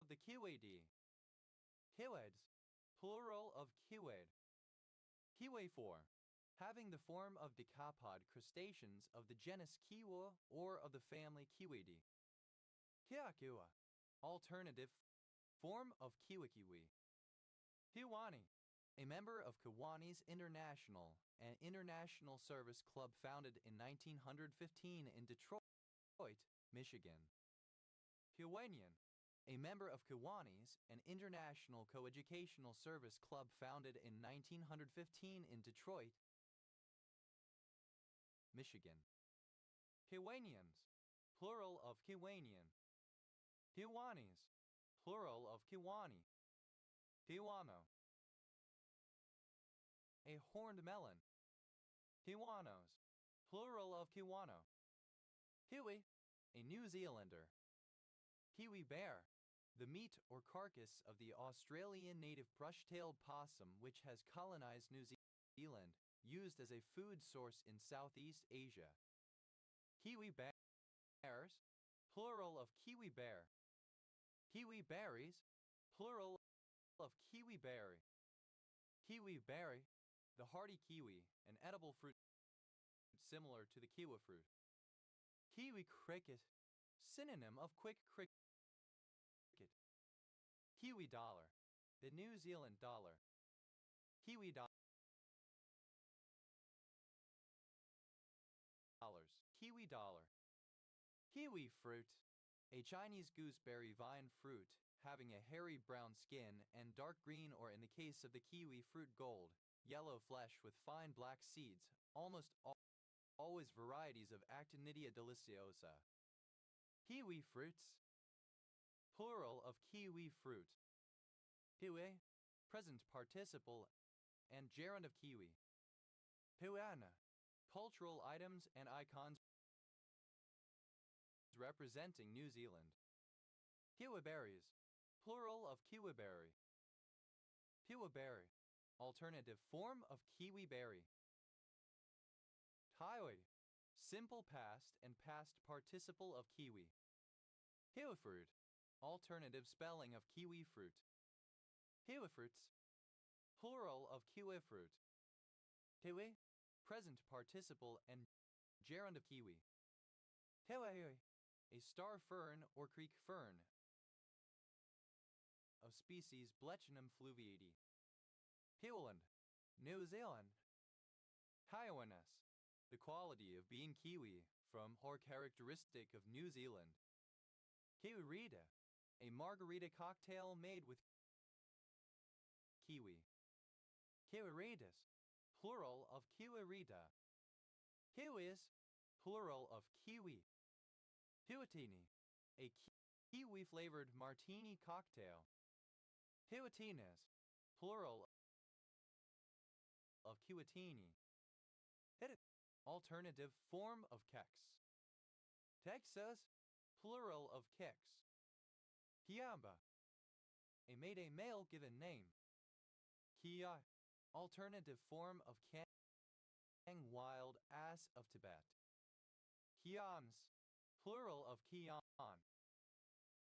the Kiwedi. Kiweds, plural of Kiwed. Kiwe4, having the form of decapod crustaceans of the genus Kiwa or of the family Kiwedi. Kiakiwa, alternative form of Kiwikiwi. Kiwani, a member of Kiwanis International, an international service club founded in 1915 in Detroit, Michigan. Kiwanian, a member of Kiwanis, an international coeducational service club founded in 1915 in Detroit, Michigan. Kiwanians, plural of Kiwanian. Kiwanis, plural of Kiwani. Kiwano, a horned melon. Kiwanos, plural of Kiwano. Kiwi, a New Zealander. Kiwi bear, the meat or carcass of the Australian native brush-tailed possum which has colonized New Zealand, used as a food source in Southeast Asia. Kiwi bears, plural of kiwi bear. Kiwi berries, plural of kiwi berry. Kiwi berry, the hardy kiwi, an edible fruit similar to the kiwi fruit. Kiwi cricket, synonym of quick cricket. Kiwi dollar, the New Zealand dollar. Kiwi dollars. Kiwi dollar. Kiwi fruit, a Chinese gooseberry vine fruit having a hairy brown skin and dark green, or in the case of the kiwi fruit, gold, yellow flesh with fine black seeds, almost always varieties of Actinidia deliciosa. Kiwi fruits, plural of kiwi fruit. Kiwi, present participle and gerund of kiwi. Kiwana, cultural items and icons representing New Zealand. Kiwiberries, plural of kiwiberry. Kiwiberry, alternative form of kiwiberry. Kiwi, simple past and past participle of kiwi. Kiwifruit, alternative spelling of kiwi fruit. Kiwifruits, plural of kiwifruit. Kiwi, present participle and gerund of kiwi. Kiwi, a star fern or creek fern of species Blechnum fluviati. Kiwiland, New Zealand. Kiwaness, the quality of being kiwi, from or characteristic of New Zealand. Kiwirita, a margarita cocktail made with kiwi. Kiwiritas, plural of kiwirita. Kiwis, plural of kiwi. Kiwatini, a kiwi-flavored martini cocktail. Kiwatinas, plural of kiwatini. Alternative form of kex. Texas, plural of kex. Kiamba, a Mayday male given name. Kia, alternative form of Kang wild ass of Tibet. Kiams, plural of Kian.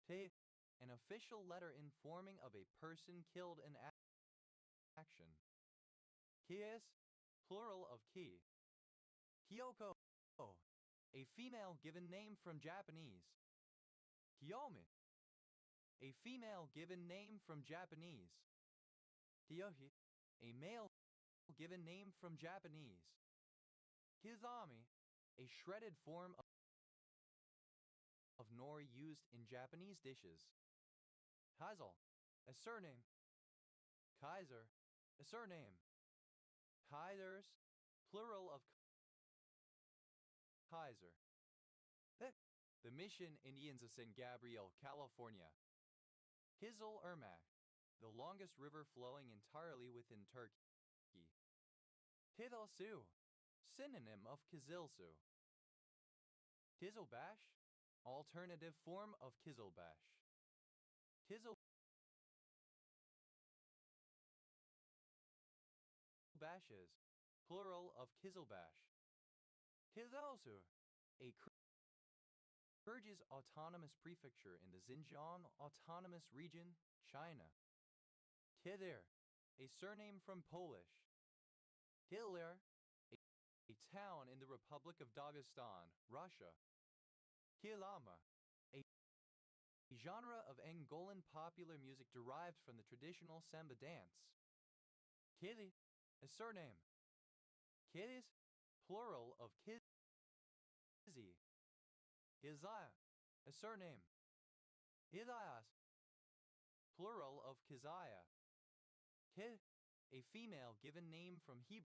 Te, an official letter informing of a person killed in action. Kies, plural of ki. Kyoko, a female given name from Japanese. Kiyomi, a female given name from Japanese. Kiyohi, a male given name from Japanese. Kizami, a shredded form of nori used in Japanese dishes. Kaiser, a surname. Kaiser, a surname. Kaisers, plural of Kaiser. The Mission Indians of San Gabriel, California. Kizil Irmak, the longest river flowing entirely within Turkey. Kizilsu, synonym of Kizilsu. Kizilbash, alternative form of Kizilbash. Kizilbashes, plural of Kizilbash. Kizilsu, a Kyrgyz autonomous prefecture in the Xinjiang Autonomous Region, China. Kidir, a surname from Polish. Kilir, a town in the Republic of Dagestan, Russia. Kilama, a genre of Angolan popular music derived from the traditional samba dance. Kili, a surname. Kilis, plural of Kizi. Kizaya, a surname. Kizayas, plural of Kizaya. Kid, a female given name from Hebrew,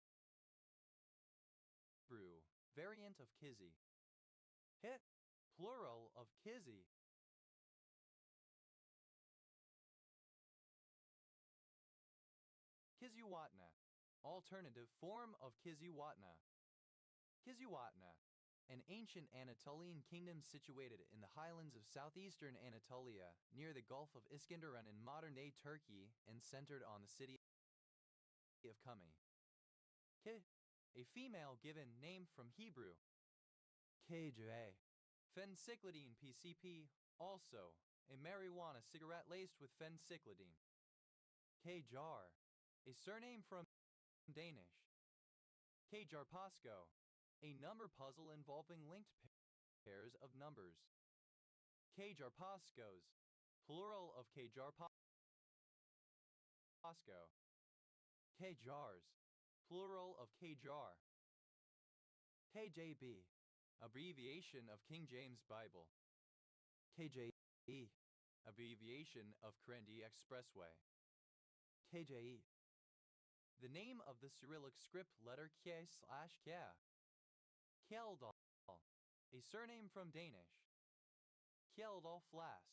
variant of Kizi. Hit, plural of Kizi. Kiziwatna, alternative form of Kiziwatna. Kiziwatna, an ancient Anatolian kingdom situated in the highlands of southeastern Anatolia, near the Gulf of Iskenderun in modern-day Turkey and centered on the city of Kumi. Ki, a female given name from Hebrew. Kja, phencyclidine PCP, also a marijuana cigarette laced with phencyclidine. Kjar, a surname from Danish. Kjarpasko, a number puzzle involving linked pairs of numbers. Kjarpaskos, plural of Kjarpasko. Kjars, plural of Kjar. KJB, abbreviation of King James Bible. KJE, abbreviation of Karendi Expressway. KJE, the name of the Cyrillic script letter K/K. Kjeldal, a surname from Danish. Kjeldal flask,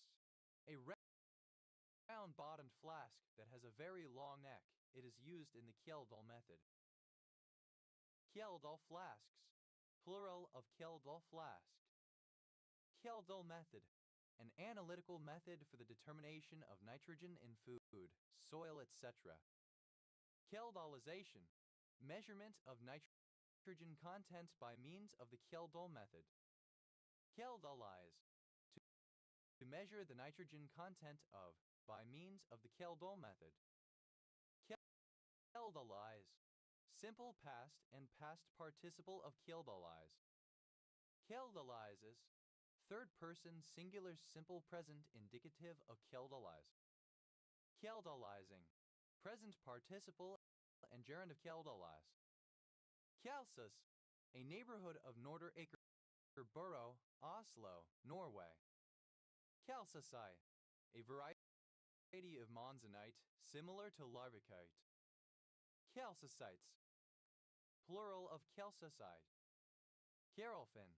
a round-bottomed flask that has a very long neck. It is used in the Kjeldal method. Kjeldal flasks, plural of Kjeldal flask. Kjeldal method, an analytical method for the determination of nitrogen in food, soil, etc. Kjeldalization, measurement of nitrogen content by means of the Kjeldal method. Kjeldalize, to measure the nitrogen content of, by means of the Kjeldal method. Kjeldalize, simple past and past participle of kjeldalize. Kjeldalizes, third person singular simple present indicative of kjeldalize. Kjeldalizing, present participle and gerund of kjeldalize. Kjelsås, a neighborhood of Nordre Aker borough, Oslo, Norway. Kjelsåsøy, a variety variety of monzonite, similar to larvicite. Chalcocites, plural of chalcocide. Kjerulfin,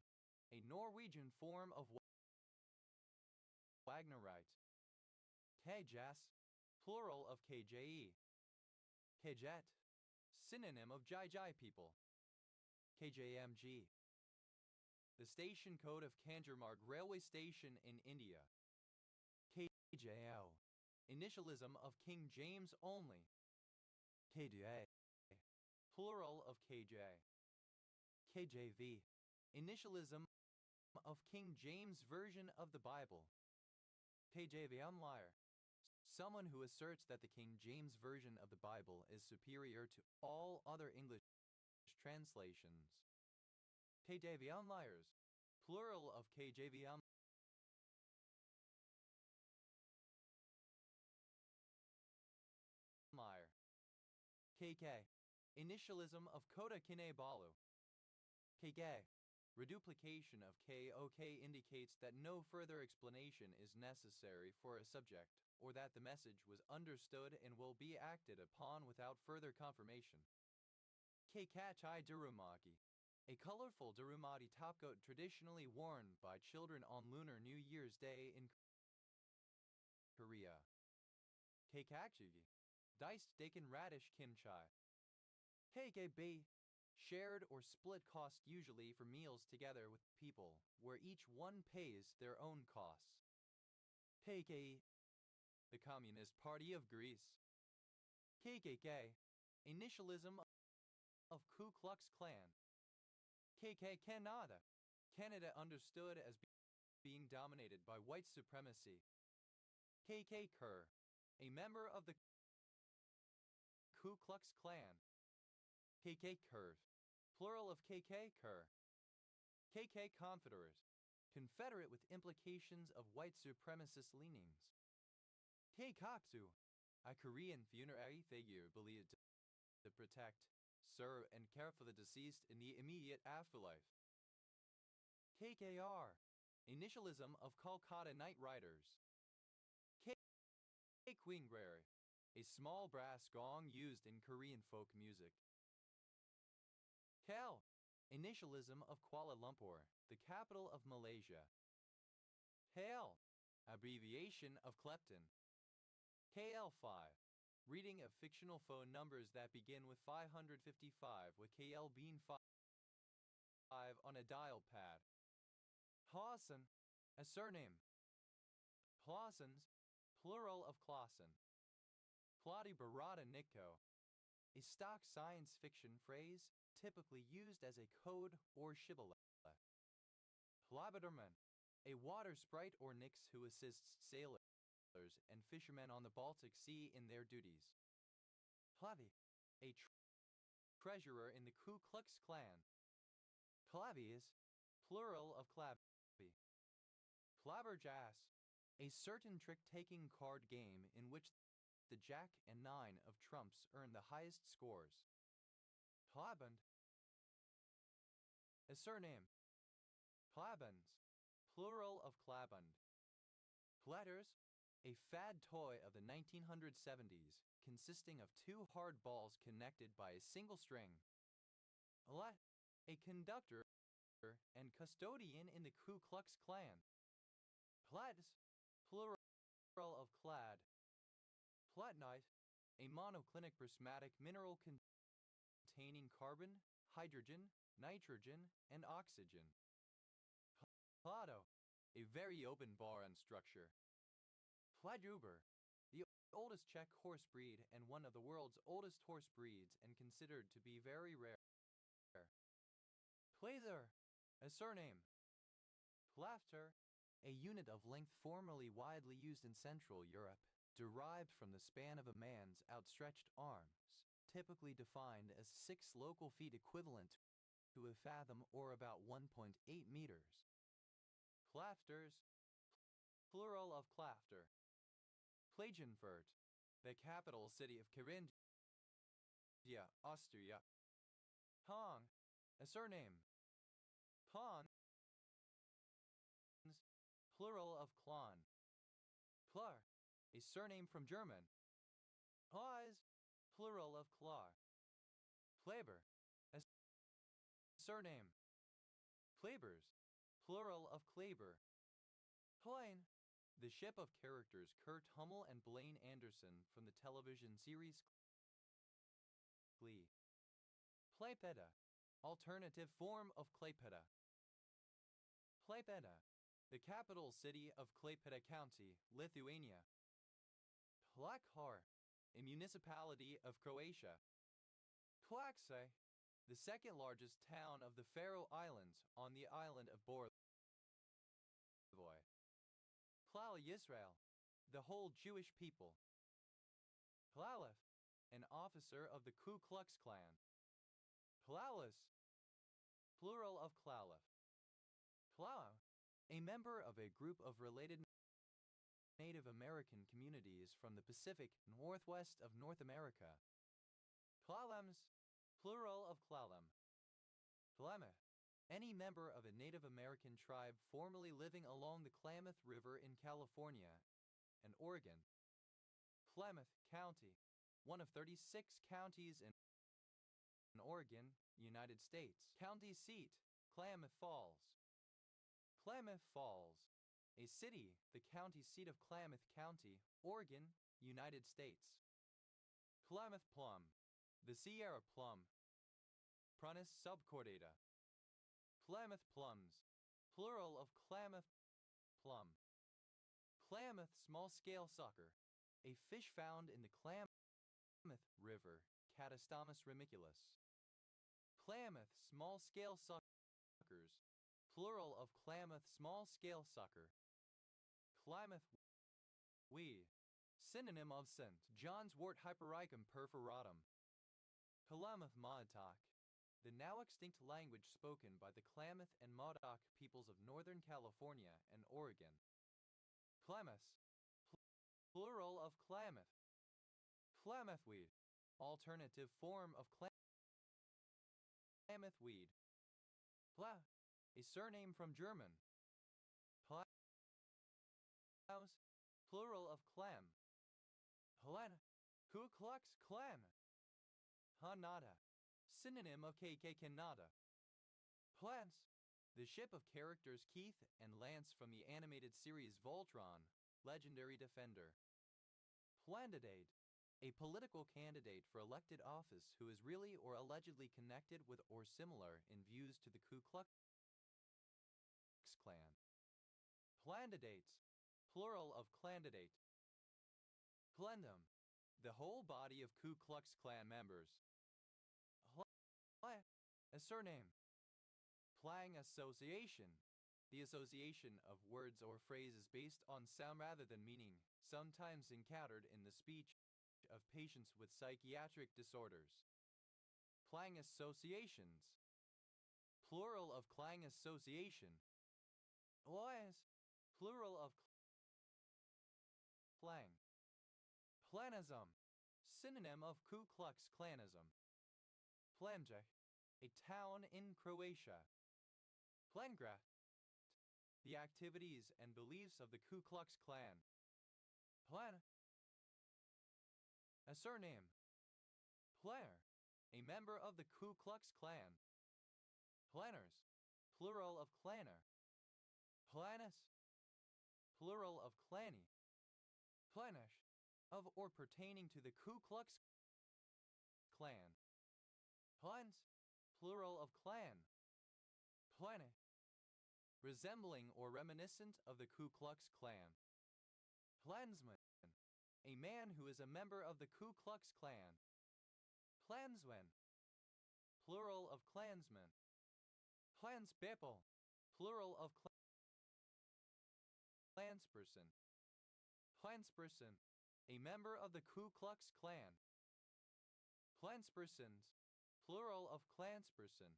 a Norwegian form of wagnerite. Kjas, plural of kje. Kjet, synonym of Jai people. KJMG, the station code of Kanjurmarg railway station in India. KJL, initialism of King James only. KJ, plural of KJ. KJV, initialism of King James Version of the Bible. KJV liar, someone who asserts that the King James Version of the Bible is superior to all other English translations. KJV liars, plural of KJV liar. KK, initialism of Kota Kinabalu. KK, reduplication of KOK indicates that no further explanation is necessary for a subject, or that the message was understood and will be acted upon without further confirmation. Kachai Durumaki, a colorful Durumati topcoat traditionally worn by children on Lunar New Year's Day in Korea. Kakachugi, diced daikon radish kimchi. KKB, shared or split cost usually for meals together with people, where each one pays their own costs. KKE, the Communist Party of Greece. KKK, initialism of Ku Klux Klan. KK Canada, Canada understood as being dominated by white supremacy. KK Kerr, a member of the Ku Klux Klan. KK Curve, plural of KK Kerr. KK Confederate, Confederate with implications of white supremacist leanings. Keikatsu, a Korean funerary figure believed to protect, serve, and care for the deceased in the immediate afterlife. KKR, initialism of Kolkata Knight Riders. Kwingwari, a small brass gong used in Korean folk music. KL, initialism of Kuala Lumpur, the capital of Malaysia. KL, abbreviation of Klepton. KL5, reading of fictional phone numbers that begin with 555 with KL being 5 on a dial pad. Clausen, a surname. Clausens, plural of Clausen. Claudi Barada Nikko, a stock science fiction phrase typically used as a code or shibboleth. Hlabaderman, a water sprite or nix who assists sailors and fishermen on the Baltic Sea in their duties. Hlavi, a treasurer in the Ku Klux Klan. Clavius, plural of clavi. Clabberjass, a certain trick-taking card game in which the jack and 9 of trumps earn the highest scores. Klaband, a surname. Klabans, plural of Klaband. Platters, a fad toy of the 1970s consisting of 2 hard balls connected by a single string. Alat, a conductor and custodian in the Ku Klux Klan. Plats, plural of clad. Platinite, a monoclinic prismatic mineral containing carbon, hydrogen, nitrogen, and oxygen. Plado, a very open boron structure. Pladuber, the oldest Czech horse breed and one of the world's oldest horse breeds and considered to be very rare. Plazer, a surname. Plafter, a unit of length formerly widely used in Central Europe, derived from the span of a man's outstretched arms, typically defined as 6 local feet equivalent to a fathom or about 1.8 meters. Clafters, plural of Klafter. Klagenfurt, the capital city of Carinthia, Austria. Hong, a surname. Pons, plural of Klon. Klar, a surname from German. Klaus, plural of Klar. Kleber, a surname. Klebers, plural of Kleber. Klein, the ship of characters Kurt Hummel and Blaine Anderson from the television series Glee. Klaipėda, alternative form of Klaipėda. Klaipėda, the capital city of Klaipėda County, Lithuania. Klakhar, a municipality of Croatia. Klaksay, the second largest town of the Faroe Islands on the island of Borðoy. Klal Yisrael, the whole Jewish people. Klalef, an officer of the Ku Klux Klan. Klaus, plural of Klalef. Klau, a member of a group of related Native American communities from the Pacific Northwest of North America. Klalems, plural of Klalem. Klamath, any member of a Native American tribe formerly living along the Klamath River in California and Oregon. Klamath County, one of 36 counties in Oregon, United States. County seat, Klamath Falls. Klamath Falls, a city, the county seat of Klamath County, Oregon, United States. Klamath Plum, the Sierra Plum. Prunus subcordata. Klamath plums, plural of Klamath plum. Klamath small-scale sucker, a fish found in the Klamath River, Catastomus remiculus. Klamath small-scale suckers, plural of Klamath small-scale sucker. Klamath weed, synonym of St. John's wort Hypericum perforatum. Klamath Modoc, the now extinct language spoken by the Klamath and Modoc peoples of Northern California and Oregon. Klamath, plural of Klamath. Klamath weed, alternative form of Klamath weed. Pla, a surname from German. Plaus, plural of Klam. Plan, Ku Klux Klan. Hanada, synonym of KK Kanada. Plants, the ship of characters Keith and Lance from the animated series Voltron, legendary defender. Plandidate, a political candidate for elected office who is really or allegedly connected with or similar in views to the Ku Klux Klan. Plandidates, plural of clandidate. Klendom, the whole body of Ku Klux Klan members. A surname. Plang association, the association of words or phrases based on sound rather than meaning, sometimes encountered in the speech of patients with psychiatric disorders. Plang associations, plural of clang association. Lois, plural of clang. Planism, synonym of Ku Klux Klanism. Planjak, a town in Croatia. Plangraft, the activities and beliefs of the Ku Klux Klan. Plan, a surname. Planner, a member of the Ku Klux Klan. Planners, plural of clanner. Planus, plural of clanny. Planish, of or pertaining to the Ku Klux Klan. Plans, plural of clan. Planet, resembling or reminiscent of the Ku Klux Klan. Klansman, a man who is a member of the Ku Klux Klan. Klansman, plural of Klansman. Klanspeople, plural of Klansperson. Klansperson, a member of the Ku Klux Klan. Klanspersons, plural of Klansperson.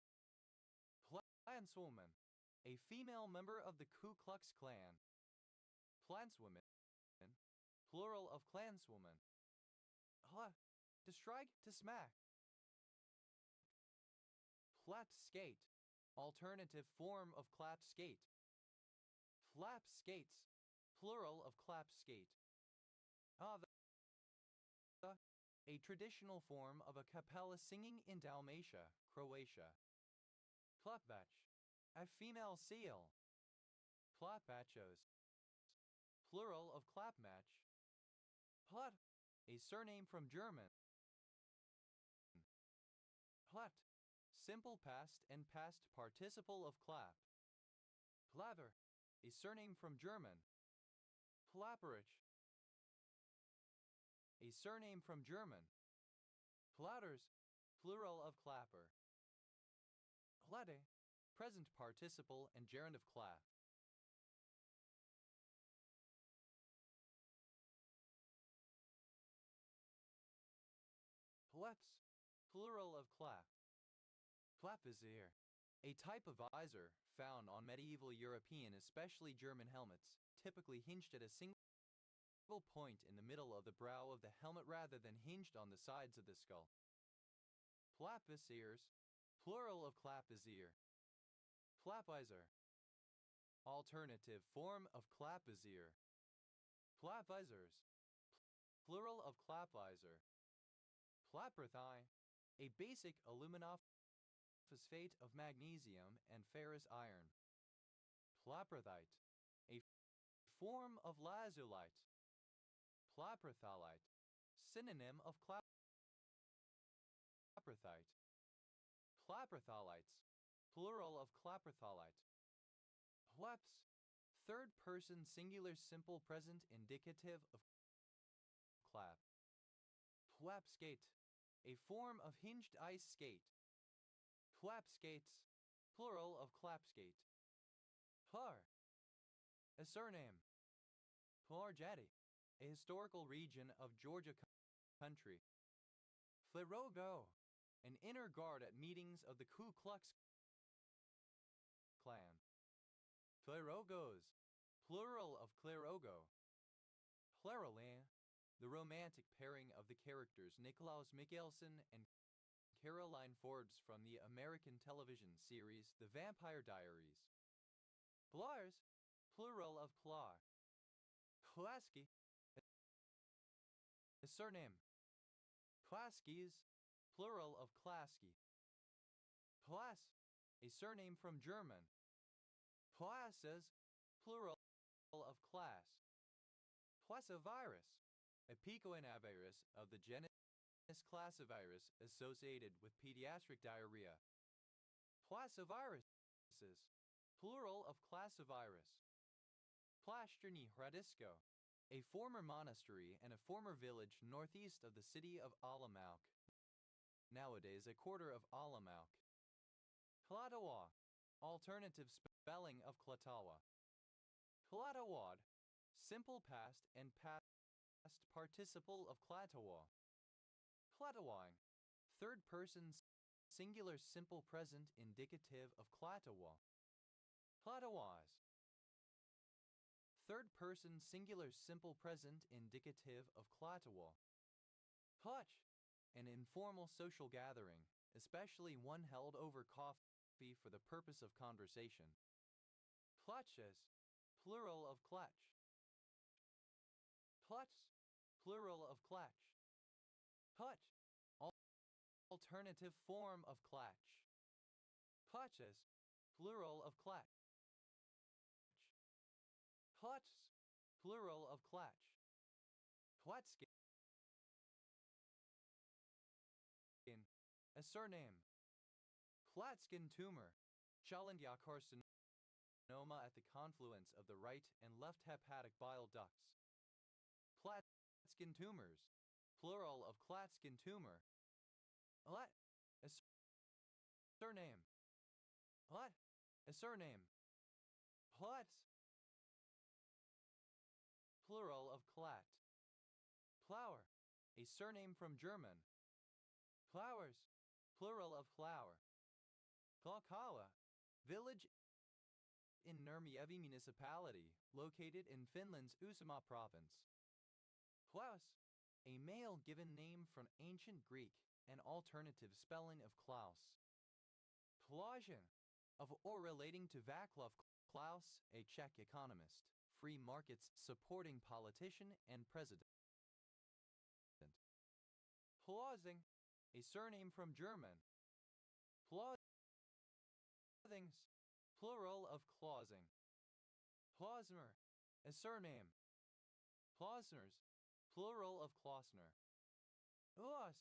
Klanswoman, a female member of the Ku Klux Klan. Klanswomen, plural of Klanswoman. To strike, to smack. Flat skate, alternative form of clap skate. Flap skates, plural of clap skate. a traditional form of a cappella singing in Dalmatia, Croatia. Klapbach, a female seal. Klapbachos, plural of clapmatch. Hlut, a surname from German. Hlut, simple past and past participle of clap. Plaver, a surname from German. Plapperich, a surname from German. Platters, plural of clapper. Plate, present participle and gerund of clap. Pleps, plural of clap. Clapvisir, a type of visor found on medieval European, especially German helmets, typically hinged at a single point in the middle of the brow of the helmet rather than hinged on the sides of the skull. Plapvisiers, plural of clapvisir. Plapvisor, alternative form of clapvisir. Plapvisors, plural of clapvisor. Plaperthi, a basic aluminophosphate of magnesium and ferrous iron. Plaperthite, a form of lazulite. Plaperthalite, synonym of claperthite. Claperthalites, plural of claperthalite. Pleps, third person singular simple present indicative of clap. Plapskate, a form of hinged ice skate. Clapskates, plural of clapskate. Plar, a surname. Plarjati, a historical region of Georgia country. Flerogo, an inner guard at meetings of the Ku Klux Klan. Flerogos, plural of Klerogo. Plerolin, the romantic pairing of the characters Niklaus Mikkelsen and Caroline Forbes from the American television series The Vampire Diaries. Blars, plural of Plar. Klaski, a surname. Klaskis, plural of Klasky. Plas, a surname from German. Plasses, plural of class. Placivirus, a picoinavirus of the genus Classivirus associated with pediatric diarrhea. Placiviruses, plural of Classivirus. Plashcherny Hradisko, a former monastery and a former village northeast of the city of Olomouc, nowadays a quarter of Olomouc. Klatawa, alternative spelling of Klatawa. Klatawad, simple past and past participle of Klatawa. Klatawang, third person singular simple present indicative of Klatawa. Klatawaz, third person singular simple present indicative of Klatawa. Hutch, an informal social gathering, especially one held over coffee for the purpose of conversation. Clutches, plural of clutch. Clutch, plural of clutch. Hutch, alternative form of clutch. Clutches, plural of clutch. Clutch, plural of clutch. Klutskin, a surname. Klatskin tumor, Challendia carcinoma at the confluence of the right and left hepatic bile ducts. Klatskin tumors, plural of Klatskin tumor. Let, a surname. Let, a surname. Plutz, plural of Klat. Plower, a surname from German. Flowers, plural of flower. Klaukala, village in Nurmijärvi municipality, located in Finland's Uusimaa province. Klaus, a male given name from ancient Greek, an alternative spelling of Klaus. Pelagian, of or relating to Václav Klaus, a Czech economist, free markets supporting politician and president. Clothing, a surname from German. Clothings, plural of clothing. Klosner, a surname. Klosners, plural of Klosner. Us,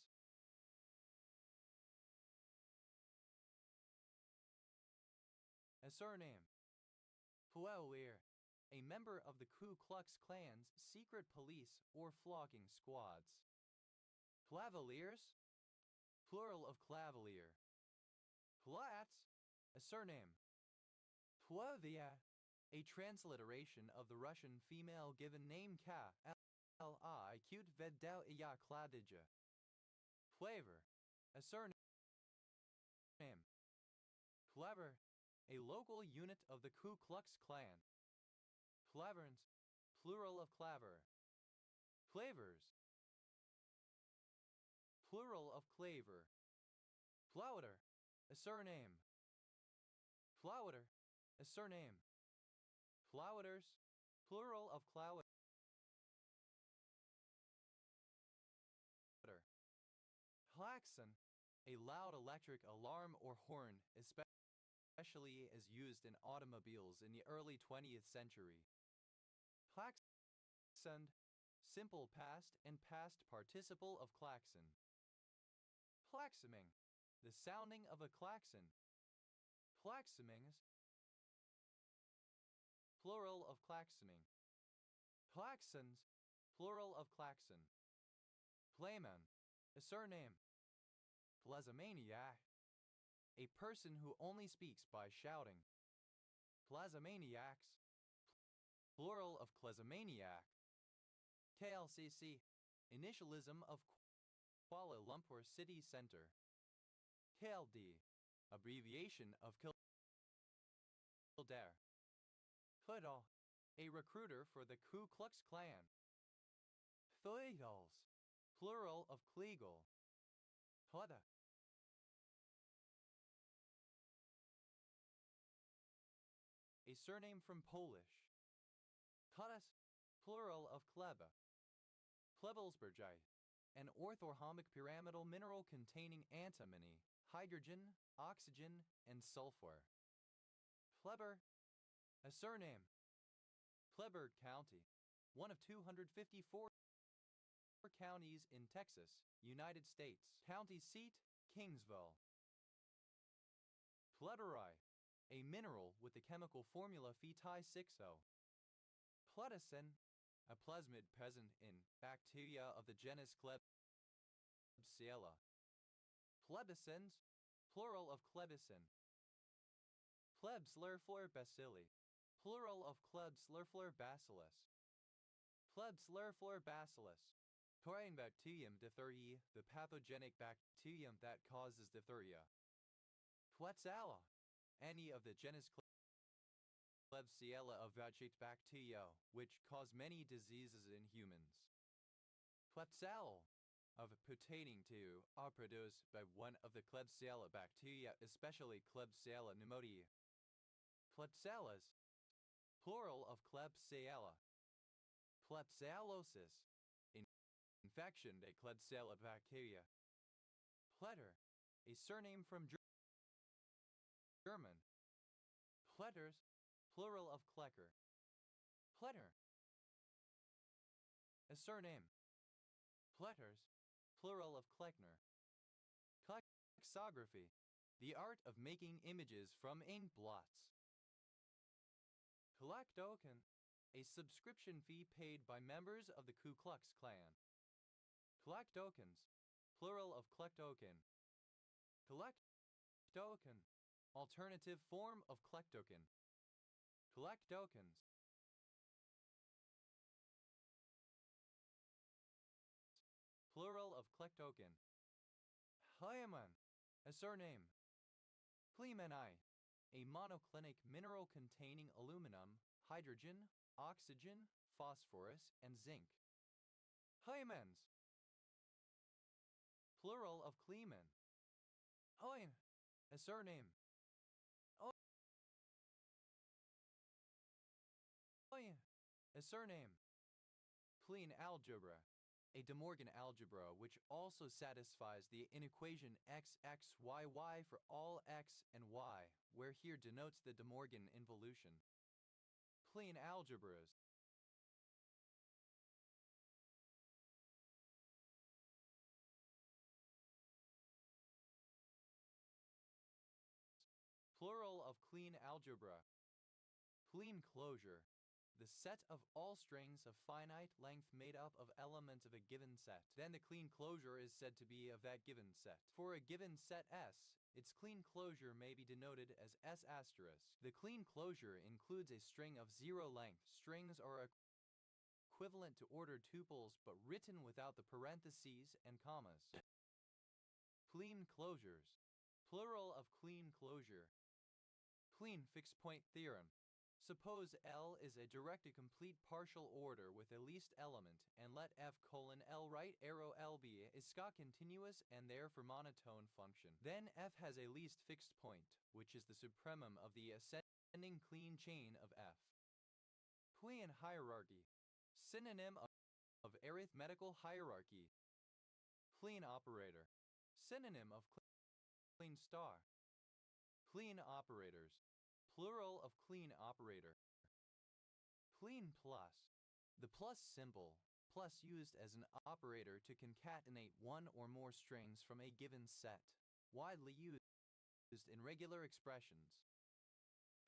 a surname. Foulier, a member of the Ku Klux Klan's secret police or flogging squads. Clavaliers, plural of clavalier. Platz, a surname. Plovia, a transliteration of the Russian female given name K-L-I cute vedel iya kladija. Flavor, a surname. Clever, a local unit of the Ku Klux Klan. Claverns, plural of claver. Clavers, plural of claver. Plowder, a surname. Plowder, a surname. Plowders, plural of clowder. Klaxon, a loud electric alarm or horn, especially as used in automobiles in the early 20th century. Klaxon, simple past and past participle of klaxon. Klaxoming, the sounding of a klaxon. Klaxomings, plural of klaxoning. Klaxons, plural of klaxon. Playman, a surname. Plazomaniac, a person who only speaks by shouting. Plazomaniacs, plural of klezomaniac. KLCC, initialism of Kuala Lumpur City Centre. KLD, abbreviation of Kildare. Hoodall, a recruiter for the Ku Klux Klan. Thuigals, plural of Kleagle. Hoda, a surname from Polish. Kodas, plural of Kleba. Plebelsbergite, an orthorhombic pyramidal mineral containing antimony, hydrogen, oxygen, and sulfur. Pleber, a surname. Pleberd County, one of 254 counties in Texas, United States. County seat, Kingsville. Pleberi, a mineral with the chemical formula Phe-6O. Pledicin, a plasmid present in bacteria of the genus Klebsiella. Plebiscins, plural of Klebicin. Klebsiella bacilli, plural of Klebsiella bacillus. Klebsiella bacillus, Corynebacterium diphtheriae, the pathogenic bacterium that causes diphtheria. Klebsiella, any of the genus Klebsiella of vegetative bacteria, which cause many diseases in humans. Klebsiella, of pertaining to, are produced by one of the Klebsiella bacteria, especially Klebsiella pneumoniae. Klebsiellas, plural of Klebsiella. Klebsiellosis, infection de Klebsiella bacteria. Pletter, a surname from German. Pletters, plural of Klecker. Pletter, a surname. Pletters, plural of Kleckner. Klexography, the art of making images from ink blots. Collectoken, a subscription fee paid by members of the Ku Klux Klan. Collectokens, plural of klectoken. Collectoken, alternative form of klectoken. Collectokens, plural of klectoken. Hyaman, a surname. Clemeni, a monoclinic mineral containing aluminum, hydrogen, oxygen, phosphorus, and zinc. Hymens, plural of Clemen. Oin, a surname. Oin, a surname. Clean algebra, a De Morgan algebra which also satisfies the inequation x, x, y, y for all x and y, where here denotes the De Morgan involution. Plane algebras. Plural of Kleene algebra. Plane closure. The set of all strings of finite length made up of elements of a given set. Then the Kleene closure is said to be of that given set. For a given set S, its Kleene closure may be denoted as S asterisk. The Kleene closure includes a string of zero length. Strings are equivalent to ordered tuples but written without the parentheses and commas. Kleene closures. Plural of Kleene closure. Kleene fixed point theorem. Suppose L is a directed complete partial order with a least element, and let f colon L right arrow L be a Scott continuous and therefore monotone function. Then f has a least fixed point, which is the supremum of the ascending Kleene chain of f. Kleene hierarchy. Synonym of arithmetical hierarchy. Kleene operator. Synonym of Kleene star. Kleene operators. Plural of Kleene operator. Kleene plus. The plus symbol, plus used as an operator to concatenate one or more strings from a given set, widely used in regular expressions.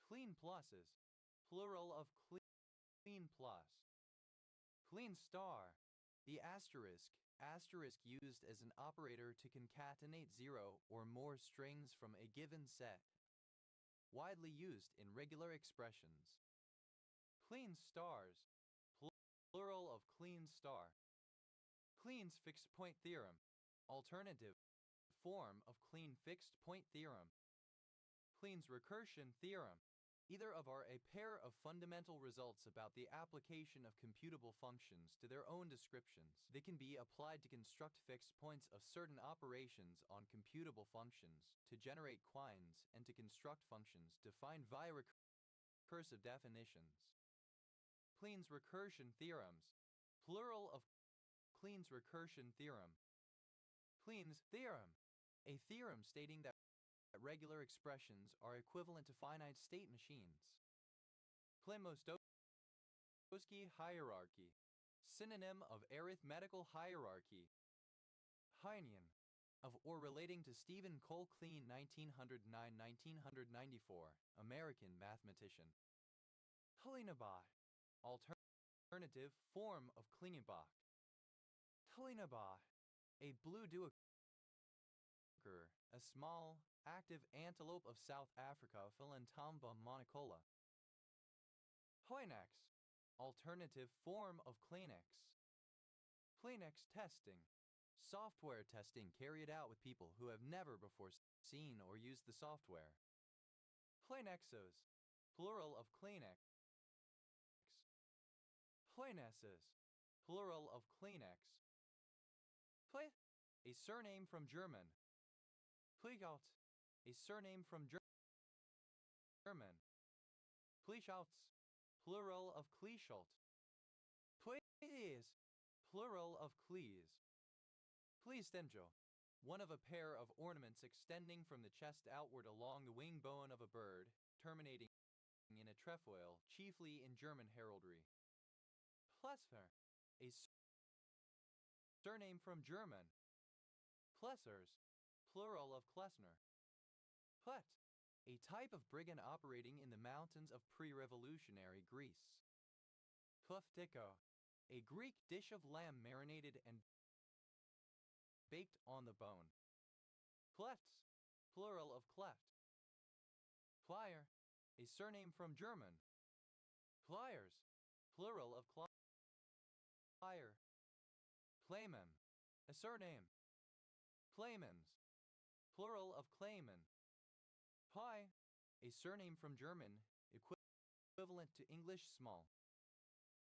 Kleene pluses. Plural of Kleene plus. Kleene star. The asterisk used as an operator to concatenate zero or more strings from a given set, widely used in regular expressions. Kleene stars. Plural of Kleene star. Kleene's fixed point theorem. Alternative form of Kleene fixed point theorem. Kleene's recursion theorem. Either of are a pair of fundamental results about the application of computable functions to their own descriptions. They can be applied to construct fixed points of certain operations on computable functions, to generate quines, and to construct functions defined via recursive definitions. Kleene's recursion theorems. Plural of Kleene's recursion theorem. Kleene's theorem. A theorem stating that regular expressions are equivalent to finite state machines. Kleinmostowski hierarchy. Synonym of arithmetical hierarchy. Heinian. Of or relating to Stephen Cole Kleene 1909-1994, American mathematician. Hellenebach. Alternative form of Klingenbach. Hellenebach. A blue duiker, a small, active antelope of South Africa, Philantamba monocola. Hoinex. Alternative form of Kleenex. Kleenex testing. Software testing carried out with people who have never before seen or used the software. Kleenexos. Plural of Kleenex. Kleenesses. Plural of Kleenex. Ple. A surname from German. Plegaut. A surname from German. Pleschaltz. Plural of Kleeschalt. Please. Plural of Clees. Pleistengel. One of a pair of ornaments extending from the chest outward along the wing bone of a bird, terminating in a trefoil, chiefly in German heraldry. Plesser. A surname from German. Plessers. Plural of Klesner. Plet. A type of brigand operating in the mountains of pre-revolutionary Greece. Pleftiko. A Greek dish of lamb marinated and baked on the bone. Plefts. Plural of cleft. Plier. A surname from German. Pliers. Plural of plier. Clayman. A surname. Claymans. Plural of clayman. Pie. A surname from German, equivalent to English small.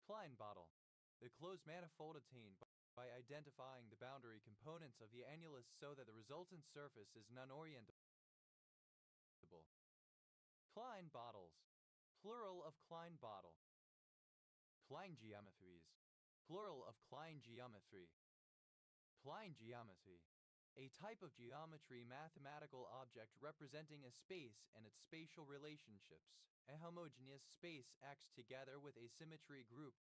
Klein bottle. The closed manifold attained by identifying the boundary components of the annulus so that the resultant surface is non-orientable. Klein bottles. Plural of Klein bottle. Klein geometries. Plural of Klein geometry. Klein geometry, a type of geometry mathematical object representing a space and its spatial relationships. A homogeneous space acts together with a symmetry group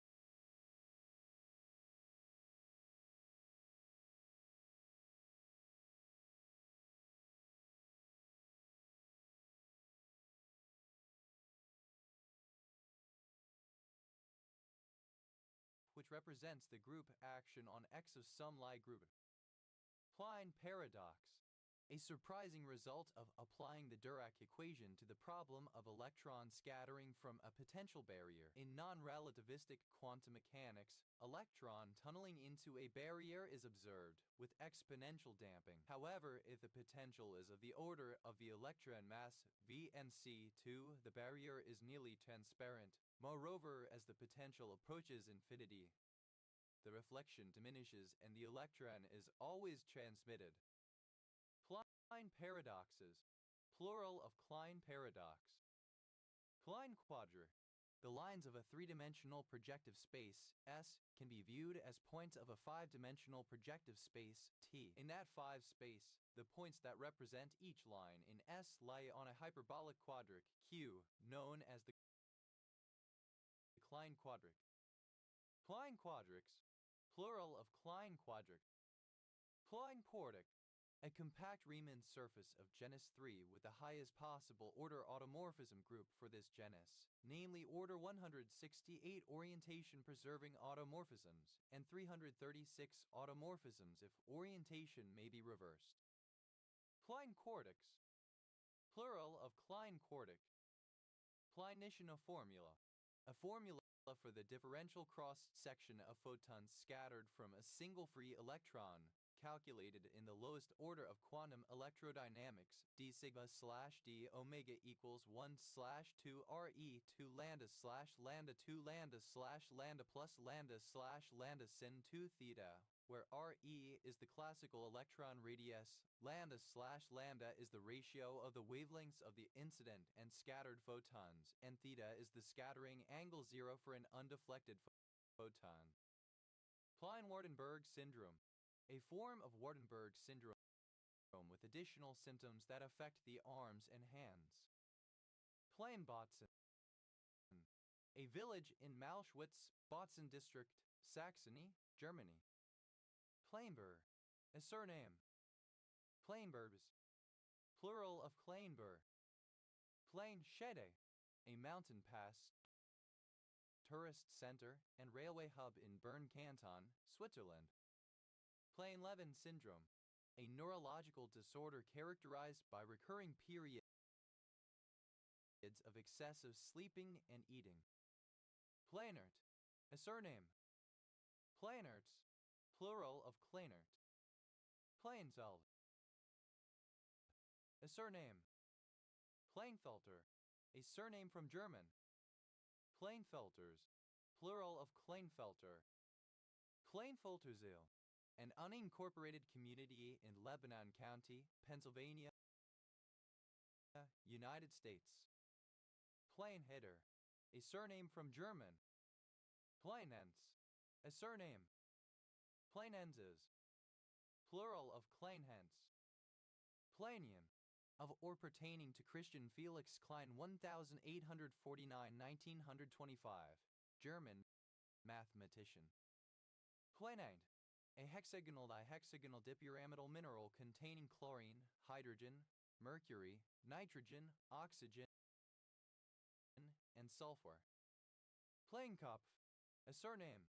which represents the group action on X of some Lie group. Klein paradox, a surprising result of applying the Dirac equation to the problem of electron scattering from a potential barrier. In non-relativistic quantum mechanics, electron tunneling into a barrier is observed with exponential damping. However, if the potential is of the order of the electron mass VNC2, the barrier is nearly transparent. Moreover, as the potential approaches infinity, the reflection diminishes and the electron is always transmitted. Klein paradoxes, plural of Klein paradox. Klein quadra. The lines of a three-dimensional projective space, S, can be viewed as points of a five-dimensional projective space, T. In that five space, the points that represent each line in S lie on a hyperbolic quadric, Q, known as the Klein quadric. Klein quadrics, plural of Klein quadric. Klein quartic, a compact Riemann surface of genus 3 with the highest possible order automorphism group for this genus, namely order 168 orientation-preserving automorphisms and 336 automorphisms if orientation may be reversed. Klein quartics, plural of Klein quartic. Kleiniana formula, a formula for the differential cross-section of photons scattered from a single free electron, calculated in the lowest order of quantum electrodynamics, d sigma slash d omega equals 1 slash 2 re 2 lambda slash lambda 2 lambda slash lambda plus lambda slash lambda sin 2 theta, where re is the classical electron radius, lambda slash lambda is the ratio of the wavelengths of the incident and scattered photons, and theta is the scattering angle zero for an undeflected photon. Klein-Wardenberg syndrome, a form of Wardenberg syndrome with additional symptoms that affect the arms and hands. Klein-Botzen, a village in Malschwitz-Botzen district, Saxony, Germany. Kleinber, a surname. Kleinberbs, plural of Kleinber. Kleinschede, a mountain pass, tourist center, and railway hub in Bern Canton, Switzerland. Klein-Levin syndrome, a neurological disorder characterized by recurring periods of excessive sleeping and eating. Kleinert, a surname. Kleinerts, plural of Kleinert. Kleinfeld, a surname. Kleinfelter, a surname from German. Kleinfelters, plural of Kleinfelter. Kleinfelterzeel, an unincorporated community in Lebanon County, Pennsylvania, United States. Kleinheder, a surname from German. Kleinenz, a surname. Kleinenses, plural of Kleinhens. Kleinian, of or pertaining to Christian Felix Klein 1849-1925, German mathematician. Kleinite, a hexagonal dihexagonal dipyramidal mineral containing chlorine, hydrogen, mercury, nitrogen, oxygen, and sulfur. Kleinkopf, a surname.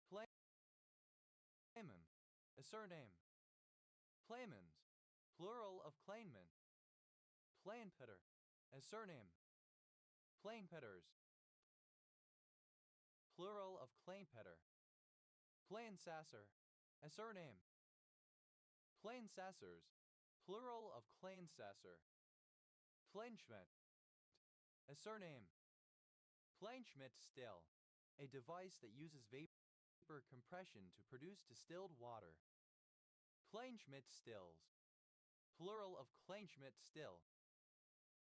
Kleiman, a surname. Kleimans, plural of Kleinman. Kleinpeter, a surname. Kleinpeters, plural of Kleinpeter. Kleinsasser, a surname. Kleinsassers, plural of Kleinsasser. Kleinschmidt, a surname. Kleinschmidt still, a device that uses vapor compression to produce distilled water. Kleinschmidt stills, plural of Kleinschmidt still.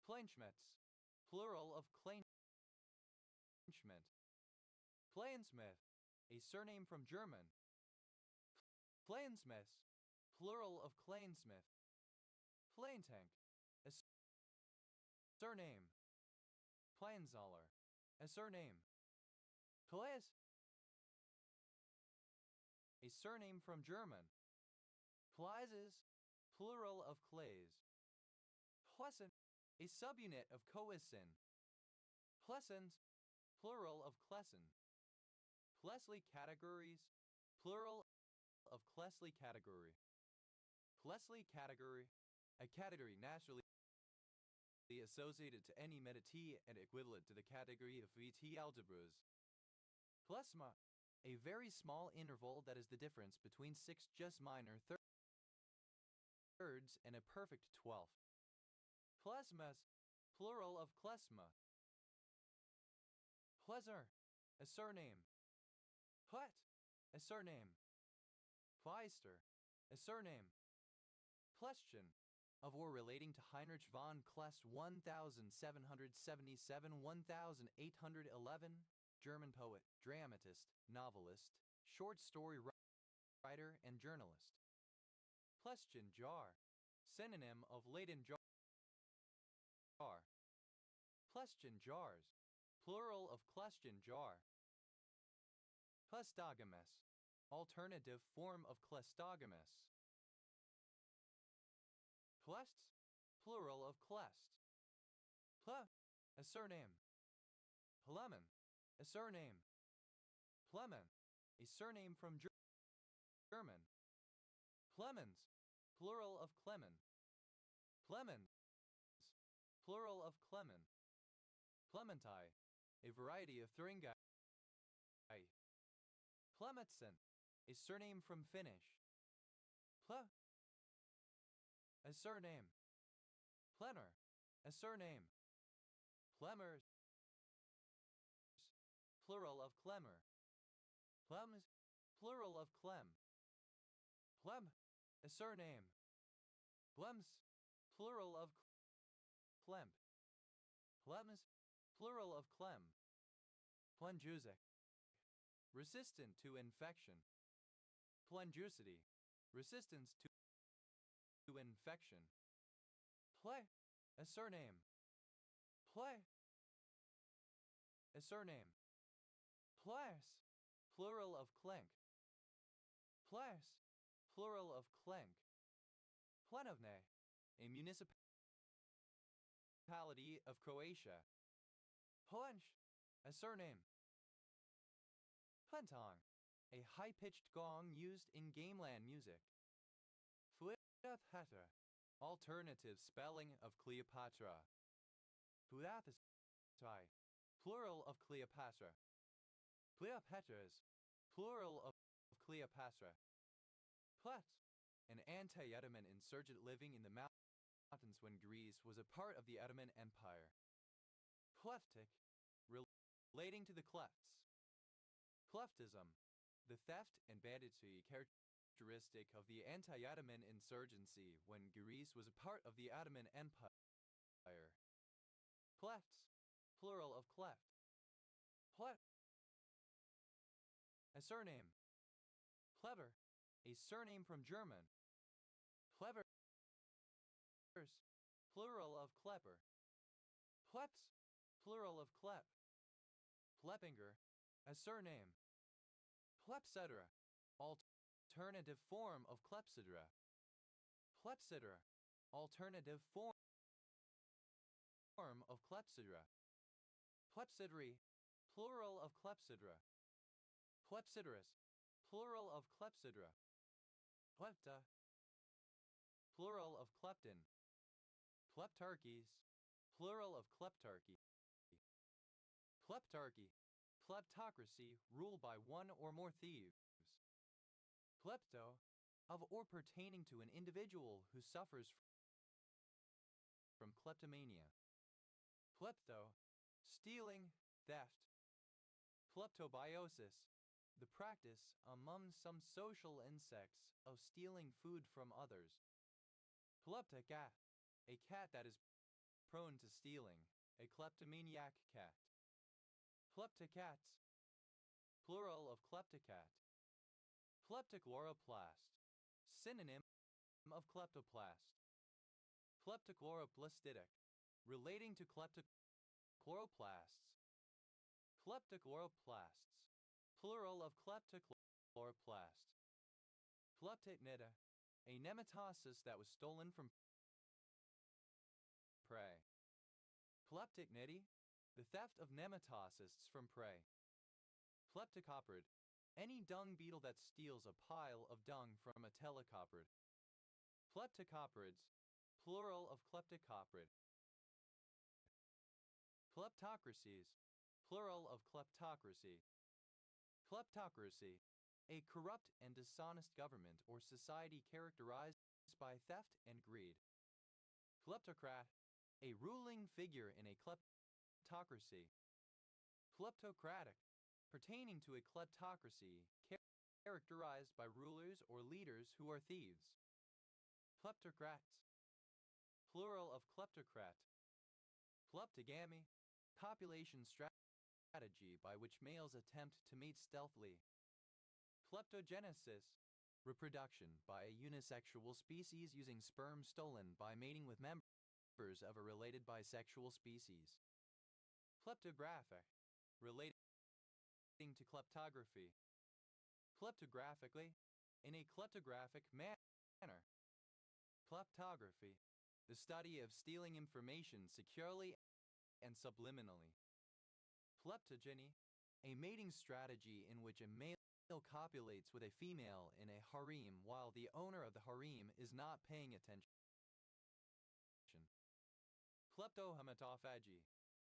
Kleinschmidts, plural of Kleinschmidt. Kleinsmith, a surname from German. Plainsmith, plural of Klainsmith. Plaintank, a surname. Pleinzoller, a surname. Claes, a surname from German. Kleises, plural of clays. Pleasant, a subunit of coisin. Plessens, plural of Clesson. Plessly categories, plural of Clessly category. Plessly category, a category naturally associated to any meta T and equivalent to the category of VT algebras. Plesma, a very small interval that is the difference between 6 just minor thirds and a perfect 12th. Klesmas, plural of klesma. Pleasure, a surname. Plet, a surname. Pleister, a surname. Plestion, of or relating to Heinrich von Kleist 1777-1811, German poet, dramatist, novelist, short story writer, and journalist. Plestion jar, synonym of Leyden jar. Plestion jars, plural of Klestion jar. Klestogamous, alternative form of Klestogamous. Klests, plural of Klest. Ple, a surname. Plemen, a surname. Plemen, a surname from German. Plemens, plural of Clemen. Plemens, plural of Clemen. Clementi, a variety of Thuringi. Clemetsen, a surname from Finnish. Ple, a surname. Plenner, a surname. Plemers, plural of Clemmer. Plems, plural of Clem. Plem, a surname. Plems, plural of Clemp. Plems, plural of Clem. Plenjusic, resistant to infection. Plenjusity, resistance to infection. Ple, a surname. Ple, a surname. Ples, plural of clenk. Ples, plural of clenk. Plenovne, a municipality of Croatia. Plench, a surname. Plentong, a high-pitched gong used in gamelan music. Cleopatra, alternative spelling of Cleopatra. Cleopatra, plural of Cleopatra. Cleopatras, plural of Cleopatra. Plet, an anti-Ottoman insurgent living in the mountains when Greece was a part of the Ottoman Empire. Kleftic, relating to the Klefts. Kleftism, the theft and banditry characteristic of the anti-Ottoman insurgency when Greece was a part of the Ottoman Empire. Klefts, plural of cleft. Plet, a surname. Pleber, a surname from German. Plebers, plural of Klepper. Pleps, plural of Klep. Pleppinger, a surname. Plepsidra, alternative form of Clepsydra. Plepsydra, alternative form of Clepsydra. Plepsydry, plural of Clepsydra. Plepsydrus, plural of Clepsydra. Plepta, plural of Klepton. Pleptarchies, plural of Kleptarchy. Pleptarchy, kleptocracy ruled by one or more thieves. Klepto, of or pertaining to an individual who suffers from kleptomania. Klepto, stealing, theft. Kleptobiosis, the practice among some social insects of stealing food from others. Kleptocat, a cat that is prone to stealing, a kleptomaniac cat. Kleptocats, plural of kleptocat. Kleptochloroplast, Synonym of kleptoplast. Kleptochloroplastitic, relating to kleptochloroplasts. Kleptochloroplasts, plural of kleptochloroplast. Kleptocnida, a nematocyst that was stolen from prey. Kleptocnidae, the theft of nematocysts from prey. Kleptocoprid, any dung beetle that steals a pile of dung from a telecoprid. Kleptocoprids, plural of kleptocoprid. Kleptocracies, plural of kleptocracy. Kleptocracy, a corrupt and dishonest government or society characterized by theft and greed. Kleptocrat, a ruling figure in a kleptocracy. Kleptocratic, pertaining to a kleptocracy characterized by rulers or leaders who are thieves. Kleptocrats, plural of kleptocrat. Kleptogamy, copulation strategy by which males attempt to mate stealthily. Kleptogenesis, reproduction by a unisexual species using sperm stolen by mating with members of a related bisexual species. Kleptographic, relating to kleptography. Kleptographically, in a kleptographic manner. Kleptography, the study of stealing information securely and subliminally. Kleptogeny, a mating strategy in which a male copulates with a female in a harem while the owner of the harem is not paying attention. Kleptohematophagy,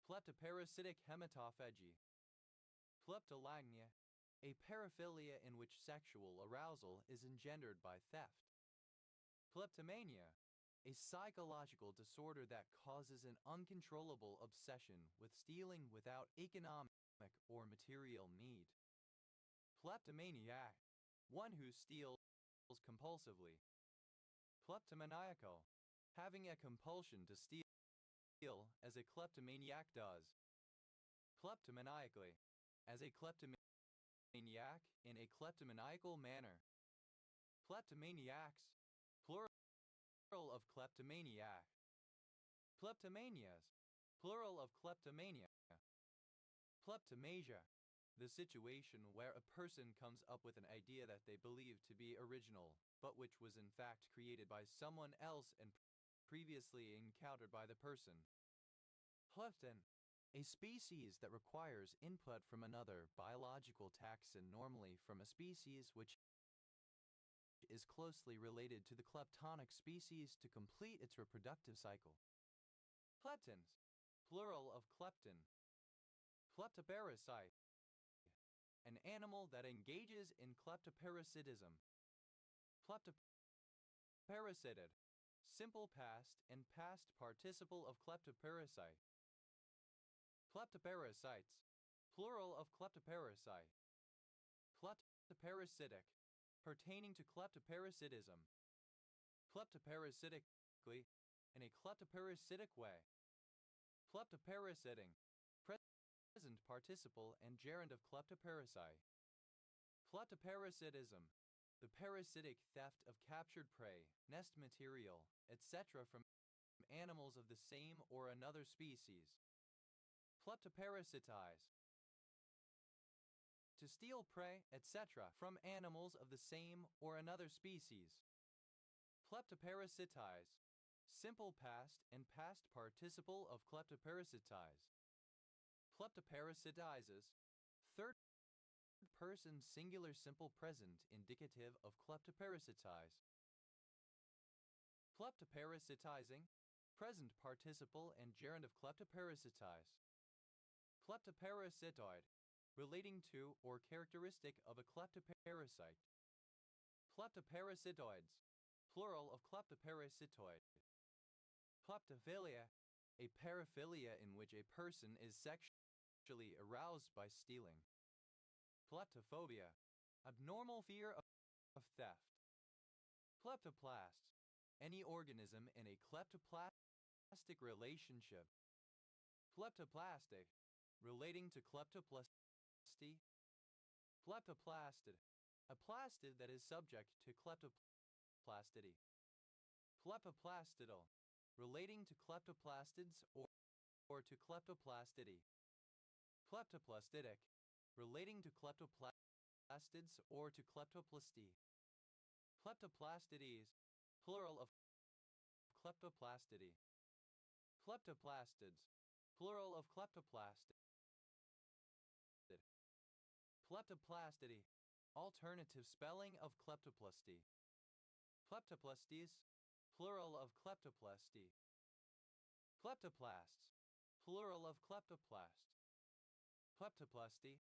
kleptoparasitic hematophagy. Kleptolagnia, a paraphilia in which sexual arousal is engendered by theft. Kleptomania, a psychological disorder that causes an uncontrollable obsession with stealing without economic or material need. Kleptomaniac, one who steals compulsively. Kleptomaniacal, having a compulsion to steal as a kleptomaniac does. Kleptomaniacally, as a kleptomaniac in a kleptomaniacal manner. Kleptomaniacs, plural of kleptomaniac. Kleptomanias, plural of kleptomania. Kleptomasia, the situation where a person comes up with an idea that they believe to be original, but which was in fact created by someone else and previously encountered by the person. Klepton, a species that requires input from another biological taxon, normally from a species which is closely related to the kleptonic species to complete its reproductive cycle. Kleptons, plural of klepton. Kleptoparasite, an animal that engages in kleptoparasitism. Kleptoparasited, simple past and past participle of kleptoparasite. Kleptoparasites, plural of kleptoparasite. Kleptoparasitic, pertaining to kleptoparasitism. Kleptoparasitically, in a kleptoparasitic way. Kleptoparasiting, present participle and gerund of kleptoparasite. Kleptoparasitism, the parasitic theft of captured prey, nest material, etc. from animals of the same or another species. Kleptoparasitize, to steal prey, etc. from animals of the same or another species. Kleptoparasitize, simple past and past participle of kleptoparasitize. Kleptoparasitizes, third person singular simple present indicative of kleptoparasitize. Kleptoparasitizing, present participle and gerund of kleptoparasitize. Kleptoparasitoid, relating to or characteristic of a kleptoparasite. Kleptoparasitoids, plural of kleptoparasitoid. Kleptophilia, a paraphilia in which a person is sexually aroused by stealing. Kleptophobia, abnormal fear of theft. Kleptoplast, any organism in a kleptoplastic relationship. Kleptoplastic, relating to kleptoplasty. Kleptoplastid, a plastid that is subject to kleptoplasty. Kleptoplastidity. Kleptoplastidal, relating to kleptoplastids or to kleptoplastidity. Kleptoplastidic, relating to kleptoplastids or to kleptoplasty. Kleptoplastides, plural of kleptoplastidae. Kleptoplastids, plural of kleptoplastid. Kleptoplastidae, alternative spelling of kleptoplasty. Kleptoplasties, plural of kleptoplasty. Kleptoplasts, plural of kleptoplast. Kleptoplasty,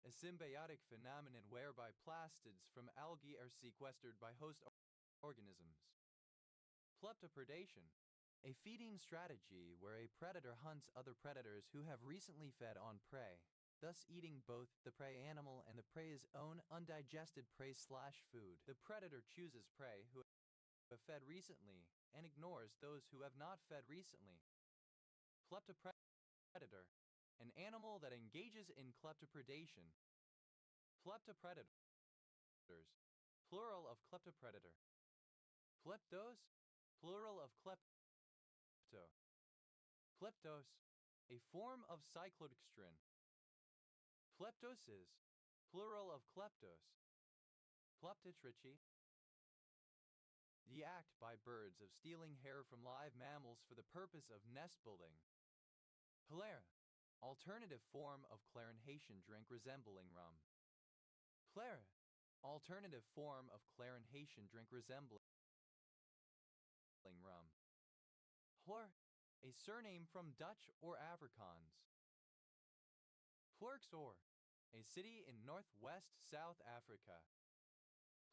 a symbiotic phenomenon whereby plastids from algae are sequestered by host organisms. Kleptopredation, a feeding strategy where a predator hunts other predators who have recently fed on prey, thus eating both the prey animal and the prey's own undigested prey/food. The predator chooses prey who have fed recently and ignores those who have not fed recently. Kleptopredator, an animal that engages in kleptopredation. Kleptopredators, plural of kleptopredator. Kleptos, plural of klepto. Kleptos, a form of cyclodextrin. Kleptosis, plural of kleptos. Kleptotrichia, the act by birds of stealing hair from live mammals for the purpose of nest building. Plera, alternative form of clarion drink resembling rum. Plera, alternative form of clarion drink resembling rum. Pleur, a surname from Dutch or Afrikaans. Plurkstor, a city in northwest South Africa.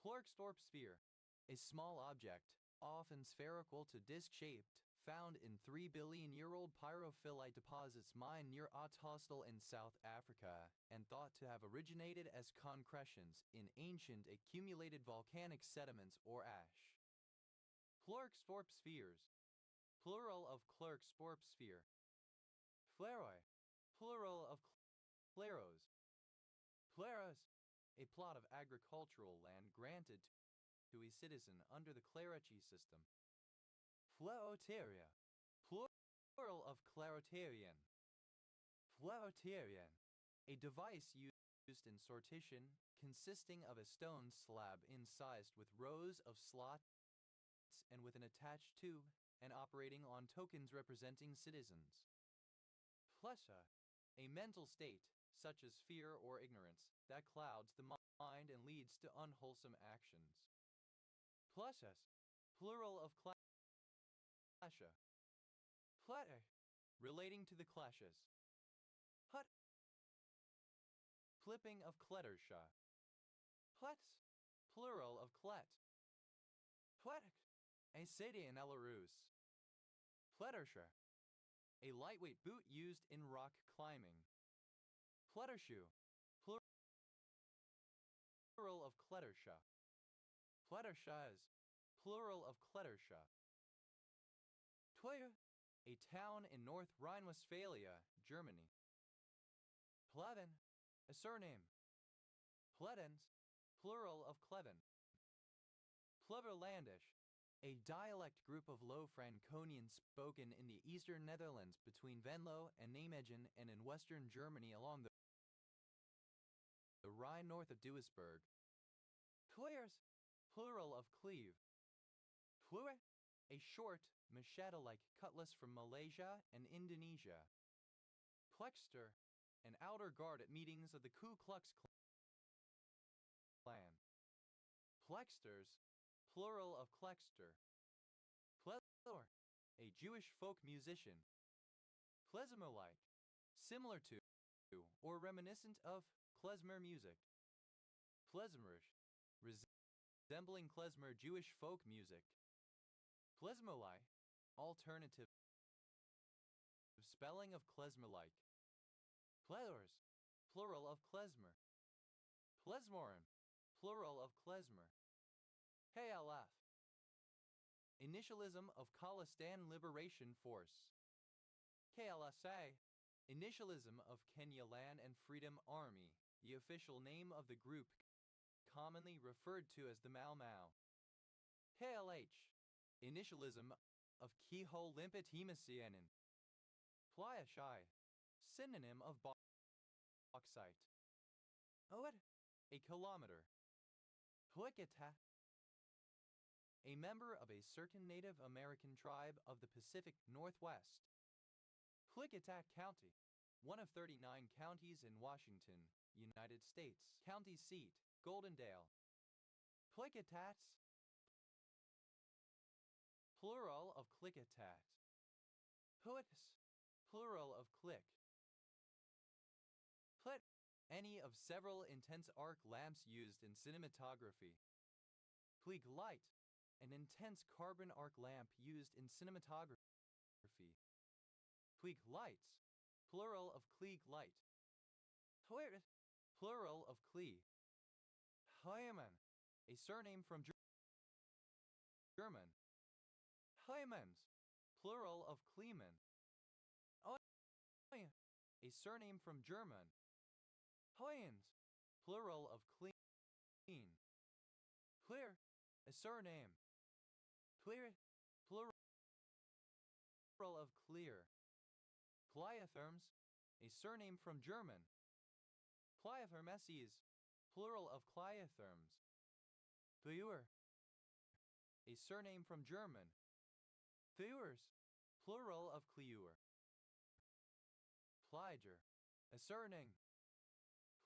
Plurkstorp sphere, a small object, often spherical to disc-shaped, found in 3 billion-year-old pyrophyllite deposits mined near Ottosdal in South Africa, and thought to have originated as concretions in ancient accumulated volcanic sediments or ash. Plurkstorp spheres, plural of Klerksporp sphere. Pleroi, plural of Pleros. Pleros, a plot of agricultural land granted to a citizen under the clerici system. Fleoteria, plural of Clarotarian. Fleotarian, a device used in sortition, consisting of a stone slab incised with rows of slots and with an attached tube, and operating on tokens representing citizens. Plesha, a mental state, such as fear or ignorance, that clouds the mind and leads to unwholesome actions. Pleshes, plural of klesha. Plete, relating to the clashes. Hut, flipping of klettersha. Plets, plural of klet. Pletic, a city in Belarus. Plettersha, a lightweight boot used in rock climbing. Plettershoe, plural of klettersha. Plettershas, plural of klettersha. Teuer, a town in North Rhine-Westphalia, Germany. Pleven, a surname. Pledens, plural of Kleven. Pleverlandish, a dialect group of Low Franconian spoken in the eastern Netherlands between Venlo and Nijmegen and in western Germany along the Rhine north of Duisburg. Kleers, plural of cleave. Plue, a short, machete-like cutlass from Malaysia and Indonesia. Plexter, an outer guard at meetings of the Ku Klux Klan. Plexters, plural of Klexter. Plezor, a Jewish folk musician. Klezmer-like, similar to or reminiscent of klezmer music. Klezmerish, resembling klezmer Jewish folk music. Klezmerlai, alternative spelling of klezmer-like. Plethors, plural of klezmer. Plezmorim, plural of klezmer. KLF, initialism of Khalistan Liberation Force. KLSA, initialism of Kenya Land and Freedom Army, the official name of the group commonly referred to as the Mau Mau. KLH. Initialism of keyhole limpet hemocyanin. Pliashai. Synonym of bauxite. Oed. A kilometer. Huikita. A member of a certain Native American tribe of the Pacific Northwest. Klickitat County, one of 39 counties in Washington, United States. County seat, Goldendale. Klickitats. Plural of Klickitat. Huits. Plural of click. Plit. Any of several intense arc lamps used in cinematography. Klieg light. An intense carbon arc lamp used in cinematography. Klieg lights. Plural of Klieg light. Huit. Plural of Klee. Hyman. A surname from German. Hymens. Plural of Kleeman. Oy. A surname from German. Hoyens. Plural of clean. Clear. A surname. Clear. Plural of clear. Cliotherms. A surname from German. Cliothermeses. Plural of cliotherms. Cleur. A surname from German. Cleurs. Plural of cleur. Pliger. A surname.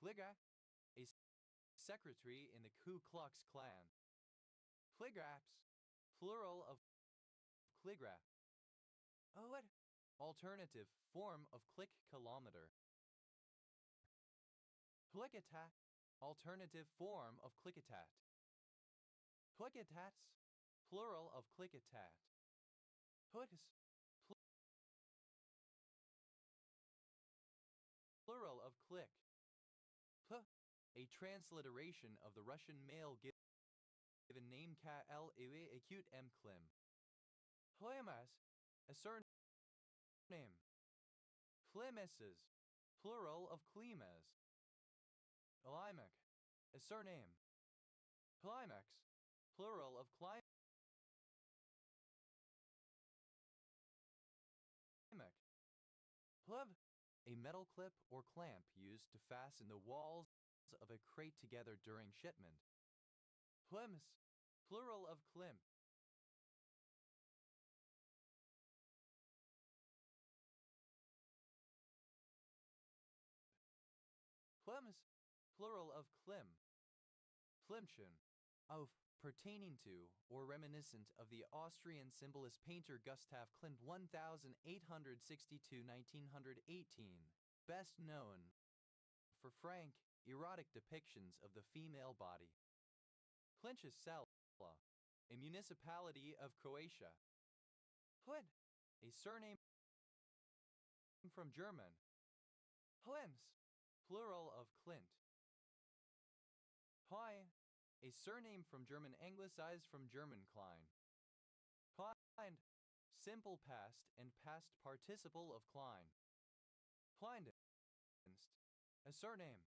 Kliga. A secretary in the Ku Klux Klan. Kligraps. Plural of kligrap. Oed. Alternative form of click kilometer. Klickitat. Alternative form of klickitat. Klickitats. Plural of klickitat. Hutis. Plural of click. P. A transliteration of the Russian male given name K.L. acute M. Klim. Hlemas. A surname. Klemeses. Plural of Klemes. Klimek. A surname. Klimax. Plural of Klimek. Plev. A metal clip or clamp used to fasten the walls of a crate together during shipment. Plems. Plural of klim. Plems. Plural of klim. Plimchen. Of, pertaining to, or reminiscent of the Austrian symbolist painter Gustav Klimt 1862–1918, best known for frank, erotic depictions of the female body. Klinča Sela, a municipality of Croatia. Hlin, a surname from German. Hlens, plural of Clint. Hoi, a surname from German anglicized from German Klein. Klein, simple past and past participle of Klein. Kleindienst, a surname.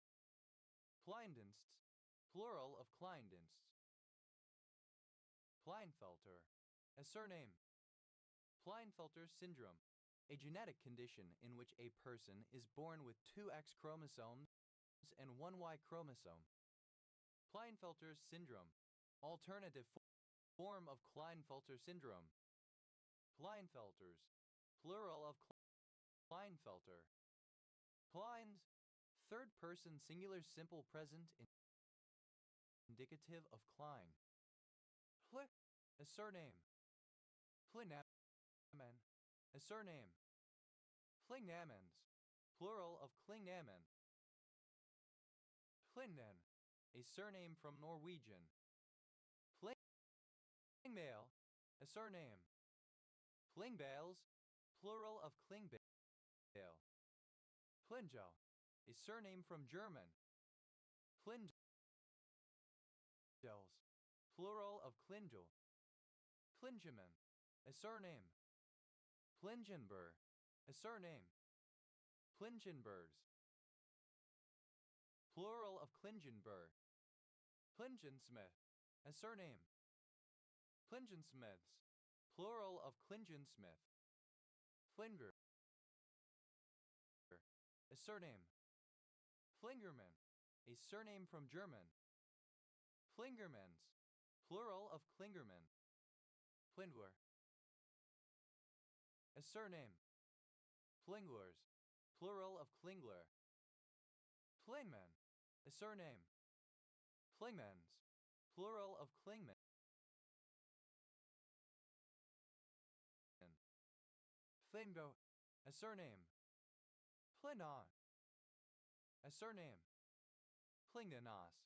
Kleindienst, plural of Kleindienst. Klinefelter, a surname. Klinefelter syndrome, a genetic condition in which a person is born with 2 X chromosomes and 1 Y chromosome. Klinefelter syndrome, alternative form of Klinefelter syndrome. Klinefelters, plural of Klinefelter. Kleins, third person singular simple present indicative of Klein. Kli, a surname. Klinamen, a surname. Klingnamens, plural of Klingnamen. Klingnen, a surname from Norwegian. Klingmale, a surname. Klingbales, plural of Klingbale. Klingel, a surname from German. Klingels, plural of Klingel. Klingeman, a surname. Klingenber, a surname. Klingenbers, plural of Klingenber. Klingensmith, a surname. Klingensmiths, plural of klingensmith. Flinger, a surname. Flingerman, a surname from German. Flingermans, plural of Klingerman. Flindwer, a surname. Flinglers, plural of Klingler. Flingman, a surname. Flingmans, plural of Klingman. Flingo, a surname. Flinon, a surname. Klingenas,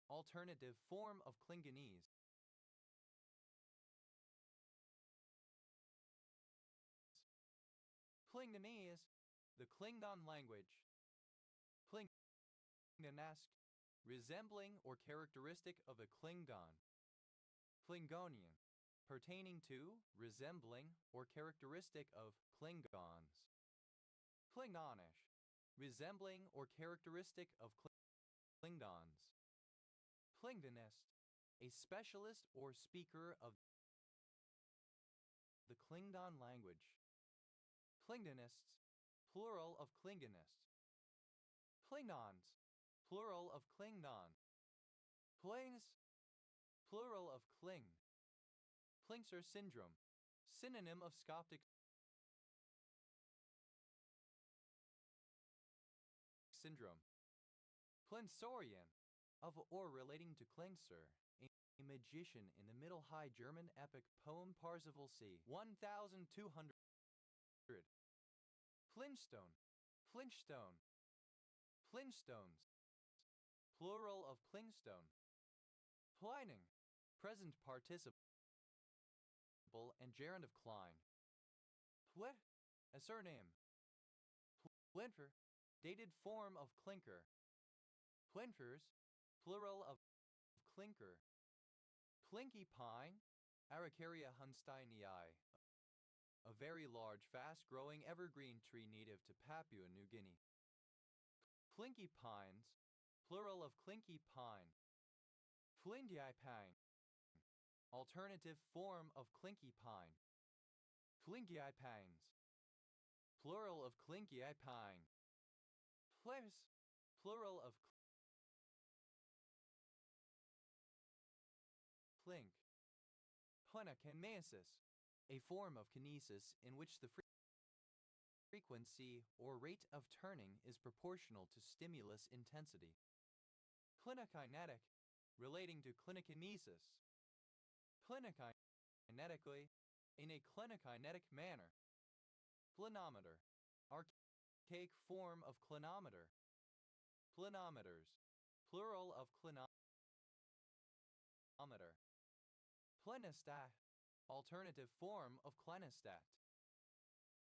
alternative form of Klingonese. Klingonese, the Klingon language. Klingonesque, resembling or characteristic of a Klingon. Klingonian, pertaining to, resembling, or characteristic of Klingons. Klingonish, resembling or characteristic of Klingons. Klingonist, a specialist or speaker of the Klingon language. Klingonists, plural of Klingonists. Klingons, plural of Klingon. Klings, plural of Kling. Klingsor syndrome, synonym of Skoptic syndrome. Klingsorian, of or relating to Klingsor, a magician in the Middle High German epic poem Parzival c. 1200. Flinchstone, flinchstone. Flinchstones, plural of clingstone. Plining, present participle and gerund of cline. Plit, a surname. Plinter, dated form of clinker. Plinters, plural of clinker. Plinky pine, Araucaria hunsteinii, a very large, fast-growing evergreen tree native to Papua New Guinea. Clinky pines, plural of clinky pine. Flindii pine, alternative form of clinky pine. Flinkii pines, plural of clinkii pine. Flis, plural of clink. Plenokinesis, a form of kinesis in which the frequency or rate of turning is proportional to stimulus intensity. Clinokinetic, relating to clinokinesis. Clinokinetically, in a clinokinetic manner. Clinometer, archaic form of clinometer. Clinometers, plural of clinometer. Plenistat, alternative form of clinostat.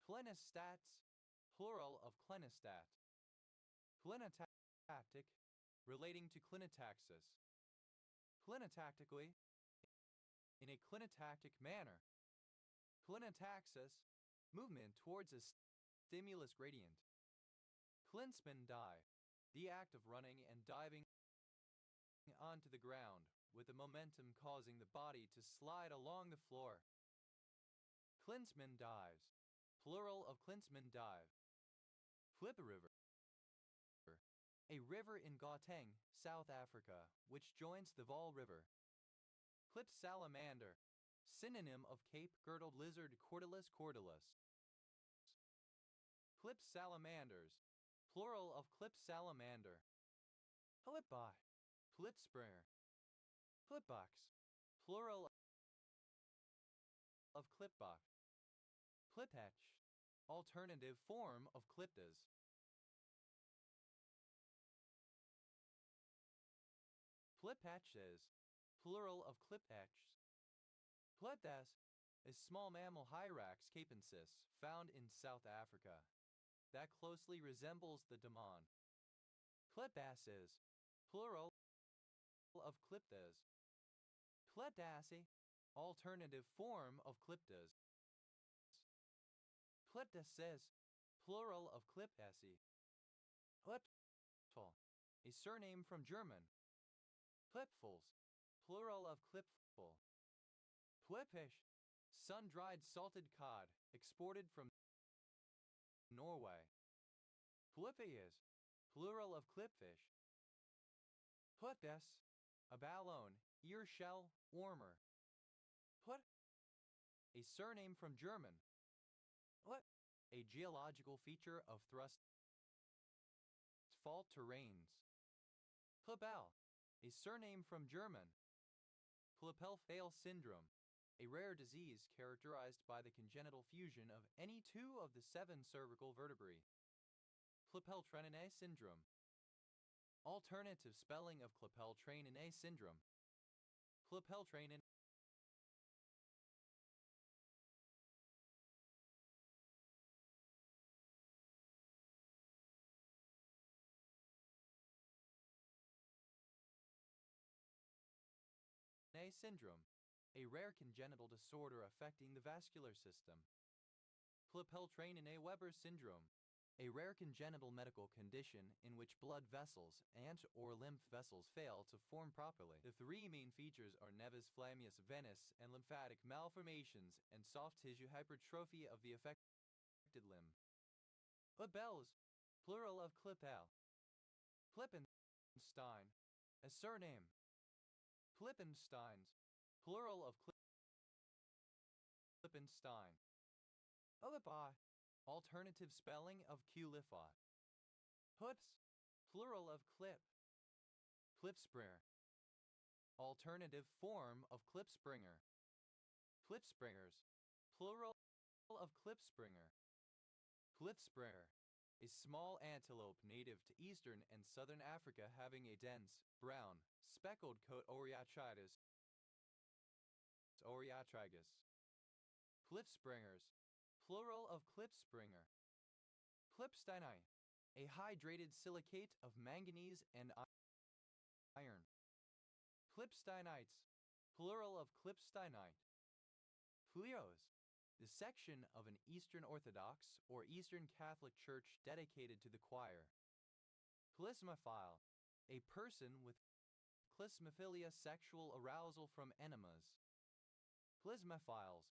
Plenistats, plural of clinostat. Clinotactic, relating to clinotaxis. Clinotactically, in a clinotactic manner. Clinotaxis, movement towards a stimulus gradient. Klinsman dive, the act of running and diving onto the ground, with the momentum causing the body to slide along the floor. Klinsman dives, plural of Klinsman dive. Flip River, a river in Gauteng, South Africa, which joins the Vaal River. Clip salamander, synonym of cape-girdled lizard Cortylus cortylus. Clip salamanders, plural of clip salamander. Clipeye, Plitzspringer. Clipbox, plural of clipbach. Clipetch, alternative form of cliptas. Flipatches, plural of clipetchs. Pleptas, a small mammal Hyrax capensis found in South Africa that closely resembles the daman. Klepasses, plural of cliptas. Kleptassi, alternative form of cliptas. Kleptasses, plural of klipassi. Klepful, a surname from German. Klepfuls, plural of klipful. Klippfish, sun-dried salted cod, exported from Norway. Klippfish, plural of klippfish. Putdes, a balloon, ear shell, warmer. Put, a surname from German. Put, a geological feature of thrust fault terrains. Klippel, a surname from German. Klippel-Feil syndrome, a rare disease characterized by the congenital fusion of any two of the 7 cervical vertebrae. Klippel-Trenaunay syndrome. Alternative spelling of Klippel-Trenaunay syndrome. Klippel-Trenaunay syndrome, a rare congenital disorder affecting the vascular system. Klippel-Trenaunay-Weber syndrome, a rare congenital medical condition in which blood vessels and/or lymph vessels fail to form properly. The 3 main features are nevus flammeus venous and lymphatic malformations and soft tissue hypertrophy of the affected limb. Klippels, plural of Klippel. Klippenstein, a surname. Klippensteins, plural of Klippenstein. Ulipa, alternative spelling of Kulifat. Hups, plural of Klipp. Klipspringer, alternative form of Klipspringer. Klipspringers, plural of Klipspringer. Klipspringer, a small antelope native to eastern and southern Africa having a dense, brown, speckled coat. Oreotritis oreotragus. Klipspringers, plural of Klipspringer. Klipsteini, a hydrated silicate of manganese and iron. Klipsteinites, plural of Klipsteinite. Kleros, the section of an Eastern Orthodox or Eastern Catholic Church dedicated to the choir. Klismophile, a person with klismophilia, sexual arousal from enemas. Klismophiles,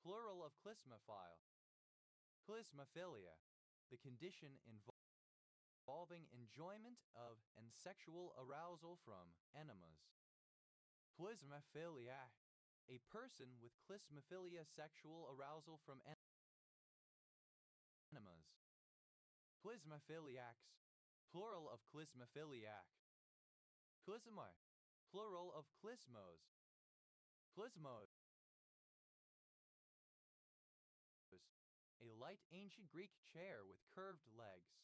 plural of klismophile. Klismophilia, the condition involving enjoyment of and sexual arousal from enemas. Klismophilia, a person with klismophilia, sexual arousal from enemas. Klismophiliacs, plural of klismophiliac. Klismoi, plural of klismos. Klismos, a light ancient Greek chair with curved legs.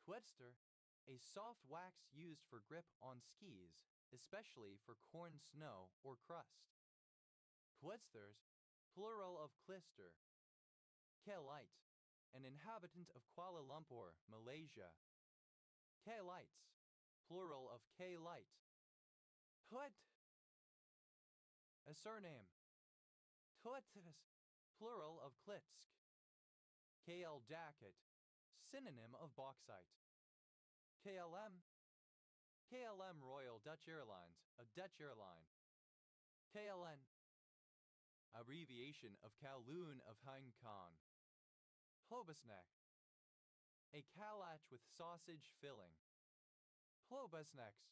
Quedster, a soft wax used for grip on skis, especially for corn snow or crust. Quedsters, plural of klister. Kelite, an inhabitant of Kuala Lumpur, Malaysia. Kalites, plural of K-lite. Tut, a surname. Tutis, plural of Klitsk. KL Dacket, synonym of bauxite. KLM, KLM Royal Dutch Airlines, a Dutch airline. KLN, abbreviation of Kowloon of Hong Kong. Plobesnek, a calash with sausage filling. Plobesneks,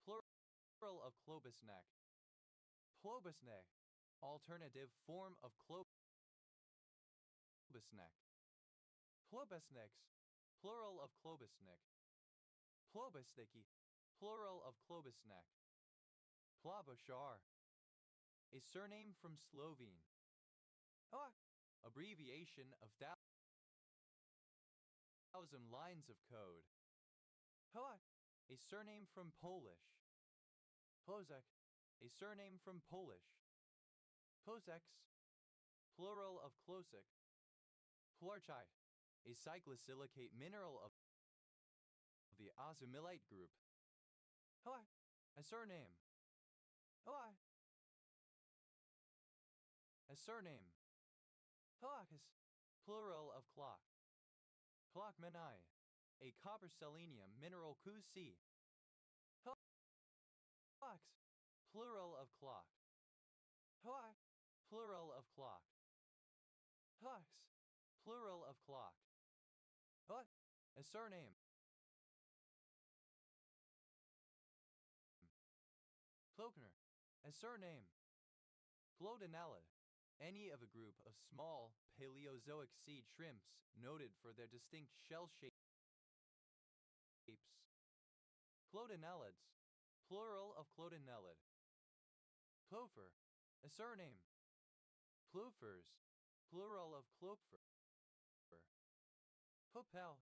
plural of klobesnek. Plobesnek, alternative form of klobesnek. Plobesneks, plural of klobesnek. Plobesniki, plural of klobesnek. Ploboshar, a surname from Slovene. Abbreviation of 1,000 lines of code. A surname from Polish. Pozek, a surname from Polish. Pozex, plural of Klosek. Plorchite, a cyclosilicate mineral of the azomilite group. A surname. A surname. Clochus, plural of clock. Clochmanai, a copper selenium mineral Qc. Clocks, plural of clock. Hoi, plural of clock. Hux, plural of clock. Hut, a surname. Cloakner, a surname. Clodonellid, any of a group of small Paleozoic sea shrimps noted for their distinct shell shapes. Clodonellids, plural of clodonellid. Clofer, a surname. Clofers, plural of Klopfer. Hopel,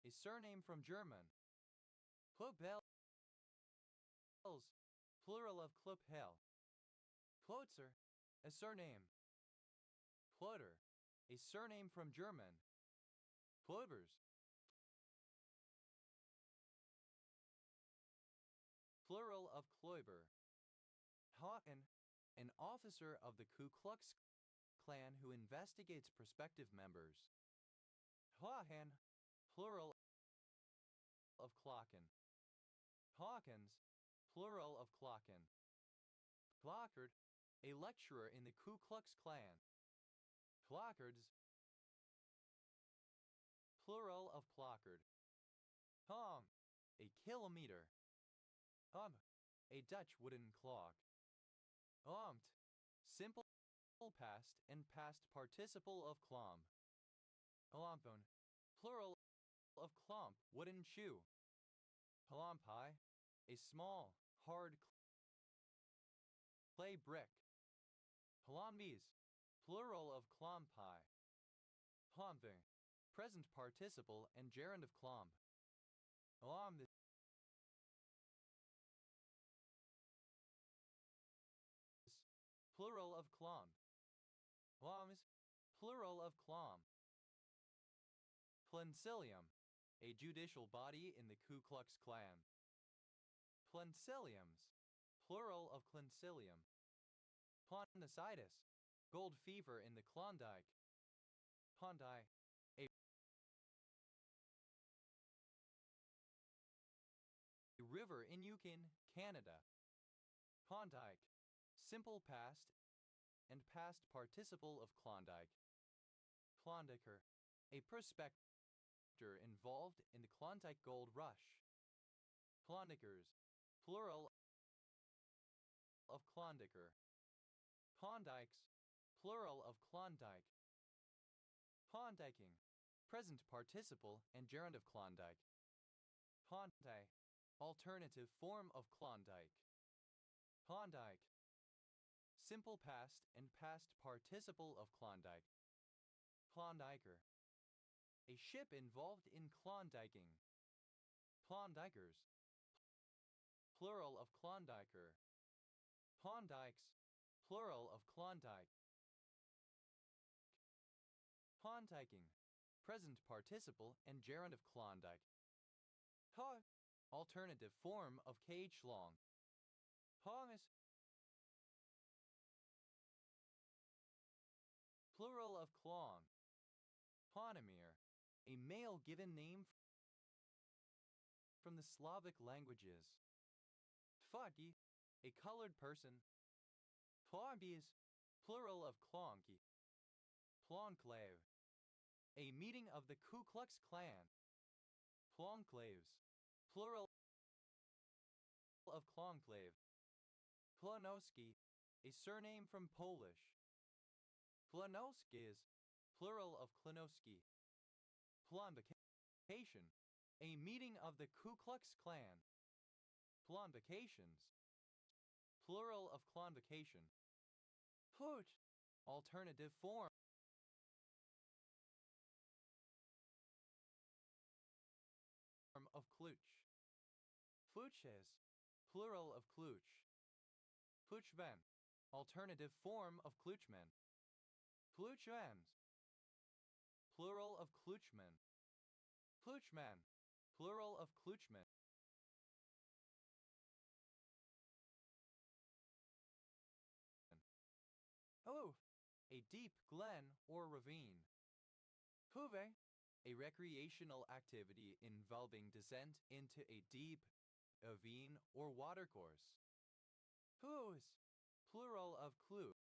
a surname from German. Hopels, plural of Klophel. Klotzer, a surname. Klotter, a surname from German. Klobers, plural of Kloiber. Haken, an officer of the Ku Klux Klan who investigates prospective members. Hahen, plural of Klocken. Hawkins, plural of Klocken. Klockard, a lecturer in the Ku Klux Klan. Klockards, plural of Klockard. Hom, a kilometer. A Dutch wooden clock. Omt, simple past and past participle of klomp. Klompon, plural of klomp, wooden shoe. Klompai, a small, hard clay brick. Klombis, plural of klompai. Klomping, present participle and gerund of klomp. Klomb, plural of klomp. Kloms, plural of klomp. Consilium, a judicial body in the Ku Klux Klan. Consiliums, plural of consilium. Clonicitis, gold fever in the Klondike. Klondike, a river in Yukon, Canada. Klondike, simple past and past participle of Klondike. Klondiker, a prospector involved in the Klondike Gold Rush. Klondikers, plural of Klondiker. Klondikes, plural of Klondike. Klondiking, present participle and gerund of Klondike. Klondike, alternative form of Klondike. Klondike, simple past and past participle of Klondike. Klondiker, a ship involved in Klondiking. Klondikers, plural of Klondiker. Klondikes, plural of Klondike. Klondiking, present participle and gerund of Klondike. Ha, alternative form of K-Schlong. Hongus, plural of Klong. Honomir, a male given name from the Slavic languages. Tfagi, a colored person. Plonbies, plural of Klonki. Plonclave, a meeting of the Ku Klux Klan. Plonclaves, plural of Klonclave. Klonowski, a surname from Polish. Klonowskis, plural of Klonowski. Plonvacation, a meeting of the Ku Klux Klan. Plonvacations, plural of Klonvacation. Put, alternative form of Kluch. Kluches, plural of Kluch. Kluchven, alternative form of Kluchmen. Kluchvens, plural of Kluchmen. Kluchmen, plural of Kluchmen. Oh, a deep glen or ravine. Huve, a recreational activity involving descent into a deep ravine or watercourse. Hues, plural of Klu.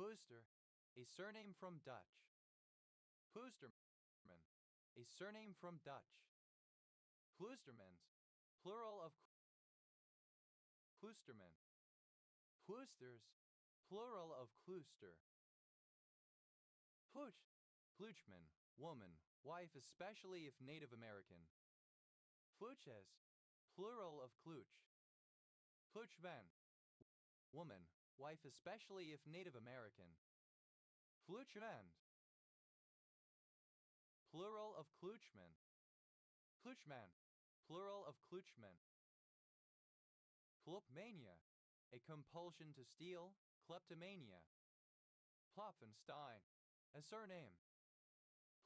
Pooster, a surname from Dutch. Poosterman, a surname from Dutch. Kloostermans, plural of Kloosterman. Ploosters, plural of klooster. Pooch, Ploochman, woman, wife, especially if Native American. Plooches, plural of klooch. Ploochman, woman, wife, especially if Native American. Ploochman, plural of kloochman. Kloochman, plural of kloochman. Klopmania, a compulsion to steal, kleptomania. Plopfenstein, a surname.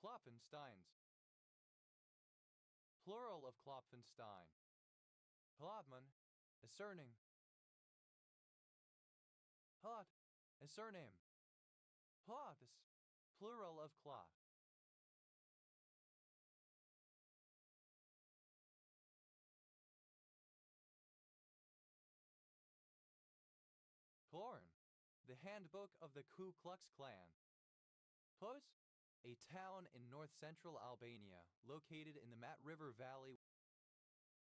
Plopfensteins, plural of Klopfenstein. Plopman, a surname. Plot, a surname. Ploths, plural of cloth. Cloran, the handbook of the Ku Klux Klan. Pos, a town in north-central Albania located in the Mat River Valley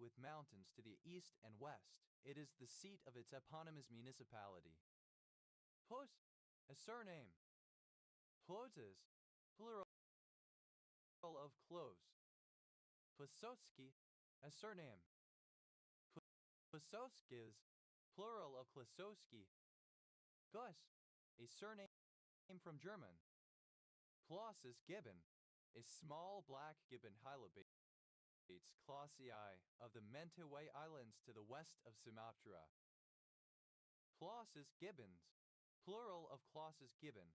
with mountains to the east and west. It is the seat of its eponymous municipality. Pos, a surname. Ploses, plural of clothes. Posotski, a surname. Posotskis, plural of Klosowski. Gus, a surname from German. Plossus gibbon, a small black gibbon hylobates Clausii of the Mentawai Islands to the west of Sumatra. Plossus gibbons, plural of Clausus gibbon.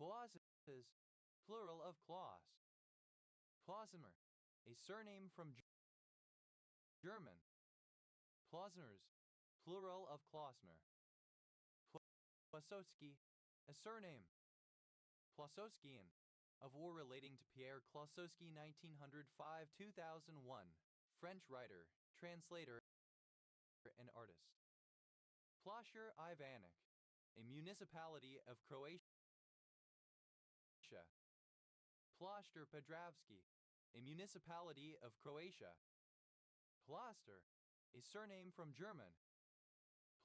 Plosses, plural of Claus. Plosimer, a surname from German. Plosners, plural of Klosmer. Plosowski, a surname. Plosowskian, of war relating to Pierre Klosowski 1905-2001, French writer, translator, and artist. Ploshir Ivanik, a municipality of Croatia. Ploster Pedravski, a municipality of Croatia. Ploster, a surname from German.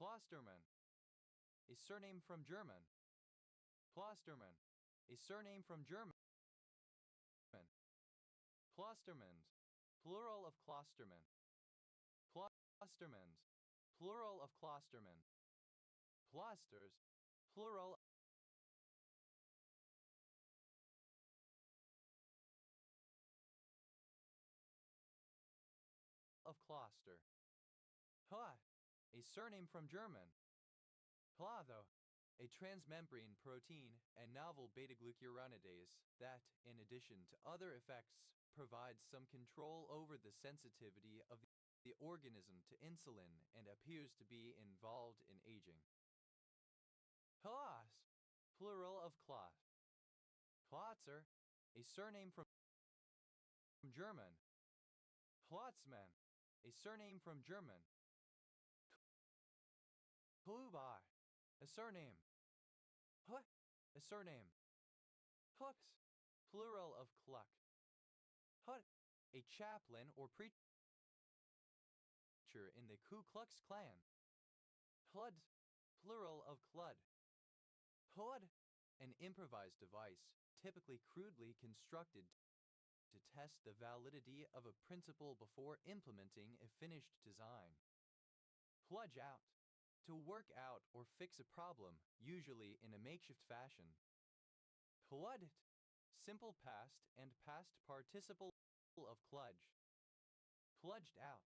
Plosterman, a surname from German. Plosterman, a surname from German. Plostermans, plural of Klosterman. Plostermans, plural of Klosterman. Plosters, plural of Kloster. Pla, a surname from German. Platho, a transmembrane protein and novel beta-glucuronidase that, in addition to other effects, provides some control over the sensitivity of the organism to insulin and appears to be involved in aging. Klaas, plural of cloth. Klotzer, a surname from German. Klotzmann, a surname from German. Klubai, a surname. Hut, a surname. Hooks, plural of cluck. Hut, a chaplain or preacher in the Ku Klux Klan. Hud, plural of clud. Hud, an improvised device, typically crudely constructed to test the validity of a principle before implementing a finished design. Pludge out, to work out or fix a problem, usually in a makeshift fashion. Pludget, simple past and past participle of kludge. Pludged out,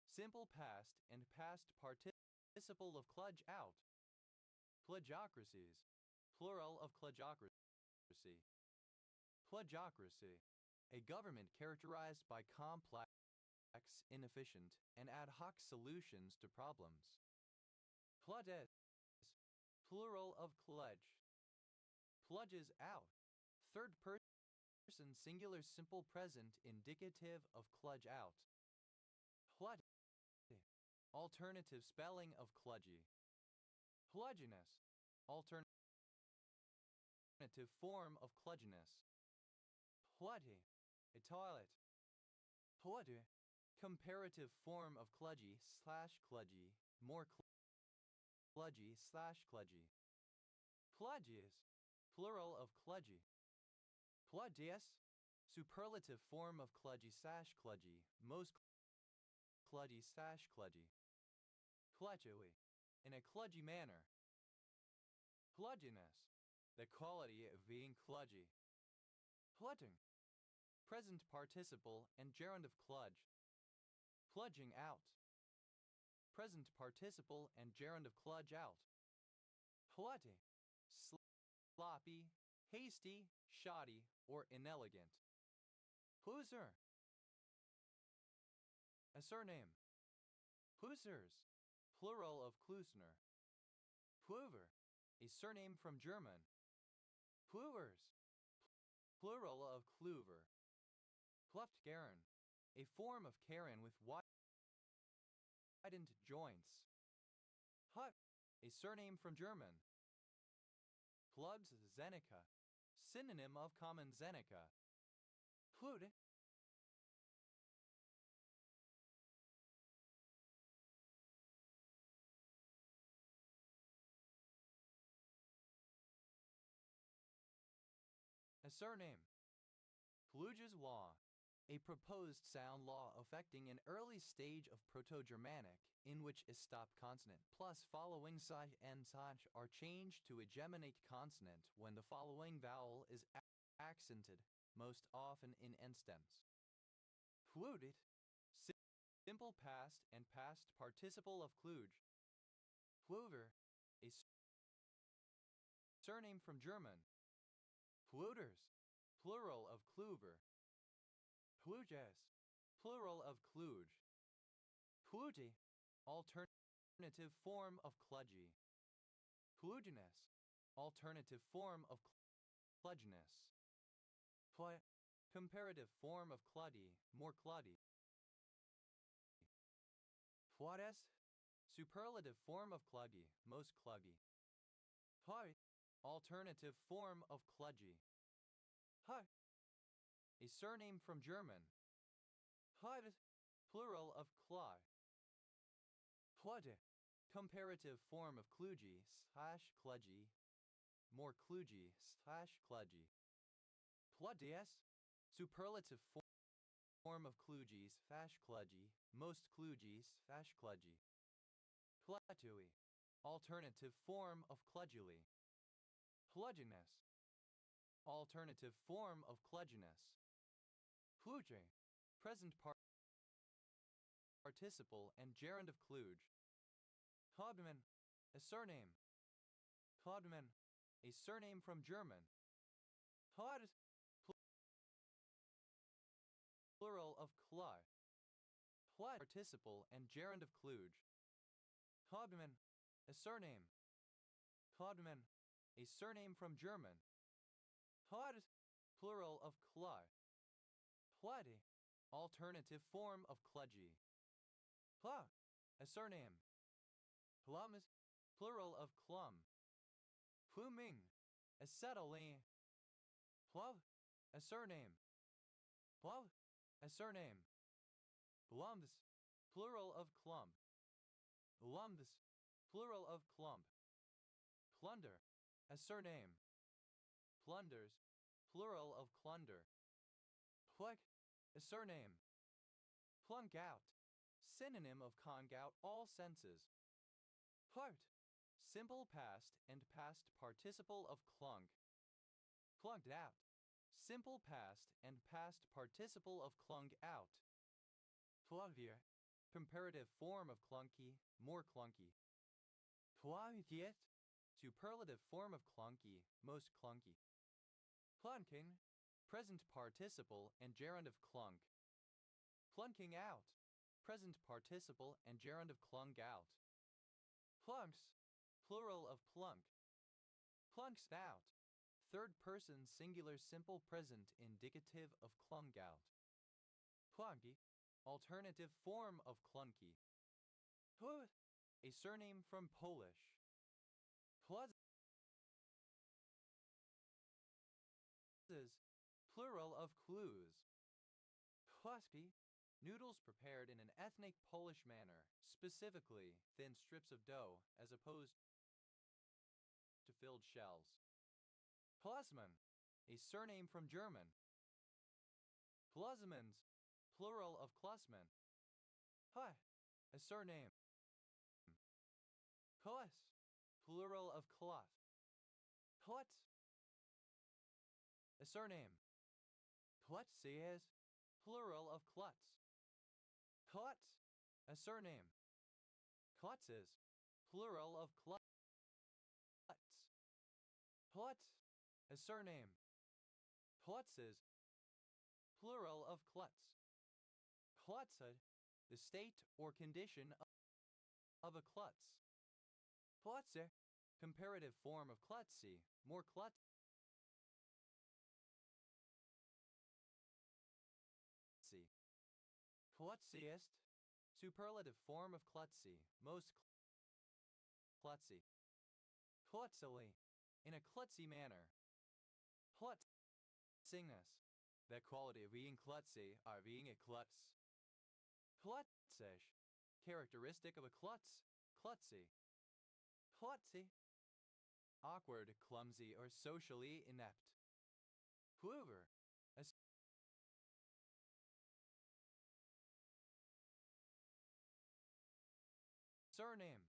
simple past and past participle of kludge out. Plugocracies, plural of kludgocracy. Plugocracy, a government characterized by complex, inefficient, and ad hoc solutions to problems. Pludges, plural of kludge. Pludges out, third person singular simple present indicative of kludge out. Plud, alternative spelling of kludgy. Pludginess, alternative form of kludginess. Pludgy, a toilet. Pludgy, comparative form of kludgy/kludgy, more kludgy/kludgy. Pludgies, plural of kludgy. Pludgious, superlative form of kludgy/kludgy, most kludgy/kludgy. Kludgily, in a kludgy manner. Kludginess, the quality of being kludgy. Kludging, present participle and gerund of kludge. Kludging out, present participle and gerund of kludge out. Klutty, sloppy, hasty, shoddy, or inelegant. Kluser, a surname. Klusers, plural of Klusner. Kluver, a surname from German. Kluvers, plural of Kluver. Kluftgaren, a form of Karen with widened joints. Hut, a surname from German. Plubs Zeneca, synonym of common Zeneca. Plude, a surname. Pluge's law, a proposed sound law affecting an early stage of Proto-Germanic, in which a stop consonant plus following psi and psach are changed to a geminate consonant when the following vowel is accented, most often in enstems. Pludit, simple past and past participle of Kluge. Pluver, a surname from German. Pluders, plural of Kluver. Pluges, plural of Kluge. Plugy, alternative form of kludgy. Kludginess, alternative form of kludginess. Comparative form of kluddy, more kluddy. Pluddes, superlative form of kluggy, most kluggy. Hui, alternative form of kludgy. Hui, a surname from German. Hud, plural of kly. Pludde, comparative form of kludgy/kludgy, more kludgy/kludgy. Pluddies, superlative form of kludgy/kludgy, most kludgy/kludgy. Plutui, alternative form of kludgily. Kludginess, alternative form of kludginess. Kluge, present participle and gerund of kluge. Klodman, a surname. Klodman, a surname from German. Klod, plural of kly. Klud, participle and gerund of kluge. Klodman, a surname. Klodman, a surname from German. Klod, plural of kly. Kluddy, alternative form of kludgy. Pla, a surname. Plums, plural of klum. Pluming, a settling. Pluv, a surname. Pluv, a surname. Plums, plural of clump. Lumbs, plural of clump. Plunder, a surname. Plunders, plural of clunder. Pluck, a surname. Plunk out, synonym of conk out all senses. Plart, simple past and past participle of clunk. Clunked out, simple past and past participle of clunk out. Plugvier, comparative form of clunky, more clunky. Plunkiet, superlative form of clunky, most clunky. Clunking, present participle and gerund of clunk. Clunking out, present participle and gerund of clunk out. Plunks, plural of plunk. Plunks out, third person singular simple present indicative of clunk out. Clunky, alternative form of clunky. Hu, a surname from Polish. Pluz, of clues. Płaskie, noodles prepared in an ethnic Polish manner, specifically thin strips of dough as opposed to filled shells. Plasman, a surname from German. Plasmans, plural of Klusman. Hi, a surname. Klus, plural of cloth. Klutz, a surname. Klutzies, plural of klutz. Klutz, a surname. Klutzes, plural of klutz. Klutz, a surname. Klutzes, plural of klutz. Klutze, the state or condition of a klutz. Klutze, comparative form of klutzy, more klutzy. Klutziest, superlative form of klutzy, most klutzy. Klutzily, in a klutzy manner. Klutziness, the quality of being klutzy or being a klutz. Klutzish, characteristic of a klutz, klutzy. Klutzy, awkward, clumsy, or socially inept. Kluver, a surname.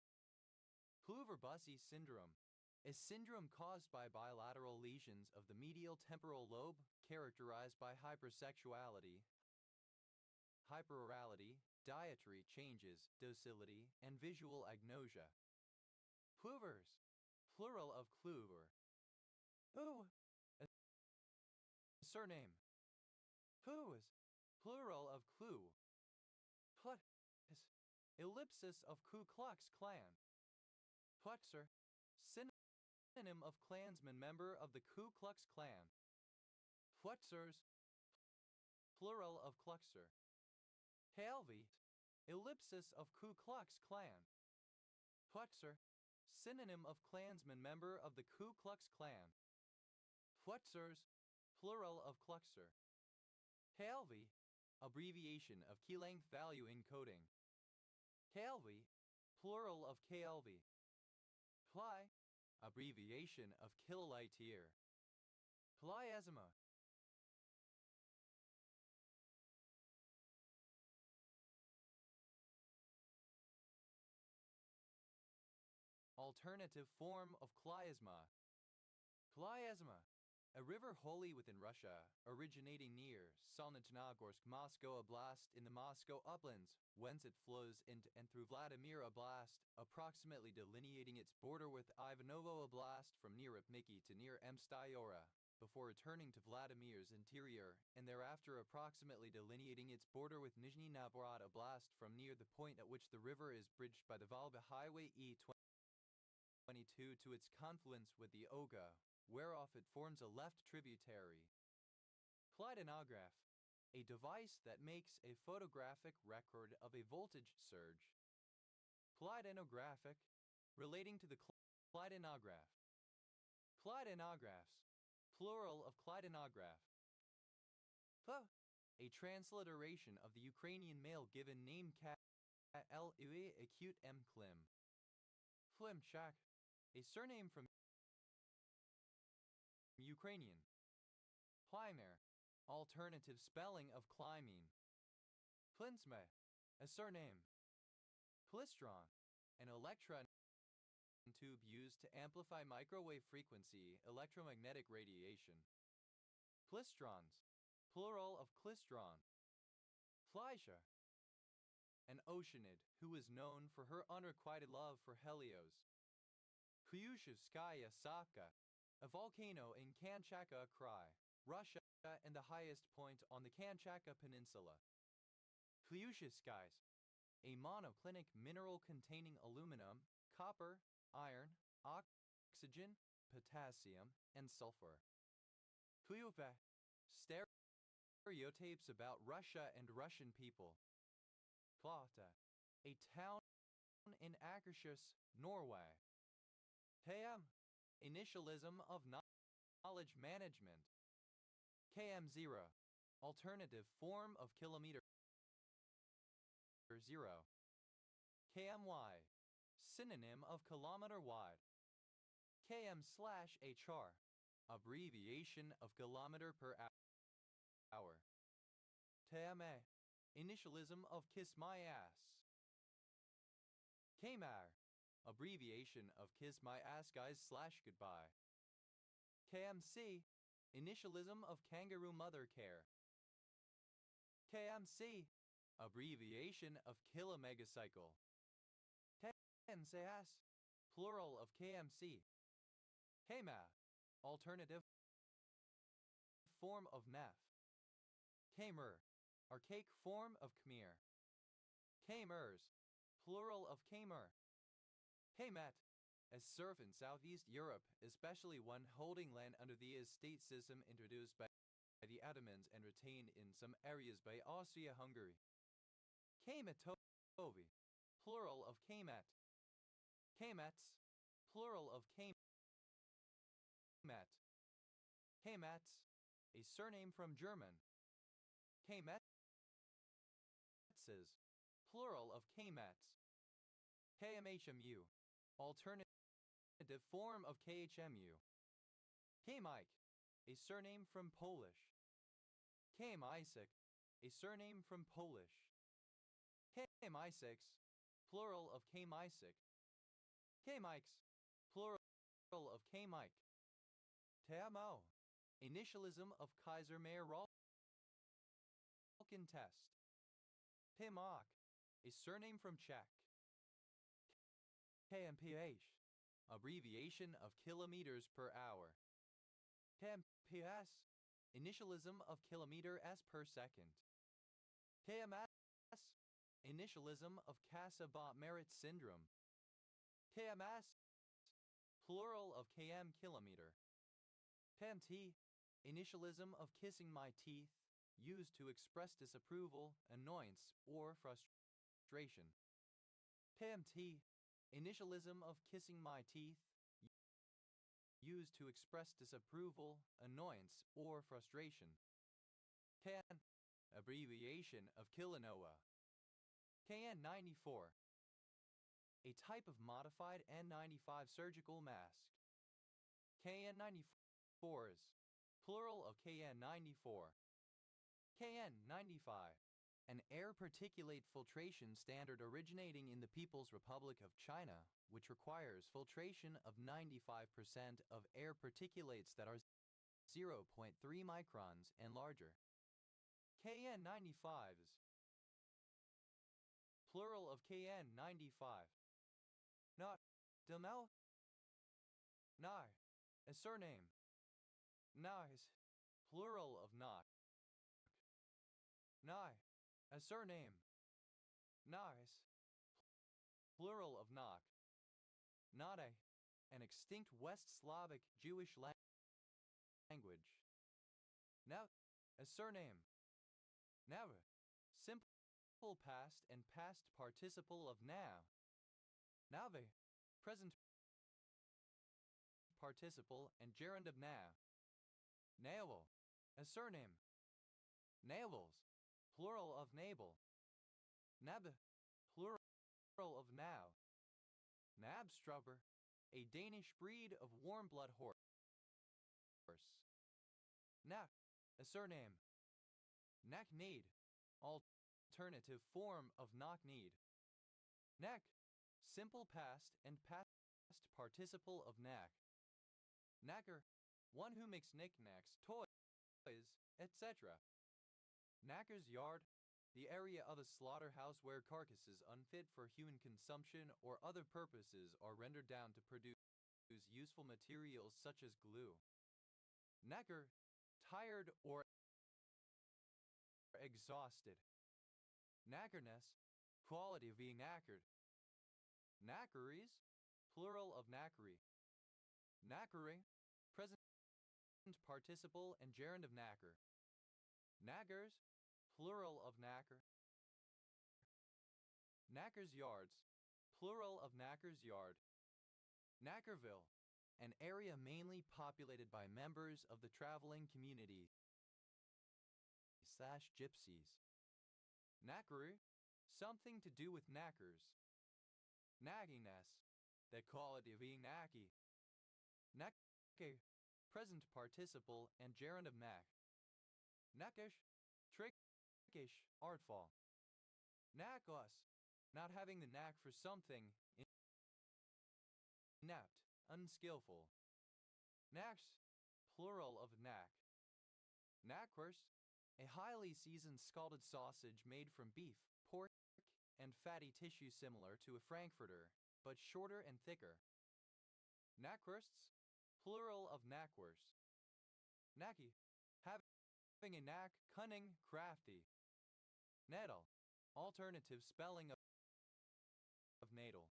Kluver-Busse syndrome, a syndrome caused by bilateral lesions of the medial temporal lobe characterized by hypersexuality, hyperorality, dietary changes, docility, and visual agnosia. Kluvers, plural of Kluver. Who, a surname. Whos, plural of Klu. Plut, ellipsis of Ku Klux Klan. Kluxer, synonym of Klansman, member of the Ku Klux Klan. Fluxers, plural of Kluxer. Halvey, ellipsis of Ku Klux Klan. Kluxer, synonym of Klansman, member of the Ku Klux Klan. Fluxers, plural of Kluxer. Halvey, abbreviation of key-length value encoding. Halvey, plural of KLV. Ply, abbreviation of kilolight year. Pliasma. Alternative form of Klyazma. Klyazma, a river wholly within Russia, originating near Solnechnogorsk, Moscow Oblast in the Moscow uplands, whence it flows into and through Vladimir Oblast, approximately delineating its border with Ivanovo Oblast from near Rybniki to near Mstyora, before returning to Vladimir's interior, and thereafter approximately delineating its border with Nizhny Novgorod Oblast from near the point at which the river is bridged by the Volga Highway E22 to its confluence with the Oga, whereof it forms a left tributary. Kaleidonograph, a device that makes a photographic record of a voltage surge. Kaleidonographic, relating to the Kaleidonograph. Kaleidonograph, plural of Kaleidonograph. A transliteration of the Ukrainian male given name K-L-U-E acute M. Klim. Flimchak, a surname from Ukrainian. Plimer, alternative spelling of Clymene. Plinsme, a surname. Plystron, an electron tube used to amplify microwave frequency electromagnetic radiation. Plystrons, plural of klystron. Fleischer, an oceanid who was known for her unrequited love for Helios. Klyushevskaya Sapka, a volcano in Kamchatka Krai, Russia and the highest point on the Kamchatka Peninsula. Klyushevskaya, a monoclinic mineral containing aluminum, copper, iron, oxygen, potassium, and sulfur. Klyuve, stereotypes about Russia and Russian people. Klata, a town in Akershus, Norway. KM, initialism of knowledge management. KM0, Alternative form of kilometer 0. KMY. Synonym of kilometer wide. km/hr. Abbreviation of kilometer per hour. TMA. Initialism of kiss my ass. KMAR. Abbreviation of kiss my ass guys / goodbye. KMC. Initialism of kangaroo mother care. KMC. Abbreviation of kilomegacycle. KMCS. Plural of KMC. KMA. Alternative form of NAF. KMER. Archaic form of Khmer. KMERS. Plural of Khmer. KMET. A serf in Southeast Europe, especially one holding land under the estate system introduced by the Ottomans and retained in some areas by Austria-Hungary. Kmetovi. Plural of Kmet. Kmets. Plural of Kmet. Kmets. A surname from German. Kmetses. Plural of Kmets. KMHMU. Alternative form of KHMU. Kmike. A surname from Polish. Kmisik. A surname from Polish. Kmisix. Plural of Kmisik. Kmikes. Plural of Kmike. Tamo. Initialism of Kaiser Mayer Rolkin test. Timok. A surname from Czech. KMPH. Abbreviation of kilometers per hour. KMPS. Initialism of kilometer s per second. KMS. Initialism of Casa-Bot-Merit syndrome. KMS. Plural of km kilometer. KMT. Initialism of kissing my teeth, used to express disapproval, annoyance, or frustration. KMT. Initialism of kissing my teeth, used to express disapproval, annoyance, or frustration. KN. Abbreviation of Kilinoa. KN94. A type of modified N95 surgical mask. KN94s. Plural of KN94. KN95. An air particulate filtration standard originating in the People's Republic of China, which requires filtration of 95% of air particulates that are 0.3 microns and larger. KN95s. Plural of KN95. Not. Demel. Nai. A surname. Nice. Plural of knock. Nai. A surname. Nice. Plural of knock. Nade. An extinct West Slavic Jewish language. Now. A surname. Never. Simple past and past participle of now. Nave. Present participle and gerund of now. Navel. A surname. Navels. Plural of navel. Nab. Plural of now. Nabstrubber. A Danish breed of warm-blood horse. Nak. A surname. Knock-kneed. Alternative form of knock-kneed. Neck. Simple past and past participle of knack. Knacker. One who makes knickknacks, toys, etc. Knacker's yard. The area of a slaughterhouse where carcasses unfit for human consumption or other purposes are rendered down to produce useful materials such as glue. Knacker. Tired or exhausted. Knackerness. Quality of being knackered. Knackeries. Plural of knackery. Knackering. Present participle and gerund of knacker. Knackers. Plural of knacker. Knacker's yards. Plural of knacker's yard. Knackerville. An area mainly populated by members of the traveling community gypsies. Knackery, something to do with knackers. Nagginess, the quality of being knacky. Knacke, present participle and gerund of knack. Knackish, trickish, artful. Knackless, not having the knack for something. Inept, unskillful. Knacks, plural of knack. Knackwurst, a highly seasoned scalded sausage made from beef, pork, and fatty tissue similar to a frankfurter, but shorter and thicker. Knackwursts, plural of knackwurst. Knacky, having a knack, cunning, crafty. Nettle, alternative spelling of natal.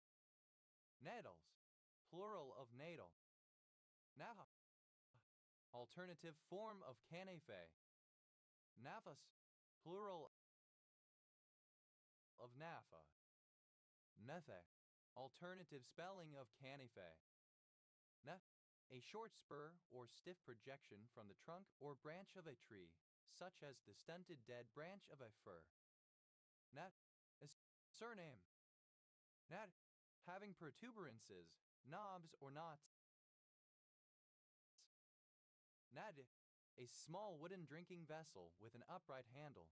Nettles, plural of natal. Naha, alternative form of canafe. Nafas, plural of nafa. Nethe, alternative spelling of canafe. Ne, a short spur or stiff projection from the trunk or branch of a tree, such as the stunted dead branch of a fir. Nat, a surname. Nat, having protuberances, knobs or knots. Nad, a small wooden drinking vessel with an upright handle.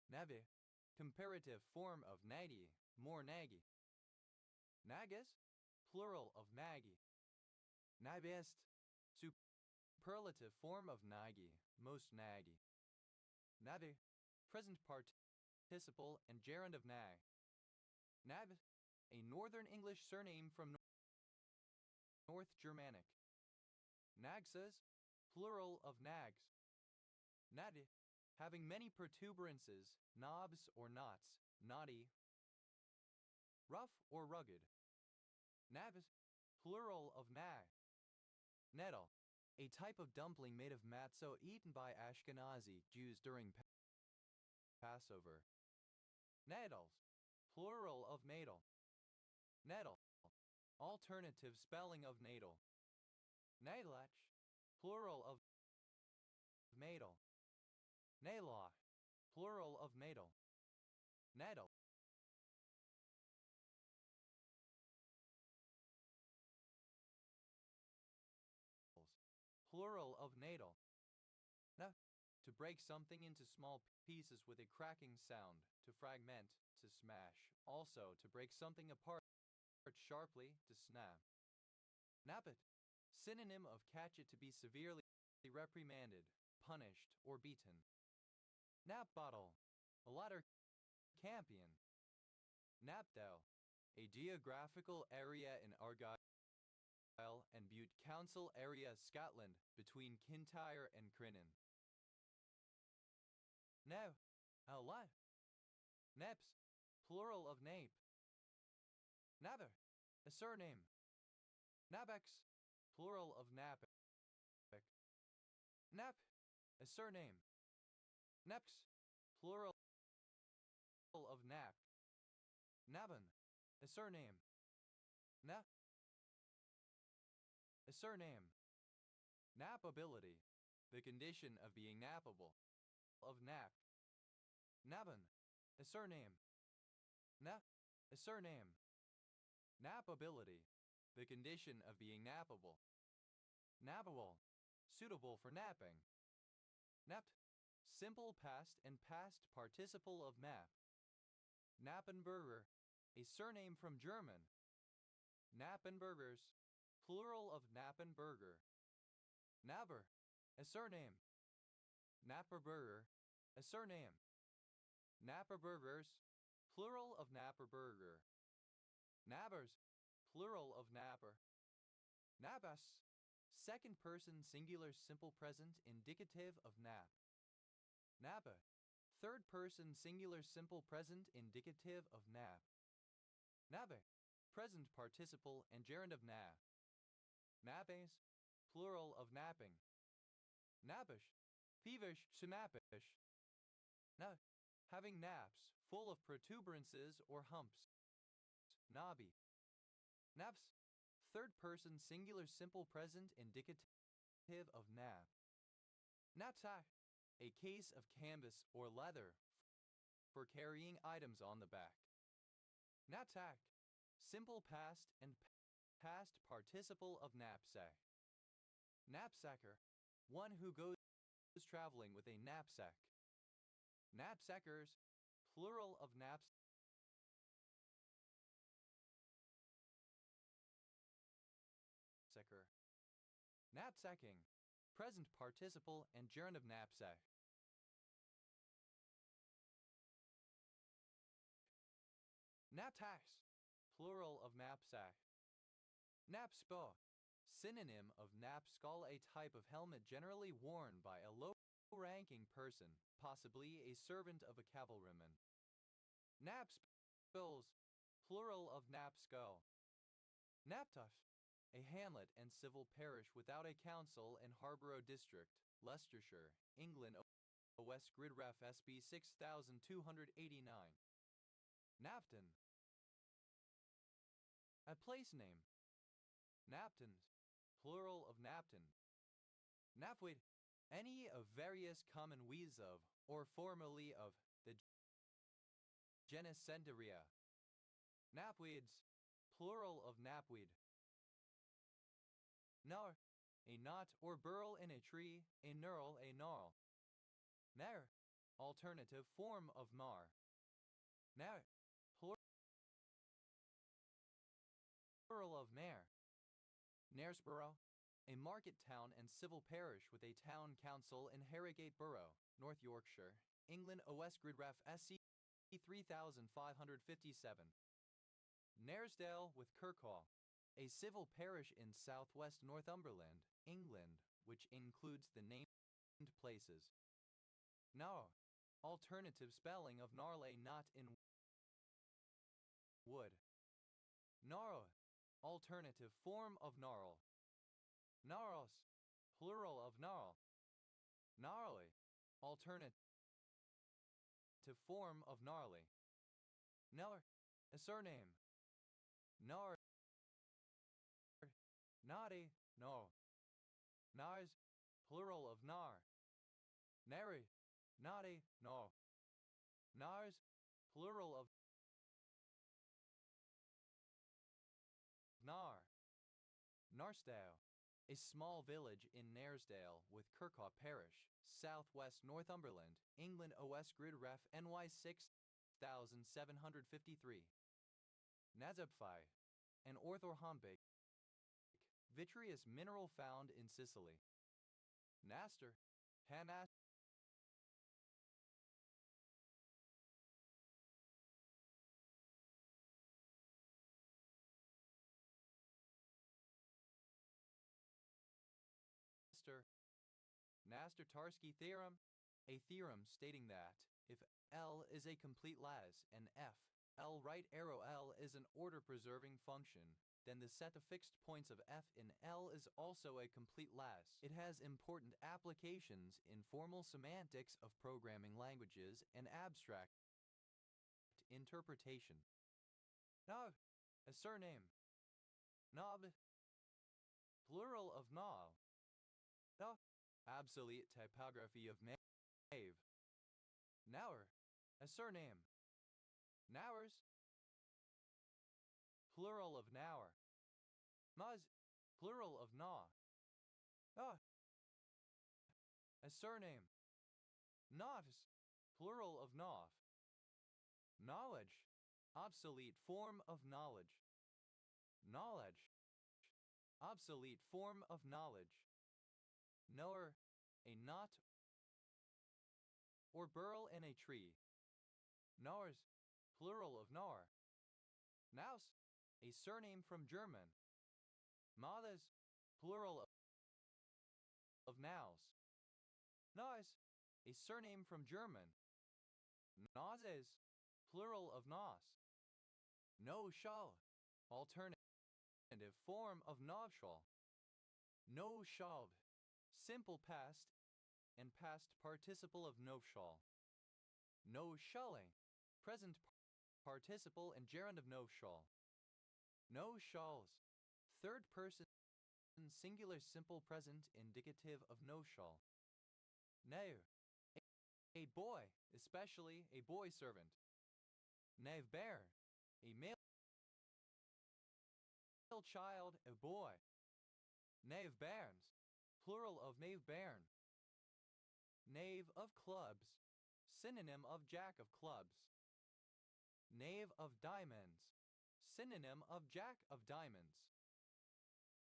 Navi, comparative form of nagi, more naggy. Nagas, plural of naggy. Nabist, superlative form of naggy, most naggy. Navi, present participle and gerund of nag. Nab, a Northern English surname from North Germanic. Nagsas, plural of nags. Nadi, having many protuberances, knobs or knots, knotty. Rough or rugged. Nabs, plural of nag. Nettle, a type of dumpling made of matzo eaten by Ashkenazi Jews during Passover. Nettles, plural of natal. Nettle, alternative spelling of natal. Nailach, plural of natal. Nailoch, plural of natal. Nettle, plural of natal. Na, to break something into small pieces with a cracking sound, to fragment, to smash, also to break something apart sharply, to snap. Nappet, synonym of catch it, to be severely reprimanded, punished, or beaten. Nap bottle, a latter campion. Napdale, a geographical area in Argyll and Bute Council area, Scotland, between Kintyre and Crinan. No, a lot. Neps, plural of nape. Naber, a surname. Nabex, plural of napek. Nap, a surname. Neps, plural of nap. Nabon, a surname. Na, a surname. Napability, the condition of being nappable. Of nap. Nabon, a surname. Na, a surname. Nappability, the condition of being nappable. Nappable, suitable for napping. Napped, simple past and past participle of nap. Nappenberger, a surname from German. Nappenbergers, plural of Nappenberger. Nabber, a surname. Napperberger, a surname. Napperbergers, plural of Napperberger. Nabbers, plural of napper. Nabbas, second person singular simple present indicative of nap. Nabba, third person singular simple present indicative of nap. Nabbe, present participle and gerund of nap. Nappes, plural of napping. Nappish, peevish to nappish. Na, having naps, full of protuberances or humps. Nobby. Naps, third person singular simple present indicative of nap. Napsack, a case of canvas or leather for carrying items on the back. Knapsack, simple past and past participle of knapsack. Knapsacker, one who goes traveling with a knapsack. Knapsackers, plural of knapsacker. Knapsacking, present participle and gerund of knapsack. Knapsacks, plural of knapsack. Knapspo, synonym of knapskull, a type of helmet generally worn by a low-ranking person, possibly a servant of a cavalryman. Knapspills, plural of knapskull. Knaptuff, a hamlet and civil parish without a council in Harborough District, Leicestershire, England. OS Grid Ref SB 6289. Napton, a place name. Naptons, plural of napton. Napweed, any of various common weeds of, or formerly of, the genus Centaurea. Knapweeds, plural of knapweed. Gnarl, a knot or burl in a tree, a knurl, a gnarl. Nair, alternative form of mar. Nair, plural of nair. Knaresborough, a market town and civil parish with a town council in Harrogate Borough, North Yorkshire, England. OS Grid Ref SC 3557. Knaresdale with Kirkhall, a civil parish in southwest Northumberland, England, which includes the named places. Gnarl, alternative spelling of gnarl, a knot in wood. Gnarl, alternative form of gnarl. Gnarls, plural of gnarl. Gnarly, alternative form of gnarly. Gnar, a surname. Gnar, naughty, no. Nars, plural of gnar. Nary, naughty, no. Nars, plural of gnar. Narsdale, a small village in Knaresdale with Kirkhaw Parish, southwest Northumberland, England. OS Grid Ref NY 6753. Nazaphi, an orthorhombic, vitreous mineral found in Sicily. Naster, Hanaster, Naster-Tarski theorem, a theorem stating that if L is a complete lattice and F, L right arrow L is an order-preserving function, then the set of fixed points of F in L is also a complete lattice. It has important applications in formal semantics of programming languages and abstract interpretation. Knob, a surname. Knob, plural of knob. No, obsolete typography of Nave. Naur, a surname. Naurs, plural of Naur. Muz, plural of Naw. Ah, a surname. Novs, plural of Nov. Knowledge, obsolete form of knowledge. Knowledge, obsolete form of knowledge. Knower, a knot or burl in a tree. Knowers, plural of knower. Naus, a surname from German. Mothers, plural of nows. Noz, a surname from German. Nozes, plural of nos. No shall, alternative form of novshal. No shalv, simple past and past participle of novshal. No shulling, present participle and gerund of novshal. No shawls, third person singular simple present indicative of no shall. No, a boy, especially a boy servant. Knave bear, a male child, a boy. Knave bairns, plural of knave bairn. Knave of clubs, synonym of jack of clubs. Knave of diamonds, synonym of jack of diamonds.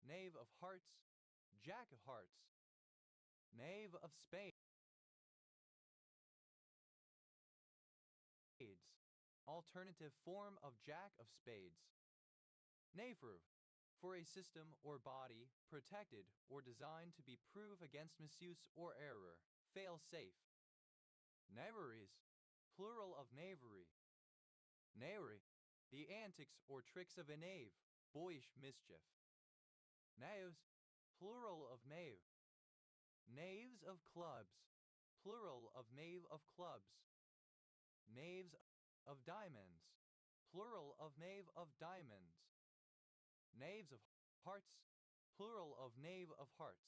Knave of hearts, jack of hearts. Knave of spades, alternative form of jack of spades. Knave-proof, for a system or body protected or designed to be proof against misuse or error, fail-safe. Knaveries, plural of knavery. Knavery, the antics or tricks of a knave, boyish mischief. Knaves, plural of knave. Knaves of clubs, plural of knave of clubs. Knaves of diamonds, plural of knave of diamonds. Knaves of hearts, plural of knave of hearts.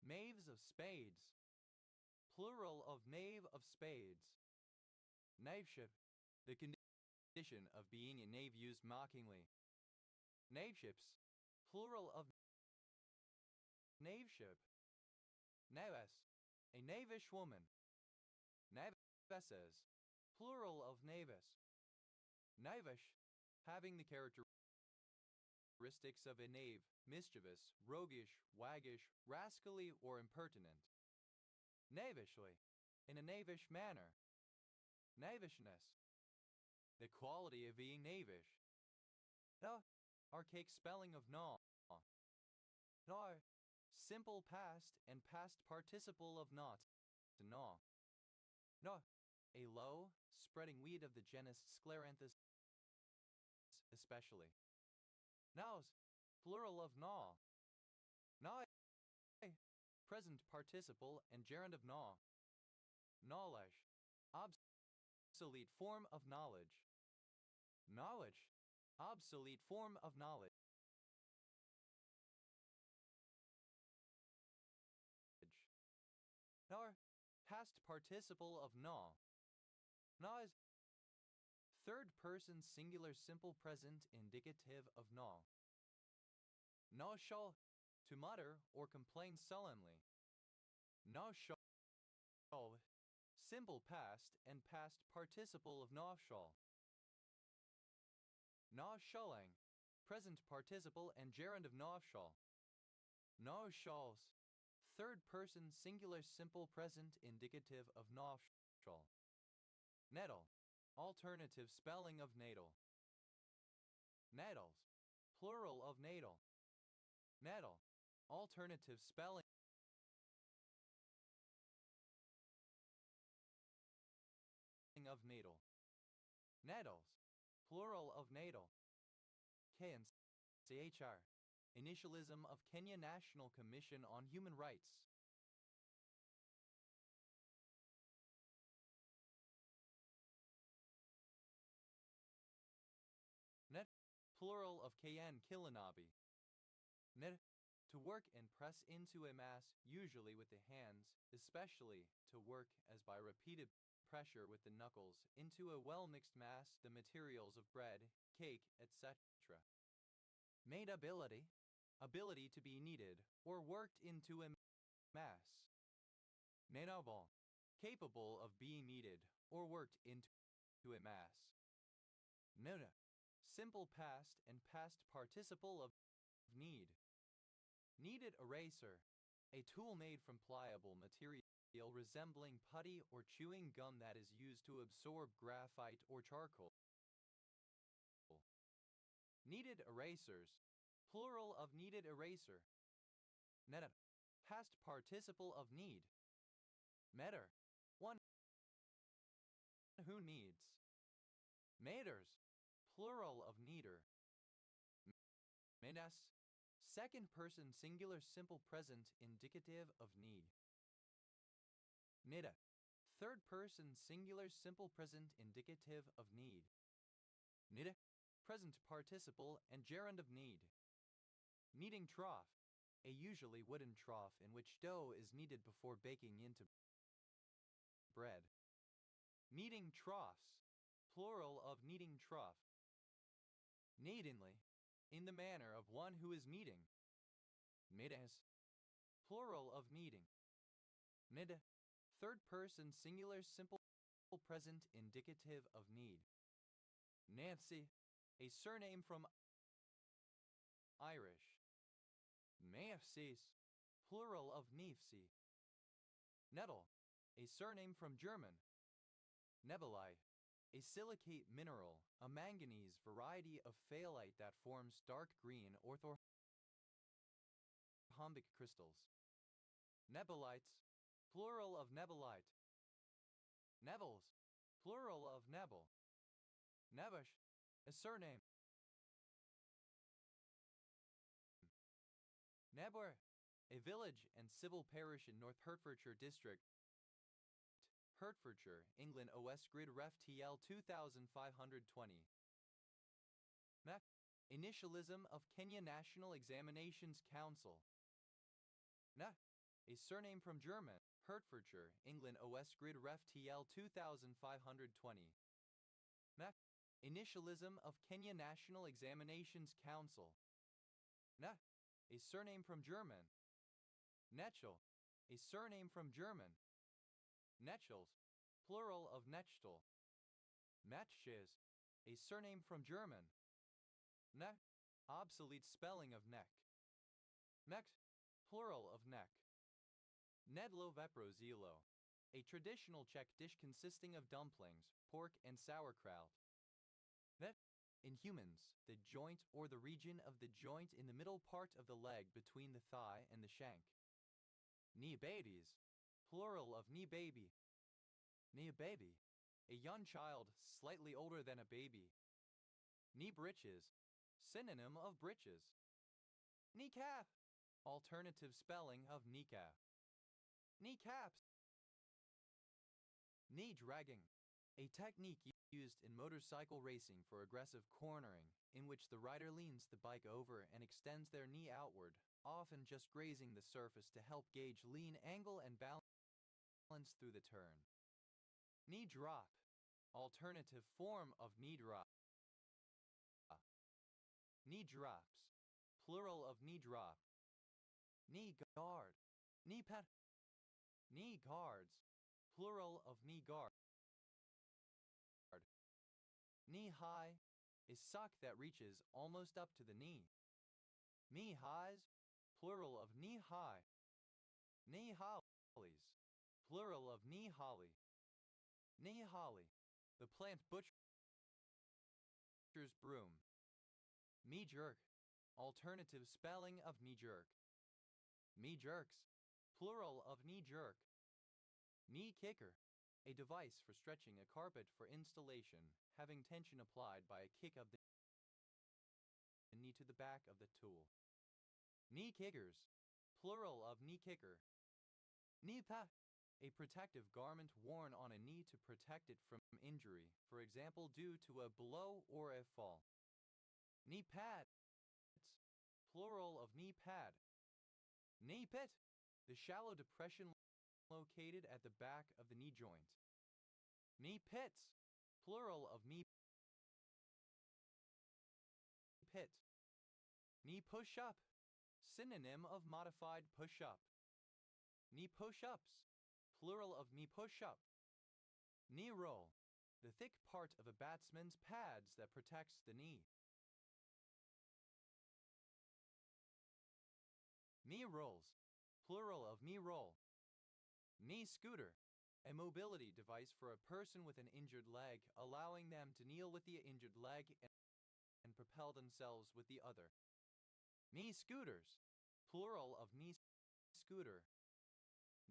Knaves of spades, plural of knave of spades. Knaveship, the condition of being a knave used mockingly. Knaveships, plural of knaveship. Knavess, a knavish woman. Knavesses, plural of knavess. Knavish, having the characteristics of a knave, mischievous, roguish, waggish, rascally, or impertinent. Knavishly, in a knavish manner. Knavishness, the quality of being knavish. The archaic spelling of gnaw. Gnaw, simple past and past participle of not, to gnaw. Gnaw, a low, spreading weed of the genus Scleranthus especially. Nows, plural of gnaw. Gnaw, present participle and gerund of gnaw. Knowledge, obsolete form of knowledge. Knowledge, obsolete form of knowledge. Nor, past participle of gnaw. Gnaw is third person singular simple present indicative of gnaw. Gnaw shall, to mutter or complain sullenly. Gnaw shall, simple past and past participle of gnaw shall. Gnaw shulling, present participle and gerund of gnaw shall. Gnaw shawls, third person singular simple present indicative of gnaw shall. Nettle, alternative spelling of natal. Nettles, plural of natal. Nettle, alternative spelling of natal. Nettles, plural of natal. KNCHR, initialism of Kenya National Commission on Human Rights. Net, plural of KN Kilanabi. Net, to work and press into a mass, usually with the hands, especially to work as by repeated pressure with the knuckles into a well-mixed mass the materials of bread, cake, etc. Madeability, ability to be kneaded or worked into a mass. Madeable, capable of being kneaded or worked into a mass. Nona, simple past and past participle of knead. Kneaded eraser, a tool made from pliable material resembling putty or chewing gum that is used to absorb graphite or charcoal. Kneaded erasers, plural of kneaded eraser. Neta, past participle of need. Meter, one who needs. Maters, plural of needer. Menas, second person singular simple present indicative of need. Nida, third person singular simple present indicative of need. Nida, present participle and gerund of need. Kneading trough, a usually wooden trough in which dough is kneaded before baking into bread. Kneading troughs, plural of kneading trough. Kneadingly, in the manner of one who is kneading. Kneades, plural of kneading. Knead, third person singular simple present indicative of need. Nancy, a surname from Irish. Neefses, plural of Neefsey. Nettle, a surname from German. Nebelite, a silicate mineral, a manganese variety of phthalate that forms dark green orthorhombic crystals. Nebulites, plural of nebulite. Nevels, plural of nebel. Nebush, a surname. Nebwer, a village and civil parish in North Hertfordshire District, Hertfordshire, England. OS Grid Ref TL 2520. MEC, initialism of Kenya National Examinations Council. NE, a surname from German, Hertfordshire, England. OS Grid Ref TL 2520. MEC, initialism of Kenya National Examinations Council. NE, a surname from German. Netschel, a surname from German. Netschels, plural of Netschtel. Matches, a surname from German. Neck, obsolete spelling of neck. Mecht, plural of neck. Nedlo veprozilo, a traditional Czech dish consisting of dumplings, pork, and sauerkraut. Net, in humans, the joint or the region of the joint in the middle part of the leg between the thigh and the shank. Knee babies, plural of knee baby. Knee baby, a young child slightly older than a baby. Knee breeches, synonym of breeches. Kneecap, alternative spelling of kneecap. Kneecaps. Knee dragging, a technique used in motorcycle racing for aggressive cornering, in which the rider leans the bike over and extends their knee outward, often just grazing the surface to help gauge lean angle and balance through the turn. Knee drop, alternative form of knee drop. Knee drops, plural of knee drop. Knee guard, knee pad. Knee guards, plural of knee guard. Knee high, a sock that reaches almost up to the knee. Knee highs, plural of knee high. Knee hollies, plural of knee holly. Knee holly, the plant butcher's broom. Knee jerk, alternative spelling of knee jerk. Knee jerks, plural of knee jerk. Knee kicker, a device for stretching a carpet for installation, having tension applied by a kick of the knee to the back of the tool. Knee kickers, plural of knee kicker. Knee pad, a protective garment worn on a knee to protect it from injury, for example due to a blow or a fall. Knee pads, plural of knee pad. Knee pit, the shallow depression located at the back of the knee joint. Knee pits, plural of knee pit. Knee push-up, synonym of modified push-up. Knee push-ups, plural of knee push-up. Knee roll, the thick part of a batsman's pads that protects the knee. Knee rolls, plural of knee roll. Knee scooter, a mobility device for a person with an injured leg, allowing them to kneel with the injured leg and propel themselves with the other. Knee scooters, plural of knee scooter.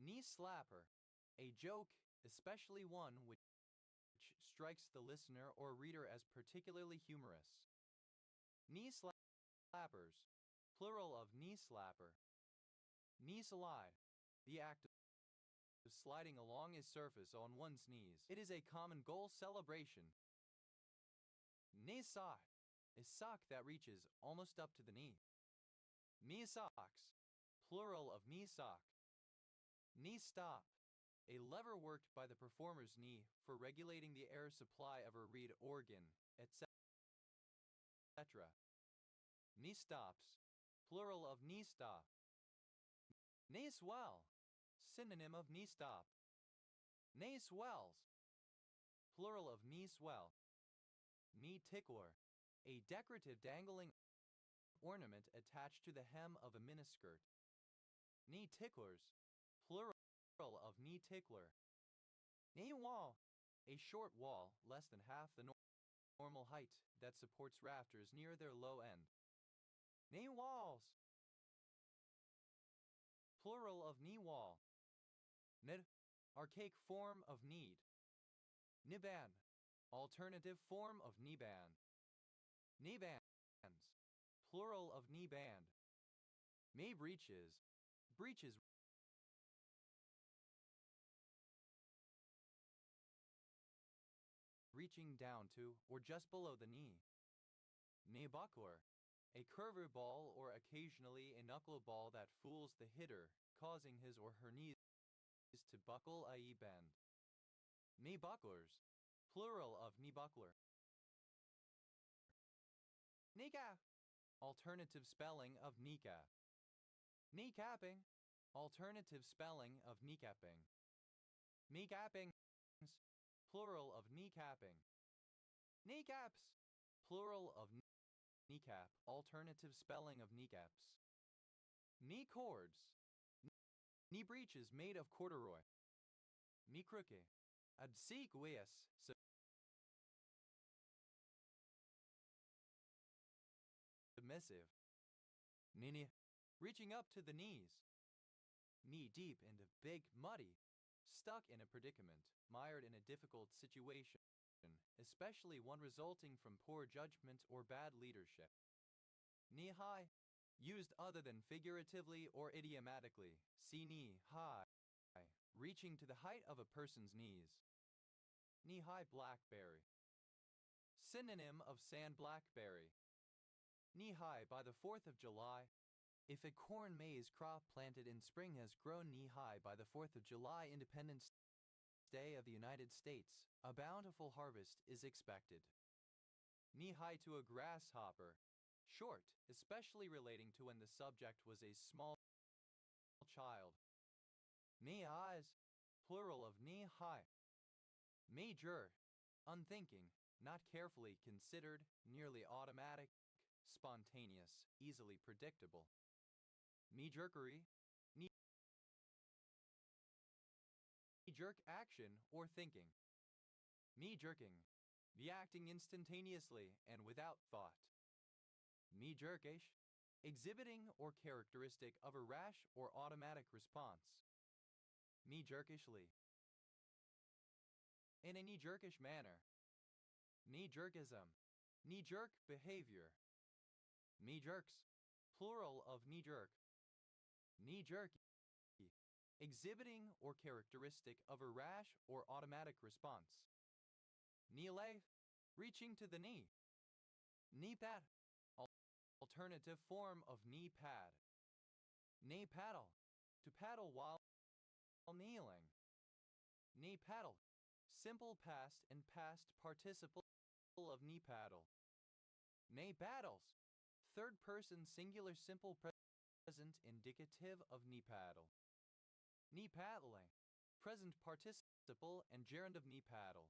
Knee slapper, a joke, especially one which strikes the listener or reader as particularly humorous. Knee slappers, plural of knee slapper. Knee slide, the act of sliding along a surface on one's knees. It is a common goal celebration. Knee sock, a sock that reaches almost up to the knee. Knee socks, plural of knee sock. Knee stop, a lever worked by the performer's knee for regulating the air supply of a reed organ, etc. Knee stops, plural of knee stop. Knee swell, synonym of knee stop. Knee swells, plural of knee swell. Knee tickler, a decorative dangling ornament attached to the hem of a miniskirt. Knee ticklers, plural of knee tickler. Knee wall, a short wall less than half the normal height that supports rafters near their low end. Knee walls, plural of knee wall. Nid, archaic form of need. Niban, alternative form of knee band. Knee bands, plural of knee band. Knee breeches, breeches reaching down to or just below the knee. Knee buckler, a curved ball or occasionally a knuckle ball that fools the hitter, causing his or her knees to buckle, i.e. bend. Knee bucklers, plural of knee buckler. Kneecap, alternative spelling of kneecap. Kneecapping, alternative spelling of kneecapping. Kneecappings, plural of kneecapping. Kneecaps, plural of kneecap, alternative spelling of kneecaps. Knee cords, knee breeches made of corduroy. Knee crooked, obsequious, submissive. Knee, reaching up to the knees. Knee deep into big, muddy, stuck in a predicament, mired in a difficult situation, especially one resulting from poor judgment or bad leadership. Knee high, used other than figuratively or idiomatically. See knee high, reaching to the height of a person's knees. Knee high blackberry, synonym of sand blackberry. Knee high by the 4th of July. If a corn maize crop planted in spring has grown knee high by the 4th of July, Independence Day of the United States, a bountiful harvest is expected. Knee high to a grasshopper, short, especially relating to when the subject was a small child. Knee eyes, plural of knee high. Major, unthinking, not carefully considered, nearly automatic, spontaneous, easily predictable. Knee-jerkery, knee-jerk action or thinking. Knee-jerking, reacting instantaneously and without thought. Knee-jerkish, exhibiting or characteristic of a rash or automatic response. Knee-jerkishly, in a knee-jerkish manner. Knee-jerkism, knee-jerk behavior. Knee-jerks, plural of knee-jerk. Knee-jerky, exhibiting or characteristic of a rash or automatic response. Knee-lay, reaching to the knee. Knee pad, alternative form of knee pad. Knee paddle, to paddle while kneeling. Knee paddle, simple past and past participle of knee paddle. Knee paddles, third person singular simple present indicative of knee paddle. Knee paddling, present participle and gerund of knee paddle.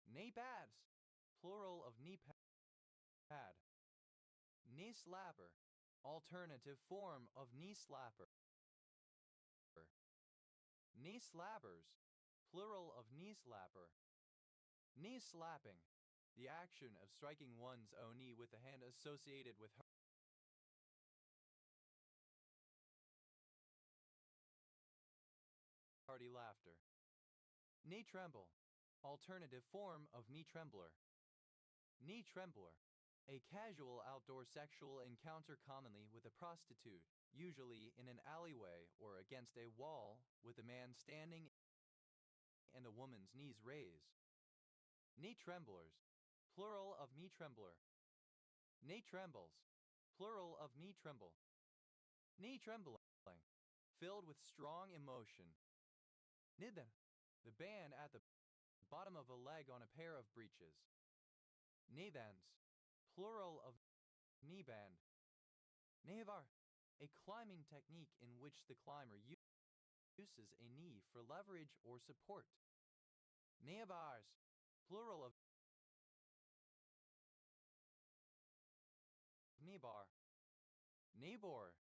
Knee pads, plural of knee pad. Knee slapper, alternative form of knee slapper. Knee slappers, plural of knee slapper. Knee slapping, the action of striking one's own knee with the hand associated with hearty laughter. Knee tremble, alternative form of knee trembler. Knee trembler, a casual outdoor sexual encounter commonly with a prostitute, usually in an alleyway or against a wall, with a man standing and a woman's knees raised. Knee tremblers, plural of knee trembler. Knee trembles, plural of knee tremble. Knee trembling, filled with strong emotion. Nidden, the band at the bottom of a leg on a pair of breeches. Nebands, plural of knee band. Nevar, a climbing technique in which the climber uses a knee for leverage or support. Neabars, plural of kneebar. Nabor,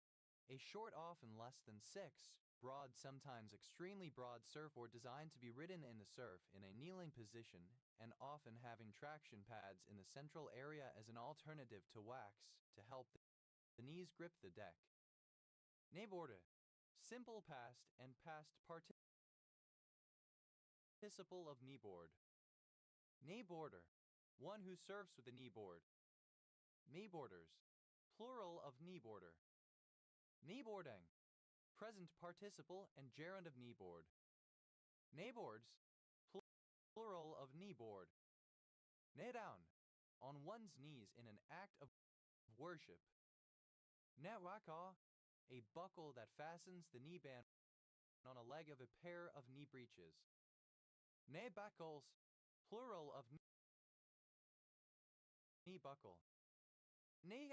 a short, often less than 6, broad, sometimes extremely broad surfboard designed to be ridden in the surf in a kneeling position and often having traction pads in the central area as an alternative to wax to help the knees grip the deck. Naborde, simple past and past participle of kneeboard. Kneeboarder, one who surfs with a kneeboard. Kneeboarders, plural of kneeboarder. Kneeboarding, present participle and gerund of kneeboard. Kneeboards, plural of kneeboard. Knee down, on one's knees in an act of worship. Netwaka, a buckle that fastens the knee band on a leg of a pair of knee breeches. Knee buckles, plural of knee buckle. Knee,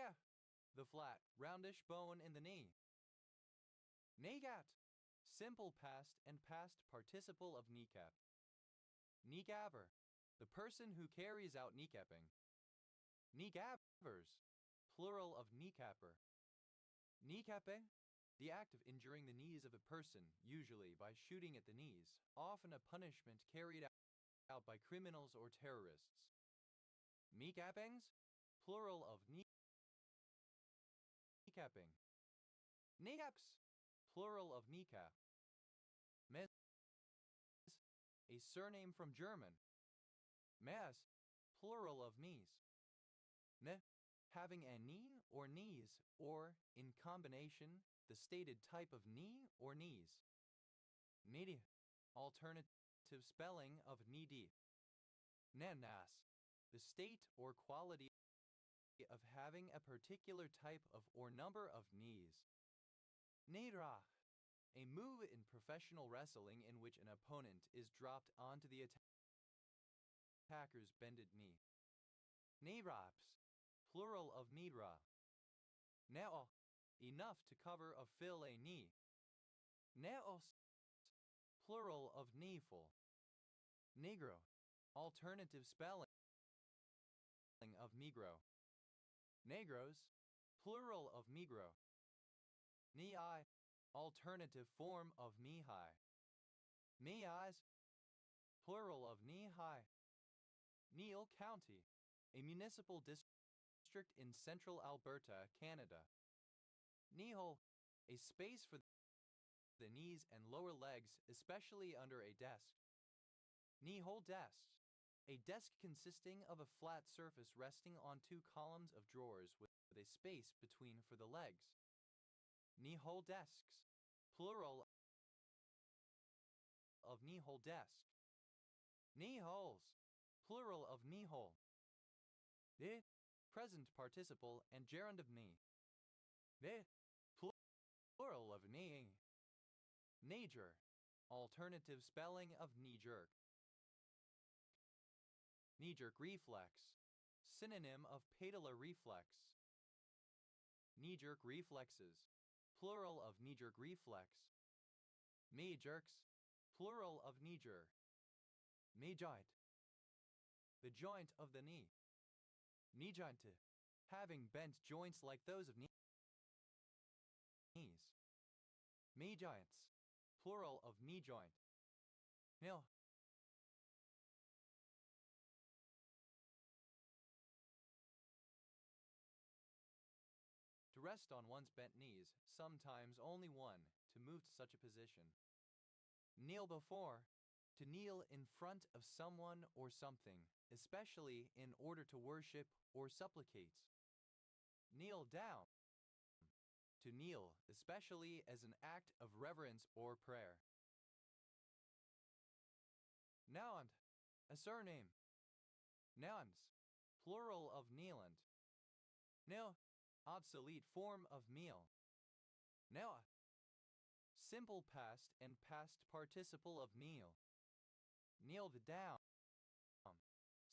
the flat, roundish bone in the knee. Kneegat, simple past and past participle of kneecap. Kneecapper, the person who carries out kneecapping. Kneecappers, plural of kneecapper. Kneecapping, the act of injuring the knees of a person, usually by shooting at the knees, often a punishment carried out by criminals or terrorists. Kneecappings, plural of kneecapping. Kneecaps, plural of kneecap. Mes, a surname from German. Mes, plural of knees. Ne, having a knee or knees, or, in combination, the stated type of knee or knees. Needy, alternative spelling of needy. Nenas, the state or quality of having a particular type of or number of knees. Nedrach, a move in professional wrestling in which an opponent is dropped onto the attacker's bended knee. Nedraps, plural of nedra. Neo, enough to cover or fill a knee. Neos, plural of kneeful. Negro, alternative spelling of negro. Negros, plural of negro. Knee-eye, alternative form of knee-high. Knee-eyes, plural of knee-high. Neil County, a municipal district in central Alberta, Canada. Knee-hole, a space for the knees and lower legs, especially under a desk. Knee-hole desks, a desk consisting of a flat surface resting on 2 columns of drawers with a space between for the legs. Knee-hole desks, plural of knee-hole desk. Knee-holes, plural of knee-hole. De, present participle and gerund of knee. De, plural of kneeing. Knee-jerk, alternative spelling of knee-jerk. Knee-jerk reflex, synonym of patellar reflex. Knee-jerk reflexes, plural of knee-jerk reflex. Knee-jerks, plural of knee-jerk. Knee-joint, the joint of the knee. Knee-jointe, having bent joints like those of knees. Knee-joints, plural of knee-joint. Nil. To rest on one's bent knees, sometimes only one, to move to such a position. Kneel before, to kneel in front of someone or something, especially in order to worship or supplicate. Kneel down, to kneel, especially as an act of reverence or prayer. Nouand, a surname. Nouns, plural of kneeland. Nil, obsolete form of meal. Noah, simple past and past participle of kneel. Kneeled down.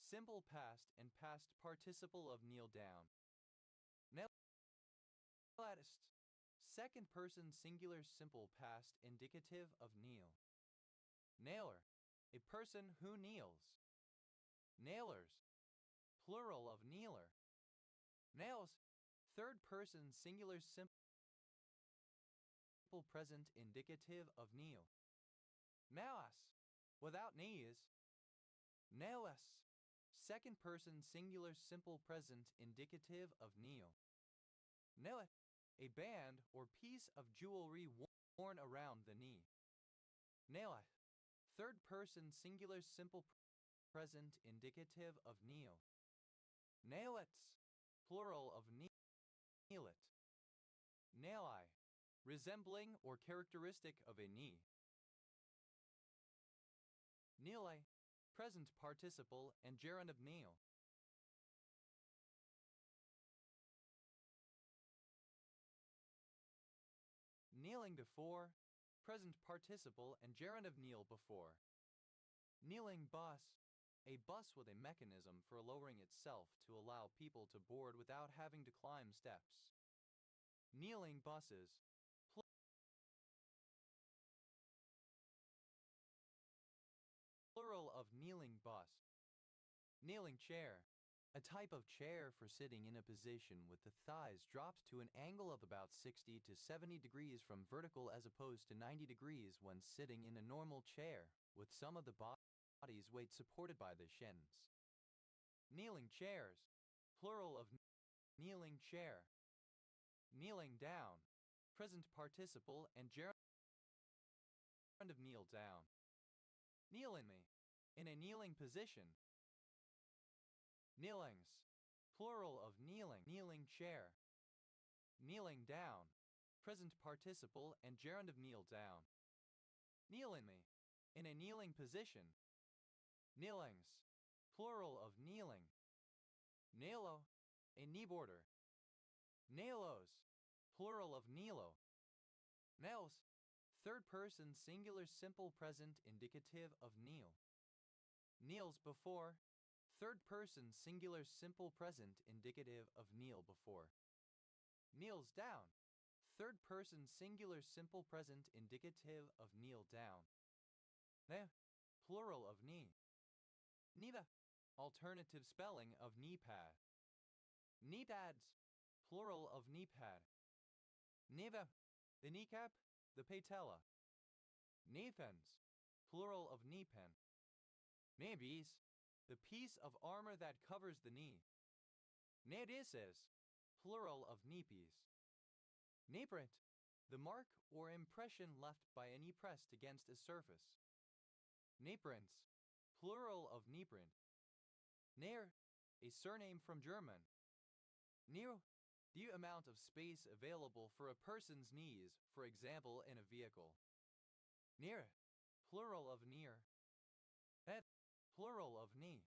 Simple past and past participle of kneel down. Knellest. Second person singular simple past indicative of kneel. Nailer. A person who kneels. Nailers. Plural of kneeler. Nails. Third person singular simple present indicative of kneel. Nalas. Without knees. Nailess. Second person singular simple present indicative of kneel. Nail. A band or piece of jewelry worn around the knee. Nail. Third person singular simple present indicative of kneel. Nailets. Plural of kneel it. Naili. Resembling or characteristic of a knee. Kneeli. Present participle and gerund of kneel. Kneeling before. Present participle and gerund of kneel before. Kneeling bus. A bus with a mechanism for lowering itself to allow people to board without having to climb steps. Kneeling buses. Plural of kneeling bus. Kneeling chair. A type of chair for sitting in a position with the thighs dropped to an angle of about 60 to 70 degrees from vertical as opposed to 90 degrees when sitting in a normal chair, with some of the body's weight supported by the shins. Kneeling chairs. Plural of kneeling chair. Kneeling down. Present participle and gerund of kneel down. Kneel in me. In a kneeling position. Kneelings. Plural of kneeling. Kneeling chair. Kneeling down. Present participle and gerund of kneel down. Kneel in me. In a kneeling position. Kneelings. Plural of kneeling. Nailo. A knee border. Nailos. Plural of nilo. Nails. Third person singular simple present indicative of kneel. Kneels before. Third person singular simple present indicative of kneel before. Kneels down. Third person singular simple present indicative of kneel down. Ne. Plural of knee. Niva. Alternative spelling of knee pad. Knee pads. Plural of knee pad. Neva. The kneecap. The patella. Knee pens. Plural of knee pen. Nabies. The piece of armor that covers the knee. Nadises. Plural of knee piece. Knee print. The mark or impression left by a knee pressed against a surface. Knee prints. Plural of knee print. Nair. A surname from German. Nero. The amount of space available for a person's knees, for example in a vehicle. Near. Plural of near. Et. Plural of knee.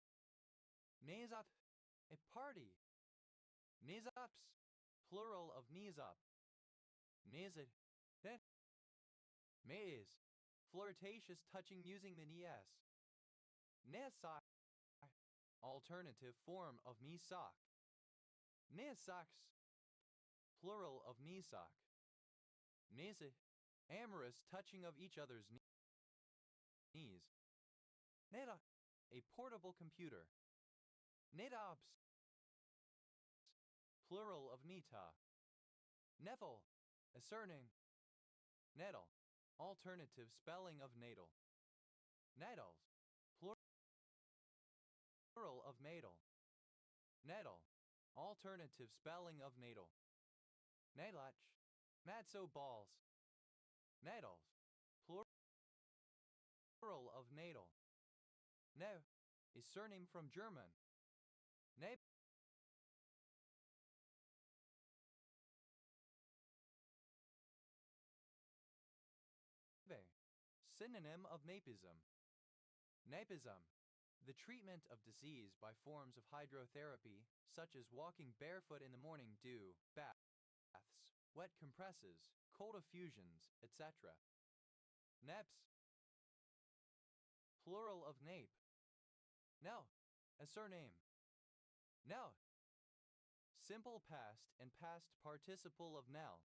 Knees up. A party. Knees ups. Plural of knees up. Knees it. That. Maze. Flirtatious touching using the knee s. Nesock. Alternative form of knee sock. Nesocks. Plural of knee sock. Nese. Amorous touching of each other's knees. Neta. A portable computer. Netobs. Plural of neta. Neville. A surname. Nettle. Alternative spelling of natal. Nettles. Plural of natal. Nettle. Alternative spelling of natal. Nadlach. Matzo balls. Nadals. Plural of natal. Ne. A surname from German. Ne. Synonym of napism. Napism. The treatment of disease by forms of hydrotherapy, such as walking barefoot in the morning dew, baths, wet compresses, cold effusions, etc. Neps. Plural of nape. Now, a surname. Now. Simple past and past participle of now.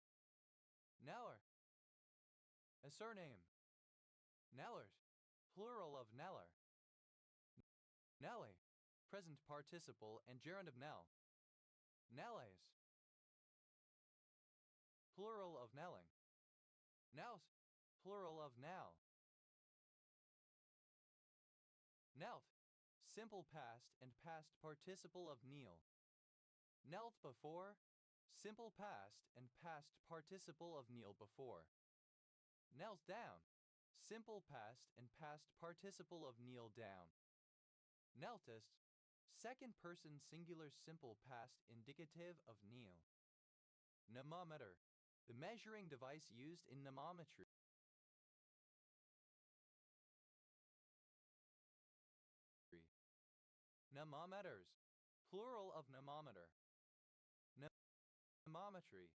Nauer. A surname. Nallert. Plural of naller. Nalle. Present participle and gerund of now. Nalles. Plural of nalling. Nows. Plural of now. Knelt. Simple past and past participle of kneel. Knelt before. Simple past and past participle of kneel before. Knelt down. Simple past and past participle of kneel down. Kneltest. Second person singular simple past indicative of kneel. Mnemometer. The measuring device used in mnemometry. Mnemometers. Plural of mnemometer. Mnemometry.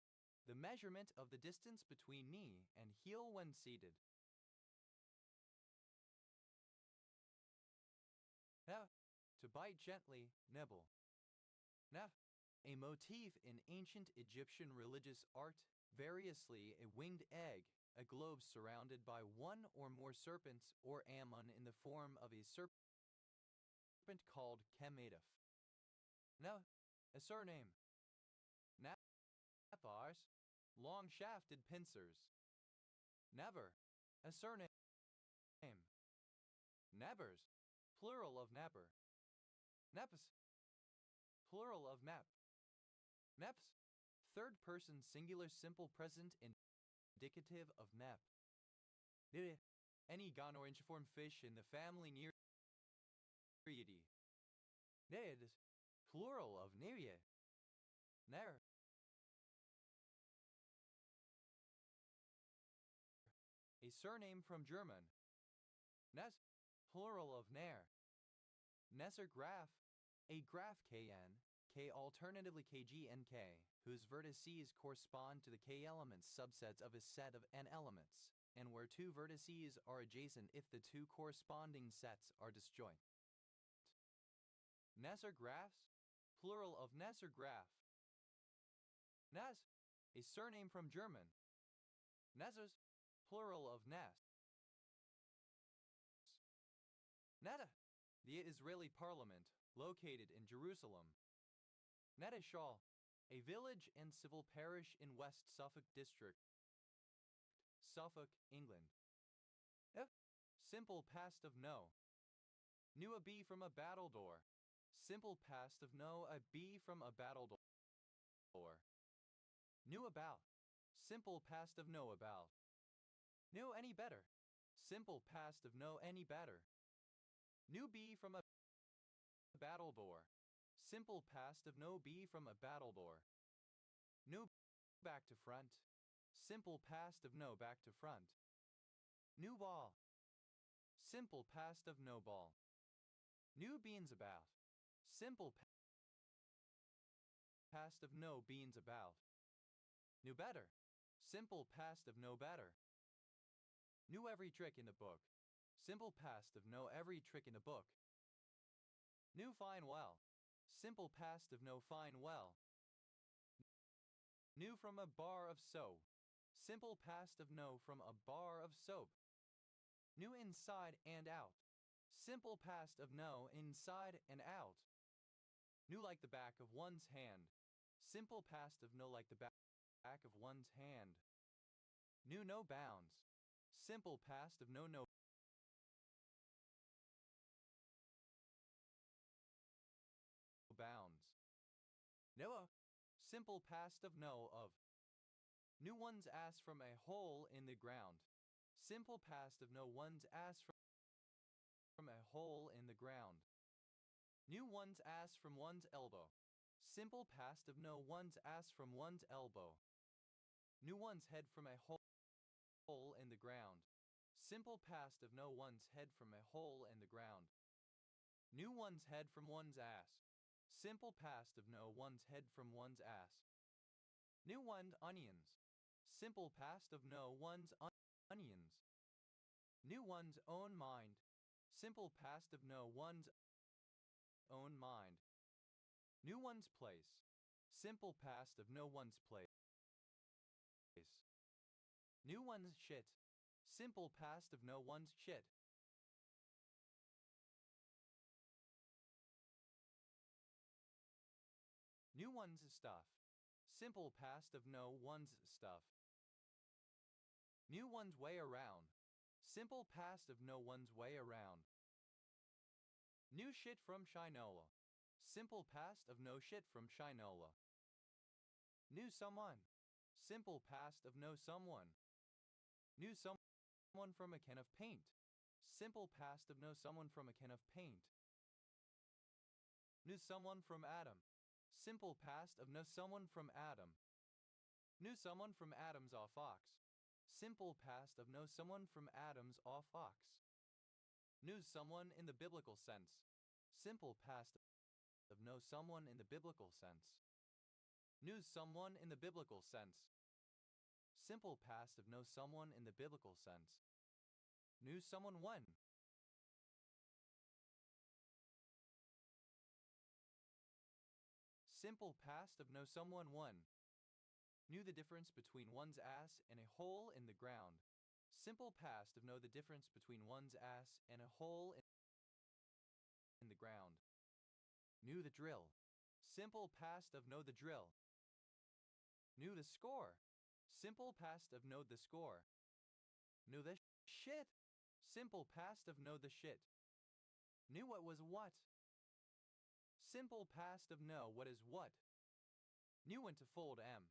The measurement of the distance between knee and heel when seated. Now, to bite gently, nibble. Now, a motif in ancient Egyptian religious art, variously a winged egg, a globe surrounded by one or more serpents or ammon in the form of a serpent called Kemetif. Now, a surname. Napars, long-shafted pincers. Never, a surname. Nevers, plural of napper. Neps, plural of nap. Neps, third person singular simple present indicative of nap. Any gonorrheiform fish in the family Nereidae. Ned, plural of Nereid. Ner. A surname from German. Nes, plural of Nair. Nesser graph, a graph Kn, K alternatively Kg and K, whose vertices correspond to the K elements subsets of a set of n elements, and where two vertices are adjacent if the two corresponding sets are disjoint. Nesser graphs, plural of Nesser graph. Nas, a surname from German. Nessers, plural of Ness. Netta, the Israeli parliament, located in Jerusalem. Nettishall, a village and civil parish in West Suffolk District, Suffolk, England. Simple past of no. Knew a bee from a battledore. Simple past of know a bee from a battledore. Knew about. Simple past of know about. Knew any better. Simple past of know any better. Knew bee from a battledore. Simple past of know bee from a battledore. Knew back to front. Simple past of know back to front. New ball. Simple past of no ball. New beans about. Simple past of no beans about. Knew better. Simple past of know better. Knew every trick in the book. Simple past of know every trick in the book. Knew fine well. Simple past of know fine well. Knew from a bar of soap. Simple past of know from a bar of soap. Knew inside and out. Simple past of know inside and out. Knew like the back of one's hand. Simple past of know like the back of one's hand. Knew no bounds. Simple past of know no bounds. Noah. Simple past of know of. Knew one's ass from a hole in the ground. Simple past of know one's ass from a hole in the ground. Knew one's ass from one's elbow. Simple past of know one's ass from one's elbow. Knew one's head from a hole in the ground. Simple past of know one's head from a hole in the ground. Knew one's head from one's ass. Simple past of know one's head from one's ass. Knew one's onions. Simple past of know one's onions. Knew one's own mind. Simple past of know one's own mind. Knew one's place. Simple past of know one's place. Knew one's shit. Simple past of know one's shit. Knew one's stuff. Simple past of know one's stuff. Knew one's way around. Simple past of know one's way around. Knew shit from Shinola. Simple past of know shit from Shinola. Knew someone. Simple past of know someone. Knew someone from a can of paint. Simple past of know someone from a can of paint. Knew someone from Adam. Simple past of know someone from Adam. Knew someone from Adam's off ox. Simple past of know someone from Adam's off ox. Knew someone in the biblical sense. Simple past of know someone in the biblical sense. Knew someone in the biblical sense. Simple past of know someone in the biblical sense. Knew someone when. Simple past of know someone when. Knew the difference between one's ass and a hole in the ground. Simple past of know the difference between one's ass and a hole in the ground. Knew the drill. Simple past of know the drill. Knew the score. Simple past of know the score. Knew the shit. Simple past of know the shit. Knew what was what. Simple past of know what is what. Knew when to fold M.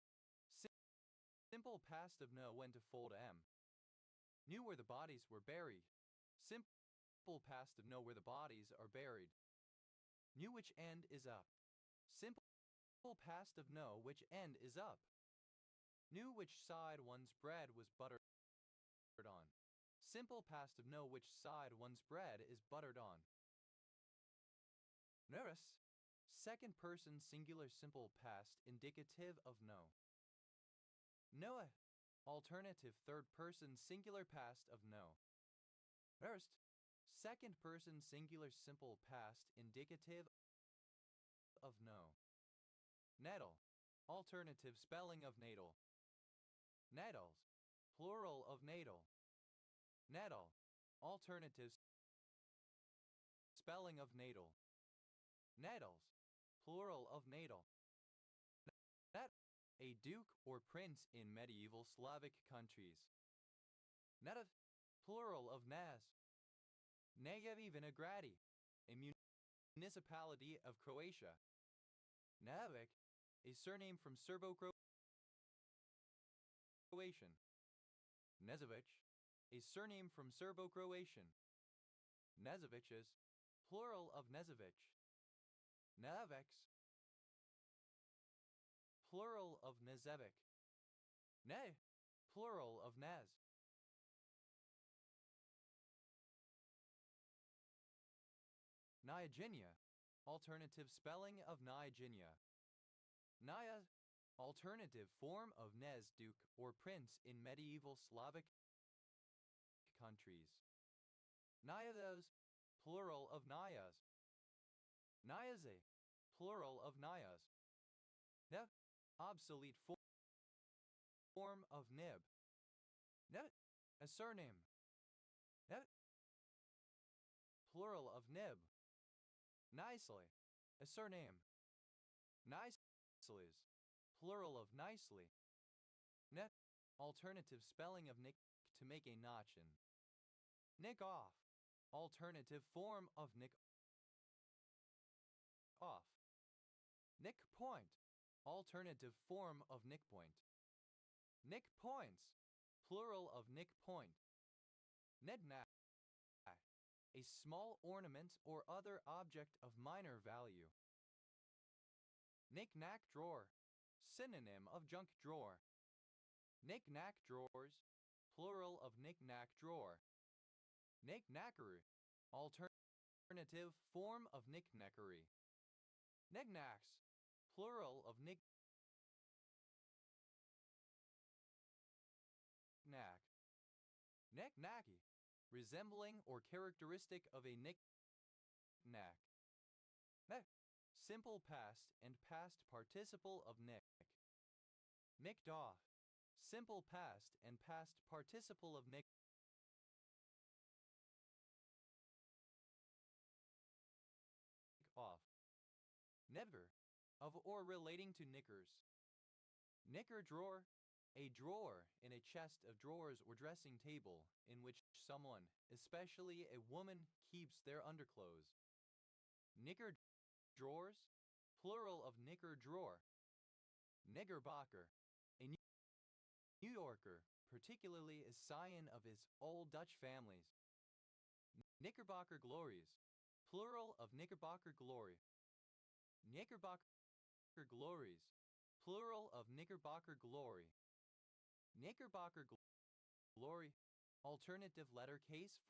Simple past of know when to fold M. Knew where the bodies were buried. Simple past of know where the bodies are buried. Knew which end is up. Simple past of know which end is up. Knew which side one's bread was buttered on. Simple past of know which side one's bread is buttered on. Notice. Second person singular simple past indicative of know. Noah. Alternative third person singular past of know. First. Second person singular simple past indicative of know. Nettle. Alternative spelling of natal. Nettles. Plural of natal. Nettle. Alternative spelling of natal. Nettles. Plural of natal. Net. A duke or prince in medieval Slavic countries. Netiv. Plural of Naz. Negevi Vinogradi. A municipality of Croatia. Navic. A surname from Serbo-Croatian. Nezovic. A surname from Serbo-Croatian. Nezoviches. Plural of Nezovic. Nevex. Plural of Nezevic. Ne. Plural of Nez. Nyaginia. Alternative spelling of Nyaginia. Naya. Alternative form of Nez, duke or prince in medieval Slavic countries. Nyathos. Plural of Nyas. Nyaze. Plural of Nyas. Nev. Obsolete form of Nib. Nev. A surname. Nev. Plural of Nib. Nicely. A surname. Nicely's. Plural of nicely. Net. Alternative spelling of nick to make a notch in. Nick off. Alternative form of nick off. Nick point. Alternative form of nick point. Nick points. Plural of nick point. Nedknack. A small ornament or other object of minor value. Knick-knack drawer. Synonym of junk drawer. Knick-knack drawers. Plural of knick-knack drawer. Knick-knackery. Alternative form of knick-knackery. Knick-knacks. Plural of knick-knack. Knick-knacky. resembling or characteristic of a knick-knack. Simple past and past participle of nick. Micked off. Simple past and past participle of nick off. Never. Of or relating to knickers. Knicker drawer. A drawer in a chest of drawers or dressing table in which someone, especially a woman, keeps their underclothes. Knicker drawers. Plural of knicker drawer. Knickerbocker. A New Yorker, particularly a scion of his old Dutch families. Knickerbocker glories. Plural of Knickerbocker glory. Knickerbocker glories. Plural of Knickerbocker glory. Knickerbocker glory. Alternative letter case